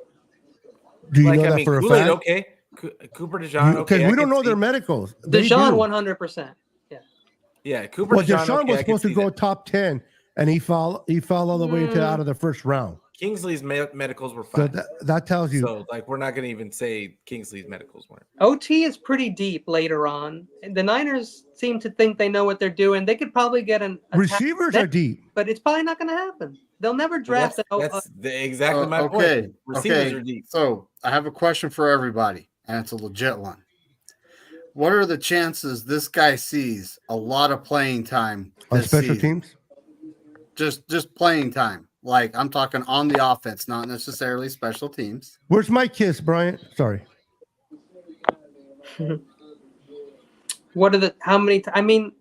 Do you know that for a Kool-Aid, fact? okay. Cooper DeJean, okay. Because we don't know their medicals. DeJean 100%. Yeah, Cooper Well, DeJean, DeJean was supposed to go top 10, and he fell all the way into out of the first round. Kingsley's medicals were fine. So that tells you. So, we're not going to even say Kingsley's medicals weren't. OT is pretty deep later on. And the Niners seem to think they know what they're doing. They could probably get receivers are deep, but it's probably not going to happen. They'll never draft. That's exactly my point. Receivers are deep. So I have a question for everybody, and it's a legit one. What are the chances this guy sees a lot of playing time on special teams? Just playing time. Like I'm talking on the offense, not necessarily special teams. Where's my kiss, Bryant? Sorry. How many? I mean,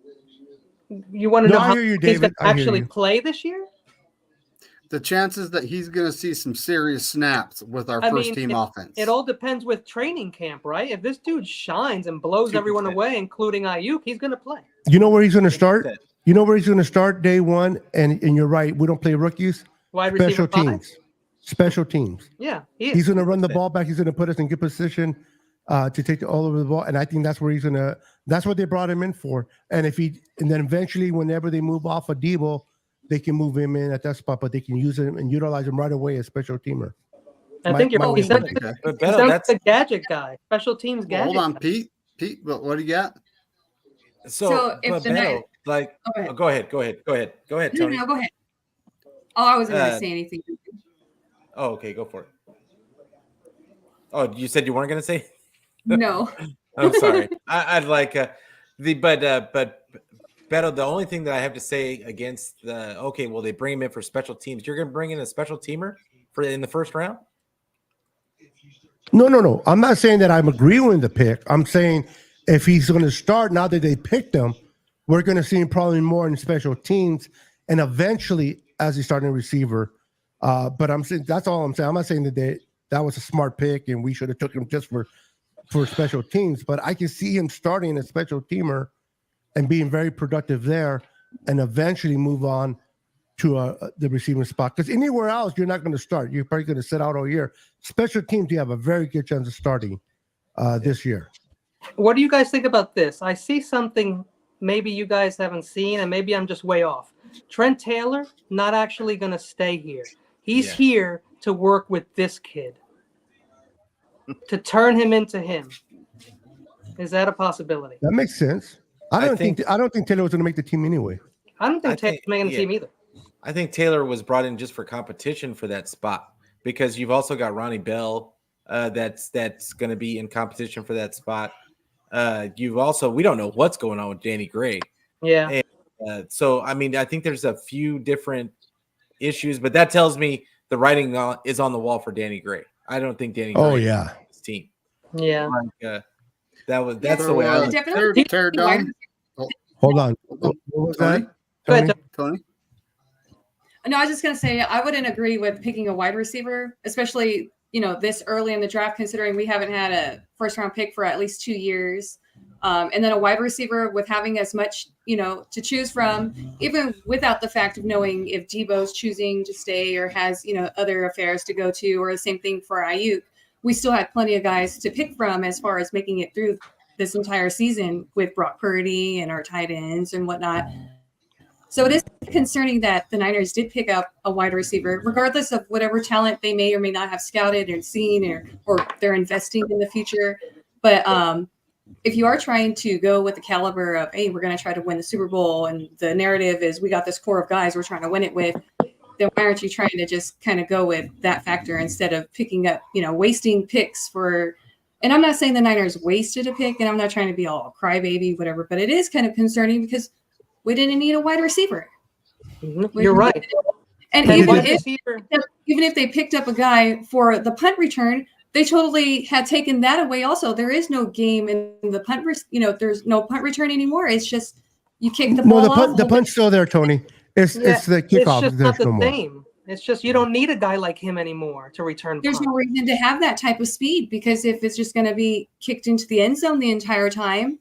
You want to know I how hear you, he's going David. to I hear actually you. play this year? The chances that he's going to see some serious snaps with our first team offense. It all depends with training camp, right? If this dude shines and blows everyone away, including Ayuk, he's going to play. You know where he's going to start? You know where he's going to start day one? And you're right. We don't play rookies. Wide receiver Special teams. Special teams. Yeah, he's going to run the ball back. He's going to put us in good position to take all over the ball. And I think that's where he's going to. That's what they brought him in for. And then eventually, whenever they move off of Debo, they can move him in at that spot, but they can use him and utilize him right away as special teamer. I think he's not a gadget guy. Special teams gadget. Hold on, Pete. Pete, what do you got? So if the Beto, go ahead, Tony. No, go ahead. Oh, I wasn't going to say anything. Oh, okay, go for it. Oh, you said you weren't going to say? No. I'm sorry. I'd like but Beto, the only thing that I have to say against they bring him in for special teams. You're going to bring in a special teamer in the first round? No. I'm not saying that I'm agreeing with the pick. I'm saying if he's going to start now that they picked him, we're going to see him probably more in special teams and eventually as a starting receiver. But I'm saying that's all I'm saying. I'm not saying that was a smart pick and we should have took him just for special teams. But I can see him starting a special teamer and being very productive there, and eventually move on to the receiving spot. Because anywhere else, you're not going to start. You're probably going to sit out all year. Special teams, you have a very good chance of starting this year. What do you guys think about this? I see something maybe you guys haven't seen, and maybe I'm just way off. Trent Taylor not actually going to stay here. He's here to work with this kid, to turn him into him. Is that a possibility? That makes sense. I don't think Taylor was going to make the team anyway. I don't think Taylor's making the team either. I think Taylor was brought in just for competition for that spot because you've also got Ronnie Bell that's going to be in competition for that spot. We don't know what's going on with Danny Gray. Yeah. And, so, I mean, I think there's a few different issues, but that tells me the writing is on the wall for Danny Gray. I don't think Danny Gray is his team. Yeah. That's the way I look. Tarrerdome. Hold on. What was that? Tony? No, I was just going to say I wouldn't agree with picking a wide receiver, especially, this early in the draft, considering we haven't had a first round pick for at least 2 years. And then a wide receiver with having as much, to choose from, even without the fact of knowing if Debo's choosing to stay or has, other affairs to go to, or the same thing for Ayuk. We still had plenty of guys to pick from as far as making it through this entire season with Brock Purdy and our tight ends and whatnot. So it is concerning that the Niners did pick up a wide receiver, regardless of whatever talent they may or may not have scouted and seen or they're investing in the future. But if you are trying to go with the caliber of, hey, we're going to try to win the Super Bowl, and the narrative is we got this core of guys we're trying to win it with, then why aren't you trying to just kind of go with that factor instead of picking up, wasting picks for – and I'm not saying the Niners wasted a pick, and I'm not trying to be all crybaby, whatever, but it is kind of concerning because we didn't need a wide receiver. You're right. And even if they picked up a guy for the punt return, they totally had taken that away also. There is no game in the punt, there's no punt return anymore. It's just you kick the ball off. The punt's still there, Tony. It's the kickoff. It's just not the same. It's just you don't need a guy like him anymore to return. There's no reason to have that type of speed because if it's just going to be kicked into the end zone the entire time.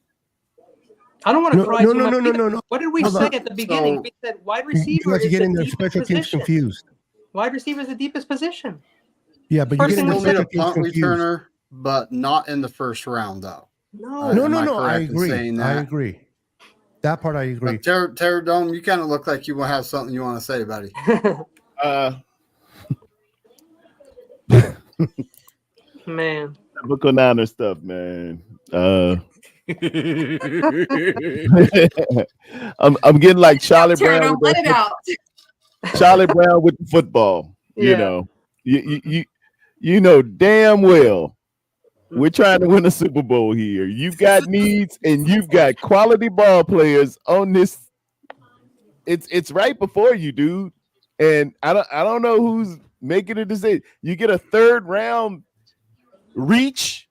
I don't want to cry too much. No. What did we say at the beginning? We said wide receiver is getting the their special teams position. confused. Wide receiver is the deepest position. Yeah, but you're getting the special teams punt confused. returner, but not in the first round, though. No. I agree. That part I agree. But Tarrerdome, you kind of look like you will have something you want to say, buddy. Man. Typical Niner stuff, man. I'm getting like Charlie Brown. Let it out. Charlie Brown with the football. Yeah. You know damn well we're trying to win a Super Bowl here. You've got needs and you've got quality ball players on this. It's right before you, dude. And I don't know who's making a decision. You get a third round reach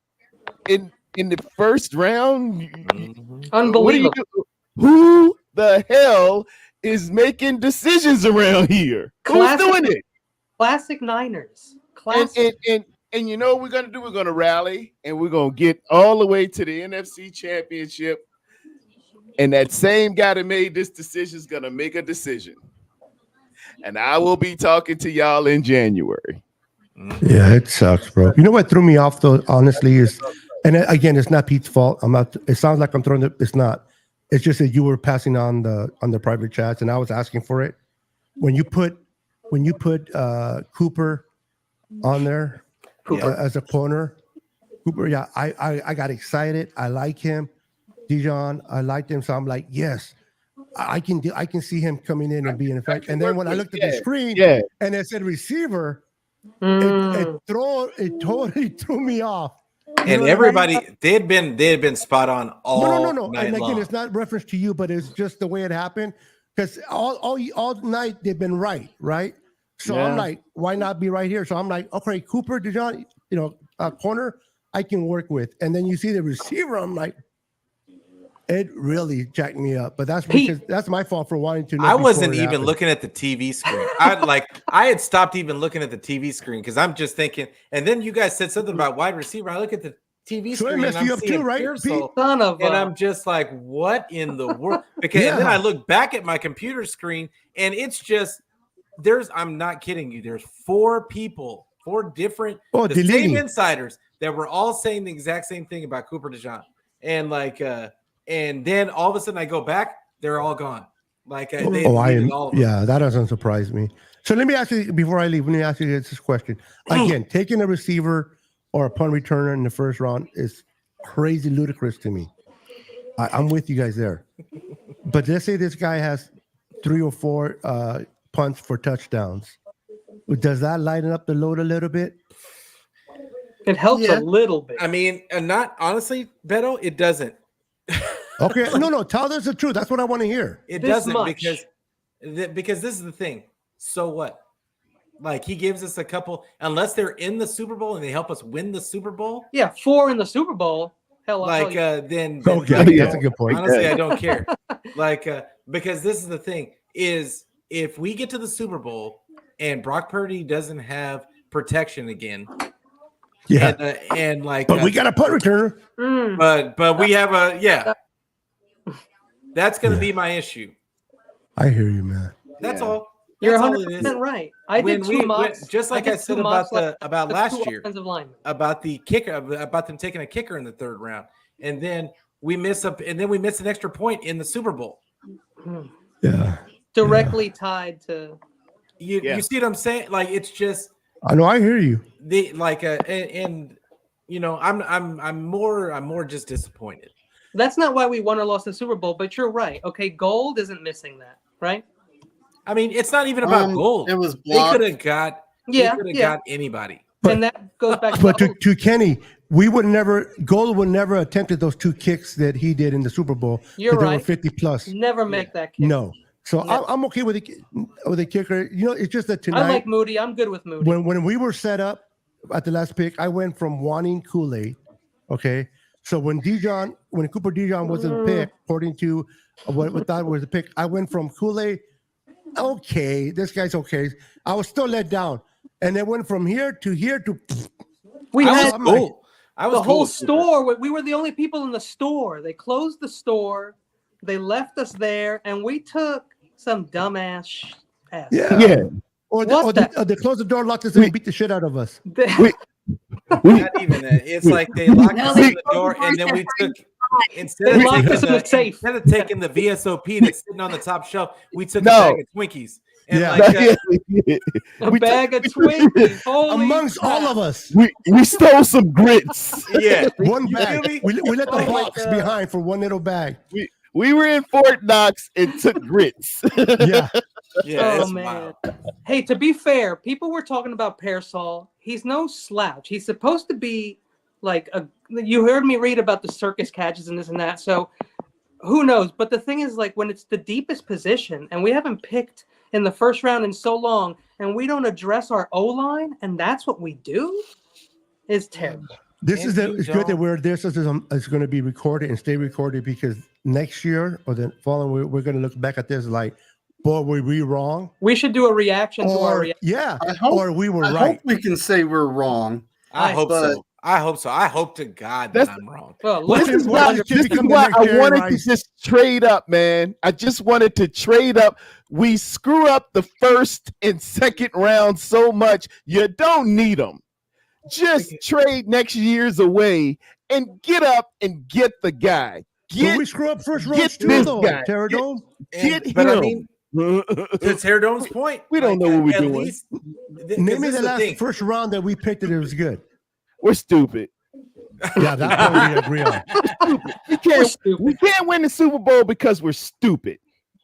in the first round. Unbelievable. the hell is making decisions around here? Who's doing it? Classic Niners. Classic. And you know what we're gonna do? We're gonna rally and we're gonna get all the way to the NFC Championship. And that same guy that made this decision is gonna make a decision. And I will be talking to y'all in January. Yeah, it sucks, bro. You know what threw me off though, honestly, is, and again, it's not Pete's fault. I'm not. It sounds like I'm throwing it. It's not. It's just that you were passing on the private chats, and I was asking for it. When you put Cooper on there as a corner, Cooper, yeah, I got excited. I like him, Dijon. I liked him, so I'm like, yes. I can see him coming in and being effective. And then when I looked at the screen and it said receiver, it totally threw me off. And everybody, they had been spot on all no. night And again, long. it's not reference to you, but it's just the way it happened. Because all night they've been right. So I'm like, why not be right here? So I'm like, okay, Cooper, Dijon, corner, I can work with. And then you see the receiver, I'm like, it really jacked me up, but that's because that's my fault for wanting to know. I wasn't even looking at the TV screen. I had stopped even looking at the TV screen because I'm just thinking. And then you guys said something about wide receiver. I look at the TV screen and I'm seeing Pearsall, and I'm just like, what in the world? Because and then I look back at my computer screen and it's just I'm not kidding you. There's 4 different same insiders that were all saying the exact same thing about Cooper DeJean, and and then all of a sudden I go back, they're all gone. Like all of them. Yeah, that doesn't surprise me. So let me ask you before I leave. Let me ask you this question again. Taking a receiver or a punt returner in the first round is crazy ludicrous to me. I'm with you guys there. But let's say this guy has 3 or 4 punts for touchdowns. Does that lighten up the load a little bit? It helps a little bit. I mean, not honestly, Beto, it doesn't. Okay, no, tell us the truth. That's what I want to hear. It doesn't because this is the thing. So what? Like he gives us a couple, unless they're in the Super Bowl and they help us win the Super Bowl. Yeah, 4 in the Super Bowl. Hell, then okay, that's a good point. Honestly, I don't care. Because this is the thing: is if we get to the Super Bowl and Brock Purdy doesn't have protection again. Yeah, but we got a punt returner. But we have that's going to be my issue. I hear you, man. That's all. You're 100% right. I did 2 mocks, just like I said about last year about the kicker, about them taking a kicker in the 3rd round, and then we miss an extra point in the Super Bowl. Yeah, directly tied to you see what I'm saying? Like it's just. I know. I hear you. I'm more just disappointed. That's not why we won or lost the Super Bowl, but you're right. Okay, gold isn't missing that, right? I mean, it's not even about gold. It was blocked. They could have got anybody. And that goes back. But to Kenny, Gold would never attempted those 2 kicks that he did in the Super Bowl. You're right. They were 50 plus. Never make that kick. No. So I'm okay with the kicker. It's just that tonight. I like Moody. I'm good with Moody. When we were set up at the last pick, I went from wanting Kool-Aid. Okay. So when Cooper DeJean wasn't picked, according to what we thought was a pick, I went from Kool-Aid. Okay, this guy's okay. I was still let down, and then went from here to here to. The whole store. We were the only people in the store. They closed the store. They left us there, and we took some dumbass ass. Yeah. Or they closed the door, locked us in, and beat the shit out of us. Not even that. It's like they locked us in the door, and then we took instead of taking the VSOP that's sitting on the top shelf, we took a bag of Twinkies. And a bag of Twinkies. Amongst all of us, we stole some grits. Yeah, one bag. We let the box behind for one little bag. We were in Fort Knox and took grits. Yeah. Oh man. Hey, to be fair, people were talking about Pearsall. He's no slouch. He's supposed to be like you heard me read about the circus catches and this and that. So who knows? But the thing is, like, when it's the deepest position and we haven't picked in the first round in so long, and we don't address our O-line, and that's what we do, is terrible. It's good that this is going to be recorded and stay recorded, because next year or the following, we're going to look back at this like, boy, were we wrong? We should do a reaction to our reaction. Yeah, or we were I right. hope we can say we're wrong. I hope so. I hope so. I hope to God that I'm wrong. Well, this is why I wanted to just trade up, man. I just wanted to trade up. We screw up the first and second round so much, you don't need them. Just trade next year's away and get up and get the guy. We screw up first round too, though. Tarrerdome. Get him. But I mean, to Tarredome's point, we don't know what we're doing. Name me the first round that we picked that it was good. We're stupid. Yeah, that's what we agree on. We can't win the Super Bowl because we're stupid.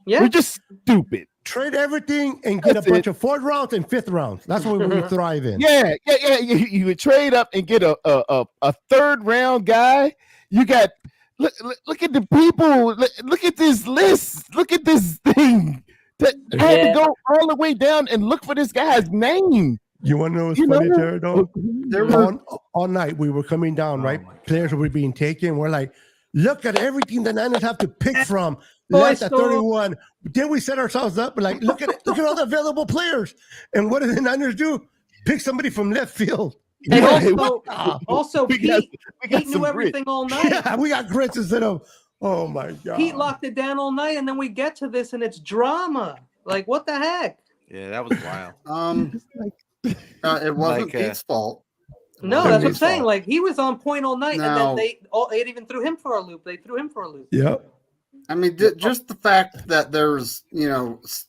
Yeah. We're just stupid. Trade everything and get a bunch of fourth rounds and fifth rounds. That's what we thrive in. Yeah. You would trade up and get a third round guy. You got look at the people. Look at this list. Look at this thing. That had to go all the way down and look for this guy's name. You want to know what's funny, Tarrerdome? All night we were coming down, right? Players were being taken. We're like, look at everything the Niners have to pick from. Left at 31. Then we set ourselves up. We're like, look at all the available players. And what did the Niners do? Pick somebody from left field. And also Pete knew everything all night. Yeah, we got grits instead of, oh my God. Pete locked it down all night, and then we get to this, and it's drama. Like, what the heck? Yeah, that was wild. It wasn't Pete's fault. No, that's what I'm saying. Like, he was on point all night, and then they even threw him for a loop. They threw him for a loop. Yep. I mean, just the fact that there's,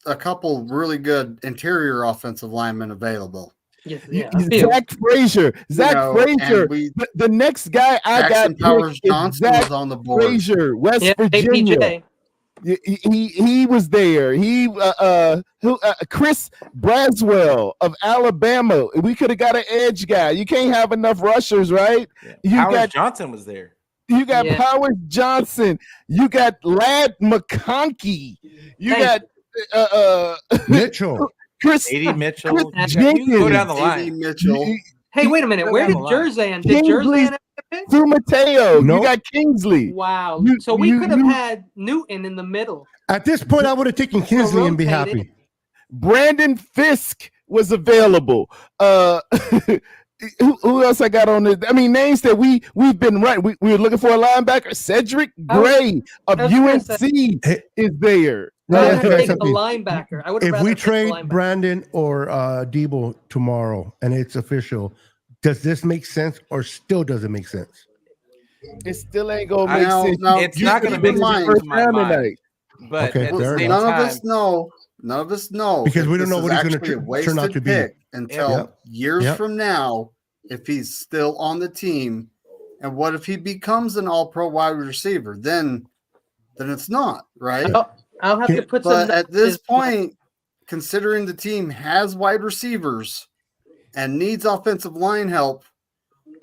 a couple really good interior offensive linemen available. Yeah. Zach Frazier. The next guy I got Powers Johnson was on the board. Frazier, West Virginia. He was there. Chris Braswell of Alabama. We could have got an edge guy. You can't have enough rushers, right? Powers Johnson was there. You got Powers Johnson. You got Lad McConkey. You got Mitchell. Chris Mitchell. Jenkins. Go down the line. Mitchell. Hey, wait a minute. Where did Jersey end? Did Jersey end? Through Mateo. You got Kingsley. Wow. So we could have had Newton in the middle. At this point, I would have taken Kingsley and be happy. Brandon Fisk was available. Who else I got on this? I mean, names that we've been right. We were looking for a linebacker. Cedric Gray of UNC is there. I would have taken a linebacker. If we trade Brandon or Debo tomorrow and it's official, does this make sense or still doesn't make sense? It still ain't gonna make sense. It's not gonna make sense in my mind. But okay, none of us know because we don't know what he's going to turn out to be until years from now. If he's still on the team, and what if he becomes an All-Pro wide receiver? Then it's not right. I'll have to put but at this point, considering the team has wide receivers and needs offensive line help,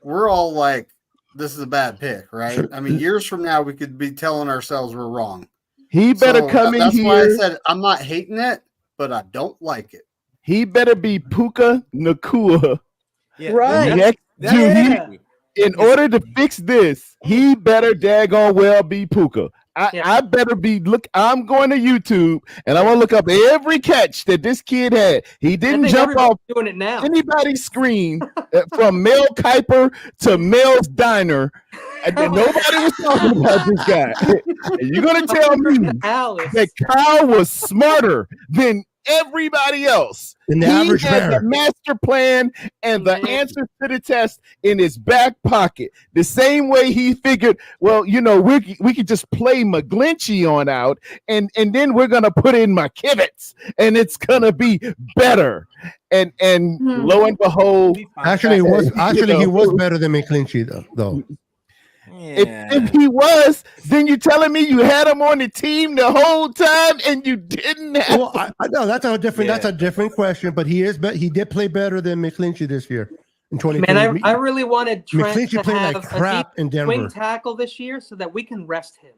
we're all like, this is a bad pick, right? Sure. I mean, years from now, we could be telling ourselves we're wrong. He better come in that's here. That's why I said I'm not hating it, but I don't like it. He better be Puka Nacua. Yeah, right. In order to fix this, he better daggone well be Puka. I better be I'm going to YouTube and I'm gonna look up every catch that this kid had. He didn't jump off doing it now. Anybody's screen from Mel Kiper to Mel's Diner. And nobody was talking about this guy. And you're gonna tell me that Kyle was smarter than everybody else. He had the master plan and the answers to the test in his back pocket. The same way he figured, well, we could just play McGlinchey on out, and then we're gonna put in McKivitz, and it's gonna be better. And lo and behold, he was better than McGlinchey though. Yeah. If he was, then you're telling me you had him on the team the whole time and you didn't have. Well, I know that's a different question, but he did play better than McGlinchey this year in 2020. Man, I really wanted Trent McGlinchey to have like crap in Denver. Swing tackle this year so that we can rest him.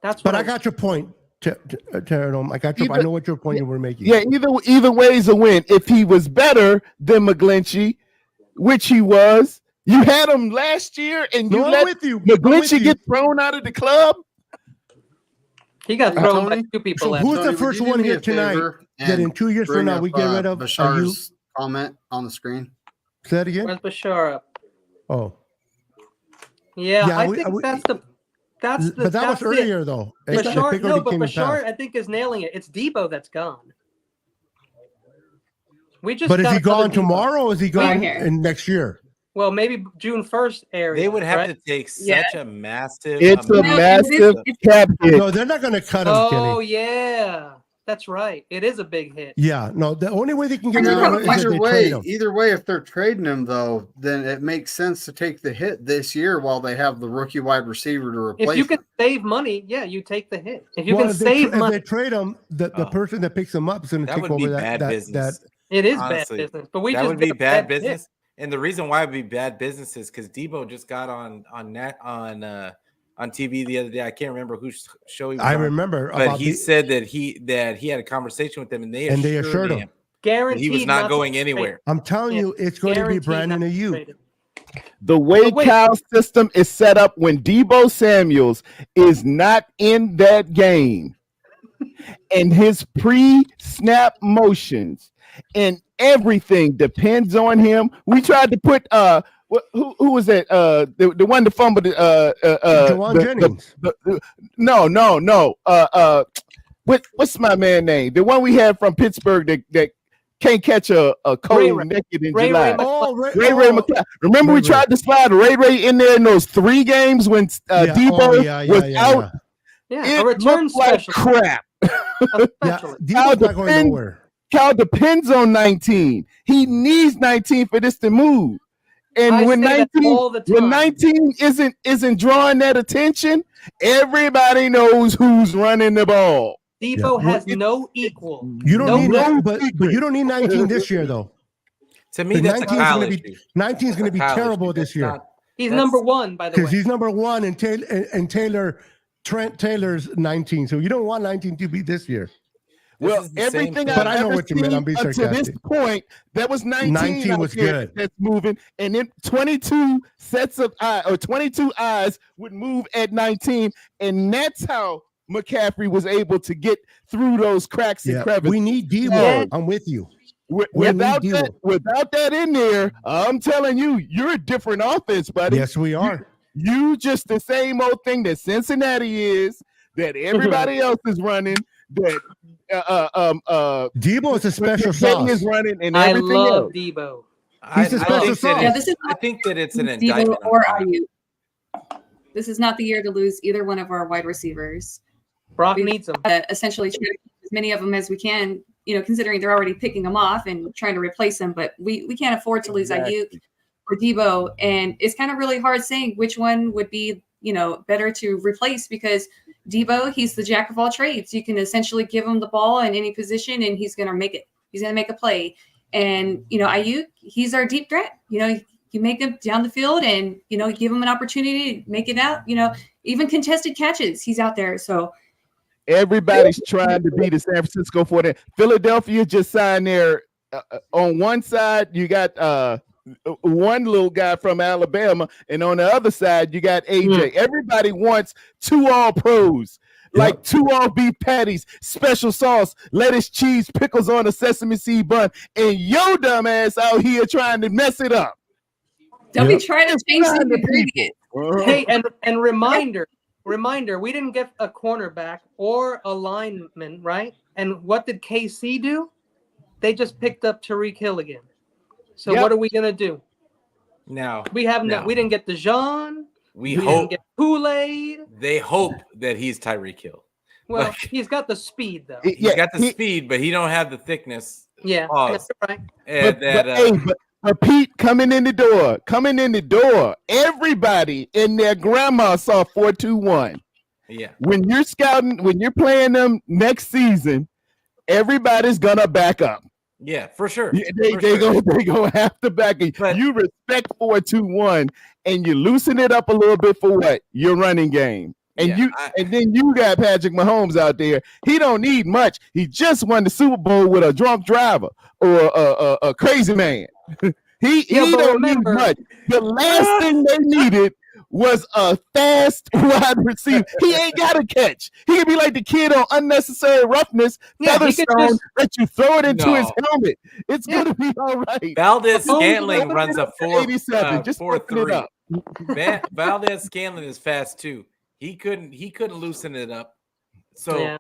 But I got your point, Tarrerdome. I know what your point you were making. Yeah, either way is a win. If he was better than McGlinchey, which he was. You had him last year, and you let McGlinchey get thrown out of the club. He got Hey, thrown by Tony? two people So last who's night. the Tony, would first you do one me here a tonight favor that in and 2 years from bring now up, we get rid of? Bashar's comment on the screen? Say that again? Where's Bashar up? Oh, Yeah, Yeah, I we- think we- that's the but that was that's earlier though. The Bashar, pick no, already but came and Bashar, passed. I think, is nailing it. It's Debo that's gone. We just But is got he gone another Debo. tomorrow or is he gone here. in next year? Well, maybe June 1st area. They would have right? to take Yeah. such a massive. It's a No, massive cap hit. No, they're not going to cut him, Oh Kenny. yeah, that's right. It is a big hit. Yeah, no, the only way they can get No, rid of him is if Either they way, trade him. if they're trading him though, then it makes sense to take the hit this year while they have the rookie wide receiver to replace If you him. can save money, yeah, you take the hit. If you Well, can if they save if money, they trade him, the person that picks him up is going to That take would be over bad that business. it is Honestly, bad business. But we that just would be did a bad hit. business. And the reason why it would be bad business is because Debo just got on TV the other day. I can't remember whose show he was I on, remember, but about he said that he had a conversation with them, and they assured him that Guaranteed he was not to going be anywhere. I'm telling you, it's going to be Guaranteed Brandon not to be Ayuk. traded. The way Cal's system is set up when Debo Samuels is not in that game and his pre-snap motions and everything depends on him. We tried to put who was that? The one that fumbled Jawan Jennings. No. What's my man name? The one we had from Pittsburgh that can't catch a cold naked in July. Ray McCloud. Remember we tried to slide Ray in there in those 3 games when Debo was out. Yeah, it a return looked like special. crap. Debo's not going nowhere. Cal depends on 19. He needs 19 for this to move. And I when say that 19 all the when time. 19 isn't drawing that attention, everybody knows who's running the ball. Debo has no equal. You don't No need no that, but you don't need 19 this year though. To me, that's a Kyle issue. 19 is going to be Kyle terrible issue. this year. He's number 1, by the way. Because he's number 1, and Trent Taylor's 19. So you don't want 19 to be this year. Well, everything but I've I know ever what you mean. I'm being seen up to this sarcastic. point, that was 19 was out there good. that's moving, and then 22 sets of eyes or 22 eyes would move at 19, and that's how McCaffrey was able to get through those cracks and crevices. We need Debo. I'm with you. Without that in there, I'm telling you, you're a different offense, buddy. Yes, we are. You just the same old thing that Cincinnati is, that everybody else is running, that Debo is a special sauce. is running, and I everything love else. Debo. He's a special sauce. Yeah, this is I think that it's an Debo indictment. or Ayuk. This is not the year to lose either one of our wide receivers. Brock needs them. Essentially, try to keep as many of them as we can. Considering they're already picking them off and trying to replace them, but we can't afford to lose Ayuk or Debo, and it's kind of really hard saying which one would be better to replace, because Debo, he's the jack of all trades. You can essentially give him the ball in any position and he's going to make it. He's going to make a play. And, Ayuk, he's our deep threat. You make him down the field and, give him an opportunity to make it out. Even contested catches, he's out there. So everybody's trying to be the San Francisco 49ers. Philadelphia just signed there. On one side, you got one little guy from Alabama, and on the other side you got AJ. Everybody wants 2 all-pros, like 2 all beef patties, special sauce, lettuce, cheese, pickles on a sesame seed bun, and your dumb ass out here trying to mess it up. don't be trying to change the ingredient. Hey, and reminder, we didn't get a cornerback or a lineman, right? And what did KC do? They just picked up Tyreek Hill again. So what are we gonna do? Now we didn't get DeJean. We didn't hope get Kool-Aid. They hope that he's Tyreek Hill. Well, he's got the speed though. He's got the speed, but he don't have the thickness. Yeah, Pause. that's right. But Pete, coming in the door, everybody in their grandma saw 4-2-1. Yeah. When you're scouting, when you're playing them next season, everybody's gonna back up. Yeah, for sure. They gonna have to back it. You respect 4-2-1, and you loosen it up a little bit for what? Your running game. And then you got Patrick Mahomes out there. He don't need much. He just won the Super Bowl with a drunk driver or a crazy man. he don't need much. The last thing they needed was a fast wide receiver. He ain't got to catch. He can be like the kid on Unnecessary Roughness, Featherstone, let you throw it into his helmet. It's gonna be all right. Valdez-Scantling runs a 87. Just open it 4.3. up. Valdez-Scantling is fast too. He couldn't loosen it up. So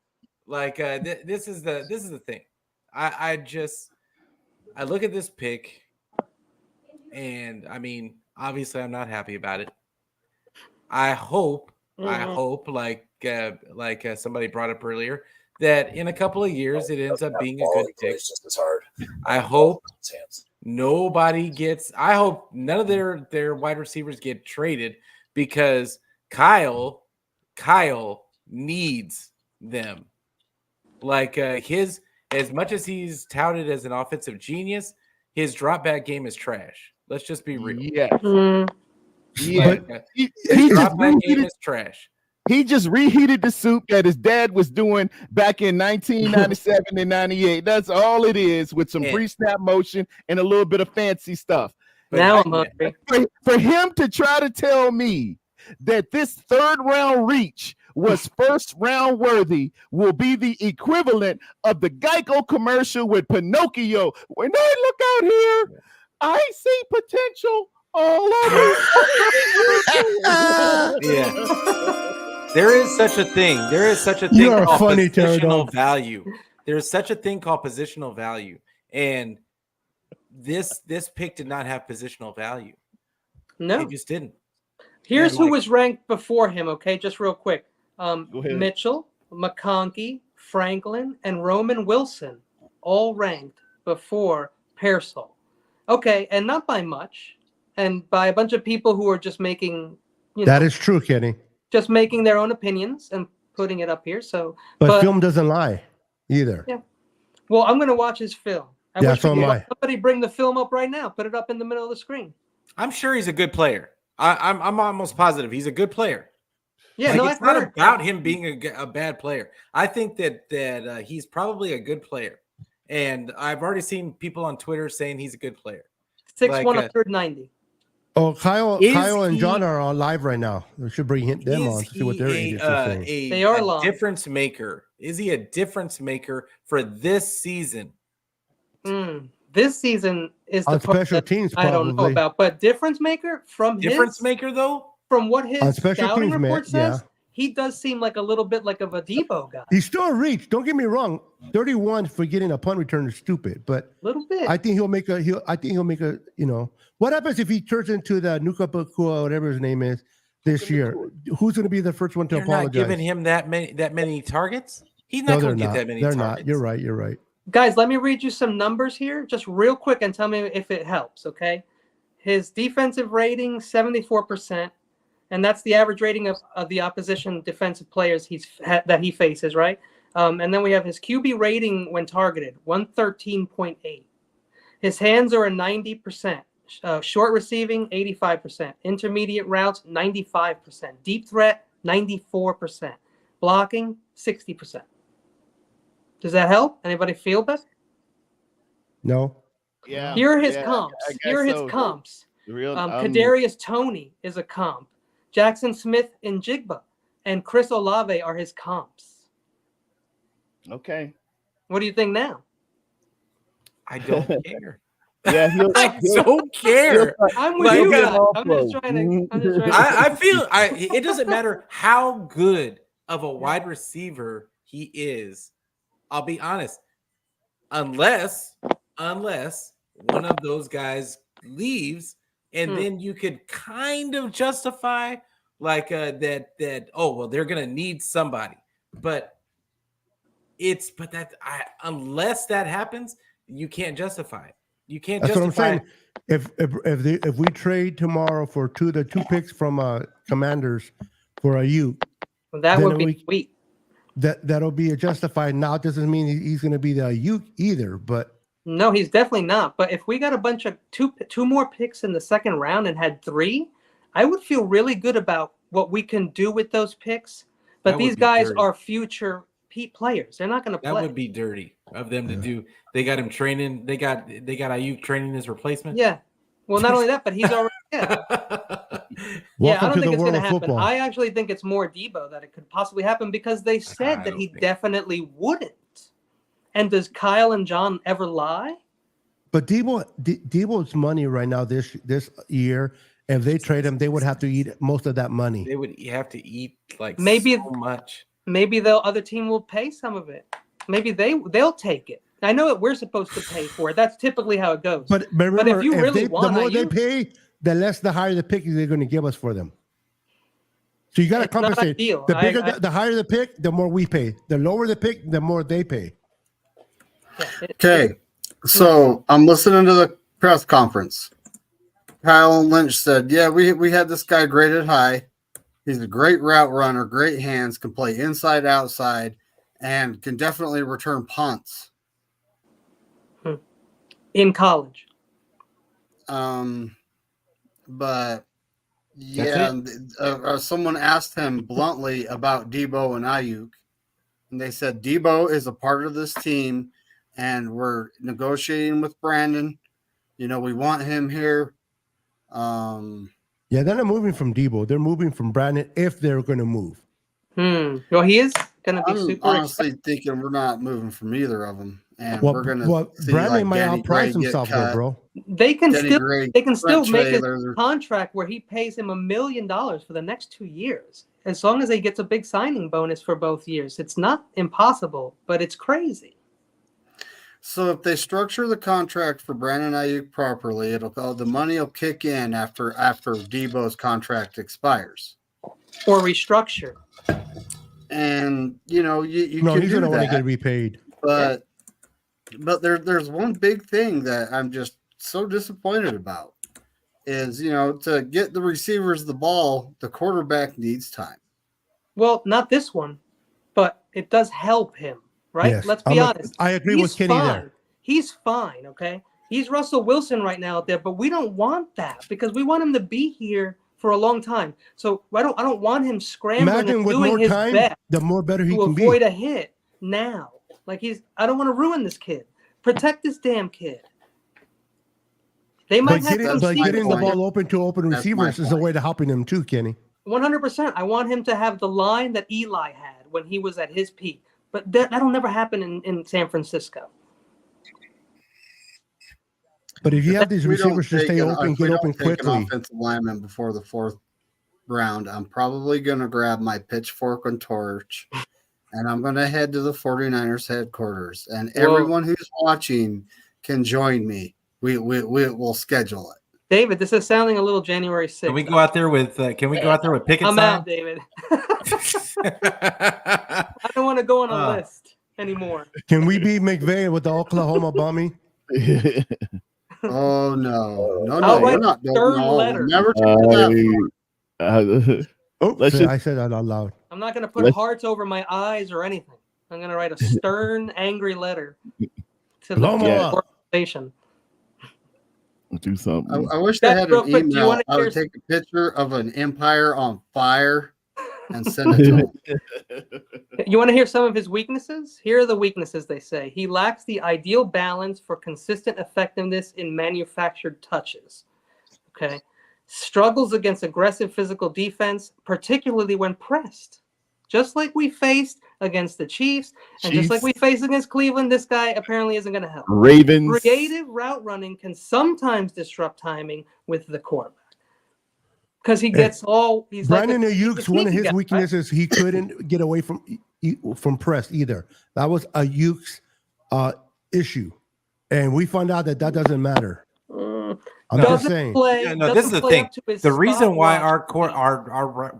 this is the thing. I look at this pick, and I mean, obviously, I'm not happy about it. I hope, like somebody brought up earlier, that in a couple of years it ends up being a good pick. Just as hard. I hope nobody gets. I hope none of their wide receivers get traded because Kyle needs them. Like his, as much as he's touted as an offensive genius, his drop back game is trash. Let's just be real. Yeah. His drop back game is trash. He just reheated the soup that his dad was doing back in 1997 and 98. That's all it is, with some pre-snap motion and a little bit of fancy stuff. Now I'm hungry. For him to try to tell me that this third round reach was first round worthy will be the equivalent of the Geico commercial with Pinocchio. When I look out here, I see potential all over. There is such a thing. There is such a thing called positional value. There is such a thing called positional value. And this pick did not have positional value. No. It just didn't. Here's who was ranked before him, okay? Just real quick. Mitchell, McConkey, Franklin, and Roman Wilson all ranked before Pearsall. Okay, and not by much. And by a bunch of people who are just making, that is true, Kenny. Just making their own opinions and putting it up here. So, but film doesn't lie either. Yeah. Well, I'm going to watch his film. So am I. Somebody bring the film up right now. Put it up in the middle of the screen. I'm sure he's a good player. I'm almost positive he's a good player. Yeah, it's not about him being a bad player. I think that he's probably a good player, and I've already seen people on Twitter saying he's a good player. 6'1", 190. Oh, Kyle and John are on live right now. We should bring them on to see what their agents are saying. They are live. Difference maker. Is he a difference maker for this season? This season is on special teams. I don't know about, but difference maker from maker though. From what his scouting teams, report says, he does seem like a little bit like of a Debo guy. He's still a reach. Don't get me wrong. 31 for getting a punt return is stupid, but a little bit. I think he'll make a. What happens if he turns into the Nukapakua, whatever his name is, this year? Who's going to be the first one to apologize? Not giving him that many targets. He's not going to get that many. They're targets. Not. You're right. Guys, let me read you some numbers here, just real quick, and tell me if it helps. Okay, his defensive rating 74%, and that's the average rating of the opposition defensive players that he faces, right? And then we have his QB rating when targeted 113.8. His hands are a 90%. Short receiving, 85%. Intermediate routes, 95%. Deep threat, 94%. Blocking, 60%. Does that help? Anybody feel better? No. Yeah. Here are his comps. Kadarius Toney is a comp. Jackson Smith and Jigba and Chris Olave are his comps. Okay. What do you think now? I don't care. Yeah, I don't care. I'm with you guys. I'm just trying to. I feel it doesn't matter how good of a wide receiver he is. I'll be honest. Unless one of those guys leaves, and then you could kind of justify that. Oh well, they're gonna need somebody, unless that happens, you can't justify it. You can't. That's justify what I'm saying. If we trade tomorrow for the two picks from Commanders for a Ute, that would be sweet. That'll be justified. Now it doesn't mean he's going to be the Ute either, but no, he's definitely not. But if we got a bunch of two more picks in the second round and had 3, I would feel really good about what we can do with those picks. But these guys are future players. They're not going to play. That would be dirty of them to do. They got him training. They got Ayuk training his replacement. Yeah. Well, not only that, but he's already. Yeah, I don't think it's going to happen. Football. I actually think it's more Debo that it could possibly happen because they said that he definitely wouldn't. And does Kyle and John ever lie? But Debo's money right now this year, if they trade him, they would have to eat most of that money. They would have to eat maybe so much. Maybe the other team will pay some of it. Maybe they'll take it. I know that we're supposed to pay for it. That's typically how it goes. But remember, if you really want, the more they pay, the higher the pick they're going to give us for them. So you got to compensate. The bigger, the higher the pick, the more we pay. The lower the pick, the more they pay. Okay, so I'm listening to the press conference. Kyle Lynch said, "Yeah, we had this guy graded high. He's a great route runner, great hands, can play inside, outside, and can definitely return punts." In college. But yeah, someone asked him bluntly about Debo and Ayuk, and they said Debo is a part of this team, and we're negotiating with Brandon. You know, we want him here. Yeah, they're not moving from Debo. They're moving from Brandon if they're going to move. Well, he is going to be super. Honestly thinking we're not moving from either of them, and we're going to see Brandon might outprice himself, though, bro. They can still make a contract where he pays him $1 million for the next 2 years, as long as he gets a big signing bonus for both years. It's not impossible, but it's crazy. So if they structure the contract for Brandon Ayuk properly, the money will kick in after Debo's contract expires, or restructure. And you know you no, can he's do gonna that, want to get repaid. But there's one big thing that I'm just so disappointed about is, you know, to get the receivers the ball, the quarterback needs time. Well, not this one, but it does help him, right? Yes. Let's be honest. I agree with Kenny there. He's fine, okay? He's Russell Wilson right now out there, but we don't want that because we want him to be here for a long time. So I don't want him scrambling and doing his best. The more better he can be. To avoid a hit now. I don't want to ruin this kid. Protect this damn kid. They might getting the ball open to open receivers is a way to helping him too, Kenny. 100%. I want him to have the line that Eli had when he was at his peak. But that'll never happen in San Francisco. But if you have these receivers to stay open, get open quickly. An offensive lineman before the 4th round, I'm probably going to grab my pitchfork and torch, and I'm going to head to the 49ers headquarters. And everyone who's watching can join me. We'll schedule it. David, this is sounding a little January 6th. Can we go out there with? Can we go out there with picket signs? I'm out, David. I don't want to go on a list anymore. Can we be McVay with the Oklahoma bombing? Oh no! I'll we're not doing letter. Never that. I said that out loud. I'm not going to put hearts over my eyes or anything. I'm going to write a stern, angry letter to the organization. Do something. I wish they had an email. I would take a picture of an empire on fire and send it to him. You want to hear some of his weaknesses? Here are the weaknesses they say. He lacks the ideal balance for consistent effectiveness in manufactured touches. Okay. Struggles against aggressive physical defense, particularly when pressed. Just like we faced against the Chiefs, and just like we faced against Cleveland, this guy apparently isn't going to help. Ravens. Creative route running can sometimes disrupt timing with the quarterback. Because he gets he's Brandon Ayuk's one of his weaknesses, right? He couldn't get away from press either. That was Ayuk's issue. And we found out that doesn't matter. I'm just saying. This is the thing. The reason why our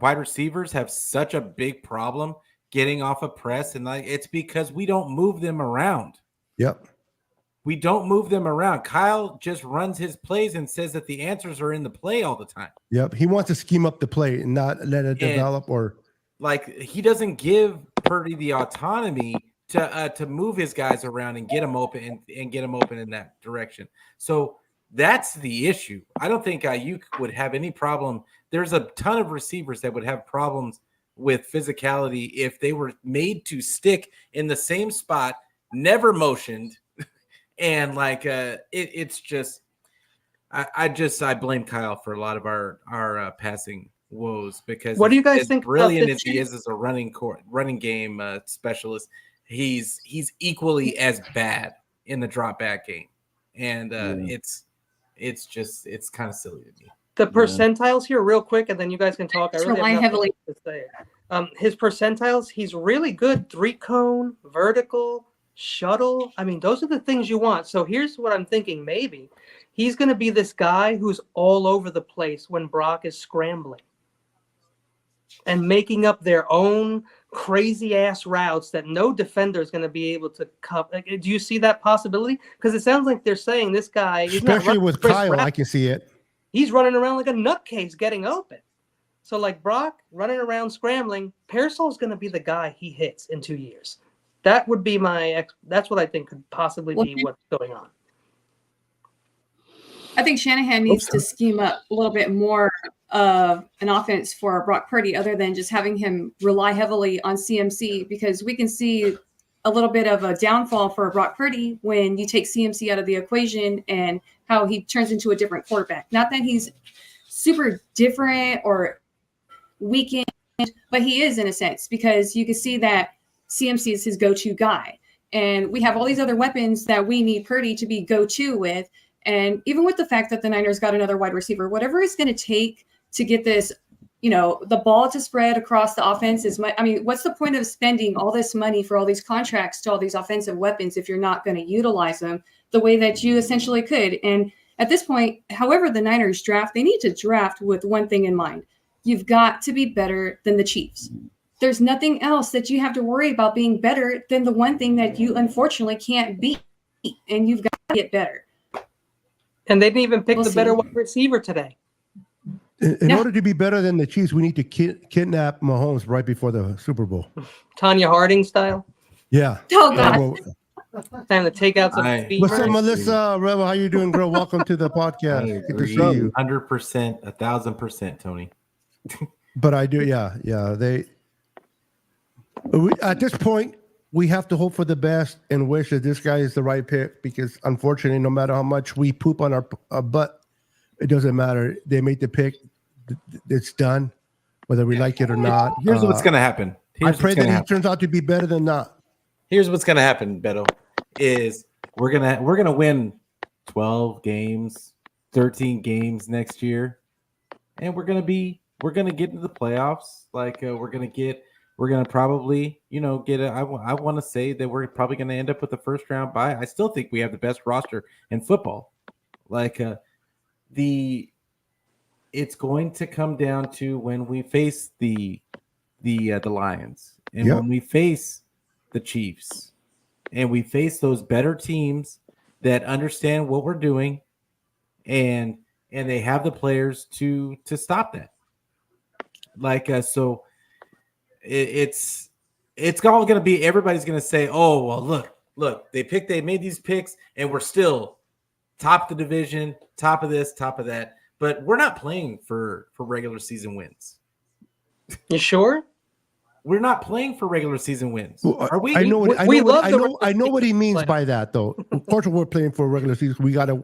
wide receivers have such a big problem getting off a press, and it's because we don't move them around. Yep. We don't move them around. Kyle just runs his plays and says that the answers are in the play all the time. Yep. He wants to scheme up the play and not let it develop, or he doesn't give Purdy the autonomy to move his guys around and get them open and get them open in that direction. So that's the issue. I don't think Ayuk would have any problem. There's a ton of receivers that would have problems with physicality if they were made to stick in the same spot, never motioned, and it's just I blame Kyle for a lot of our passing woes because what do you guys as think? Brilliant as he is as a running game specialist, he's equally as bad in the drop back game, and it's kind of silly to me. The percentiles here, real quick, and then you guys can talk. I really rely have heavily to say. His percentiles, he's really good. 3-cone, vertical, shuttle. I mean, those are the things you want. So here's what I'm thinking. Maybe he's going to be this guy who's all over the place when Brock is scrambling and making up their own crazy ass routes that no defender is going to be able to cover. Do you see that possibility? Because it sounds like they're saying this guy, especially with Kyle, I can see it. He's running around like a nutcase getting open. So like Brock running around scrambling, Pearsall's going to be the guy he hits in 2 years. That would be that's what I think could possibly be what's going on. I think Shanahan needs to scheme up a little bit more of an offense for Brock Purdy other than just having him rely heavily on CMC, because we can see a little bit of a downfall for Brock Purdy when you take CMC out of the equation and how he turns into a different quarterback. Not that he's super different or weakened, but he is in a sense, because you can see that CMC is his go-to guy. And we have all these other weapons that we need Purdy to be go-to with. And even with the fact that the Niners got another wide receiver, whatever it's going to take to get this, the ball to spread across the offense is I mean, what's the point of spending all this money for all these contracts to all these offensive weapons if you're not going to utilize them the way that you essentially could? And at this point, however the Niners draft, they need to draft with one thing in mind. You've got to be better than the Chiefs. There's nothing else that you have to worry about being better than the one thing that you unfortunately can't beat, and you've got to get better. And they didn't even pick the better wide receiver today. In order to be better than the Chiefs, we need to kidnap Mahomes right before the Super Bowl. Tanya Harding style? Yeah. Oh, God. Time to take out some feet. What's up, Melissa? Rebel, how you doing, girl? Welcome to the podcast. Good to see you. 100%, 1,000%, Tony. But I do, yeah. At this point, we have to hope for the best and wish that this guy is the right pick, because unfortunately, no matter how much we poop on our butt, it doesn't matter. They made the pick. It's done, whether we like it or not. Here's what's going to happen. I pray that he turns out to be better than not. Here's what's going to happen, Beto, is we're gonna win 12 games, 13 games next year, and we're gonna get into the playoffs. Like we're gonna probably get I want to say that we're probably gonna end up with the first round bye. I still think we have the best roster in football. Like it's going to come down to when we face the Lions and when we face the Chiefs and we face those better teams that understand what we're doing and they have the players to stop that. Like so it's all going to be, everybody's going to say, oh well, look, they made these picks and we're still top of the division, top of this, top of that, but we're not playing for regular season wins. You sure? We're not playing for regular season wins. Are we? I know what he means by that, though. Of course, we're playing for regular season. We got to,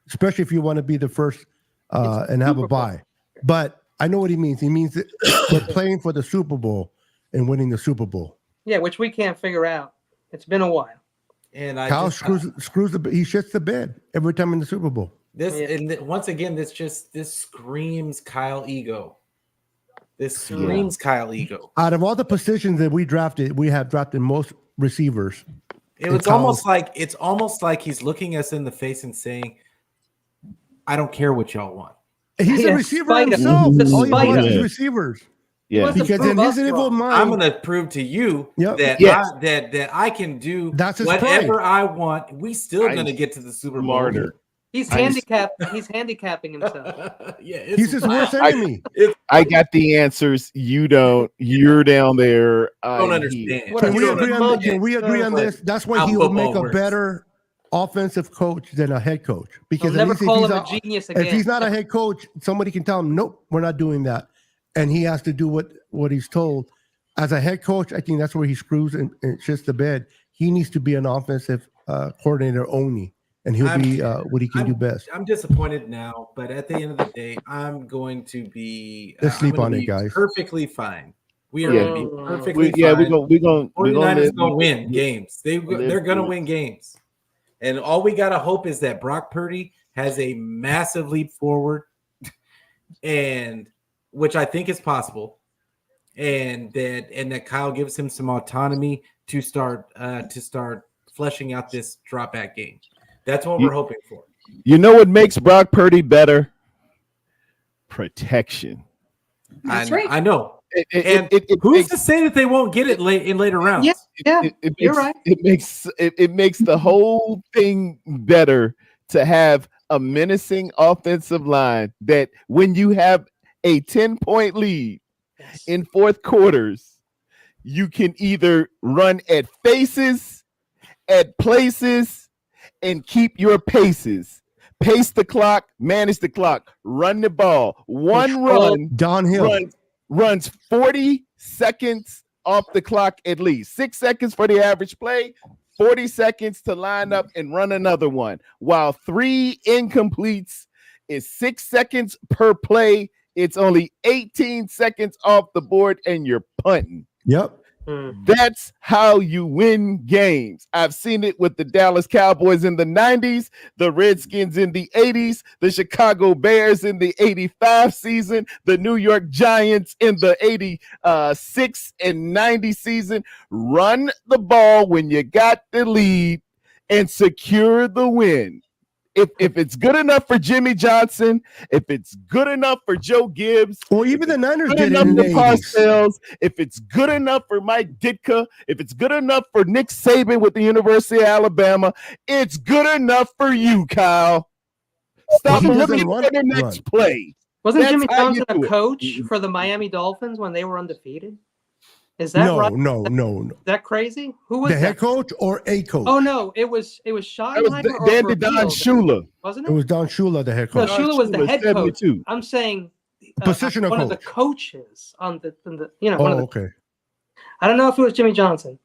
especially if you want to be the first and have a bye. But I know what he means. He means that we're playing for the Super Bowl and winning the Super Bowl. Yeah, which we can't figure out. It's been a while. And Kyle screws he shits the bed every time in the Super Bowl. And once again, this screams Kyle ego. This screams Kyle ego. Out of all the positions that we drafted, we have drafted most receivers. It's almost like he's looking us in the face and saying, "I don't care what y'all want." He's a receiver himself. All he wants is receivers. Yeah, because in his evil mind, I'm going to prove to you that I can do whatever I want. We still going to get to the Super Bowl. He's handicapping himself. He's his worst enemy. I got the answers. You don't. You're down there. I don't understand. Can we agree on this? That's why he will make a better offensive coach than a head coach. Because never call him a genius again. If he's not a head coach, somebody can tell him, "Nope, we're not doing that," and he has to do what he's told. As a head coach, I think that's where he screws and shits the bed. He needs to be an offensive coordinator only. and he'll be what he can do best. I'm disappointed now, but at the end of the day, I'm going to be. Let's sleep on it, guys. Perfectly fine. We are going to be perfectly fine. Yeah, we're gonna 49ers going to win games. They're going to win games, and all we got to hope is that Brock Purdy has a massive leap forward, and which I think is possible, and that Kyle gives him some autonomy to start fleshing out this drop back game. That's what we're hoping for. You know what makes Brock Purdy better? Protection. That's right. I know. Who's to say that they won't get it in later rounds? You're right. It makes the whole thing better to have a menacing offensive line that when you have a 10-point lead in fourth quarters, you can either run at faces, at places, and keep your paces. Pace the clock, manage the clock, run the ball. One run downhill runs 40 seconds off the clock at least. 6 seconds for the average play, 40 seconds to line up and run another one. While 3 incompletes is 6 seconds per play. It's only 18 seconds off the board and you're punting. Yep. That's how you win games. I've seen it with the Dallas Cowboys in the 90s, the Redskins in the 80s, the Chicago Bears in the 85 season, the New York Giants in the 86 and 90 season. Run the ball when you got the lead and secure the win. If it's good enough for Jimmy Johnson, if it's good enough for Joe Gibbs, or even the Niners good did enough in for the 80s. Parcells, if it's good enough for Mike Ditka, if it's good enough for Nick Saban with the University of Alabama, it's good enough for you, Kyle. Stop looking for the next play. Wasn't Jimmy Johnson a coach for the Miami Dolphins when they were undefeated? Is that right? No. Is that crazy? Who was the head coach or a coach? Oh no, it was Schottenheimer or Dandy Don Shula, wasn't it? It was Don Shula, the head coach. No, Shula was the head coach. 72. I'm saying positional one coach. of the coaches on the okay. I don't know if it was Jimmy Johnson.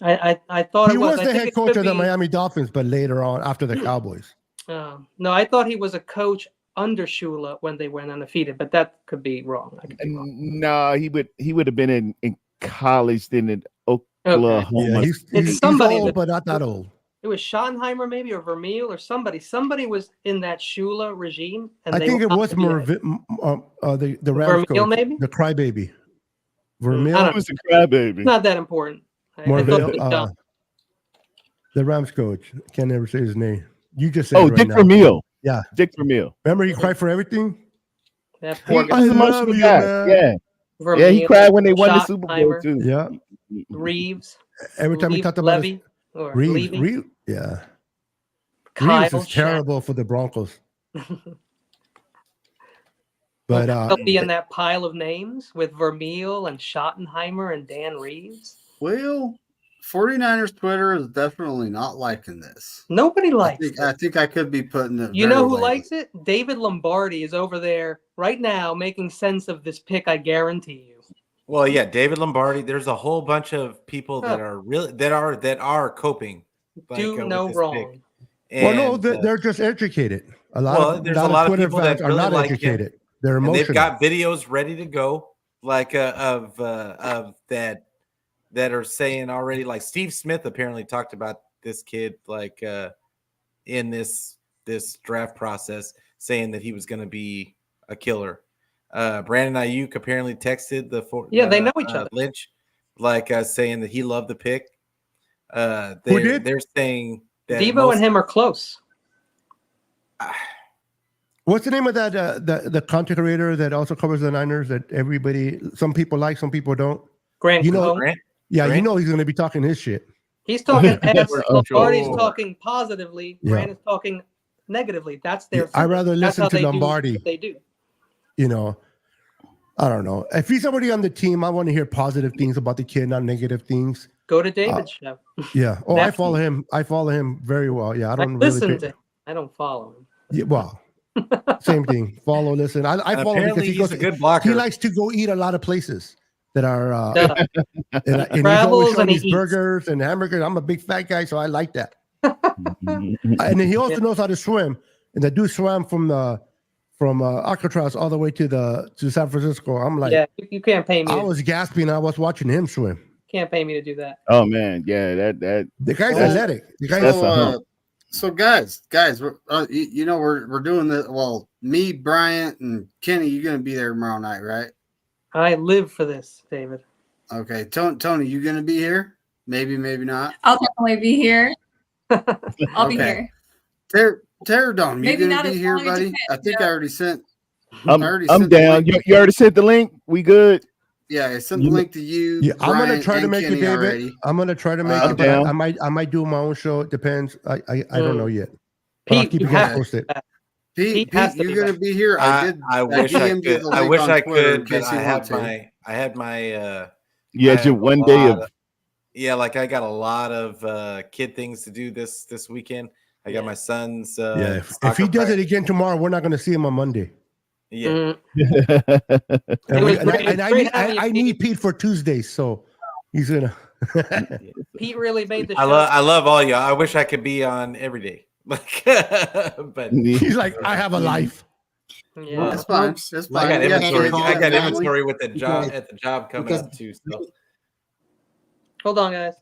I thought he it was. the head coach of the Miami Dolphins, but later on after the Cowboys. No, I thought he was a coach under Shula when they went undefeated, but that could be wrong. No, he would have been in college then in Oklahoma. Yeah, it's somebody old, but not that old. It was Schottenheimer maybe or Vermeil or somebody. Somebody was in that Shula regime. And I think it was the Rams Vermeil, coach, maybe? the crybaby. Vermeil was the crybaby. Not that important. The Rams coach. I can't never say his name. You just said it right Dick now. Vermeil. Yeah. Dick Vermeil. Remember he cried for everything? That poor guy. He's an emotional guy. Yeah. Vermeil, yeah, he cried when they won the Super Bowl too. Yeah. Reeves. Every time he talked about Levy, Reeves, yeah. Kyle Reeves is terrible for the Broncos. But they'll be in that pile of names with Vermeil and Schottenheimer and Dan Reeves. Well, 49ers Twitter is definitely not liking this. Nobody likes it. I think I could be putting it. You know who likes it? David Lombardi is over there right now making sense of this pick, I guarantee you. Well, yeah, David Lombardi. There's a whole bunch of people that are really that are coping. Do no wrong. Well, no, they're just educated. A lot of Twitter people fans that are really not like educated. Him. They're emotional. And they've got videos ready to go, like of that are saying already. Like Steve Smith apparently talked about this kid, like in this draft process, saying that he was going to be a killer. Brandon Ayuk apparently texted they know each other. Lynch, like saying that he loved the pick. Who did? They're saying that Debo and him are close. What's the name of that the content creator that also covers the Niners that some people like, some people don't? Grant. Grant? Yeah, Grant? You know he's going to be talking his shit. He's talking Lombardi's talking positively. Yeah. Grant is talking negatively. That's their. I'd rather listen to Lombardi. They do. You know, I don't know. If he's somebody on the team, I want to hear positive things about the kid, not negative things. Go to David's show. Yeah. Oh, I follow him. I follow him very well. Yeah, I don't listen to him. I don't follow him. Yeah, well, same thing. Follow, listen. I follow him because he's a good blocker. He likes to go eat a lot of places that are and he's Travels always showing and these he burgers and hamburgers. I'm a big fat guy, so I like that. And then he also knows how to swim. And the dude swam from Alcatraz all the way to San Francisco. I'm like, yeah, you can't pay me. I was gasping. I was watching him swim. Can't pay me to do that. Oh man, yeah, that the guy's athletic. The guy's so guys, we're doing this. Well, me, Bryant, and Kenny, you're gonna be there tomorrow night, right? I live for this, David. Okay, Tony, you gonna be here? Maybe not. I'll definitely be here. I'll be here. Tarrerdome, you Maybe gonna not be as here, long as buddy? you I think I already sent. I'm down. You already sent the link. We good? Yeah, I sent the link to you. Yeah, I'm gonna try to make Kenny it, David. already. I'm gonna try to make it, but I might do my own show. It depends. I don't know yet. But I'll keep you guys posted. Pete, you're gonna be here. I wish I could. I wish I could, but I had my just one day of like I got a lot of kid things to do this weekend. I got my son's if he does it again tomorrow, we're not gonna see him on Monday. Yeah. I need Pete for Tuesdays, so he's gonna Pete really made the show. I love all y'all. I wish I could be on every day. But he's like, I have a life. Yeah, that's fine. That's fine. I got inventory. I got inventory with the job at the job coming up too. So hold on, guys.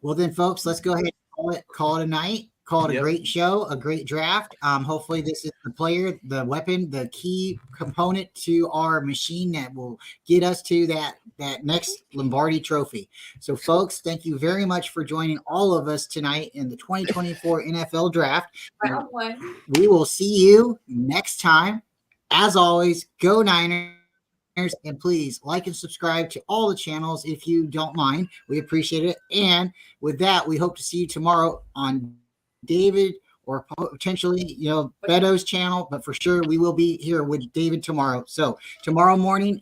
Well then, folks, let's go ahead and call it a night. Call it a great show, a great draft. Hopefully this is the player, the weapon, the key component to our machine that will get us to that next Lombardi trophy. So folks, thank you very much for joining all of us tonight in the 2024 NFL draft. We will see you next time. As always, go Niners. And please like and subscribe to all the channels if you don't mind. We appreciate it. And with that, we hope to see you tomorrow on David or potentially, Beto's channel, but for sure we will be here with David tomorrow. So tomorrow morning,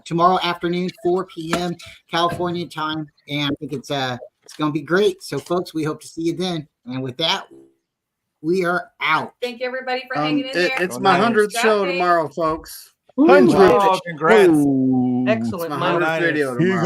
tomorrow afternoon, 4 p.m. California time. And I think it's going to be great. So folks, we hope to see you then. And with that, we are out. Thank you everybody for hanging in there. It's my 100th show tomorrow, folks. 100. Congrats. Excellent. It's my 100th video tomorrow.